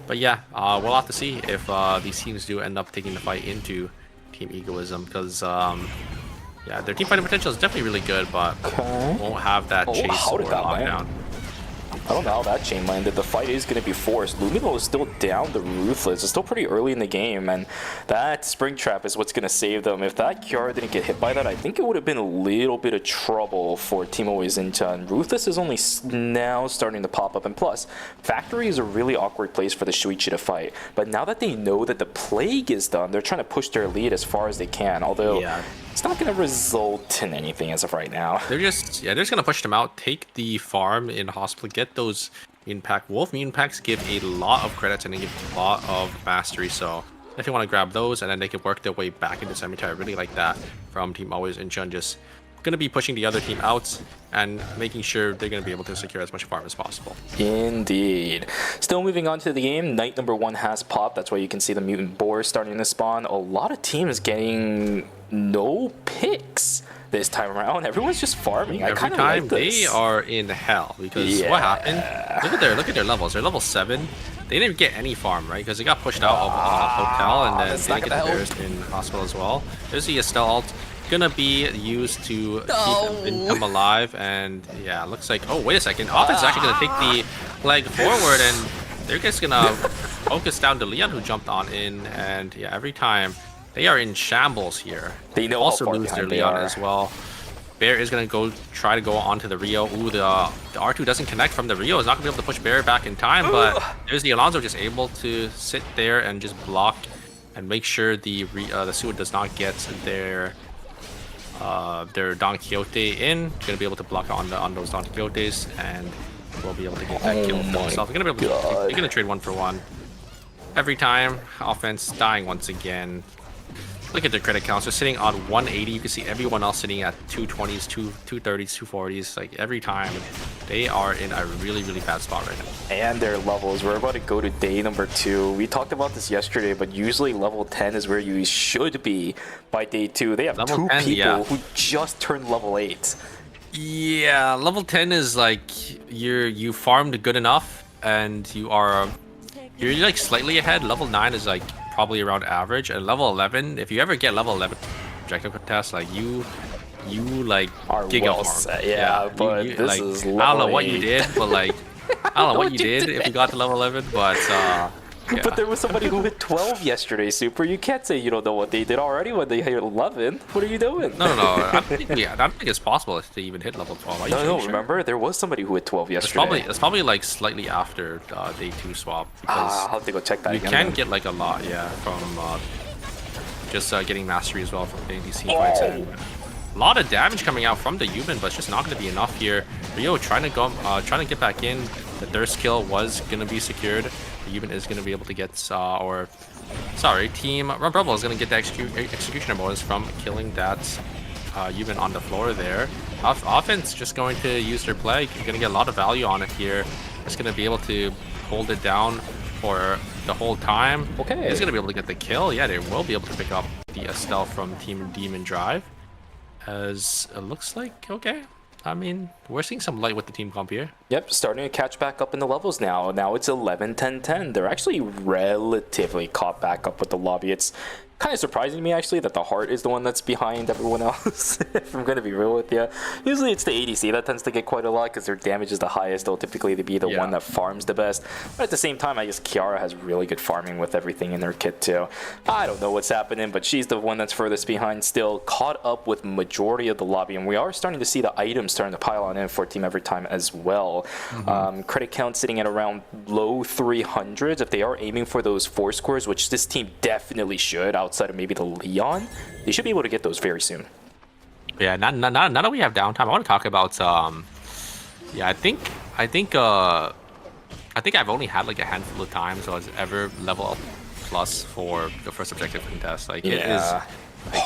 But yeah, we'll have to see if these teams do end up taking the fight into Team Egoism, because yeah, their team fighting potential is definitely really good, but won't have that chase or lockdown. I don't know how that chain landed. The fight is going to be forced. Lumino is still down the Ruthless. It's still pretty early in the game, and that Spring Trap is what's going to save them. If that Kiara didn't get hit by that, I think it would have been a little bit of trouble for Team Oizincha. And Ruthless is only now starting to pop up. And plus, Factory is a really awkward place for the Shuichi to fight. But now that they know that the Plague is done, they're trying to push their lead as far as they can. Although, it's not going to result in anything as of right now. They're just going to push them out, take the farm in Hospital, get those Mutant Pack. Wolf Mutant Packs give a lot of credits and they give a lot of mastery, so if you want to grab those and then they can work their way back into Cemetery, I really like that from Team Always and Chun. Just going to be pushing the other team out and making sure they're going to be able to secure as much farm as possible. Indeed. Still moving on to the game, night number 1 has popped. That's why you can see the Mutant Boar starting to spawn. A lot of teams getting no picks this time around. Everyone's just farming. I kind of like this. They are in hell because what happened? Look at their levels. They're level 7. They didn't get any farm, right? Because they got pushed out of Hotel, and then they didn't get theirs in Hospital as well. There's the Estelle ult. Gonna be used to keep Income alive, and yeah, looks like, oh wait a second, Offense is actually gonna take the leg forward, and they're just gonna focus down to Leon, who jumped on in, and yeah, every time they are in shambles here. They know also lose their Leon as well. Bear is gonna try to go onto the Rio. Ooh, the R2 doesn't connect from the Rio. Is not gonna be able to push Bear back in time, but there's the Alonso just able to sit there and just block and make sure the Suit does not get their Don Quixote in. Gonna be able to block on those Don Quixotes, and we'll be able to get that kill for himself. They're gonna trade 1 for 1. every time. Offense dying once again. Look at their credit counts. They're sitting on 180. You can see everyone else sitting at 220s, 230s, 240s. Like every time, they are in a really, really bad spot right now. And their levels. We're about to go to day number 2. We talked about this yesterday, but usually level 10 is where you should be by day 2. They have Level 2 10, people yeah. who just turned level 8. Yeah, level 10 is like you farmed good enough and you're like slightly ahead. Level 9 is like probably around average, and level 11, if you ever get level 11 objective contest, like you like Are giga well farm. set, yeah, but this like, is I don't know level what you 8. did, but like I don't know what you did if you got to level 11, but yeah. But there was somebody who hit 12 yesterday, Super. You can't say you don't know what they did already when they hit 11. What are you doing? No. I don't think it's possible to even hit level 12. Are you No, sure? remember? There was somebody who hit 12 yesterday. It's probably like slightly after day 2 swap, because I'll have to go check that you again. can then. get like a lot, yeah, from just getting mastery as well from getting these team fights. And a lot of damage coming out from the Yuban, but it's just not going to be enough here. Rio trying to get back in. The thirst kill was going to be secured. The Yuban is going to be able to get, Team Rebel is going to get the executioner bonus from killing that Yuban on the floor there. Offense just going to use their play. You're going to get a lot of value on it here. It's going to be able to hold it down for the whole time. Okay. He's going to be able to get the kill. Yeah, they will be able to pick up the Estelle from Team Demon Drive. As it looks like, okay. I mean, we're seeing some light with the team comp here. Yep, starting to catch back up in the levels now. Now it's 11, 10, 10. They're actually relatively caught back up with the lobby. It's kind of surprising to me, actually, that the heart is the one that's behind everyone else, if I'm going to be real with you. Usually it's the ADC that tends to get quite a lot because their damage is the highest. They'll typically be the one that farms the best. But at the same time, I guess Kiara has really good farming with everything in their kit, too. I don't know what's happening, but she's the one that's furthest behind still, caught up with majority of the lobby. And we are starting to see the items starting to pile on in for Team Everytime as well. Credit count sitting at around low 300s. If they are aiming for those 4 scores, which this team definitely should, outside of maybe the Leon, they should be able to get those very soon. Yeah, now that we have downtime, I want to talk about I think I've only had like a handful of times I was ever level up plus for the first objective contest. Like it is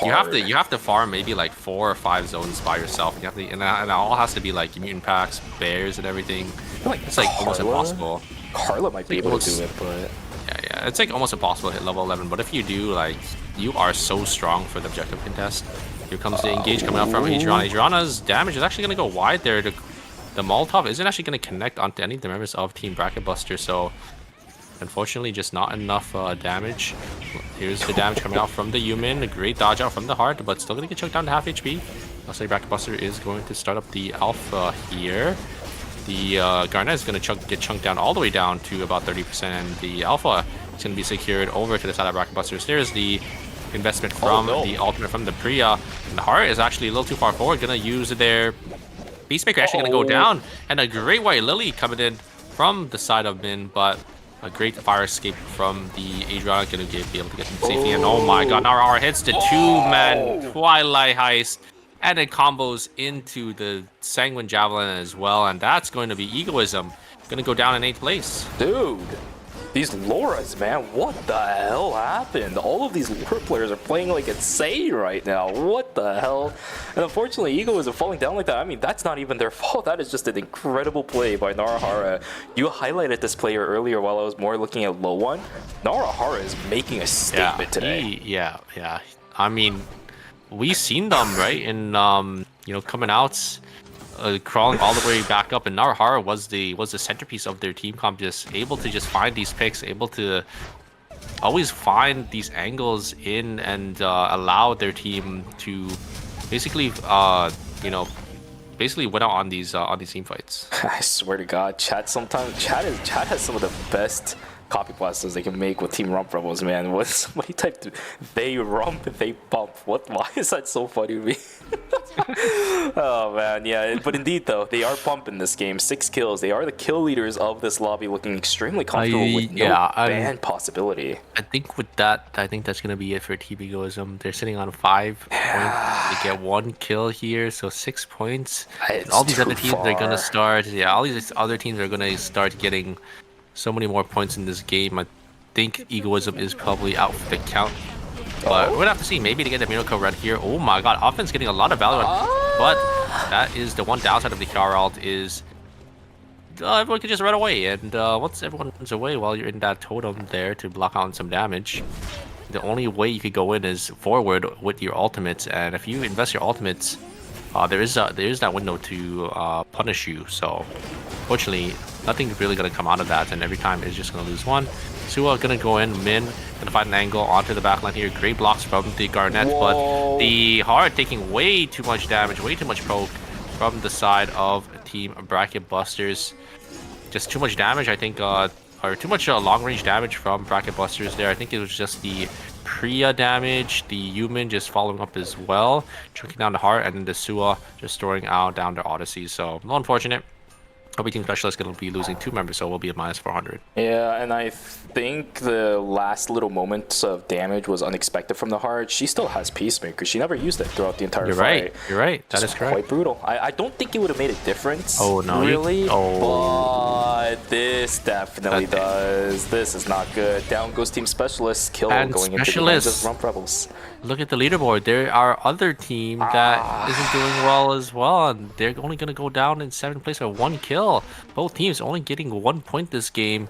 you have to farm maybe like 4 or 5 zones by yourself. You have to, and it all has to be like mutant packs, bears, and everything. It's like almost impossible. Carla might be able to do it, but yeah, it's like almost impossible to hit level 11. But if you do, like, you are so strong for the objective contest. Here comes the engage coming out from Adriana. Adriana's damage is actually going to go wide there. The Molotov isn't actually going to connect onto any of the members of Team Bracket Buster, so unfortunately just not enough damage. Here's the damage coming out from the Yumin. A great dodge out from the heart, but still going to get choked down to half HP. Looks like Bracket Buster is going to start up the Alpha here. The Garnet is going to get chunked down all the way down to about 30%, and the Alpha is going to be secured over to the side of Bracket Busters. There's the investment from the ultimate from the Priya, and the Heart is actually a little too far forward. Going to use their Beastmaker, actually going to go down, and a great White Lily coming in from the side of Min, but a great fire escape from the Adriana, going to be able to get them safely. And oh my god, now R hits the 2-man Twilight Heist, and it combos into the Sanguine Javelin as well, and that's going to be Egoism. Going to go down in 8th place. dude, these Lauras, man, what the hell happened? All of these Laura players are playing like insane right now. What the hell? And unfortunately, Egoism falling down like that, I mean, that's not even their fault. That is just an incredible play by Narahara. You highlighted this player earlier while I was more looking at low one. Narahara is making a statement today. Yeah. I mean, we seen them, right? In coming out, crawling all the way back up, and Narahara was the centerpiece of their team comp, just able to just find these picks, able to always find these angles in and allow their team to basically basically win out on these team fights. I swear to God, chat has some of the best copy blasters they can make with Team Rump Rebels, man. When somebody typed they rump, they bump. Why is that so funny to me? Oh man, yeah. But indeed though, they are pumping this game. 6 kills. They are the kill leaders of this lobby, looking extremely comfortable with no ban possibility. I think with that, that's gonna be it for Team Egoism. They're sitting on 5 points. They get 1 kill here, so 6 points. All these other teams are gonna start. Yeah, all these other teams are gonna start getting so many more points in this game. think Egoism is probably out for the count. But we're gonna have to see. Maybe they get the miracle red here. Oh my god, offense getting a lot of value on. But that is the one downside of the Kiara ult is everyone can just run away. And once everyone runs away while you're in that totem there to block out some damage, the only way you could go in is forward with your ultimates. And if you invest your ultimates, there is that window to punish you. So fortunately, nothing's really gonna come out of that. And every time it's just gonna lose one. Sua gonna go in, Min gonna find an angle onto the backline here. Great blocks from the Garnet, but the Heart taking way too much damage, way too much poke from the side of Team Bracket Busters. Just too much damage, I think, or too much long range damage from Bracket Busters there. I think it was just the Priya damage, the Human just following up as well, choking down the Heart, and then the Sua just throwing out down the Odyssey. So, a little unfortunate. Our team specialist going to be losing 2 members, so we'll be at -400. Yeah, and I think the last little moments of damage was unexpected from the Heart. She still has Peacemaker. She never used it throughout the entire fight. You're right. That is correct. Quite brutal. I don't think it would have made a difference. Oh, no. Really? But this definitely does. This is not good. Down goes Team Specialist. Kill And going into the hands of Rump Rebels. Look at the leaderboard. There are other team that isn't doing well as well, and they're only going to go down in 7th place with 1 kill. Both teams only getting 1 point this game.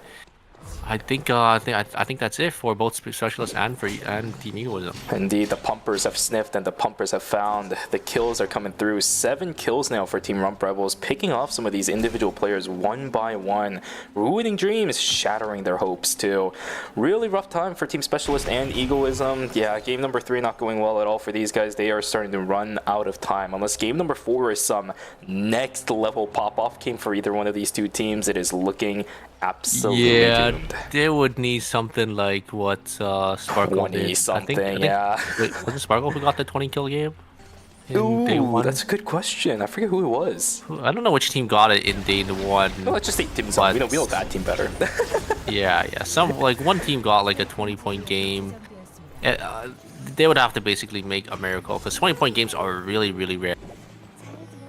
I think that's it for both Specialists and Team Egoism. Indeed, the pumpers have sniffed and the pumpers have found. The kills are coming through. 7 kills now for Team Rump Rebels, picking off some of these individual players one by one, ruining dreams, shattering their hopes too. Really rough time for Team Specialist and Egoism. Yeah, game number 3 not going well at all for these guys. They are starting to run out of time. Unless game number 4 is some next level pop-off game for either one of these two teams, it is looking absolutely doomed. They would need something like what Sparkle did. Something, I think, yeah. Wait, was it Sparkle who got the 20 kill game? Day Ooh, one? that's a good question. I forget who it was. I don't know which team got it in day 1. Well, let's just say Team Zone. We know that team better. Yeah. Some like one team got like a 20-point game. They would have to basically make a miracle because 20-point games are really, really rare.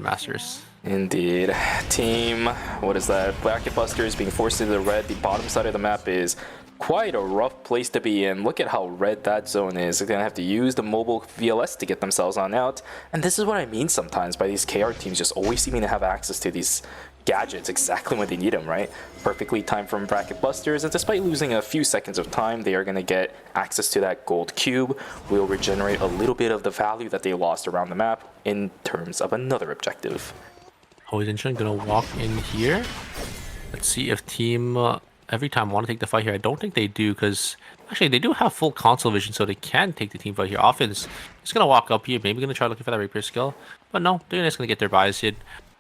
Masters. Indeed. Team, what is that? Bracket Busters being forced into the red. The bottom side of the map is quite a rough place to be in. Look at how red that zone is. They're going to have to use the mobile VLS to get themselves on out. And this is what I mean sometimes by these KR teams just always seeming to have access to these gadgets exactly when they need them, right? Perfectly timed from Bracket Busters, and despite losing a few seconds of time, they are going to get access to that gold cube. Will regenerate a little bit of the value that they lost around the map in terms of another objective. Hoizinchen gonna walk in here. Let's see if team every time want to take the fight here. I don't think they do because actually they do have full console vision, so they can take the team fight here. Offense is gonna walk up here, maybe gonna try looking for that rapier skill, but no, they're just gonna get their buys hit.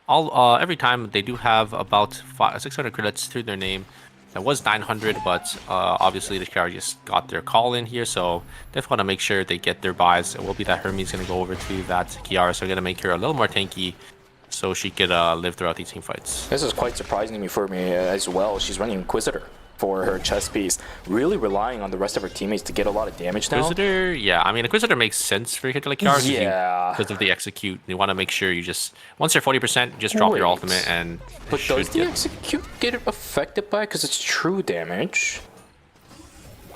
Every time they do have about 600 credits to their name. That was 900, but obviously the character just got their call in here, so definitely want to make sure they get their buys. It will be that Hermes gonna go over to that Kiara, so we're gonna make her a little more tanky, so she could live throughout these team fights. This is quite surprising for me as well. She's running Inquisitor for her chess piece, really relying on the rest of her teammates to get a lot of damage now. Inquisitor, yeah, I mean Inquisitor makes sense for a character like Kiara. Yeah, because of the execute. You want to make sure you just once you're 40%, just drop your ultimate and. But does the execute get affected by it? Because it's true damage.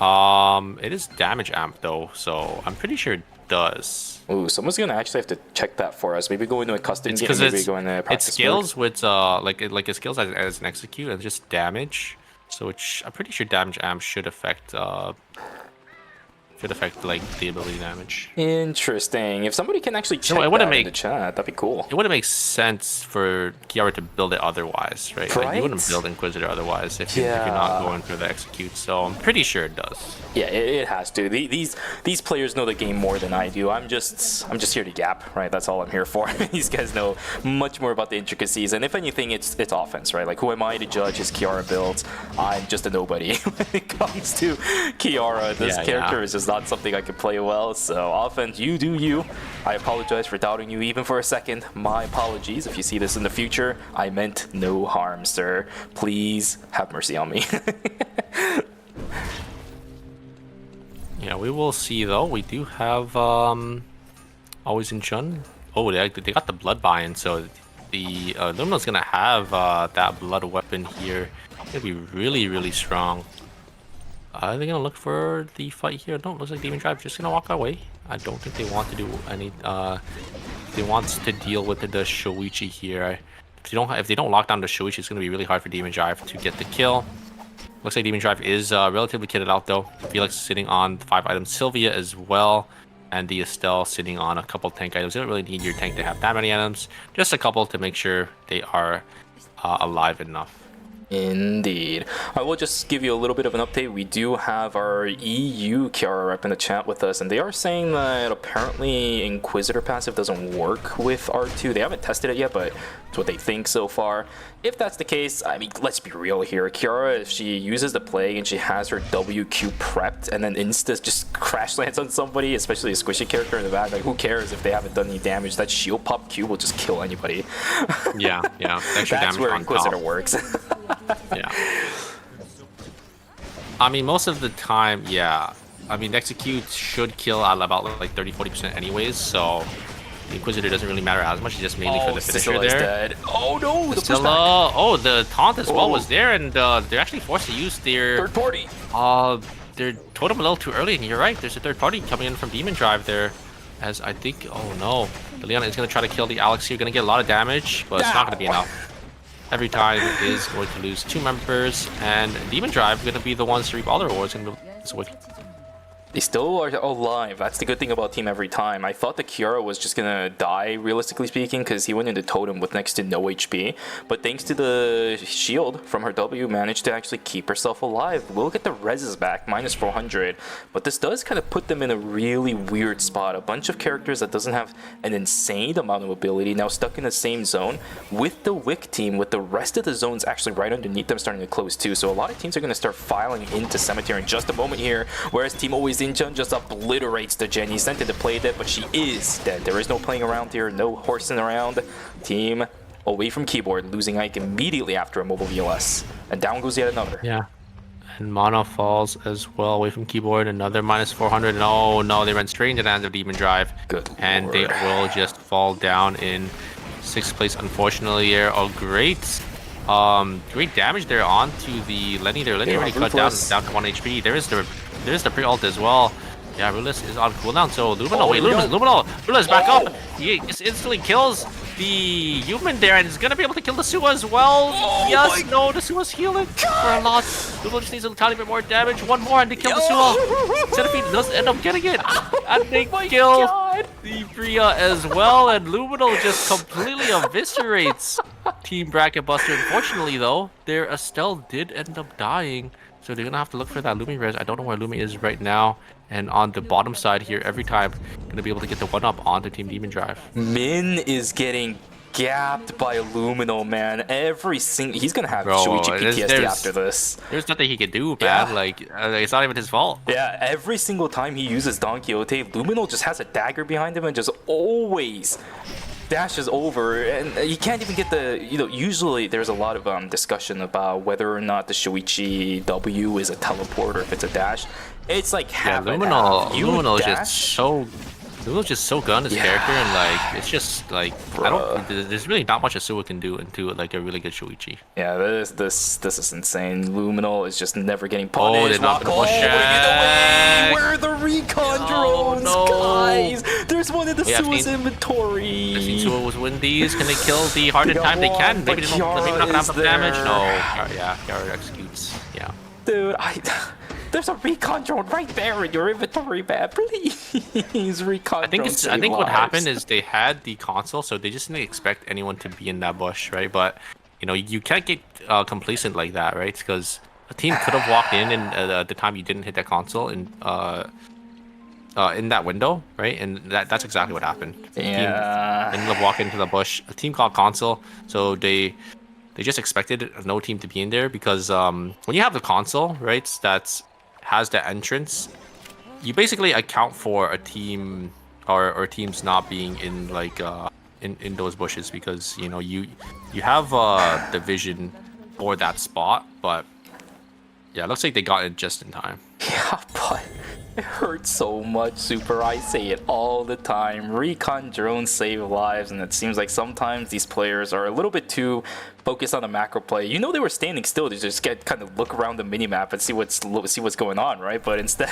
It is damage amp though, so I'm pretty sure it does. Ooh, someone's gonna actually have to check that for us. Maybe go into a custom game, maybe go into practice it scales mode. With like it scales as an execute and just damage. So I'm pretty sure damage amp should affect like the ability damage. Interesting. If somebody can actually check that in the chat, that'd be cool. It wouldn't make sense for Kiara to build it otherwise, right? Like, you wouldn't build Inquisitor otherwise if you're not going for the execute. So I'm pretty sure it does. Yeah, it has to. These players know the game more than I do. I'm just here to gap, right? That's all I'm here for. These guys know much more about the intricacies, and if anything, it's offense, right? Like, who am I to judge his Kiara builds? I'm just a nobody when it comes to Kiara. This character is just not something I can play well. So offense, you do you. I apologize for doubting you even for a second. My apologies. If you see this in the future, I meant no harm, sir. Please have mercy on me. Yeah, we will see though. We do have always in Chun. Oh, they got the blood buy-in, so the Lumina's gonna have that blood weapon here. It's gonna be really, really strong. Are they gonna look for the fight here? No, looks like Demon Drive just gonna walk away. I don't think they want to do any. They want to deal with the Shoichi here. If they don't lock down the Shoichi, it's gonna be really hard for Demon Drive to get the kill. Looks like Demon Drive is relatively kitted out though. Felix is sitting on 5 items, Sylvia as well, and the Estelle sitting on a couple tank items. You don't really need your tank to have that many items, just a couple to make sure they are alive enough. Indeed. I will just give you a little bit of an update. We do have our EU Kiara rep in the chat with us, and they are saying that apparently Inquisitor passive doesn't work with R2. They haven't tested it yet, but it's what they think so far. If that's the case, I mean, let's be real here. Kiara, if she uses the plague and she has her WQ prepped and then insta just crash lands on somebody, especially a squishy character in the back, like who cares if they haven't done any damage? That shield pop Q will just kill anybody. Yeah. Extra That's damage where on Inquisitor top. works. Yeah. I mean, most of the time, yeah. I mean, Execute should kill at about like 30-40% anyways, so the Inquisitor doesn't really matter as much. It's just mainly for the finisher Scylla is there. dead. Oh no, the Scylla, pushback. oh, the taunt as well Oh. was there, and they're actually forced to use their Third party. their totem a little too early. And you're right, there's a third party coming in from Demon Drive there. As I think, oh no, Leon is gonna try to kill the Alex here, gonna get a lot of damage, but it's not gonna be enough. Every time is going to lose 2 members, and Demon Drive gonna be the ones to reap all the rewards in this week. They still are alive. That's the good thing about Team Every Time. I thought the Kiara was just gonna die, realistically speaking, because he went into Totem with next to no HP. But thanks to the shield from her W, managed to actually keep herself alive. We'll get the reses back, minus 400. But this does kind of put them in a really weird spot. A bunch of characters that doesn't have an insane amount of ability, now stuck in the same zone with the Wick team, with the rest of the zones actually right underneath them starting to close too. So a lot of teams are gonna start filing into Cemetery in just a moment here, whereas Team Always Inchun just obliterates the Jenny, sent into play dead, but she is dead. There is no playing around here, no horsing around. Team away from keyboard, losing Ike immediately after a mobile VLS. And down goes yet another. Yeah. And Mana falls as well away from keyboard. Another minus 400. No, they ran straight into the hands of Demon Drive. Good And lord. they will just fall down in 6th place, unfortunately here. Oh, great damage there onto the Lenny there. Lenny already cut down to 1 HP. There's the pre-ult as well. Yeah, Rulus is on cooldown, so Luminal is back up. He just instantly kills the human there, and is gonna be able to kill the Sua as well. No, the Sua's healing for a lot. Luminal just needs a tiny bit more damage. One more and they kill the Sua. Centipede does end up getting it. And they kill the Bria as well, and Luminal just completely eviscerates Team Bracket Buster. Unfortunately though, their Estelle did end up dying. So they're gonna have to look for that Lumi res. I don't know where Lumi is right now. And on the bottom side here, every time gonna be able to get the 1-up onto Team Demon Drive. Min is getting gapped by Luminal, man. He's gonna have Shuichi PTSD after this. There's nothing he can do, man. Yeah. Like it's not even his fault. Yeah, every single time he uses Don Quixote, Luminal just has a dagger behind him and just always dashes over, and you can't even get the, usually there's a lot of discussion about whether or not the Shuichi W is a teleport or if it's a dash. It's like half and half. Luminal is just so good on his character, and like it's just like there's really not much Asua can do into like a really good Shuichi. Yeah, this is insane. Luminal is just never getting punished. Oh, they're not gonna push it. Where are the recon drones, guys? There's one in the Sua's inventory. I've seen Sua was win these. Can they kill the hardened time? They can. Maybe not gonna have enough damage. No, yeah, Kiara executes. Yeah. Dude, there's a recon drone right there in your inventory, man. Please, recon drone. I think what happened is they had the console, so they just didn't expect anyone to be in that bush, right? But you can't get complacent like that, right? Because a team could have walked in at the time you didn't hit that console and in that window, right? And that's exactly what happened. The team ended up walking into the bush. A team called console, so they just expected no team to be in there because when you have the console, right, that has the entrance, you basically account for a team or teams not being in like in those bushes because you have the vision for that spot. But yeah, it looks like they got it just in time. Yeah, but It hurts so much, Super. I say it all the time. Recon drones save lives, and it seems like sometimes these players are a little bit too focused on the macro play. You know, they were standing still to just kind of look around the minimap and see what's going on, right? But instead,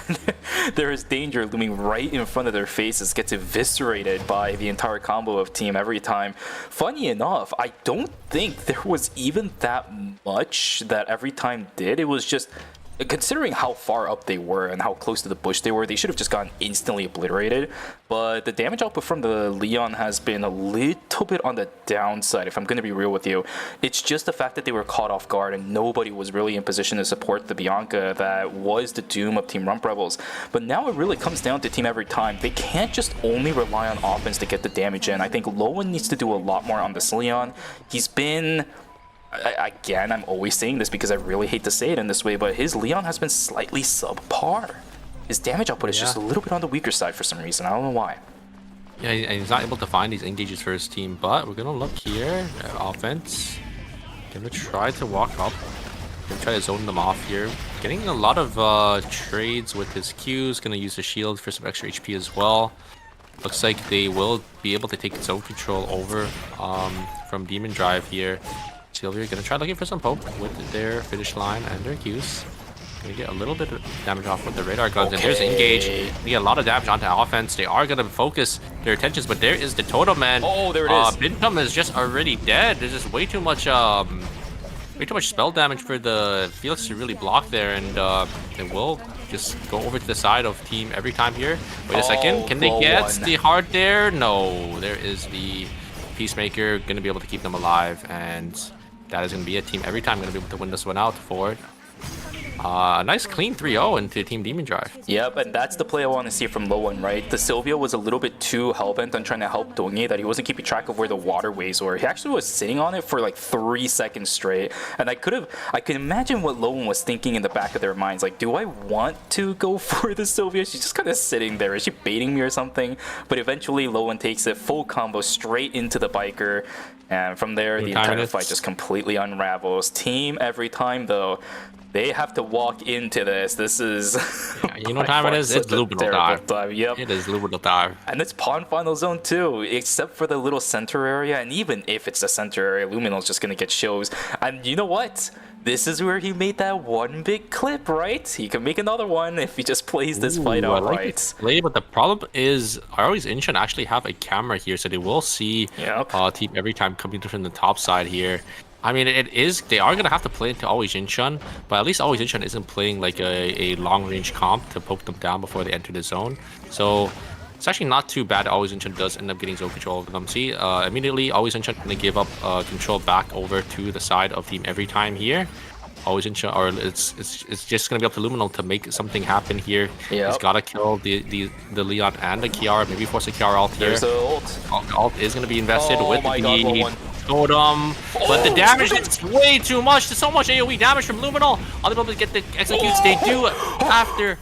there is danger looming right in front of their faces, gets eviscerated by the entire combo of team every time. Funny enough, I don't think there was even that much that every time did. It was just, considering how far up they were and how close to the bush they were, they should have just gotten instantly obliterated. But the damage output from the Leon has been a little bit on the downside, if I'm going to be real with you. It's just the fact that they were caught off guard and nobody was really in position to support the Bianca that was the doom of Team Rump Rebels. But now it really comes down to Team Every Time. They can't just only rely on offense to get the damage in. I think Lowen needs to do a lot more on this Leon. He's been... Again, I'm always saying this because I really hate to say it in this way, but his Leon has been slightly subpar. His damage output is just a little bit on the weaker side for some reason. I don't know why. Yeah, and he's not able to find these engages for his team, but we're gonna look here at offense. Gonna try to walk up. Gonna try to zone them off here. Getting a lot of trades with his Qs. Gonna use the shield for some extra HP as well. Looks like they will be able to take zone control over from Demon Drive here. Sylvia gonna try looking for some poke with their finish line and their Qs. Gonna get a little bit of damage off with the radar guns, and there's Engage. They get a lot of damage onto offense. They are gonna focus their attentions, but there is the totem, man. Oh, there it is. Bintum is just already dead. There's just way too much spell damage for the Felix to really block there, and they will just go over to the side of Team Every Time here. Wait a second, can they get the heart there? No, there is the Peacemaker, gonna be able to keep them alive, and that is going to be a Team Every Time going to be able to win this one out for it. A nice clean 3-0 into Team Demon Drive. Yep, and that's the play I want to see from Lowen, right? The Sylvia was a little bit too hellbent on trying to help 2ㅅ that he wasn't keeping track of where the waterways were. He actually was sitting on it for like 3 seconds straight, and I could imagine what Lowen was thinking in the back of their minds. Like, do I want to go for the Sylvia? She's just kind of sitting there. Is she baiting me or something? But eventually, Lowen takes it full combo straight into the biker, and from there, the entire fight just completely unravels. Team Every Time, though, they have to walk into this. This is... you know what time it is? It's Luminal Dive. Yep. It is Luminal Dive. And it's Pawn Final Zone too, except for the little center area. And even if it's the center area, Luminal's just going to get shows. And you know what? This is where he made that one big clip, right? He can make another one if he just plays this fight out right. But the problem is, Aroi's Incheon actually have a camera here, so they will see Team Every Time coming from the top side here. I mean, they are going to have to play into Always Incheon, but at least Always Incheon isn't playing like a long-range comp to poke them down before they enter the zone. So it's actually not too bad. Always Incheon does end up getting zone control over them. See, immediately Always Incheon going to give up control back over to the side of Team Every Time here. Always Incheon, or it's just going to be up to Luminal to make something happen here. Yep. He's got to kill the Leon and the Kiara, maybe force a Kiara ult here. There's the ult. Ult is going to be invested with the totem, but the damage is way too much. There's so much AoE damage from Luminal. Unable to get the executes they do after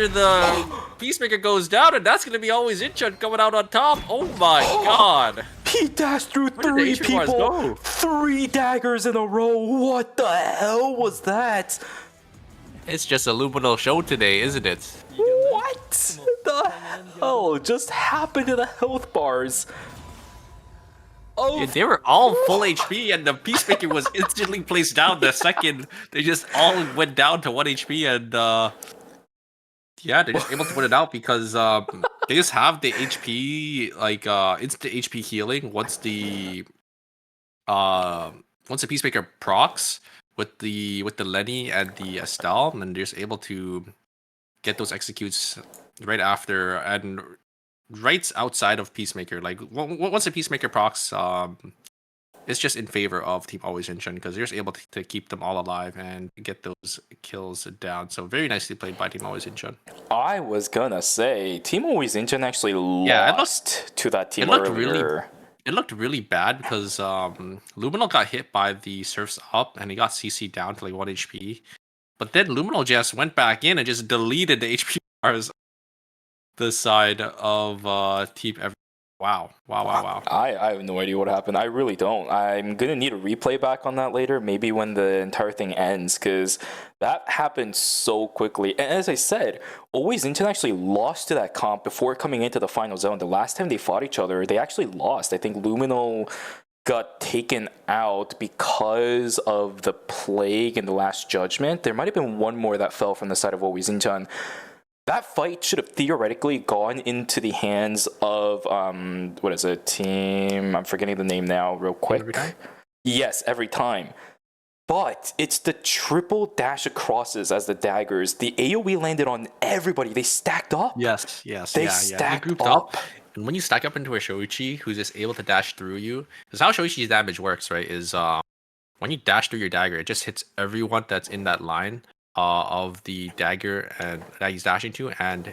the Peacemaker goes down, and that's going to be Always Incheon coming out on top. Oh my god. He dashed through 3 people. 3 daggers in a row. What the hell was that? It's just a Luminal show today, isn't it? What the hell just happened to the health bars? Oh, yeah, they were all full HP, and the Peacemaker was instantly placed down the second they just all went down to 1 HP, and yeah, they're just able to win it out because they just have the HP, like instant HP healing once the Peacemaker procs with the Lenny and the Estelle, and they're just able to get those executes right after and right outside of Peacemaker. Like once the Peacemaker procs, it's just in favor of Team Always Incheon because they're just able to keep them all alive and get those kills down. So very nicely played by Team Always Incheon. I was gonna say Team Always Incheon actually lost to that team earlier. It looked really bad because Luminal got hit by the Surf's Up and he got CC down to like 1 HP. But then Luminal just went back in and just deleted the HP bars the side of Team Every. Wow. I have no idea what happened. I really don't. I'm gonna need a replay back on that later, maybe when the entire thing ends, because that happened so quickly. And as I said, Always Inton actually lost to that comp before coming into the final zone. The last time they fought each other, they actually lost. I think Luminal got taken out because of the plague in the Last Judgment. There might have been one more that fell from the side of Always Inton. That fight should have theoretically gone into the hands of what is it, team? I'm forgetting the name now, real quick. Every time? Yes, every time. But it's the triple dash acrosses as the daggers. The AoE landed on everybody. They stacked up. Yes. They They stacked grouped up. up. And when you stack up into a Shoichi who's just able to dash through you, because how Shoichi's damage works, right, is when you dash through your dagger, it just hits everyone that's in that line of the dagger and that he's dashing to, and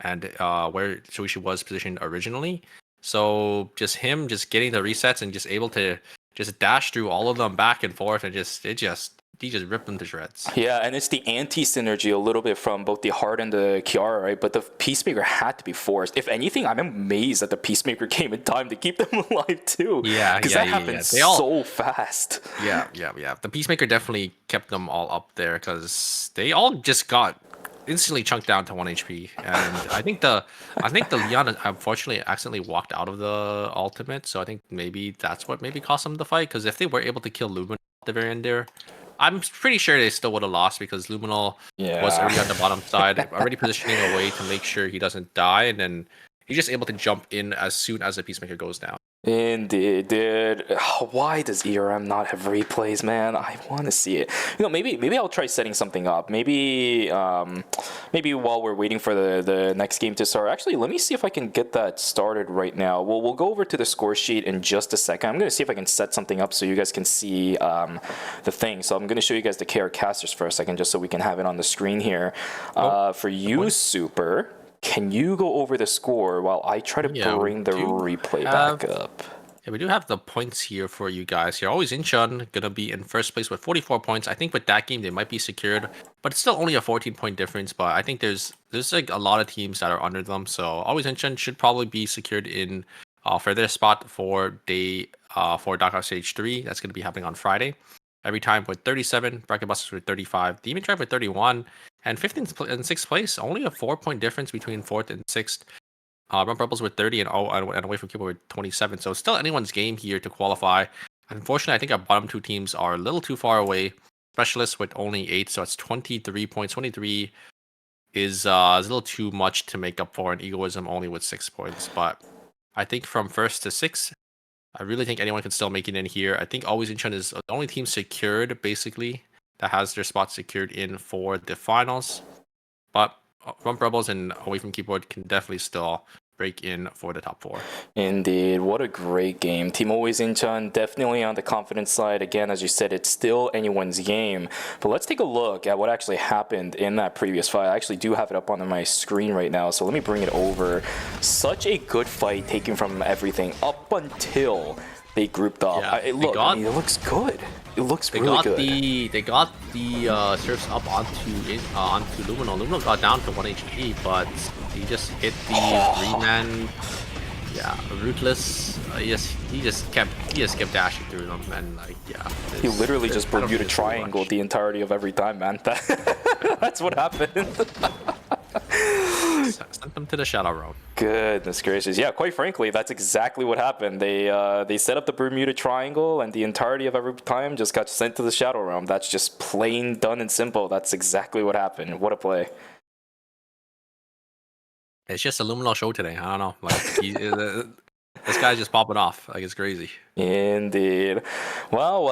where Shoichi was positioned originally. So just him just getting the resets and just able to just dash through all of them back and forth, and he just ripped them to shreds. Yeah, and it's the anti-synergy a little bit from both the Heart and the Kiara, right? But the Peacemaker had to be forced. If anything, I'm amazed that the Peacemaker came in time to keep them alive too. Because that happened so fast. Yeah. The Peacemaker definitely kept them all up there because they all just got instantly chunked down to 1 HP. And I think the Leon unfortunately accidentally walked out of the ultimate, so I think maybe that's what maybe cost them the fight. Because if they were able to kill Lumen at the very end there, I'm pretty sure they still would have lost because Luminal was already on the bottom side, already positioning away to make sure he doesn't die, and then he's just able to jump in as soon as the Peacemaker goes down. Indeed, dude. Why does ERM not have replays, man? I want to see it. Maybe I'll try setting something up. Maybe while we're waiting for the next game to start. Actually, let me see if I can get that started right now. We'll go over to the score sheet in just a second. I'm gonna see if I can set something up so you guys can see the thing. So I'm gonna show you guys the KR casters for a second, just so we can have it on the screen here. For you, Super. Can you go over the score while I try to bring the replay back up? Yeah, we do have the points here for you guys here. Always Incheon gonna be in first place with 44 points. I think with that game they might be secured, but it's still only a 14-point difference. But I think there's like a lot of teams that are under them, so Always Incheon should probably be secured in for their spot for Knockout Stage 3. That's gonna be happening on Friday. Every time with 37, Bracket Busters with 35, Demon Tribe with 31, and 15th and 6th place. Only a 4-point difference between 4th and 6th. Rump Rebels with 30 and Away from Cuba with 27. So it's still anyone's game here to qualify. Unfortunately, I think our bottom two teams are a little too far away. Specialists with only 8, so it's 23 points. 23 is a little too much to make up for, and Egoism only with 6 points. But I think from 1st to 6th, I really think anyone can still make it in here. I think Always Incheon is the only team secured, basically, that has their spot secured in for the finals. But Rump Rebels and Away from Keyboard can definitely still break in for the top 4. Indeed, what a great game. Team Always Incheon definitely on the confidence side. Again, as you said, it's still anyone's game. But let's take a look at what actually happened in that previous fight. I actually do have it up on my screen right now, so let me bring it over. Such a good fight, taking from everything up until they grouped up. Yeah, it looks good. It looks really good. They got the surfs up onto Luminal. Luminal got down to 1 HP, but he just hit the 3-man. Yeah, ruthless. He just kept dashing through them, and he literally just Bermuda triangled the entirety of every time, man. That's what happened. Sent them to the Shadow Realm. Goodness gracious. Yeah, quite frankly, that's exactly what happened. They set up the Bermuda Triangle, and the entirety of every time just got sent to the Shadow Realm. That's just plain done and simple. That's exactly what happened. What a play. It's just a Luminal show today. I don't know. Like this guy's just popping off. Like, it's crazy. Indeed. Well.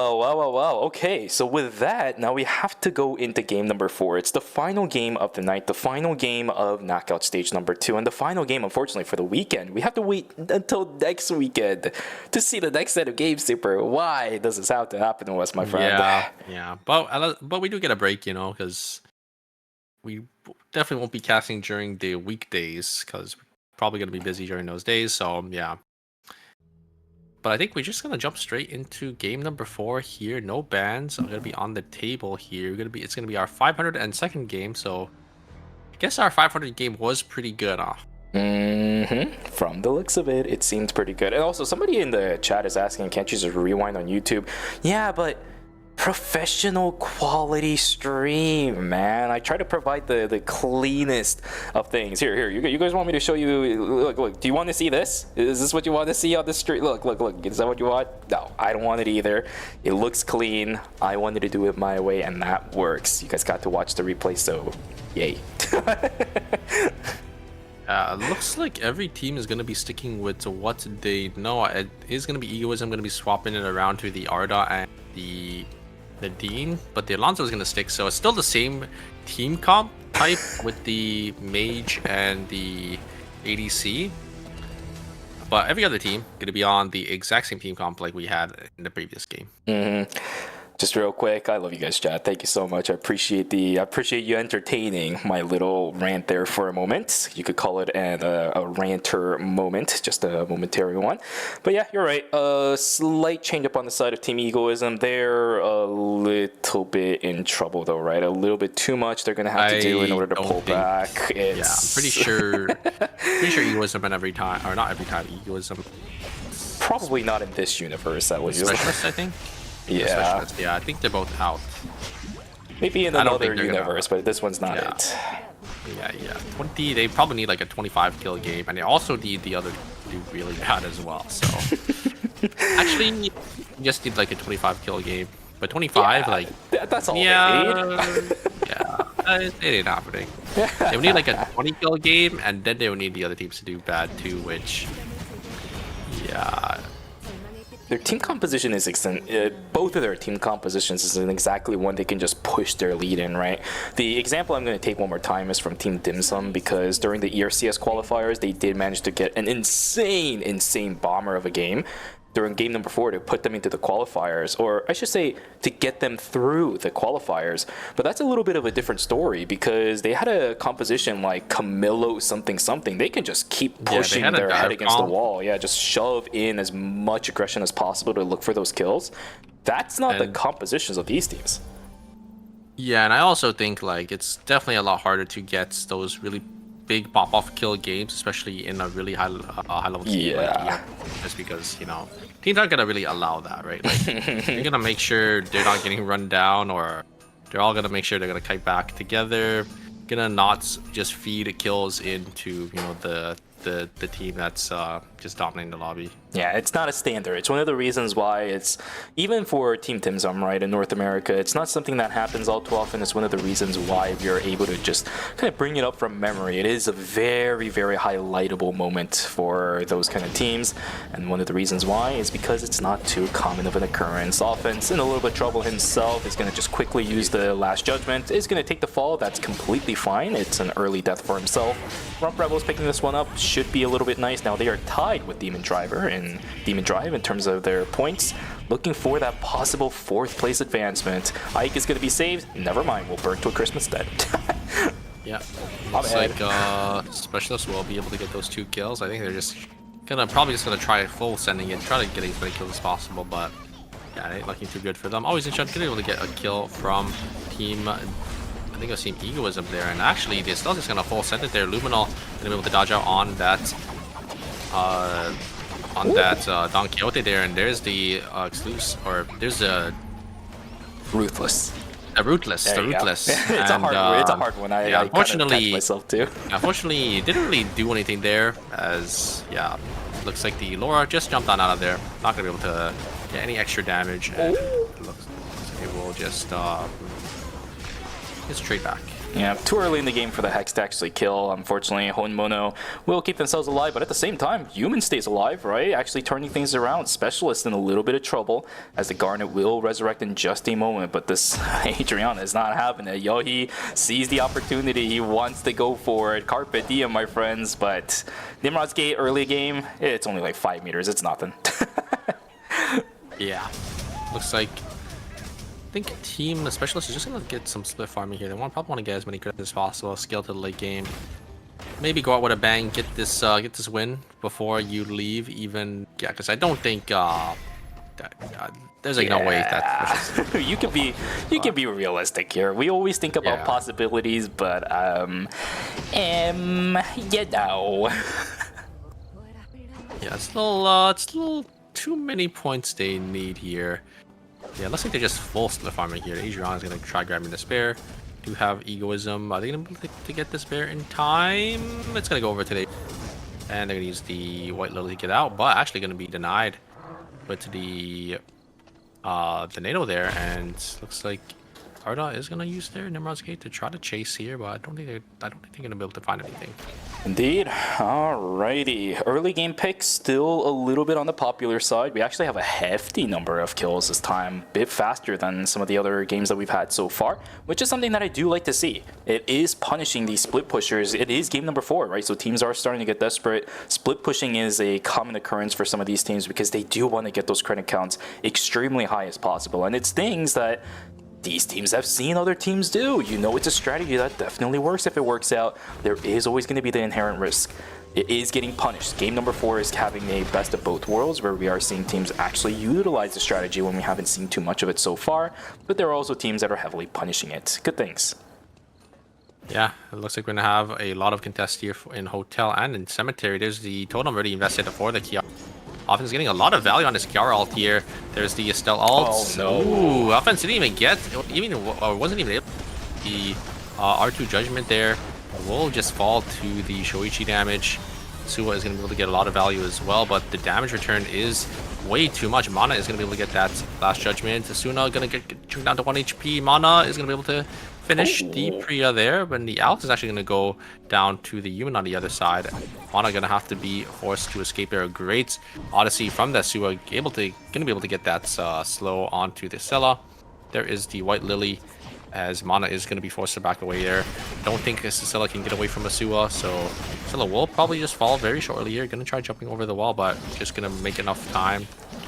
Okay, so with that, now we have to go into game number 4. It's the final game of the night, the final game of Knockout Stage number 2, and the final game, unfortunately, for the weekend. We have to wait until next weekend to see the next set of games, Super. Why does this have to happen to us, my friend? Yeah. But we do get a break, because we definitely won't be casting during the weekdays, because we're probably going to be busy during those days, so yeah. But I think we're just gonna jump straight into game number 4 here. No bans. I'm gonna be on the table here. It's gonna be our 502nd game. So I guess our 500 game was pretty good. From the looks of it, it seems pretty good. And also, somebody in the chat is asking, can't you just rewind on YouTube? Yeah, but professional quality stream, man. I try to provide the cleanest of things. Here, you guys want me to show you? Look. Do you want to see this? Is this what you want to see on the street? Look. Is that what you want? No, I don't want it either. It looks clean. I wanted to do it my way, and that works. You guys got to watch the replay, so yay. Looks like every team is going to be sticking with what they know. It is going to be Egoism going to be swapping it around to the Arda and the Dean, but the Alonso is going to stick, so it's still the same team comp type with the Mage and the ADC, but every other team going to be on the exact same team comp like we had in the previous game. Just real quick, I love you guys, chat. Thank you so much. I appreciate you entertaining my little rant there for a moment. You could call it a ranter moment, just a momentary one. But yeah, you're right. A slight change up on the side of Team Egoism. They're a little bit in trouble though, right? A little bit too much they're gonna have to do in order to pull back. Yeah, I'm pretty sure Egoism and every time, or not every time, Egoism. Probably not in this universe. That was Specialist, I think. Yeah. Yeah, I think they're both out. Maybe in another universe, but this one's not it. Yeah. 20. They probably need like a 25 kill game, and they also need the other to do really bad as well. So actually, you just need like a 25 kill game, but 25 like that's all. Yeah, it ain't happening. They would need like a 20 kill game, and then they would need the other teams to do bad too, which their team composition is both of their team compositions isn't exactly one they can just push their lead in, right? The example I'm going to take one more time is from Team Dim Sum, because during the ERCS qualifiers, they did manage to get an insane bomber of a game during game number 4 to put them into the qualifiers, or I should say to get them through the qualifiers. But that's a little bit of a different story, because they had a composition like Camilo something. They can just keep pushing their head against the wall. Yeah, just shove in as much aggression as possible to look for those kills. That's not the compositions of these teams. Yeah, and I also think like it's definitely a lot harder to get those really big pop-off kill games, especially in a really high level team. Yeah. Just because, you know, teams aren't gonna really allow that, right? Like, they're gonna make sure they're not getting run down, or they're all gonna make sure they're gonna kite back together, gonna not just feed kills into, you know, the team that's just dominating the lobby. Yeah, it's not a standard. It's one of the reasons why it's, even for Team Dim Sum, right, in North America, it's not something that happens all too often. It's one of the reasons why you're able to just kind of bring it up from memory. It is a very highlightable moment for those kind of teams, and one of the reasons why is because it's not too common of an occurrence. Offense in a little bit of trouble himself is going to just quickly use the Last Judgment, is going to take the fall. That's completely fine. It's an early death for himself. Rump Rebels picking this one up should be a little bit nice. Now they are tied with Demon Driver and Demon Drive in terms of their points, looking for that possible 4th place advancement. Ike is going to be saved. Never mind, we'll burn to a crisp instead. Yeah, looks like Specialists will be able to get those 2 kills. I think they're just probably just gonna try full sending it, try to get as many kills as possible, but yeah, it ain't looking too good for them. Always in shot, able to get a kill from team, I think it was Team Egoism there, and actually they're still just gonna full send it there. Luminal gonna be able to dodge out on that Don Quixote there, and there's the exclusive, or there's a Ruthless. The Ruthless. It's a hard one. I unfortunately myself too. Unfortunately, didn't really do anything there, as looks like the Laura just jumped on out of there. Not gonna be able to get any extra damage, and it looks like it will just trade back. Yeah, too early in the game for the Hex to actually kill. Unfortunately, Honmono will keep themselves alive, but at the same time, Human stays alive, right? Actually turning things around. Specialist in a little bit of trouble, as the Garnet will resurrect in just a moment, but this Adriana is not having it. Yo, he sees the opportunity. He wants to go for it. Carpet diem, my friends, but Nimrod's Gate early game, it's only like 5 meters. It's nothing. Yeah, looks like I think Team Specialist is just gonna get some split farming here. They probably want to get as many credits as possible, scale to the late game. Maybe go out with a bang, get this win before you leave. Even because I don't think there's like no way that you can be realistic here. We always think about possibilities, but you know. Yeah, it's a little too many points they need here. Yeah, looks like they're just full split farming here. Adrian is gonna try grabbing the spare. Do have egoism. Are they gonna be able to get the spare in time? It's gonna go over today. And they're gonna use the White Lily to get out, but actually gonna be denied with the NATO there, and looks like Arda is gonna use their Nimrod's Gate to try to chase here, but I don't think they're gonna be able to find anything. Indeed. Alrighty. Early game pick still a little bit on the popular side. We actually have a hefty number of kills this time, a bit faster than some of the other games that we've had so far, which is something that I do like to see. It is punishing these split pushers. It is game number 4, right? So teams are starting to get desperate. Split pushing is a common occurrence for some of these teams because they do want to get those credit counts extremely high as possible. And it's things that these teams have seen other teams do. You know, it's a strategy that definitely works if it works out. There is always going to be the inherent risk. It is getting punished. Game number 4 is having a best of both worlds where we are seeing teams actually utilize the strategy when we haven't seen too much of it so far, but there are also teams that are heavily punishing it. Good things. Yeah, it looks like we're gonna have a lot of contests here in Hotel and in Cemetery. There's the totem already invested for the Kiara. Offense is getting a lot of value on this Kiara ult here. There's the Estelle ult. Oh no. Ooh, offense didn't even get, wasn't even able. The R2 judgment there will just fall to the Shoichi damage. Suwa is going to be able to get a lot of value as well, but the damage return is way too much. Mana is going to be able to get that last judgment. Suna going to get trimmed down to 1 HP. Mana is going to be able to finish the Priya there, but the Alex is actually going to go down to the human on the other side. Mana going to have to be forced to escape there. A great Odyssey from that Suwa, going to be able to get that slow onto the Scylla. There is the White Lily, as Mana is going to be forced to back away there. Don't think Scylla can get away from Asua, so Scylla will probably just fall very shortly here. Going to try jumping over the wall, but just going to make enough time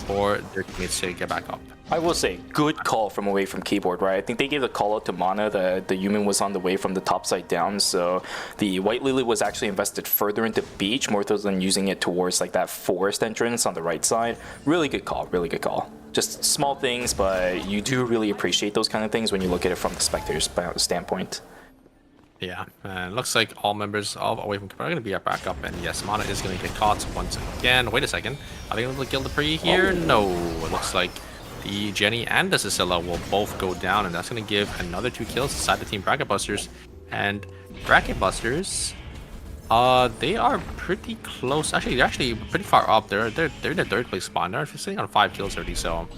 for their teammates to get back up. I will say, good call from away from keyboard, right? I think they gave the call out to Mana. The human was on the way from the top side down, so the White Lily was actually invested further into beach, more so than using it towards like that forest entrance on the right side. Really good call, really good call. Just small things, but you do really appreciate those kind of things when you look at it from the spectator's standpoint. Yeah, and looks like all members of Away from Keyboard are going to be back up, and yes, Mana is going to get caught once again. Wait a second, are they going to kill the Pre here? No, it looks like the Jenny and the Cecilia will both go down, and that's going to give another 2 kills inside the team Bracket Busters. And Bracket Busters, they are pretty close. Actually, they're actually pretty far up. They're in the 3rd place spot. They're sitting on 5 kills already, so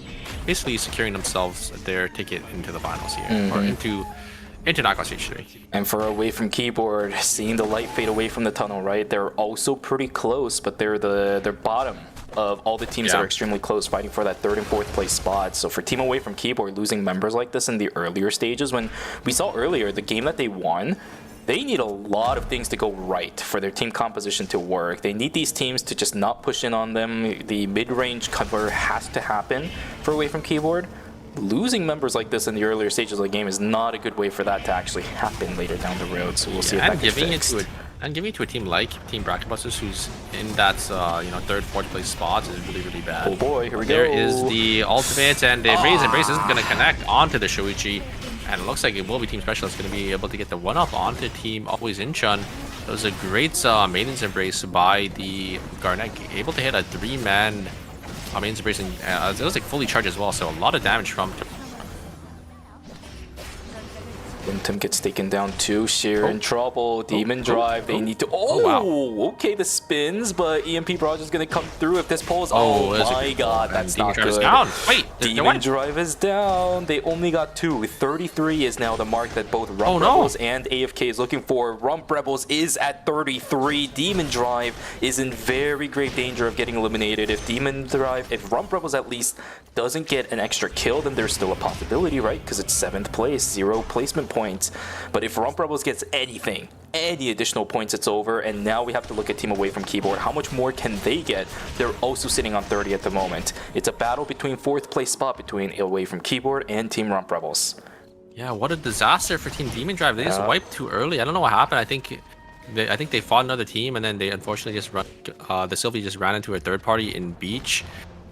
basically securing themselves their ticket into the finals here, or into Knockout Stage 3. And for Away from Keyboard, seeing the light fade away from the tunnel, right? They're also pretty close, but they're bottom of all the teams that are extremely close, fighting for that 3rd and 4th place spot. So for Team Away from Keyboard, losing members like this in the earlier stages, when we saw earlier the game that they won, they need a lot of things to go right for their team composition to work. They need these teams to just not push in on them. The mid-range cover has to happen for Away from Keyboard. Losing members like this in the earlier stages of the game is not a good way for that to actually happen later down the road. So we'll see if that gets fixed. And giving it to a team like Team Bracket Busters, who's in that 3rd, 4th place spots, is really, really bad. Oh boy, here we go. There is the ultimate, and the Raise Embrace isn't going to connect onto the Shoichi. And it looks like it will be Team Specialist going to be able to get the 1-up onto Team Always Inchun. That was a great Maiden's Embrace by the Garnet, able to hit a 3-man Maiden's Embrace, and it was like fully charged as well, so a lot of damage from Tim gets taken down too. Sheer in trouble. Demon Drive. They need to. Oh, okay. The spins, but EMP Barrage is going to come through if this pulls. Oh my god, that's not good. Down. Wait, Demon Drive is down. They only got 2. 33 is now the mark that both Rump Rebels and AFK is looking for. Rump Rebels is at 33. Demon Drive is in very great danger of getting eliminated. If Rump Rebels at least doesn't get an extra kill, then there's still a possibility, right? Because it's 7th place, 0 placement points. But if Rump Rebels gets anything, any additional points, it's over. And now we have to look at Team Away from Keyboard. How much more can they get? They're also sitting on 30 at the moment. It's a battle between 4th place spot between Away from Keyboard and Team Rump Rebels. Yeah, what a disaster for Team Demon Drive. They just wiped too early. I don't know what happened. I think they fought another team, and then they unfortunately just the Sylvie just ran into a 3rd party in Beach.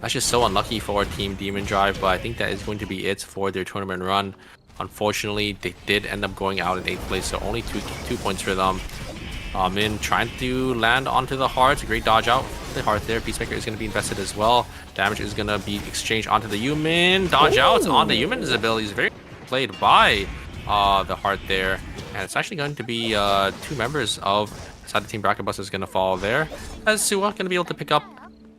That's just so unlucky for Team Demon Drive, but I think that is going to be it for their tournament run. Unfortunately, they did end up going out in 8th place, so only two points for them. Min trying to land onto the heart. Great dodge out. The heart there. Peacemaker is going to be invested as well. Damage is going to be exchanged onto the Yumin. Dodge out on the Yumin's abilities. Very played by the heart there. And it's actually going to be 2 members of side the team Bracket Busters going to fall there. As Suwa going to be able to pick up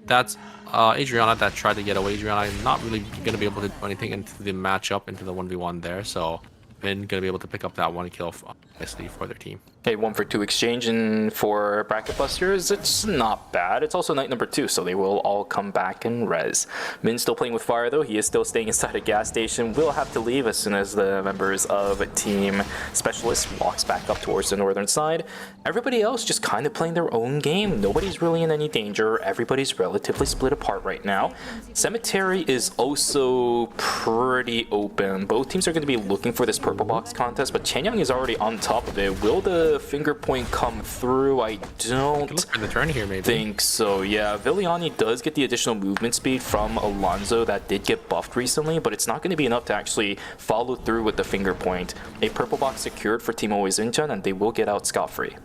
that Adriana that tried to get away. Adriana not really going to be able to do anything into the matchup, into the 1v1 there. So Min going to be able to pick up that 1 kill nicely for their team. A 1-for-2 exchange, and for Bracket Busters, it's not bad. It's also night number 2, so they will all come back and res. Min's still playing with fire, though. He is still staying inside a gas station. Will have to leave as soon as the members of Team Specialist walks back up towards the northern side. Everybody else just kind of playing their own game. Nobody's really in any danger. Everybody's relatively split apart right now. Cemetery is also pretty open. Both teams are going to be looking for this purple box contest, but Chenyang is already on top of it. Will the finger point come through? I don't Look for the turn here, maybe. think so. Yeah, Viliani does get the additional movement speed from Alonso that did get buffed recently, but it's not going to be enough to actually follow through with the finger point. A purple box secured for Team Always Incheon, and they will get out scot-free.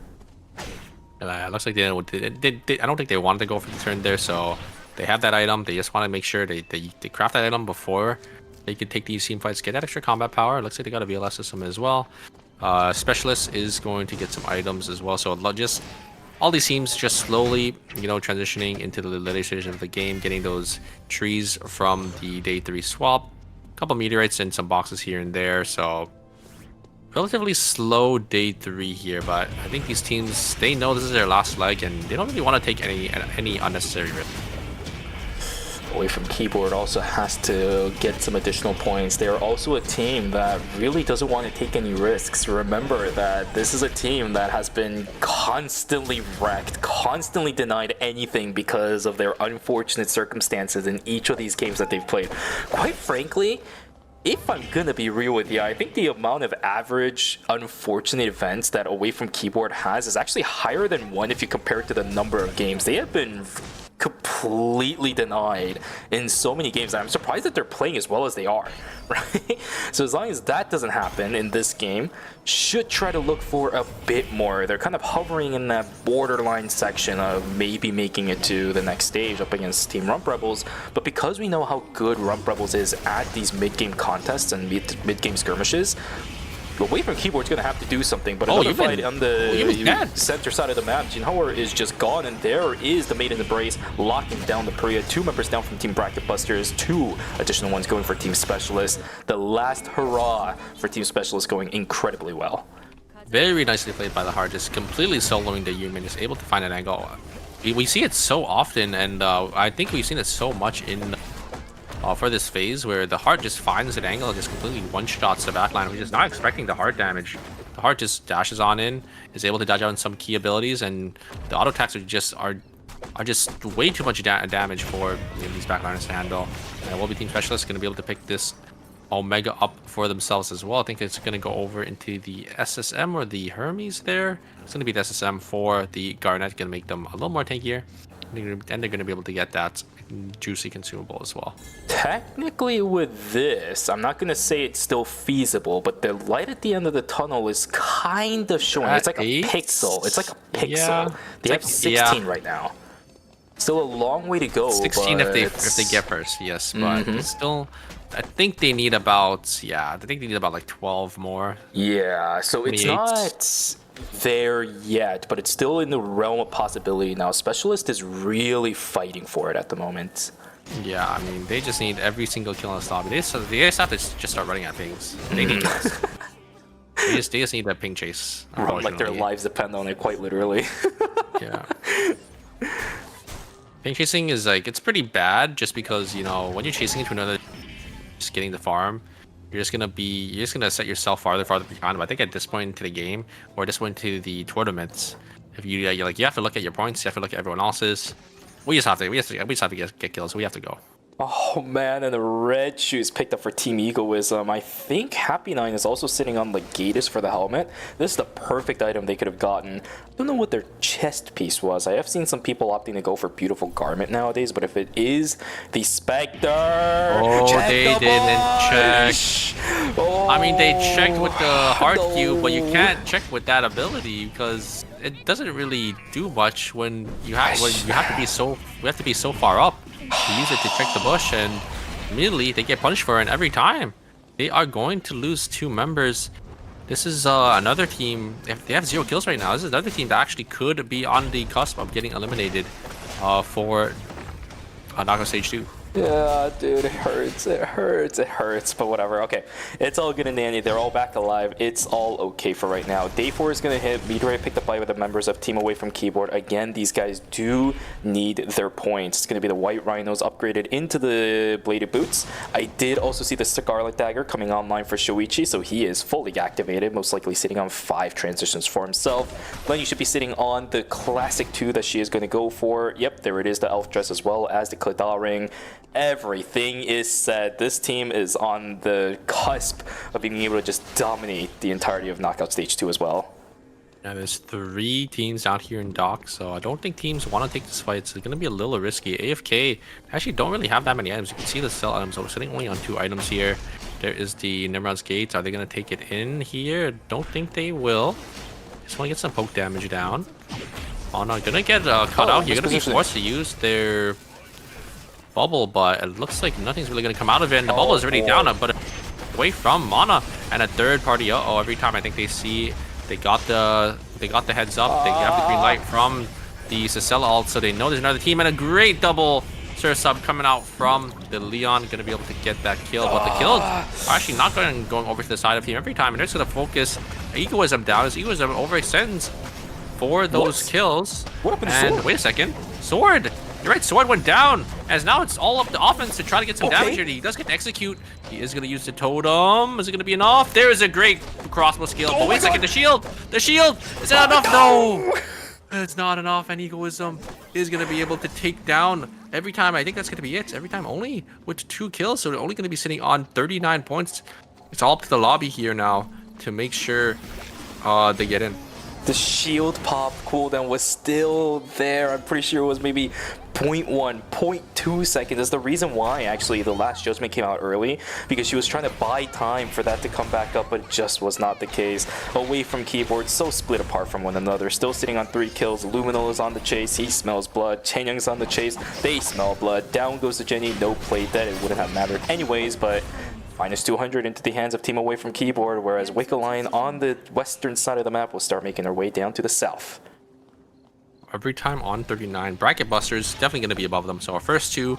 Looks like they I don't think they wanted to go for the turn there, so they have that item. They just want to make sure they craft that item before they could take these team fights, get that extra combat power. Looks like they got a VLS system as well. Specialist is going to get some items as well, so just all these teams just slowly, transitioning into the later stages of the game, getting those trees from the day 3 swap, a couple meteorites and some boxes here and there. So relatively slow day 3 here, but I think these teams, they know this is their last leg and they don't really want to take any unnecessary risk. Away from Keyboard also has to get some additional points. They are also a team that really doesn't want to take any risks. Remember that this is a team that has been constantly wrecked, constantly denied anything because of their unfortunate circumstances in each of these games that they've played. Quite frankly, if I'm gonna be real with you, I think the amount of average unfortunate events that Away from Keyboard has is actually higher than 1 if you compare it to the number of games. They have been completely denied in so many games. I'm surprised that they're playing as well as they are, right? So as long as that doesn't happen in this game, should try to look for a bit more. They're kind of hovering in that borderline section of maybe making it to the next stage up against Team Rump Rebels, but because we know how good Rump Rebels is at these mid-game contests and mid-game skirmishes, Away from Keyboard's gonna have to do something, but another fight on the center side of the map. Jinhauer is just gone, and there is the Maiden Embrace locking down the Priya. 2 members down from Team Bracket Busters, 2 additional ones going for Team Specialist. The last hurrah for Team Specialist going incredibly well. Very nicely played by the Heart, just completely soloing the Yumin, is able to find an angle. We see it so often, and I think we've seen it so much in for this phase where the Heart just finds an angle and just completely one-shots the backline. We're just not expecting the Heart damage. The Heart just dashes on in, is able to dodge out on some key abilities, and the auto attacks are just way too much damage for these backliners to handle. And will be Team Specialist going to be able to pick this Omega up for themselves as well. I think it's going to go over into the SSM or the Hermes there. It's going to be the SSM for the Garnet, going to make them a little more tankier. And they're going to be able to get that juicy consumable as well. Technically with this, I'm not going to say it's still feasible, but the light at the end of the tunnel is kind of showing. It's like a pixel. It's like a pixel. Yeah. They have 16 right now. Still a long way to go. 16 but if they get first, yes, but it's still, I think they need about like 12 more. Yeah, so it's 28. not there yet, but it's still in the realm of possibility now. Specialist is really fighting for it at the moment. Yeah, I mean, they just need every single kill in this lobby. They just have to just start running at pings. They need this. They just need that ping chase. Like their lives depend on it, quite literally. Yeah. Ping chasing is like, it's pretty bad just because, when you're chasing into another, just getting the farm, you're just gonna set yourself farther behind. But I think at this point into the game, or this point into the tournaments, if you have to look at your points, you have to look at everyone else's. We just have to get kills. We have to go. Oh man, and the red shoes picked up for Team Egoism. I think Happy 9 is also sitting on Legatus for the helmet. This is the perfect item they could have gotten. I don't know what their chest piece was. I have seen some people opting to go for Beautiful Garment nowadays, but if it is the Spectre... Oh, they didn't check. Oh, I mean, they checked with the heart no. cube, but you can't check with that ability because it doesn't really do much when you have to be so far up to use it to check the bush, and immediately they get punished for it. And every time they are going to lose 2 members. This is another team. If they have 0 kills right now, this is another team that actually could be on the cusp of getting eliminated for Knockout Stage 2. Yeah, dude, it hurts, but whatever. Okay, it's all good and dandy. They're all back alive. It's all okay for right now. Day 4 is going to hit. Meteorite picked up by the members of Team Away from Keyboard. Again, these guys do need their points. It's going to be the White Rhinos upgraded into the Bladed Boots. I did also see the Scarlet Dagger coming online for Shoichi, so he is fully activated, most likely sitting on 5 transitions for himself. Then you should be sitting on the Classic 2 that she is going to go for. Yep, there it is, the Elf Dress as well as the Cladal Ring. Everything is set. This team is on the cusp of being able to just dominate the entirety of Knockout Stage 2 as well. Yeah, there's 3 teams out here in dock, so I don't think teams want to take this fight. It's going to be a little risky. AFK actually don't really have that many items. You can see the cell items, so we're sitting only on 2 items here. There is the Nimrod's Gates. Are they going to take it in here? Don't think they will. Just want to get some poke damage down. Oh no, gonna get cut out. You're going to be forced to use their bubble, but it looks like nothing's really going to come out of it, and the bubble is already down, but away from Mana. And a third party, every time I think they see they got the heads up, they have the green light from the Cicella ult, so they know there's another team, and a great double Sir Sub coming out from the Leon, going to be able to get that kill, but the kills are actually not going over to the side of team every time, and they're just going to focus Egoism down as Egoism overextends for those kills. What happened to and Sword? Wait a second, Sword! You're right, Sword went down, as now it's all up to offense to try to get some damage here. He does get to execute. He is going to use the totem. Is it going to be enough? There is a great crossbow skill. But wait a second, the shield! The shield! Is that enough? No! It's not enough, and Egoism is going to be able to take down every time. I think that's going to be it. Every time, only with 2 kills, so they're only going to be sitting on 39 points. It's all up to the lobby here now to make sure they get in. The shield pop cooldown was still there. I'm pretty sure it was maybe 0.1, 0.2 seconds. That's the reason why, actually, the last Judgment came out early, because she was trying to buy time for that to come back up, but it just was not the case. Away from Keyboard, so split apart from one another. Still sitting on 3 kills. Luminal is on the chase. He smells blood. Chanyoung's on the chase. They smell blood. Down goes the Jenny. No play dead. It wouldn't have mattered anyways, but minus 200 into the hands of Team Away from Keyboard, whereas Wickeline on the western side of the map will start making their way down to the south. Every time on 39, Bracket Busters definitely going to be above them. So our first 2,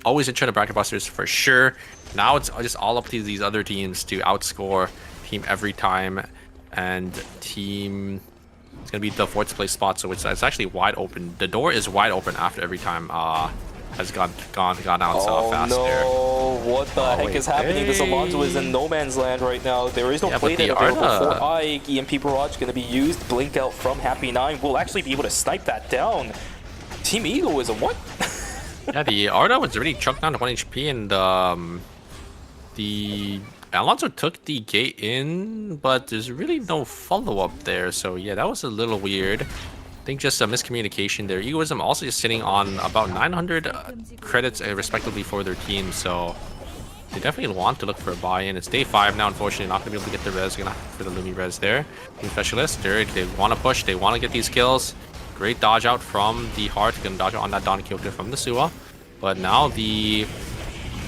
always in charge of Bracket Busters for sure. Now it's just all up to these other teams to outscore team every time, and team it's going to be the 4th place spot. So it's actually wide open. The door is wide open after every time has gone out so fast there. What the heck is happening? This Alonso is in no man's land right now. There is no play dead available for Ike. EMP Barrage going to be used. Blink out from Happy 9 will actually be able to snipe that down. Team Egoism, what? Yeah, the Arda was already chucked down to 1 HP, and the Alonso took the gate in, but there's really no follow-up there. So yeah, that was a little weird. I think just a miscommunication there. Egoism also just sitting on about 900 credits respectively for their team, so they definitely want to look for a buy-in. It's day 5 now, unfortunately, not going to be able to get the res. Gonna have for the Lumi res there. Team Specialist, they want to push, they want to get these kills. Great dodge out from the Heart, gonna dodge out on that Don Quixote from the Suwa. But now the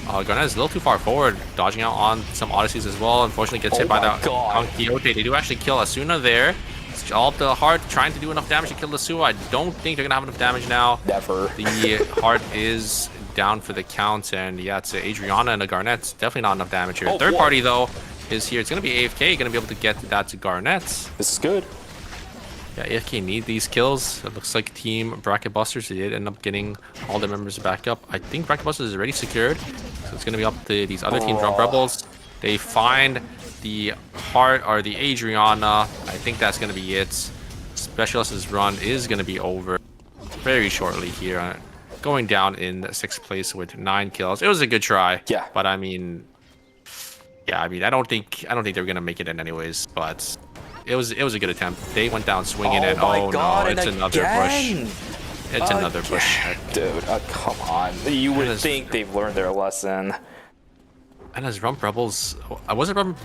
Garnet is a little too far forward, dodging out on some Odysseys as well. Unfortunately gets hit by that Don Quixote. They do actually kill Asuna there. All up the Heart, trying to do enough damage to kill the Suwa. I don't think they're gonna have enough damage now. Never. The Heart is down for the count, and yeah, it's Adriana and the Garnet. Definitely not enough damage here. Third party though is here. It's gonna be AFK, gonna be able to get that to Garnet. This is good. Yeah, AFK need these kills. It looks like Team Bracket Busters, they did end up getting all their members back up. I think Bracket Busters is already secured, so it's gonna be up to these other teams. Drunk Rebels, they find the Heart or the Adriana. I think that's going to be it. Specialist's run is going to be over very shortly here. going down in 6th place with 9 kills. It was a good try. Yeah. But I mean, yeah, I don't think they were gonna make it in anyways. But it was a good attempt. They went down swinging, and my God, no, and it's another again! push. It's another push. Dude, come on. You would Goodness. think they've learned their lesson. And as Rump Rebels, was it Rump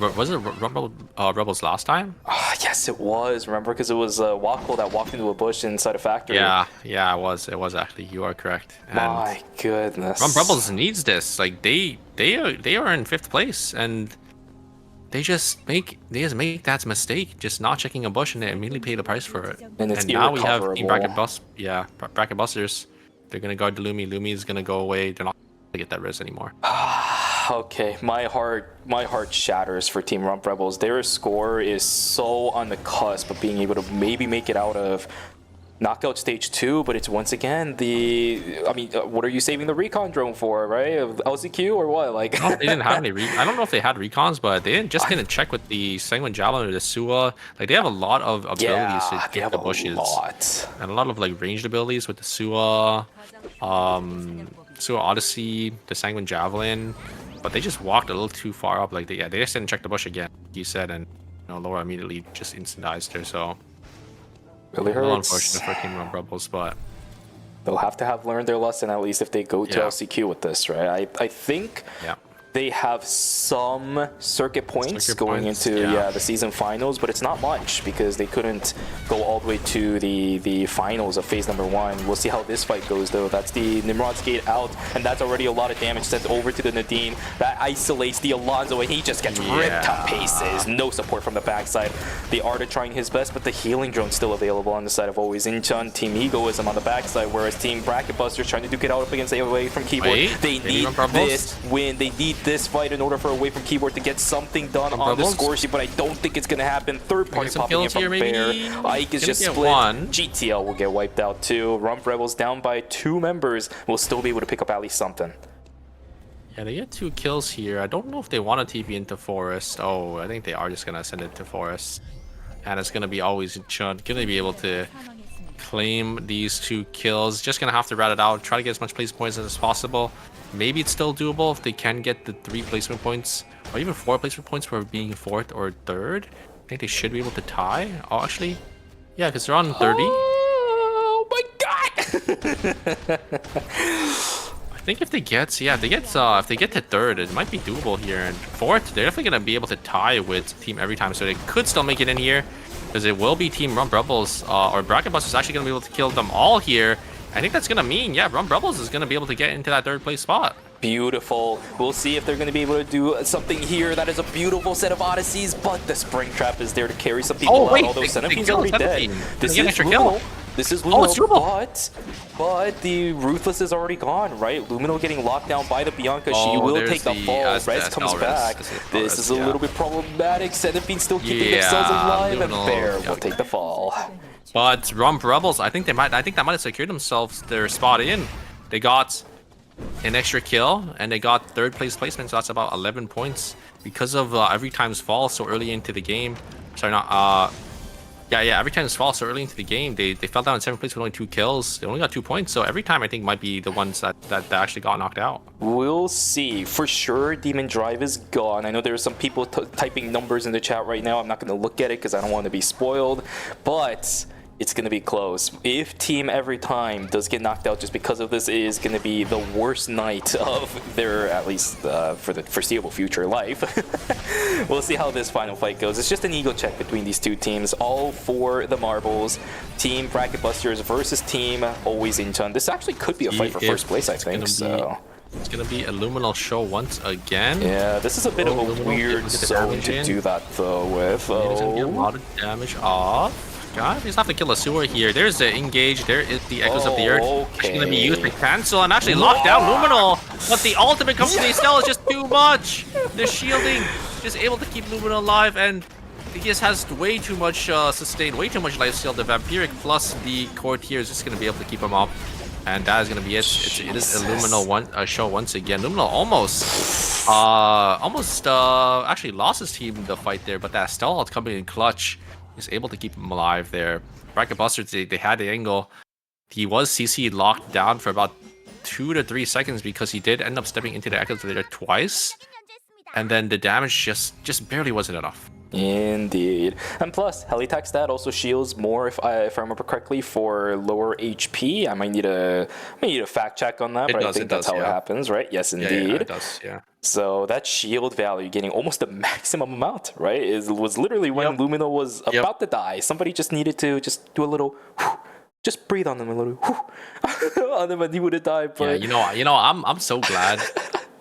Rebels last time? Yes, it was. Remember, because it was Wako that walked into a bush inside a factory. Yeah, it was actually. You are correct. And My goodness. Rump Rebels needs this. Like they are in 5th place, and they just make that mistake, just not checking a bush, and they immediately pay the price for it. And it's now we have Team irrecoverable. Bracket Busters. They're gonna guard the Lumi. Lumi is gonna go away. They're not gonna get that res anymore. Okay, my heart shatters for Team Rump Rebels. Their score is so on the cusp of being able to maybe make it out of knockout stage 2, but it's once again what are you saving the recon drone for, right? LCQ or what? Like, No, they didn't have any. I don't know if they had recons, but they didn't check with the Sanguine Javelin or the Sua. Like they have a lot of abilities to they get have the a bushes, lot. and a lot of like ranged abilities with the Sua, Sua Odyssey, the Sanguine Javelin. But they just walked a little too far up. Like they just didn't check the bush again, you said, and Laura immediately just instant dies there. So Really a little hurts. unfortunate for Team Rump Rebels, but They'll have to have learned their lesson, at least if they go to Yeah. LCQ with this, right? I think yeah. they have some circuit points Circuit going points, into yeah. the season finals, but it's not much because they couldn't go all the way to the finals of phase number 1. We'll see how this fight goes though. That's the Nimrod's Gate out, and that's already a lot of damage sent over to the Nadine. That isolates the Alonzo, and he just gets ripped to pieces. No support from the backside. The Arda trying his best, but the healing drone's still available on the side of always Inchun. Team Egoism on the backside, whereas Team Bracket Busters trying to duke it out up against Away from Keyboard. They need this win. They need this fight in order for Away from Keyboard to get something done on the score sheet, but I don't think it's going to happen. Third party popping in from Bear. Ike is just split. GTL will get wiped out too. Rump Rebels down by 2 members will still be able to pick up at least something. Yeah, they get 2 kills here. I don't know if they want to TP into Forest. Oh, I think they are just going to send it to Forest. And it's going to be always Chun. Going to be able to claim these 2 kills. Just going to have to rat it out. Try to get as much place points as possible. Maybe it's still doable if they can get the 3 placement points. Or even 4 placement points for being 4th or 3rd. I think they should be able to tie. Oh, actually, yeah, because they're on 30. Oh my god! I think if they get to 3rd, it might be doable here. And 4th, they're definitely gonna be able to tie with Team Every Time, so they could still make it in here, because it will be Team Rump Rebels or Bracket Busters actually gonna be able to kill them all here. I think that's gonna mean, yeah, Rump Rebels is gonna be able to get into that 3rd place spot. Beautiful. We'll see if they're going to be able to do something here. That is a beautiful set of Odysseys, but the Spring Trap is there to carry some people out. Although Centipede's already dead. This is Luminal. This is Luminal, but the Ruthless is already gone, right? Luminal getting locked down by the Bianca. She will take the fall. Res comes back. This is a little bit problematic. Centipede still keeping themselves alive, and Bear will take the fall. But Rump Rebels, I think that might have secured themselves their spot in. They got an extra kill, and they got 3rd place placement, so that's about 11 points because of Every Time's fall so early into the game. Sorry, not Every Time's fall so early into the game, they fell down in 7th place with only 2 kills. They only got 2 points, so Every Time I think might be the ones that actually got knocked out. We'll see. For sure, Demon Drive is gone. I know there are some people typing numbers in the chat right now. I'm not going to look at it because I don't want to be spoiled, but it's going to be close. If Team Every Time does get knocked out just because of this, it is going to be the worst night of their, at least for the foreseeable future, life. We'll see how this final fight goes. It's just an ego check between these 2 teams, all for the marbles. Team Bracket Busters versus Team Always Inchun. This actually could be a fight for 1st place, I think. So it's going to be a Luminal show once again. Yeah, this is a bit of a weird zone to do that, though, with. Get a lot of damage off. God, you just have to kill a sewer here. There's the engage. There is the Echoes of the Earth. It's going to be used to cancel and actually lock down Luminal. But the ultimate company still is just too much. The shielding is able to keep Luminal alive, and he just has way too much sustain, way too much life steal. The Vampiric plus the Courtier is just going to be able to keep him up. And that is going to be it. It is a Luminal show once again. Luminal almost actually lost his team in the fight there, but that Stealth coming in clutch is able to keep him alive there. Bracket Busters, they had the angle. He was CC locked down for about 2 to 3 seconds because he did end up stepping into the activator twice, and then the damage just barely wasn't enough. Indeed. And plus, Helitack stat also shields more, if I remember correctly, for lower HP. I might need a fact check on that, but I think that's how it happens, right? Yes, indeed. Yeah, it does, yeah. So that shield value getting almost the maximum amount, right? Was literally when Lumino was about to die. Somebody just needed to just do a little whew, just breathe on them a little whew, on them and he would have died. But Yeah, I'm so glad.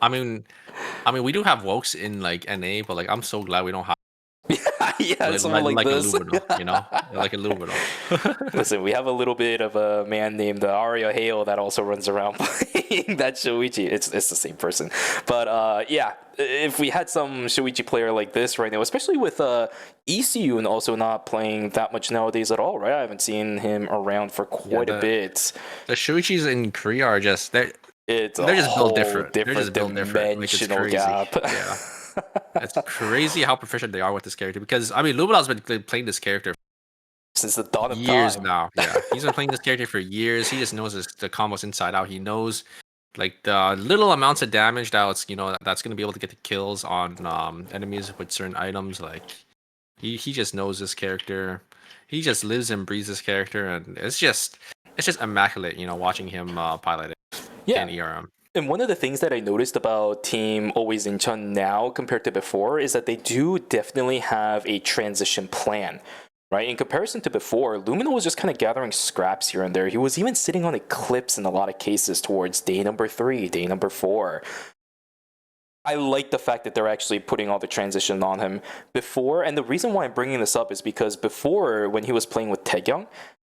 I mean we do have Wokes in like NA, but like I'm so glad we don't have someone like this. A Lumino, you know, like a Lumino. Listen, we have a little bit of a man named Aria Hale that also runs around playing that Shoichi. It's the same person, but yeah, if we had some Shoichi player like this right now, especially with ECU also not playing that much nowadays at all, right? I haven't seen him around for quite a bit. The Shoichis in Korea are just they're just built different. They're just built different. Like, it's crazy. Gap. Yeah. It's crazy how proficient they are with this character, because I mean Lumino's been playing this character since the dawn of years time. now. Yeah, he's been playing this character for years. He just knows the combos inside out. He knows like the little amounts of damage that's that's gonna be able to get the kills on enemies with certain items. Like he just knows this character. He just lives and breathes this character, and it's just immaculate. Watching him pilot it in ERM. And one of the things that I noticed about Team Always Incheon now compared to before is that they do definitely have a transition plan, right? In comparison to before, Lumino was just kind of gathering scraps here and there. He was even sitting on Eclipse in a lot of cases towards day number 3, day number 4. I like the fact that they're actually putting all the transition on him before. And the reason why I'm bringing this up is because before, when he was playing with Taekyung,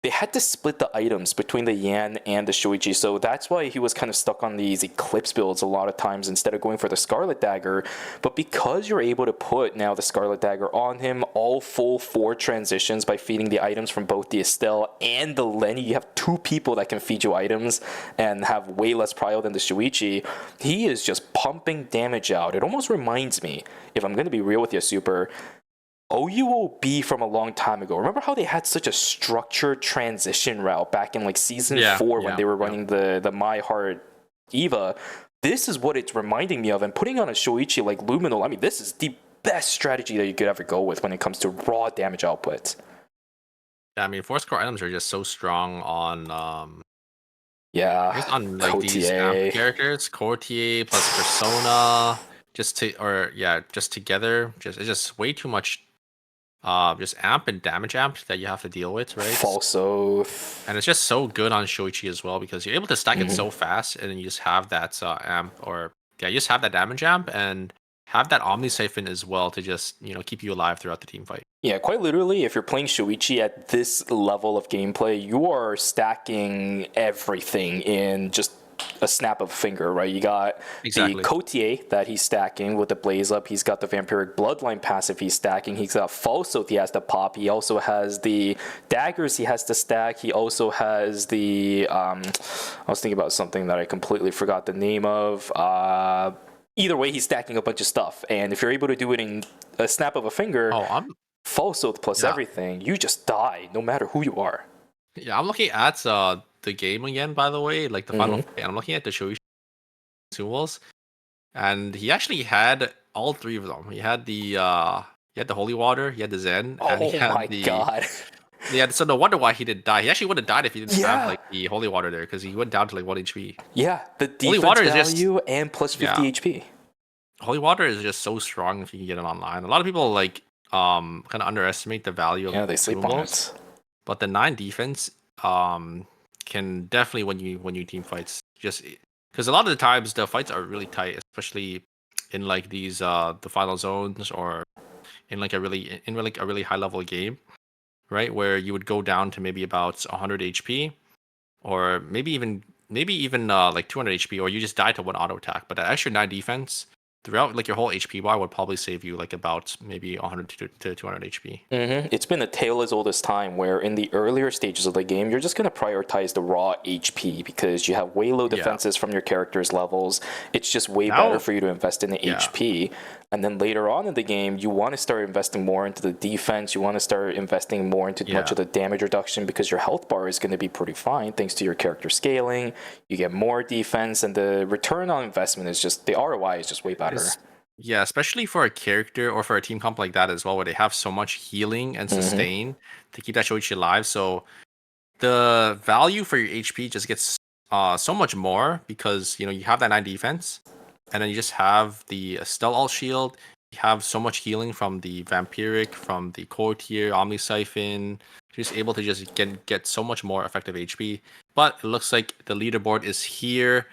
they had to split the items between the Yan and the Shoichi, so that's why he was kind of stuck on these Eclipse builds a lot of times instead of going for the Scarlet Dagger. But because you're able to put now the Scarlet Dagger on him, all full 4 transitions by feeding the items from both the Estelle and the Lenny, you have 2 people that can feed you items and have way less prio than the Shoichi. He is just pumping damage out. It almost reminds me, if I'm going to be real with you, Super, OUOB from a long time ago. Remember how they had such a structured transition route back in like season 4 when they were running the My Heart Eva? This is what it's reminding me of. And putting on a Shoichi like Lumino, I mean, this is the best strategy that you could ever go with when it comes to raw damage output. Yeah, I mean, 4-score items are just so strong on on like these amp characters, Courtier plus Persona, just together, it's just way too much. Just amp and damage amp that you have to deal with, right? False Oath. And it's just so good on Shoichi as well, because you're able to stack it so fast, and then you just have that amp, you just have that damage amp and have that Omni Siphon as well to just keep you alive throughout the team fight. Yeah, quite literally, if you're playing Shoichi at this level of gameplay, you are stacking everything in just a snap of a finger, right? You got the Cotier that he's stacking with the Blaze Up. He's got the Vampiric Bloodline passive he's stacking. He's got False Oath he has to pop. He also has the daggers he has to stack. He also has the I was thinking about something that I completely forgot the name of. Either way, he's stacking a bunch of stuff, and if you're able to do it in a snap of a finger, False Oath plus everything, you just die no matter who you are. Yeah, I'm looking at the game again, by the way, like the final fight, and I'm looking at the Shoichi consumables, and he actually had all 3 of them. He had the Holy Water, he had the Zen, and he had God. Yeah, so no wonder why he didn't die. He actually would have died if he didn't have like the Holy Water there, because he went down to like 1 HP. Yeah, the defense Holy Water value and plus 50 HP. Holy Water is just so strong if you can get it online. A lot of people like kind of underestimate the value of they sleep on it. But the 9 defense can definitely win you team fights, just because a lot of the times the fights are really tight, especially in like these the final zones, or in like a really high level game, right, where you would go down to maybe about 100 HP, or maybe even like 200 HP, or you just die to 1 auto attack. But that extra 9 defense throughout like your whole HP bar would probably save you like about maybe 100 to 200 HP. It's been a tale as old as time, where in the earlier stages of the game, you're just going to prioritize the raw HP because you have way low defenses from your character's levels. It's just way better for you to invest in the HP. And then later on in the game, you want to start investing more into the defense. You want to start investing more into much of the damage reduction because your health bar is going to be pretty fine thanks to your character scaling. You get more defense, and the return on investment is just, the ROI is just way better. Yeah, especially for a character or for a team comp like that as well, where they have so much healing and sustain to keep that Shoichi alive. So the value for your HP just gets so much more because, you know, you have that 9 defense, and then you just have the Stealth Alt Shield. You have so much healing from the Vampiric, from the Core Tier, Omni Siphon. You're just able to just get so much more effective HP. But it looks like the leaderboard is here.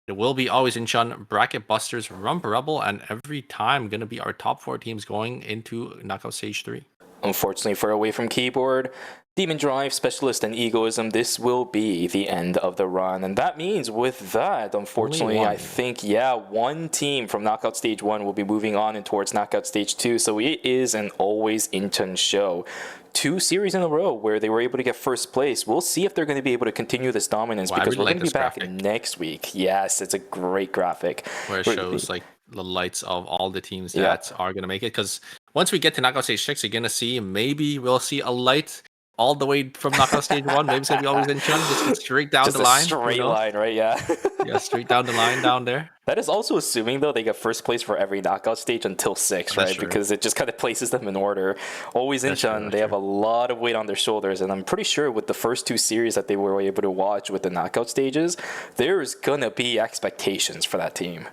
It will be Always in Chun, Bracket Busters, Rump Rebel, and every time going to be our top 4 teams going into Knockout Stage 3. Unfortunately for Away from Keyboard, Demon Drive, Specialist, and Egoism, this will be the end of the run. And that means with that, unfortunately, I think, one team from Knockout Stage 1 will be moving on and towards Knockout Stage 2. So it is an Always in Chun show. 2 series in a row where they were able to get first place. We'll see if they're going to be able to continue this dominance because we're going to be back next week. Yes, it's a great graphic. Where it shows like the lights of all the teams that are going to make it. Because once we get to Knockout Stage 6, you're going to see, maybe we'll see a light all the way from Knockout Stage 1. Maybe it's going to be Always in Chun, just straight down the line. Straight line, right? Yeah. Yeah, straight down the line down there. That is also assuming, though, they get first place for every knockout stage until 6, right? Because it just kind of places them in order. Always in Chun, they have a lot of weight on their shoulders, and I'm pretty sure with the first 2 series that they were able to watch with the knockout stages, there's going to be expectations for that team.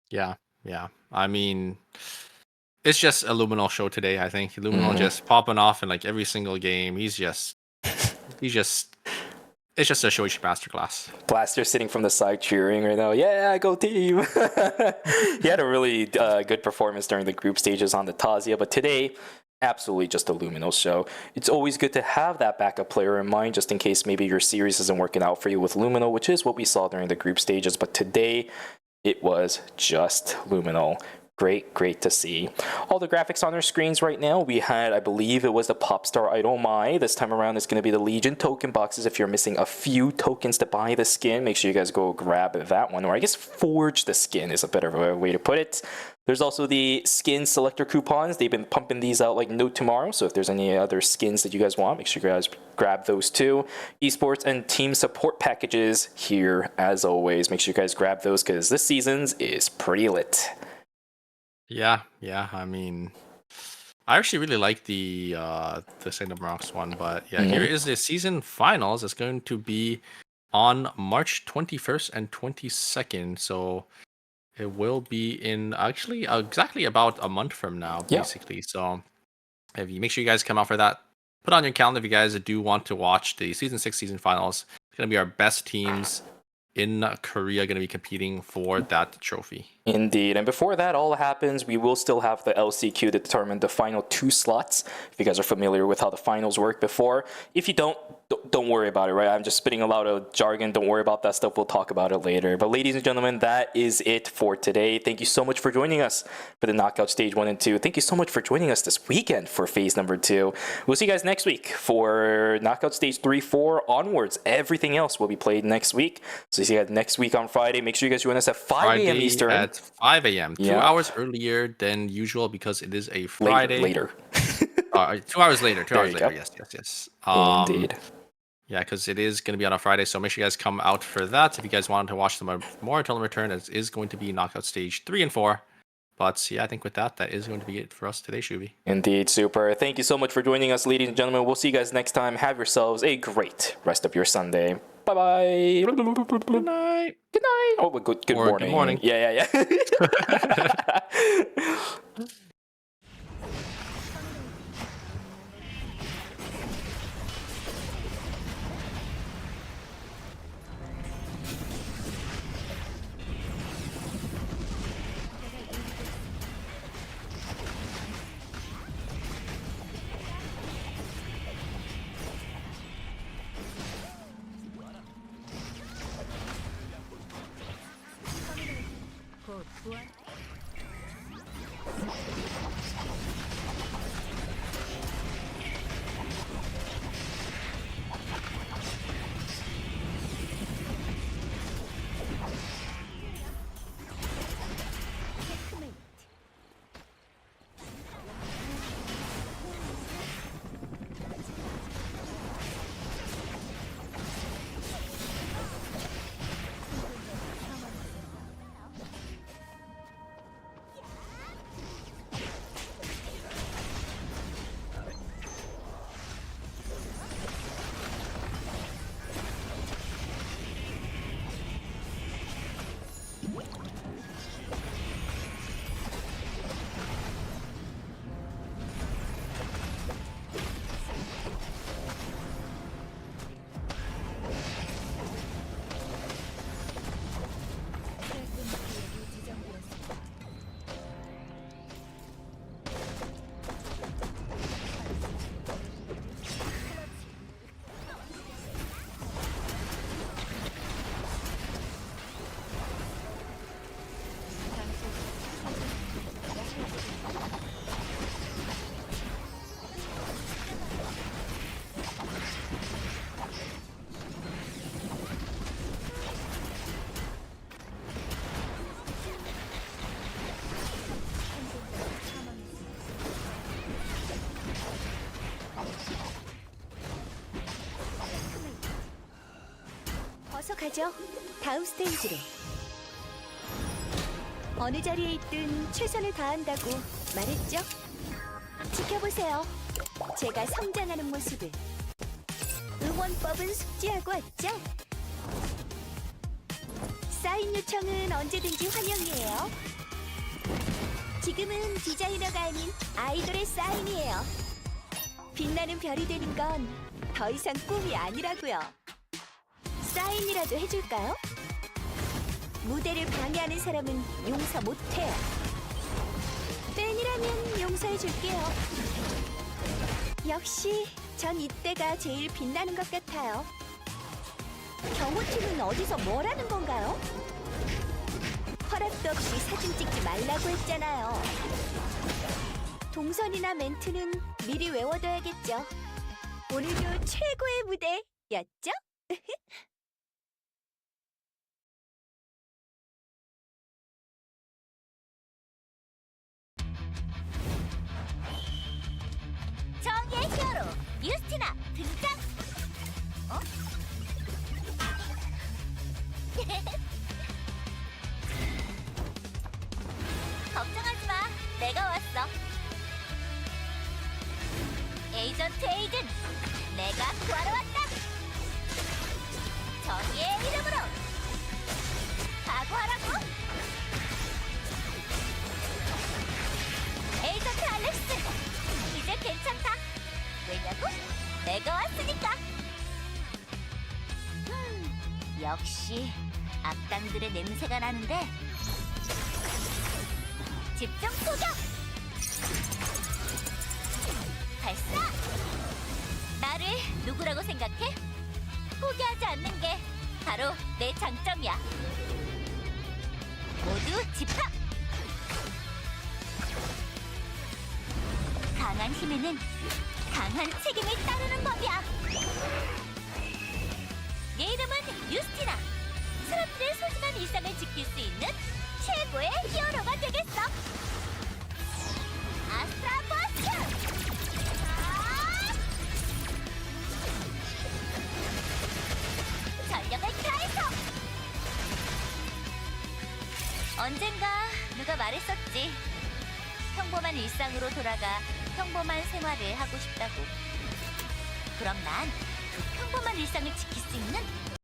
Yeah. I mean, it's just a Luminol show today, I think. Luminol just popping off in like every single game. It's just a Shoichi masterclass. Blaster sitting from the side cheering right now. Yeah, go team! He had a really good performance during the group stages on the Tazia, but today, absolutely just a Luminol show. It's always good to have that backup player in mind, just in case maybe your series isn't working out for you with Luminol, which is what we saw during the group stages, but today, it was just Luminol. Great to see. All the graphics on our screens right now, we had, I believe it was the Popstar Idol Mai. This time around, it's going to be the Legion token boxes. If you're missing a few tokens to buy the skin, make sure you guys go grab that one. Or I guess forge the skin is a better way to put it. There's also the skin selector coupons. They've been pumping these out like no tomorrow. So if there's any other skins that you guys want, make sure you guys grab those too. Esports and team support packages here as always. Make sure you guys grab those because this season's is pretty lit. Yeah. I mean, I actually really like the Saint of Rocks one, but here is the season finals. It's going to be on March 21st and 22nd. So it will be in actually exactly about a month from now, basically. So if you make sure you guys come out for that, put on your calendar if you guys do want to watch the season 6 season finals. It's going to be our best teams in Korea going to be competing for that trophy. Indeed. And before that all happens, we will still have the LCQ to determine the final 2 slots. If you guys are familiar with how the finals work before. If you don't worry about it, right? I'm just spitting a lot of jargon. Don't worry about that stuff. We'll talk about it later. But ladies and gentlemen, that is it for today. Thank you so much for joining us for the Knockout Stage 1 and 2. Thank you so much for joining us this weekend for phase number 2. We'll see you guys next week for Knockout Stage 3, 4 onwards. Everything else will be played next week. So see you guys next week on Friday. Make sure you guys join us at 5 a.m. Eastern. At 5 a.m. 2 hours earlier than usual because it is a Friday. Later. 2 hours later. 2 hours later. Yes. Indeed. Yeah, because it is going to be on a Friday, so make sure you guys come out for that. If you guys wanted to watch them more until the return, it is going to be Knockout Stage 3 and 4. But yeah, I think with that is going to be it for us today, Shubi. Indeed, super. Thank you so much for joining us, ladies and gentlemen. We'll see you guys next time. Have yourselves a great rest of your Sunday. Bye-bye. Good night. Good night. Oh, good morning. Good morning. Yeah. 가죠. 다음 스테이지로. 어느 자리에 있든 최선을 다한다고 말했죠? 지켜보세요. 제가 성장하는 모습을. 응원법은 숙지하고 왔죠? 사인 요청은 언제든지 환영이에요. 지금은 디자이너가 아닌 아이돌의 사인이에요. 빛나는 별이 되는 건 더 이상 꿈이 아니라고요. 사인이라도 해줄까요? 무대를 방해하는 사람은 용서 못해요. 팬이라면 용서해줄게요. 역시 전 이때가 제일 빛나는 것 같아요. 경호팀은 어디서 뭘 하는 건가요? 허락도 없이 사진 찍지 말라고 했잖아요. 동선이나 멘트는 미리 외워둬야겠죠. 오늘도 최고의 무대였죠? 정의의 히어로 유스티나 등장! 어? 걱정하지 마, 내가 왔어. 에이전트 에이든, 내가 구하러 왔다. 정의의 이름으로 각오하라고. 에이전트 알렉스, 이제 괜찮다. 왜냐고? 내가 왔으니까. 역시 악당들의 냄새가 나는데. 집중 소격! 발사! 나를 누구라고 생각해? 포기하지 않는 게 바로 내 장점이야. 모두 집합! 강한 힘에는 강한 책임이 따르는 법이야. 내 이름은 유스티나. 사람들의 소중한 일상을 지킬 수 있는 최고의 히어로가 되겠어. 아스트라 버스! 전력을 다해서! 언젠가 누가 말했었지. 평범한 일상으로 돌아가 평범한 생활을 하고 싶다고. 그럼 난 그 평범한 일상을 지킬 수 있는